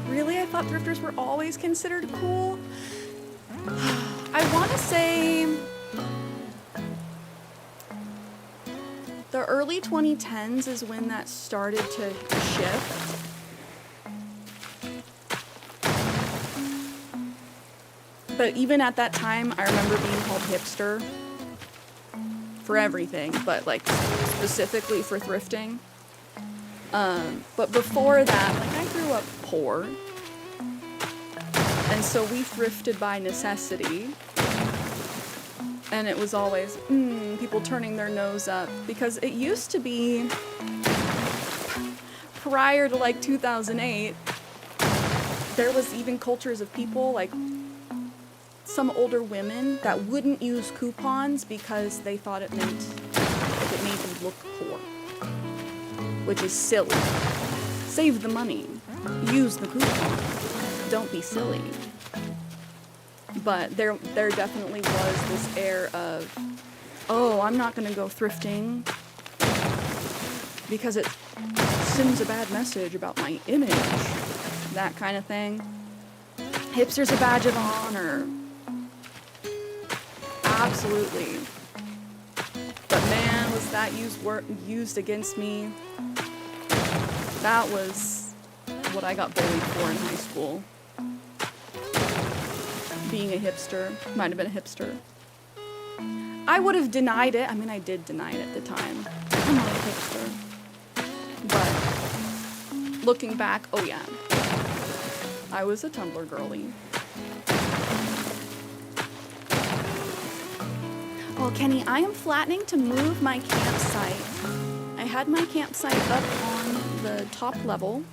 Really? I thought thrifters were always considered cool? I want to say the early 2010s is when that started to shift. But even at that time, I remember being called hipster for everything, but like specifically for thrifting. But before that, like I grew up poor. And so we thrifted by necessity. And it was always, people turning their nose up. Because it used to be, prior to like 2008, there was even cultures of people, like some older women, that wouldn't use coupons because they thought it meant, like it made them look poor. Which is silly. Save the money. Use the coupon. Don't be silly. But there definitely was this air of, oh, I'm not going to go thrifting because it sends a bad message about my image. That kind of thing. Hipster's a badge of honor. Absolutely. But man, was that used against me. That was what I got bullied for in high school. Being a hipster. Might have been a hipster. I would have denied it. I mean, I did deny it at the time. I'm not a hipster. But looking back, oh yeah. I was a Tumblr girly. Well, Kenny, I am flattening to move my campsite. I had my campsite up on the top level.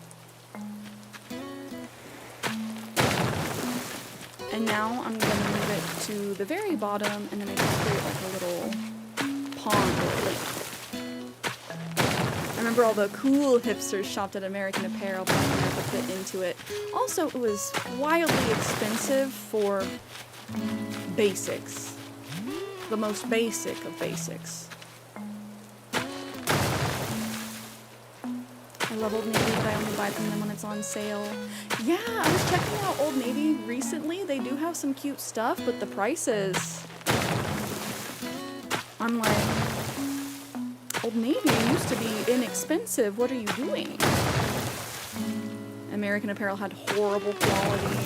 And now I'm going to move it to the very bottom, and then I can create like a little pond or lake. I remember all the cool hipsters shopped at American Apparel, but I never fit into it. Also, it was wildly expensive for basics. The most basic of basics. I love Old Navy, but I only buy from them when it's on sale. Yeah, I was checking out Old Navy recently. They do have some cute stuff, but the prices... I'm like, Old Navy used to be inexpensive. What are you doing? American Apparel had horrible quality.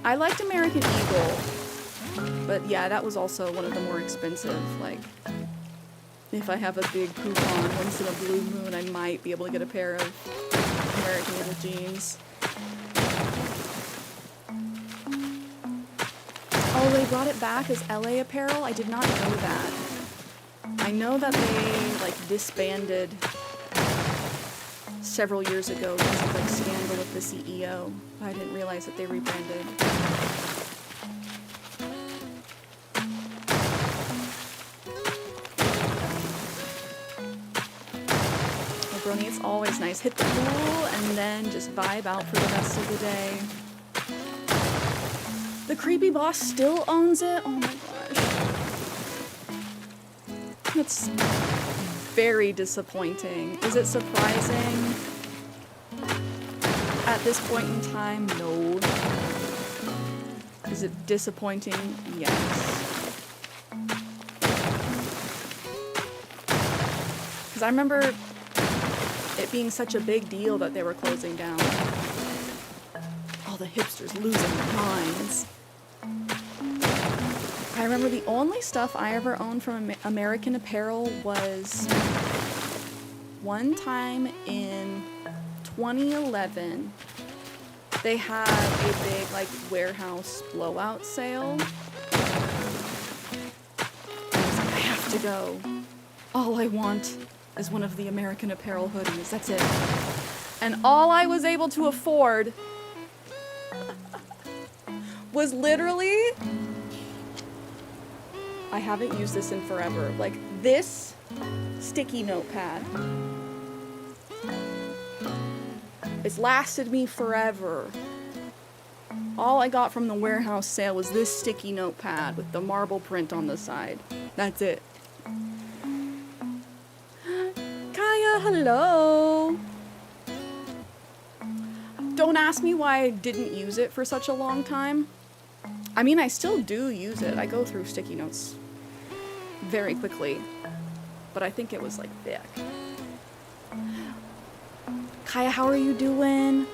I liked American Eagle, but yeah, that was also one of the more expensive. Like, if I have a big coupon once in a blue moon, I might be able to get a pair of American Eagle jeans. Oh, they brought it back as LA Apparel? I did not know that. I know that they, like, disbanded several years ago because of, like, scandal with the CEO. I didn't realize that they rebranded. Oh, Brony, it's always nice. Hit the pool and then just vibe out for the rest of the day. The creepy boss still owns it? Oh my gosh. That's very disappointing. Is it surprising? At this point in time, no. Is it disappointing? Yes. Because I remember it being such a big deal that they were closing down. All the hipsters losing their minds. I remember the only stuff I ever owned from American Apparel was one time in 2011, they had a big, like, warehouse blowout sale. I was like, I have to go. All I want is one of the American Apparel hoodies. That's it. And all I was able to afford was literally... I haven't used this in forever. Like, this sticky notepad. It's lasted me forever. All I got from the warehouse sale was this sticky notepad with the marble print on the side. That's it. Kaya, hello. Don't ask me why I didn't use it for such a long time. I mean, I still do use it. I go through sticky notes very quickly, but I think it was like thick. Kaya, how are you doing?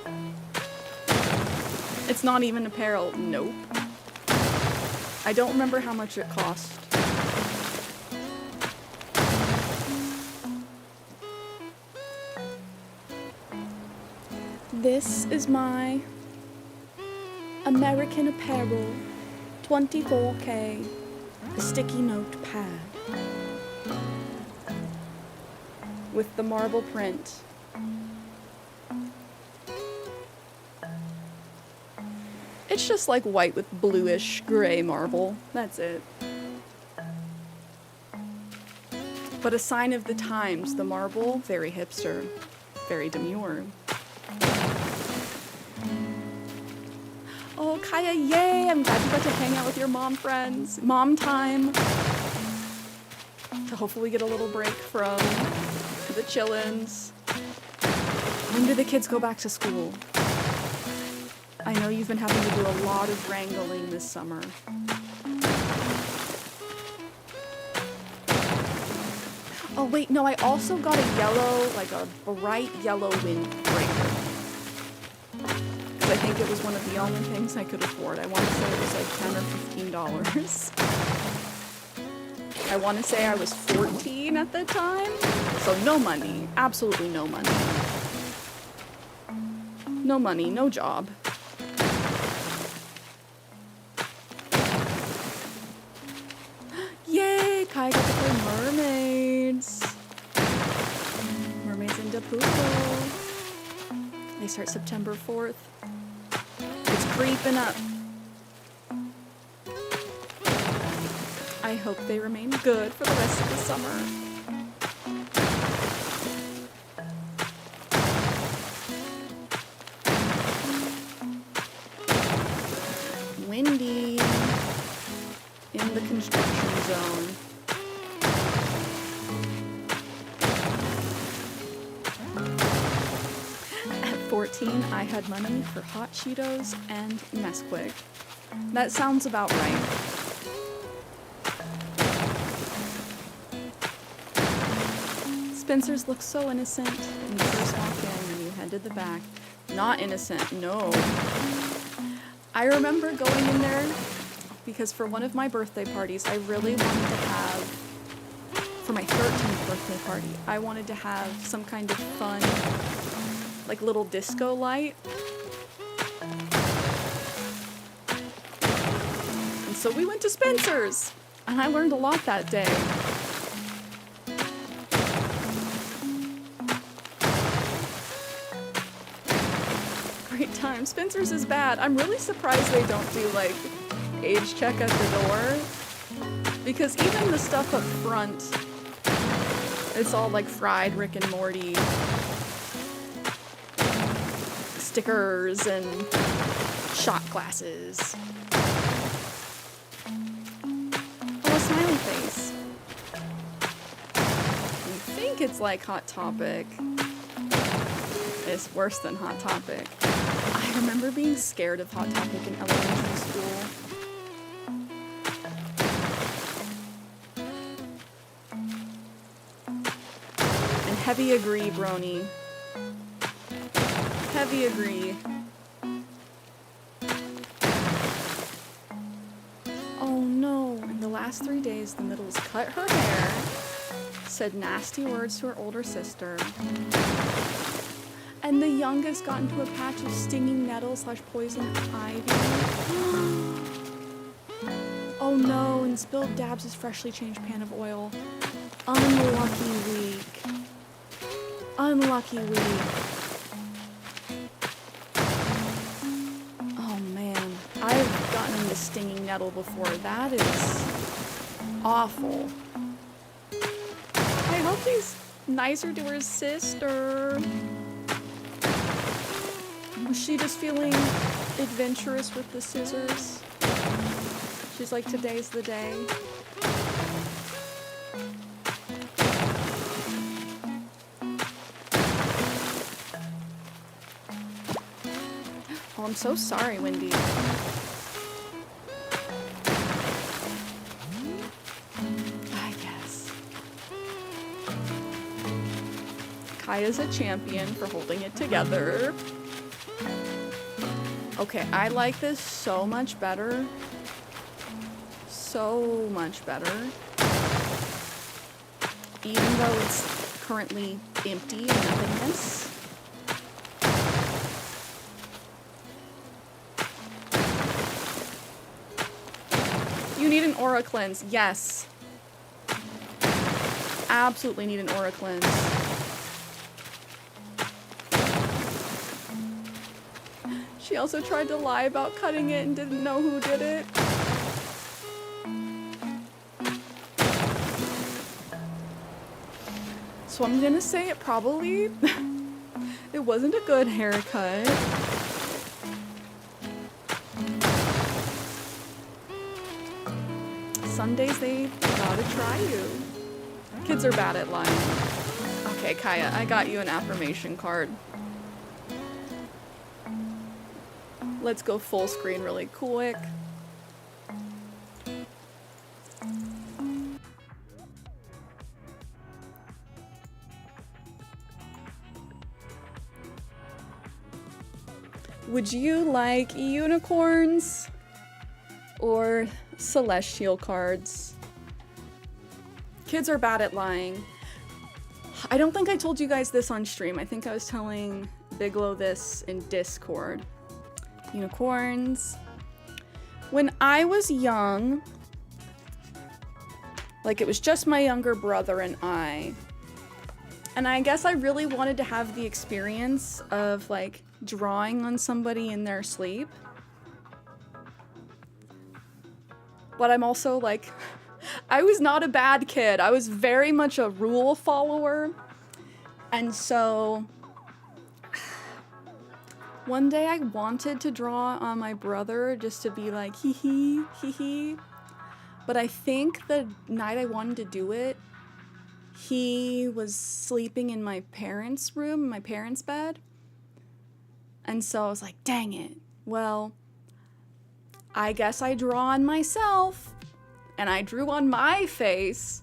It's not even apparel. Nope. I don't remember how much it cost. This is my American Apparel 24K sticky note pad with the marble print. It's just like white with bluish gray marble. That's it. But a sign of the times, the marble, very hipster, very demure. Oh, Kaya, yay! I'm glad you got to hang out with your mom friends. Mom time. To hopefully get a little break from the chillins. When do the kids go back to school? I know you've been having to do a lot of wrangling this summer. Oh wait, no, I also got a yellow, like a bright yellow windbreaker. I think it was one of the only things I could afford. I want to say it was like $10 or $15. I want to say I was 14 at the time. So no money. Absolutely no money. No money, no job. Yay! Kai got to play mermaids. Mermaids in Dapuko. They start September 4th. It's creeping up. I hope they remain good for the rest of the summer. Windy in the construction zone. 14, I had money for hot Cheetos and Nesquik. That sounds about right. Spencer's look so innocent when you first walk in and you head to the back. Not innocent, no. I remember going in there because for one of my birthday parties, I really wanted to have, for my 13th birthday party, I wanted to have some kind of fun, like little disco light. And so we went to Spencer's, and I learned a lot that day. Great time. Spencer's is bad. I'm really surprised they don't do like age check at the door, because even the stuff up front, it's all like fried Rick and Morty stickers and shot glasses. Oh, a smiley face. You think it's like Hot Topic. It's worse than Hot Topic. I remember being scared of Hot Topic in elementary school. And heavy agree, Brony. Heavy agree. Oh no, in the last 3 days, the middles cut her hair, said nasty words to her older sister, and the youngest got into a patch of stinging nettle / poison ivy. Oh no, and spilled Dabs' freshly changed pan of oil. Unlucky week. Unlucky week. Oh man, I've gotten into stinging nettle before. That is awful. I hope he's nicer to her sister. Was she just feeling adventurous with the scissors? She's like, today's the day. Oh, I'm so sorry, Wendy. I guess. Kaya's a champion for holding it together. Okay, I like this so much better. So much better. Even though it's currently empty and nothingness. You need an aura cleanse. Yes. Absolutely need an aura cleanse. She also tried to lie about cutting it and didn't know who did it. So I'm gonna say it probably, it wasn't a good haircut. Sundays they gotta try you. Kids are bad at lying. Okay, Kaya, I got you an affirmation card. Let's go full screen really quick. Would you like unicorns or celestial cards? Kids are bad at lying. I don't think I told you guys this on stream. I think I was telling Bigelow this in Discord. Unicorns. When I was young, like it was just my younger brother and I guess I really wanted to have the experience of like drawing on somebody in their sleep. But I'm also like, I was not a bad kid. I was very much a rule follower. And so one day I wanted to draw on my brother just to be like, hee hee, hee hee. But I think the night I wanted to do it, he was sleeping in my parents' room, my parents' bed. And so I was like, dang it. Well, I guess I draw on myself. And I drew on my face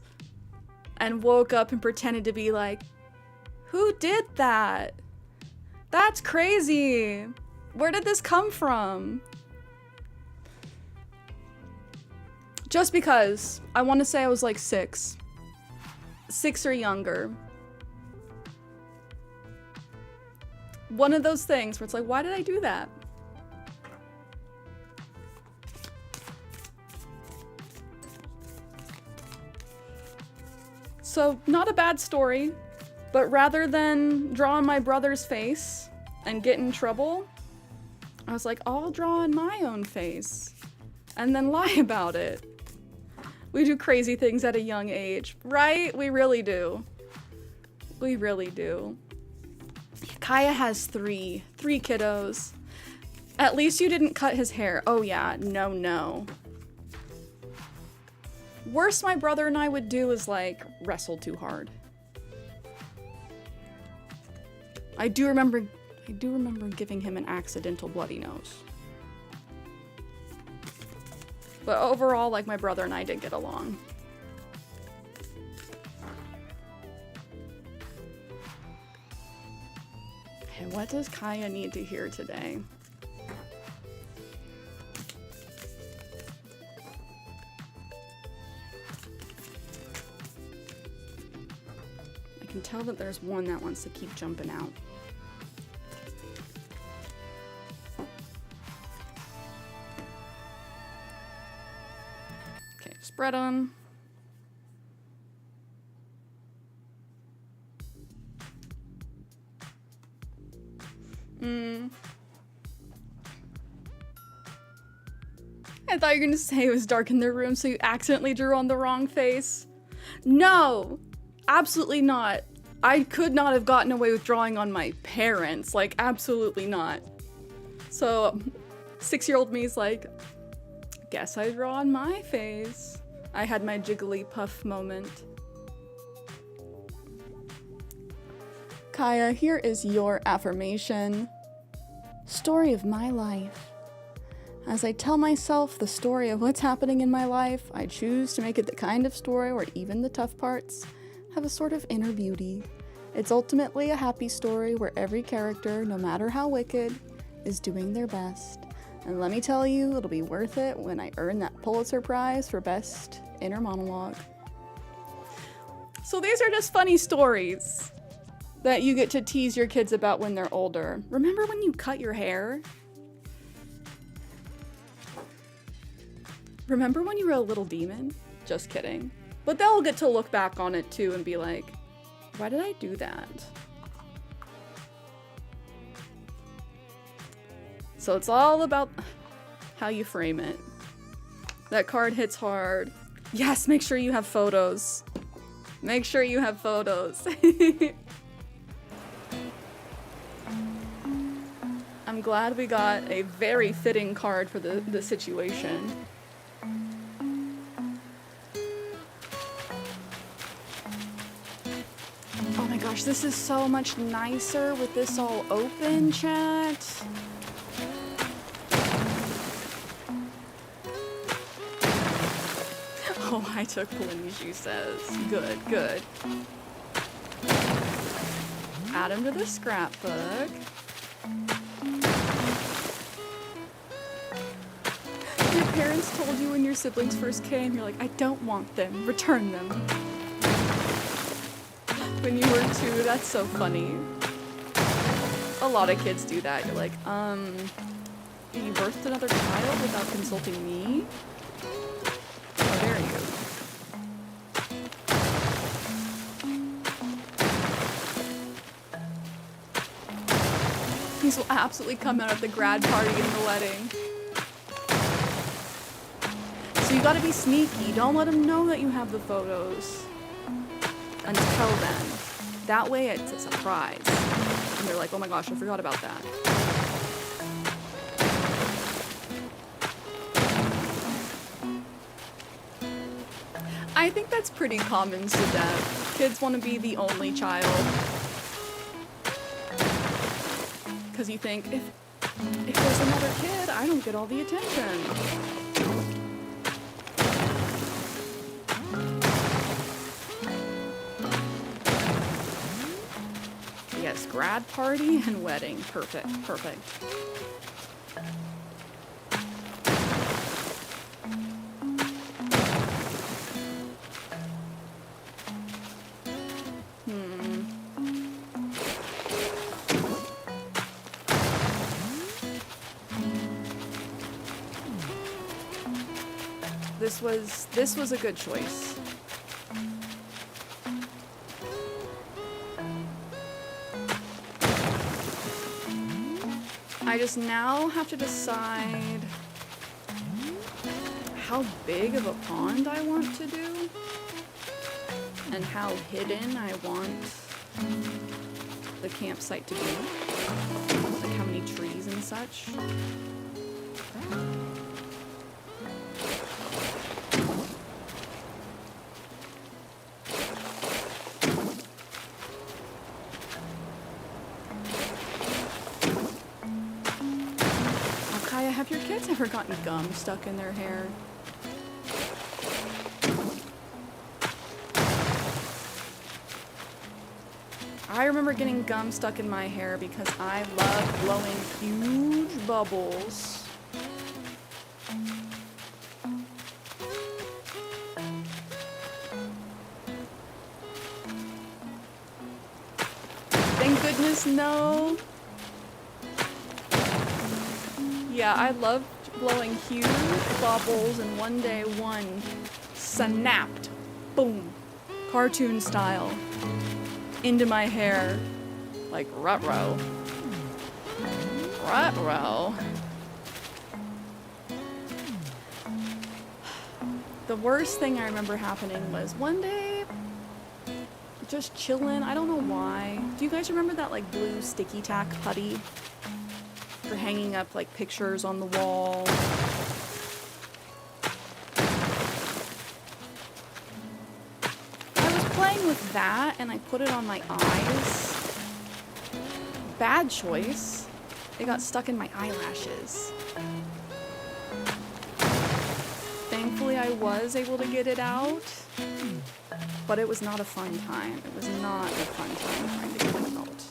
and woke up and pretended to be like, who did that? That's crazy. Where did this come from? Just because I want to say I was like 6 or younger. One of those things where it's like, why did I do that? So, not a bad story, but rather than draw on my brother's face and get in trouble, I was like, I'll draw on my own face and then lie about it. We do crazy things at a young age, right? We really do. We really do. Kaya has three kiddos. At least you didn't cut his hair. Oh yeah, no. Worst my brother and I would do is like wrestle too hard. I do remember giving him an accidental bloody nose. But overall, like, my brother and I did get along. Okay, what does Kaya need to hear today? I can tell that there's one that wants to keep jumping out. Spread them. I thought you were gonna say it was dark in their room, so you accidentally drew on the wrong face. No, absolutely not. I could not have gotten away with drawing on my parents. Like, absolutely not. So, 6-year-old me's like, guess I draw on my face. I had my Jigglypuff moment. Kaya, here is your affirmation. Story of my life. As I tell myself the story of what's happening in my life, I choose to make it the kind of story where even the tough parts have a sort of inner beauty. It's ultimately a happy story where every character, no matter how wicked, is doing their best. And let me tell you, it'll be worth it when I earn that Pulitzer Prize for Best Inner Monologue. So these are just funny stories that you get to tease your kids about when they're older. Remember when you cut your hair? Remember when you were a little demon? Just kidding. But they'll get to look back on it too and be like, why did I do that? So it's all about how you frame it. That card hits hard. Yes, make sure you have photos. Make sure you have photos. I'm glad we got a very fitting card for the situation. Oh my gosh, this is so much nicer with this all open, chat. Oh, I took Polynesian, she says. Good, good. Add him to the scrapbook. Your parents told you when your siblings first came, you're like, I don't want them. Return them. When you were 2, that's so funny. A lot of kids do that. You're like, you birthed another child without consulting me? How dare you? These will absolutely come out at the grad party and the wedding. So you gotta be sneaky. Don't let them know that you have the photos until then. That way it's a surprise. And they're like, oh my gosh, I forgot about that. I think that's pretty common to death. Kids want to be the only child. Because you think, if there's another kid, I don't get all the attention. Yes, grad party and wedding. Perfect, perfect. This was a good choice. I just now have to decide how big of a pond I want to do and how hidden I want the campsite to be. Like how many trees and such. Have your kids ever gotten gum stuck in their hair? I remember getting gum stuck in my hair because I love blowing huge bubbles. Thank goodness, no. Yeah, I loved blowing huge bubbles, and one day one snapped, boom, cartoon style, into my hair, like ruh-roh. Ruh-roh. The worst thing I remember happening was one day, just chilling, I don't know why. Do you guys remember that like blue sticky tack putty? For hanging up like pictures on the wall. I was playing with that and I put it on my eyes. Bad choice. It got stuck in my eyelashes. Thankfully I was able to get it out, but it was not a fun time. It was not a fun time trying to get it out.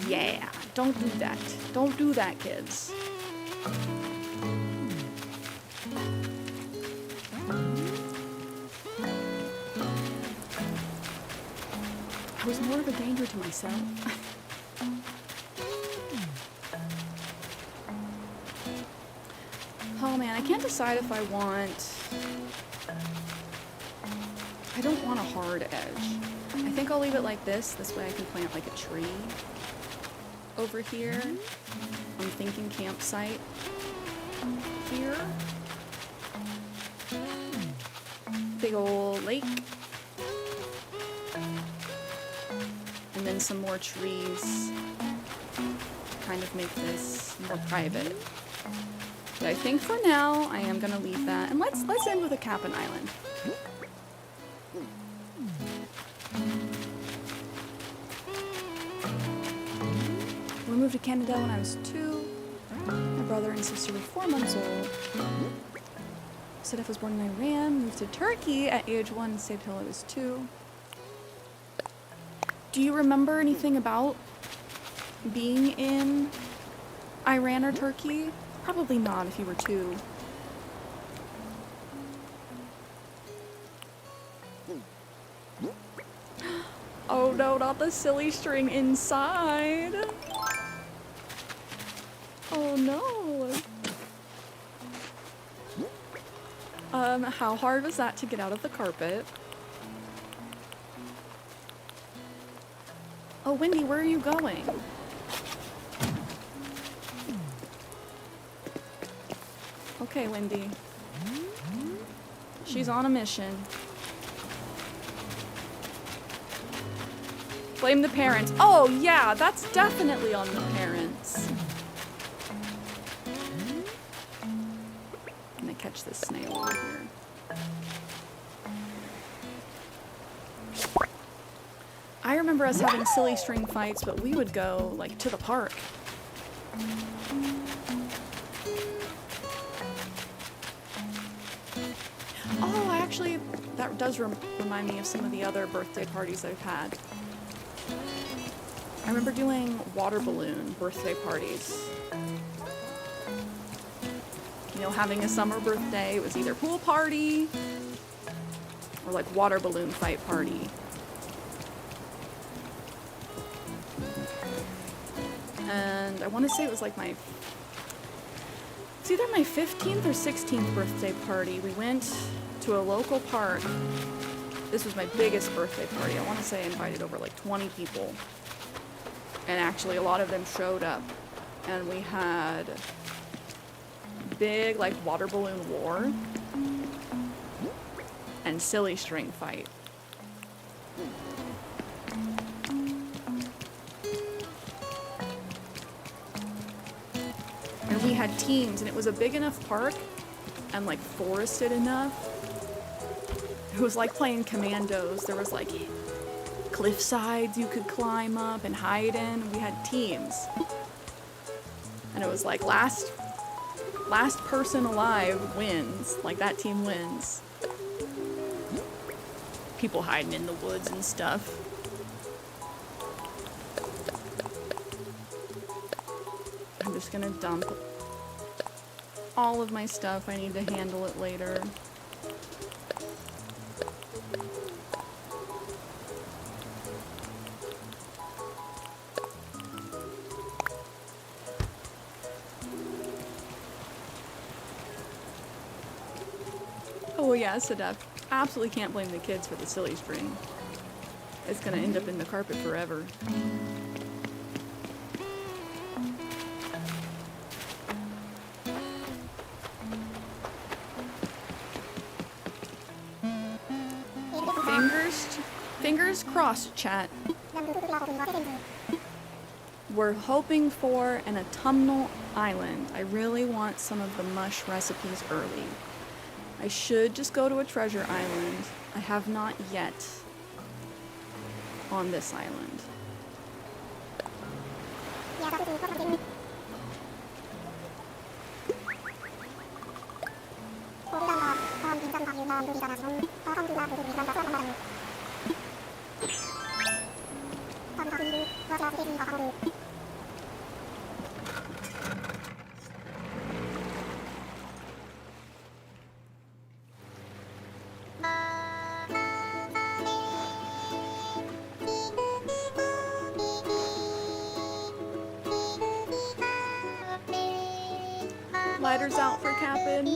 Yeah, don't do that. Don't do that, kids. I was more of a danger to myself. Oh man, I can't decide if I don't want a hard edge. I think I'll leave it like this. This way I can plant like a tree over here. I'm thinking campsite here. Big old lake. And then some more trees to kind of make this more private. But I think for now I am gonna leave that. And let's end with a cabin island. We moved to Canada when I was 2. My brother and sister were 4 months old. Sedef was born in Iran, moved to Turkey at age 1 and stayed till I was 2. Do you remember anything about being in Iran or Turkey? Probably not if you were 2. Oh no, not the silly string inside. Oh no. How hard was that to get out of the carpet? Oh, Wendy, where are you going? Okay, Wendy. She's on a mission. Blame the parents. Oh, yeah, that's definitely on the parents. I'm gonna catch this snail over here. I remember us having silly string fights, but we would go like to the park. Oh, that does remind me of some of the other birthday parties I've had. I remember doing water balloon birthday parties. You know, having a summer birthday, it was either pool party or like water balloon fight party. And I want to say it was like it's either my 15th or 16th birthday party. We went to a local park. This was my biggest birthday party. I want to say I invited over like 20 people. And actually a lot of them showed up. And we had big like water balloon war and silly string fight. And we had teams, and it was a big enough park and like forested enough. It was like playing commandos. There was like cliff sides you could climb up and hide in. We had teams. And it was like last person alive wins. Like that team wins. People hiding in the woods and stuff. I'm just gonna dump all of my stuff. I need to handle it later. Oh yeah, Sadaf. Absolutely can't blame the kids for the silly string. It's gonna end up in the carpet forever. Fingers crossed, chat. We're hoping for an autumnal island. I really want some of the mush recipes early. I should just go to a treasure island. I have not yet on this island. Lighters out for Captain.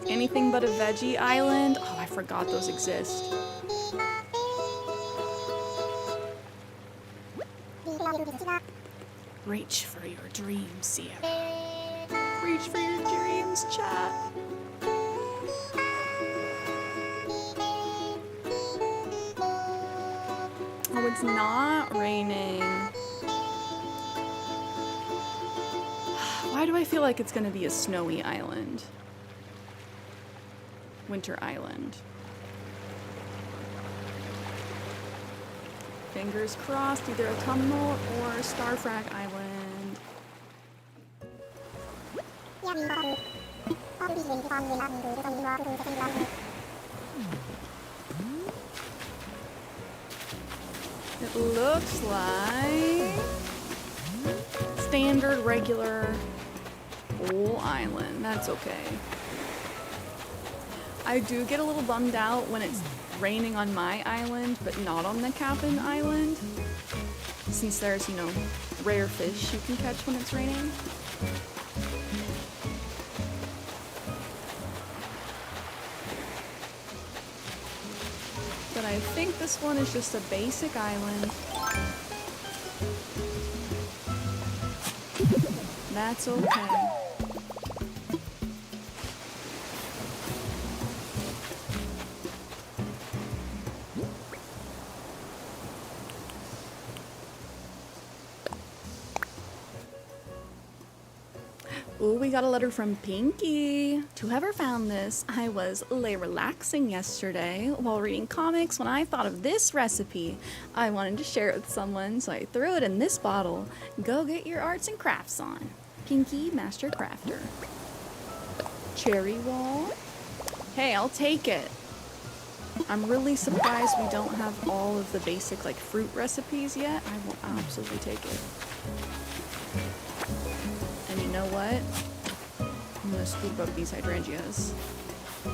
Anything but a veggie island? Oh, I forgot those exist. Reach for your dreams, Cierra. Reach for your dreams, chat. Oh, it's not raining. Why do I feel like it's gonna be a snowy island? Winter Island. Fingers crossed, either autumnal or Starfrag Island. It looks like standard, regular, whole island. That's okay. I do get a little bummed out when it's raining on my island, but not on the Cap'n Island, since there's, you know, rare fish you can catch when it's raining. But I think this one is just a basic island. That's okay. Ooh, we got a letter from Pinky. To whoever found this, I was lay relaxing yesterday while reading comics when I thought of this recipe. I wanted to share it with someone, so I threw it in this bottle. Go get your arts and crafts on. Pinky, Master Crafter. Cherry wall. Hey, I'll take it. I'm really surprised we don't have all of the basic like fruit recipes yet. I will absolutely take it. And you know what? I'm gonna scoop up these hydrangeas. Oh,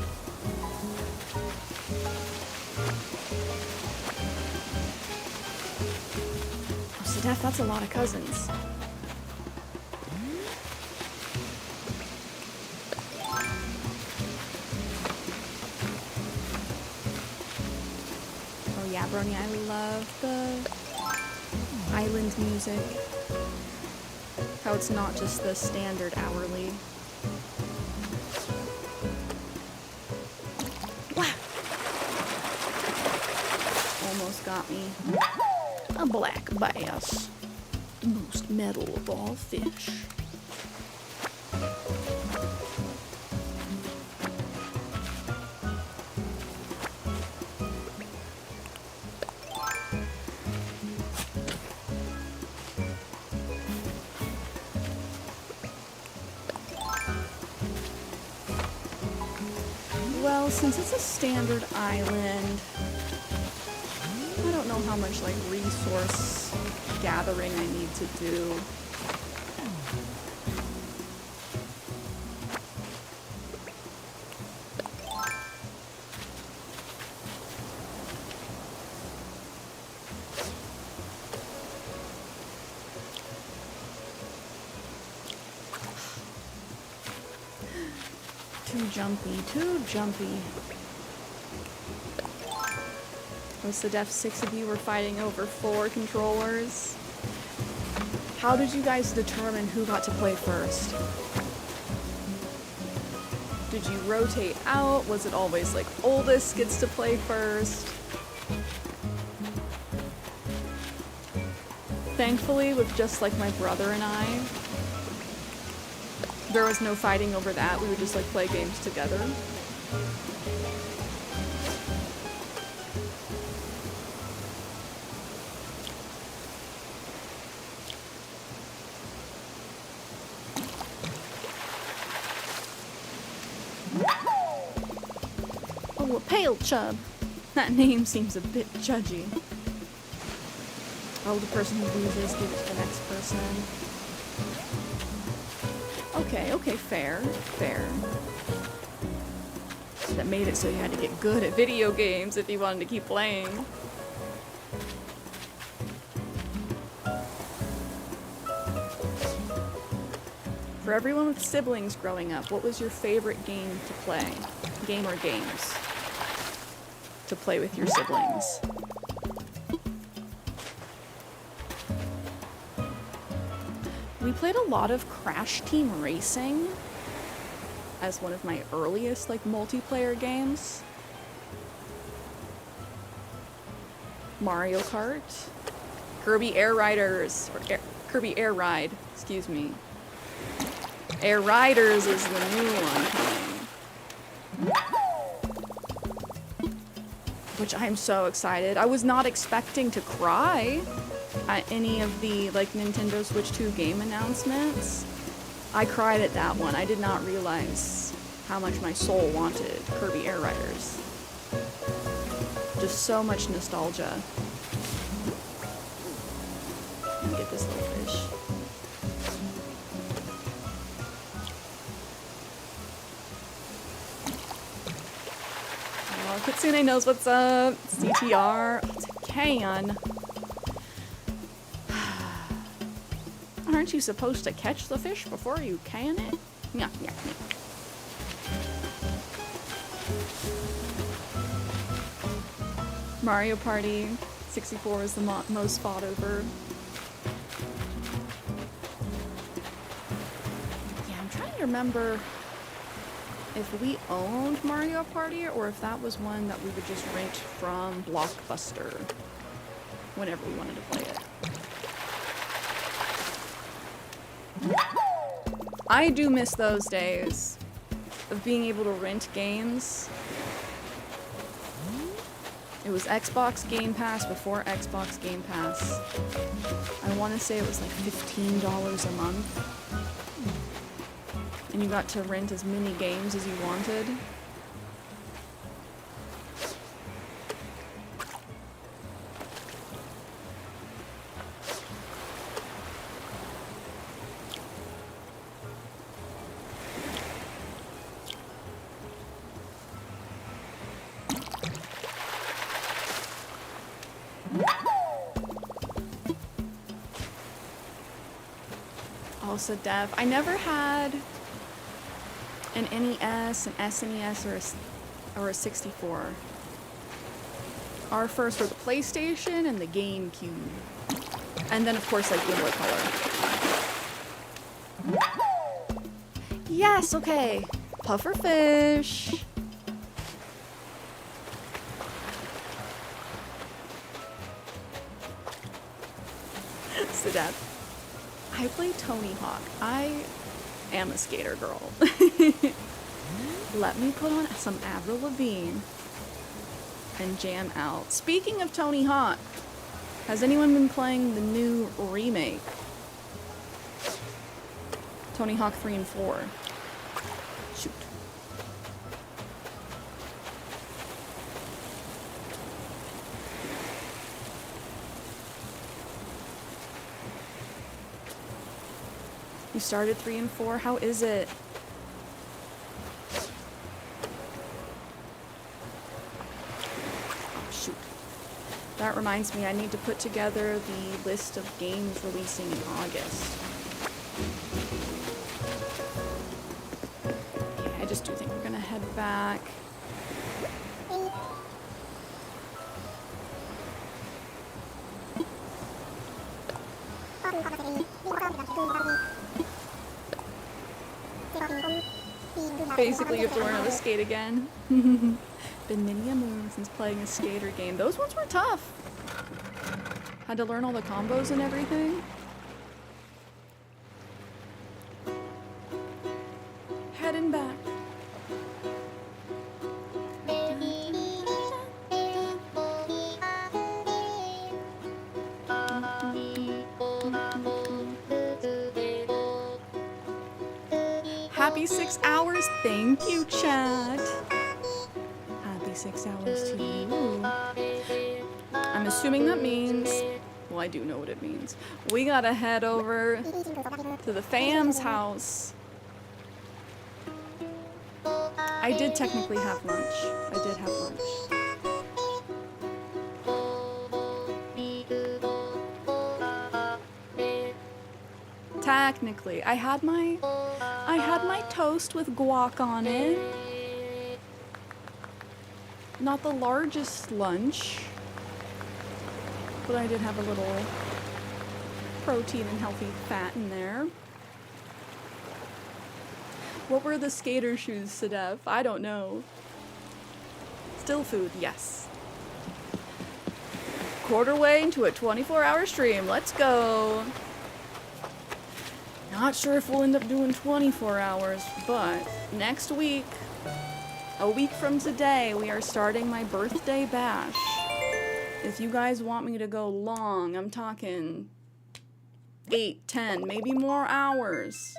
Sedef, that's a lot of cousins. Oh yeah, Brony, I love the island music. How it's not just the standard hourly. Wow. Almost got me. A black bass. The most metal of all fish. Well, since it's a standard island, I don't know how much like resource gathering I need to do. Too jumpy, too jumpy. Oh, Sedef, 6 of you were fighting over 4 controllers. How did you guys determine who got to play first? Did you rotate out? Was it always like oldest gets to play first? Thankfully, with just like my brother and I, there was no fighting over that. We would just like play games together. Oh, a pale chub. That name seems a bit judgy. Oh, the person who loses, give it to the next person. Okay, fair. That made it so you had to get good at video games if you wanted to keep playing. For everyone with siblings growing up, what was your favorite game to play? Game or games to play with your siblings? We played a lot of Crash Team Racing as one of my earliest like multiplayer games. Mario Kart, Kirby Air Riders, or Kirby Air Ride, excuse me. Air Riders is the new one coming. Which I'm so excited. I was not expecting to cry at any of the like Nintendo Switch 2 game announcements. I cried at that one. I did not realize how much my soul wanted Kirby Air Riders. Just so much nostalgia. Let me get this little fish. Oh, Kitsune knows what's up. CTR. Oh, it's a can. Aren't you supposed to catch the fish before you can it? Yeah. Mario Party 64 is the most fought over. Yeah, I'm trying to remember if we owned Mario Party or if that was one that we would just rent from Blockbuster whenever we wanted to play it. I do miss those days of being able to rent games. It was Xbox Game Pass before Xbox Game Pass. I want to say it was like $15 a month. And you got to rent as many games as you wanted. Also, Dev, I never had an NES, an SNES, or a 64. Our first were the PlayStation and the GameCube. And then, of course, like Game Boy Color. Yes, okay. Pufferfish. Sadaf. I play Tony Hawk. I am a skater girl. Let me put on some Avril Lavigne and jam out. Speaking of Tony Hawk, has anyone been playing the new remake? Tony Hawk 3 and 4. Shoot. You started 3 and 4? How is it? Oh, shoot. That reminds me, I need to put together the list of games releasing in August. Okay, I just do think we're gonna head back. Basically, you have to learn how to skate again. Been many a moon since playing a skater game. Those ones were tough. Had to learn all the combos and everything. Heading back. Happy 6 hours. Thank you, chat. Happy 6 hours to you. I'm assuming that means, well, I do know what it means. We gotta head over to the fam's house. I did technically have lunch. I did have lunch. Technically, I had my toast with guac on it. Not the largest lunch, but I did have a little protein and healthy fat in there. What were the skater shoes, Sadef? I don't know. Still food, yes. Quarter way into a 24-hour stream. Let's go. Not sure if we'll end up doing 24 hours, but next week, a week from today, we are starting my birthday bash. If you guys want me to go long, I'm talking 8, 10, maybe more hours.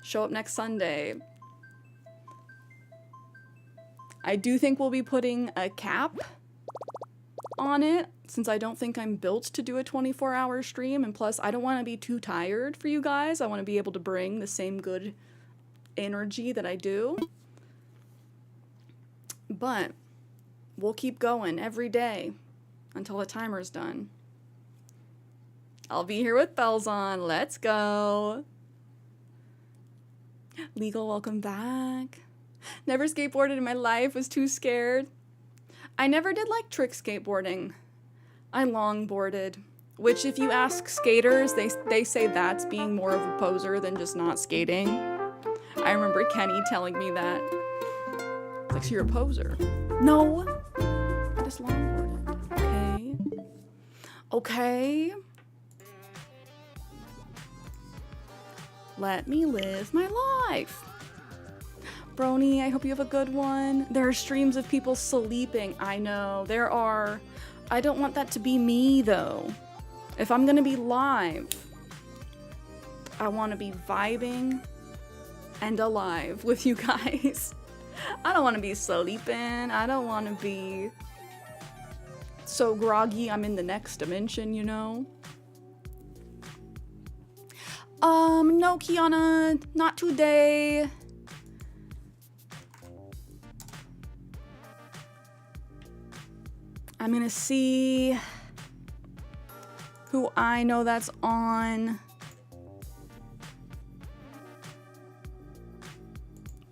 Show up next Sunday. I do think we'll be putting a cap on it, since I don't think I'm built to do a 24-hour stream, and plus I don't want to be too tired for you guys. I want to be able to bring the same good energy that I do. But we'll keep going every day until the timer's done. I'll be here with bells on. Let's go. Legal, welcome back. Never skateboarded in my life, was too scared. I never did like trick skateboarding. I longboarded, which if you ask skaters, they say that's being more of a poser than just not skating. I remember Kenny telling me that. It's like, so you're a poser. No, I just longboarded. Okay. Okay. Let me live my life. Brony, I hope you have a good one. There are streams of people sleeping. I know, there are. I don't want that to be me, though. If I'm gonna be live, I want to be vibing and alive with you guys. I don't want to be sleeping. I don't want to be so groggy I'm in the next dimension, you know? No, Kiana, not today. I'm gonna see who I know that's on.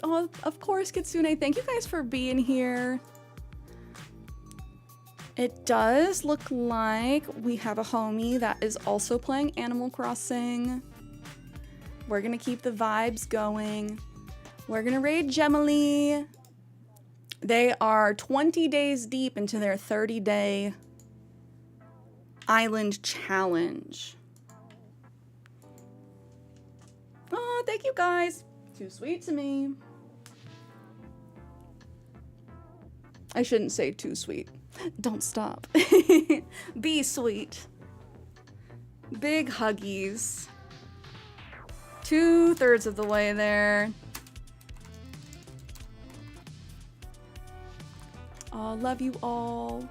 Oh, of course, Kitsune. Thank you guys for being here. It does look like we have a homie that is also playing Animal Crossing. We're gonna keep the vibes going. We're gonna raid Gemily. They are 20 days deep into their 30-day island challenge. Oh, thank you guys. Too sweet to me. I shouldn't say too sweet. Don't stop. Be sweet. Big huggies. 2/3 of the way there. Oh, love you all.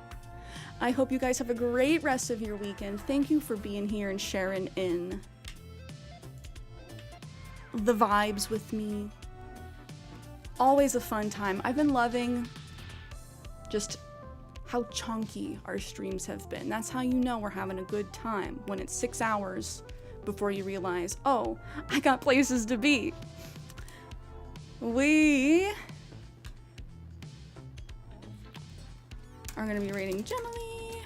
I hope you guys have a great rest of your weekend. Thank you for being here and sharing in the vibes with me. Always a fun time. I've been loving just how chunky our streams have been. That's how you know we're having a good time, when it's 6 hours before you realize, oh, I got places to be. We are gonna be rating Gemily.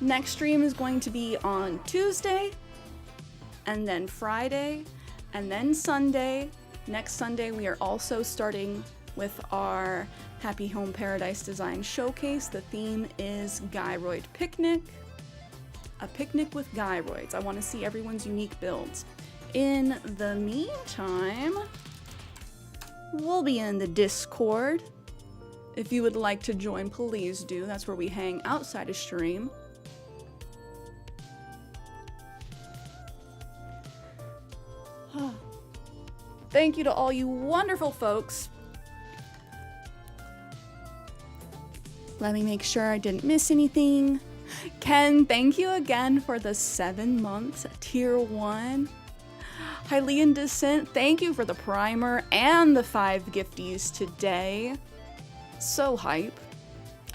Next stream is going to be on Tuesday, and then Friday, and then Sunday. Next Sunday, we are also starting with our Happy Home Paradise Design Showcase. The theme is Gyroid Picnic. A picnic with gyroids. I want to see everyone's unique builds. In the meantime, we'll be in the Discord. If you would like to join, please do. That's where we hang outside of stream. Thank you to all you wonderful folks. Let me make sure I didn't miss anything. Ken, thank you again for the 7 months tier 1. Hylian Descent, thank you for the primer and the 5 gifties today. So hype.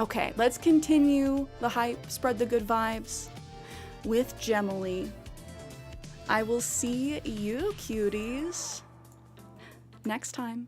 Okay, let's continue the hype, spread the good vibes with Gemily. I will see you cuties next time.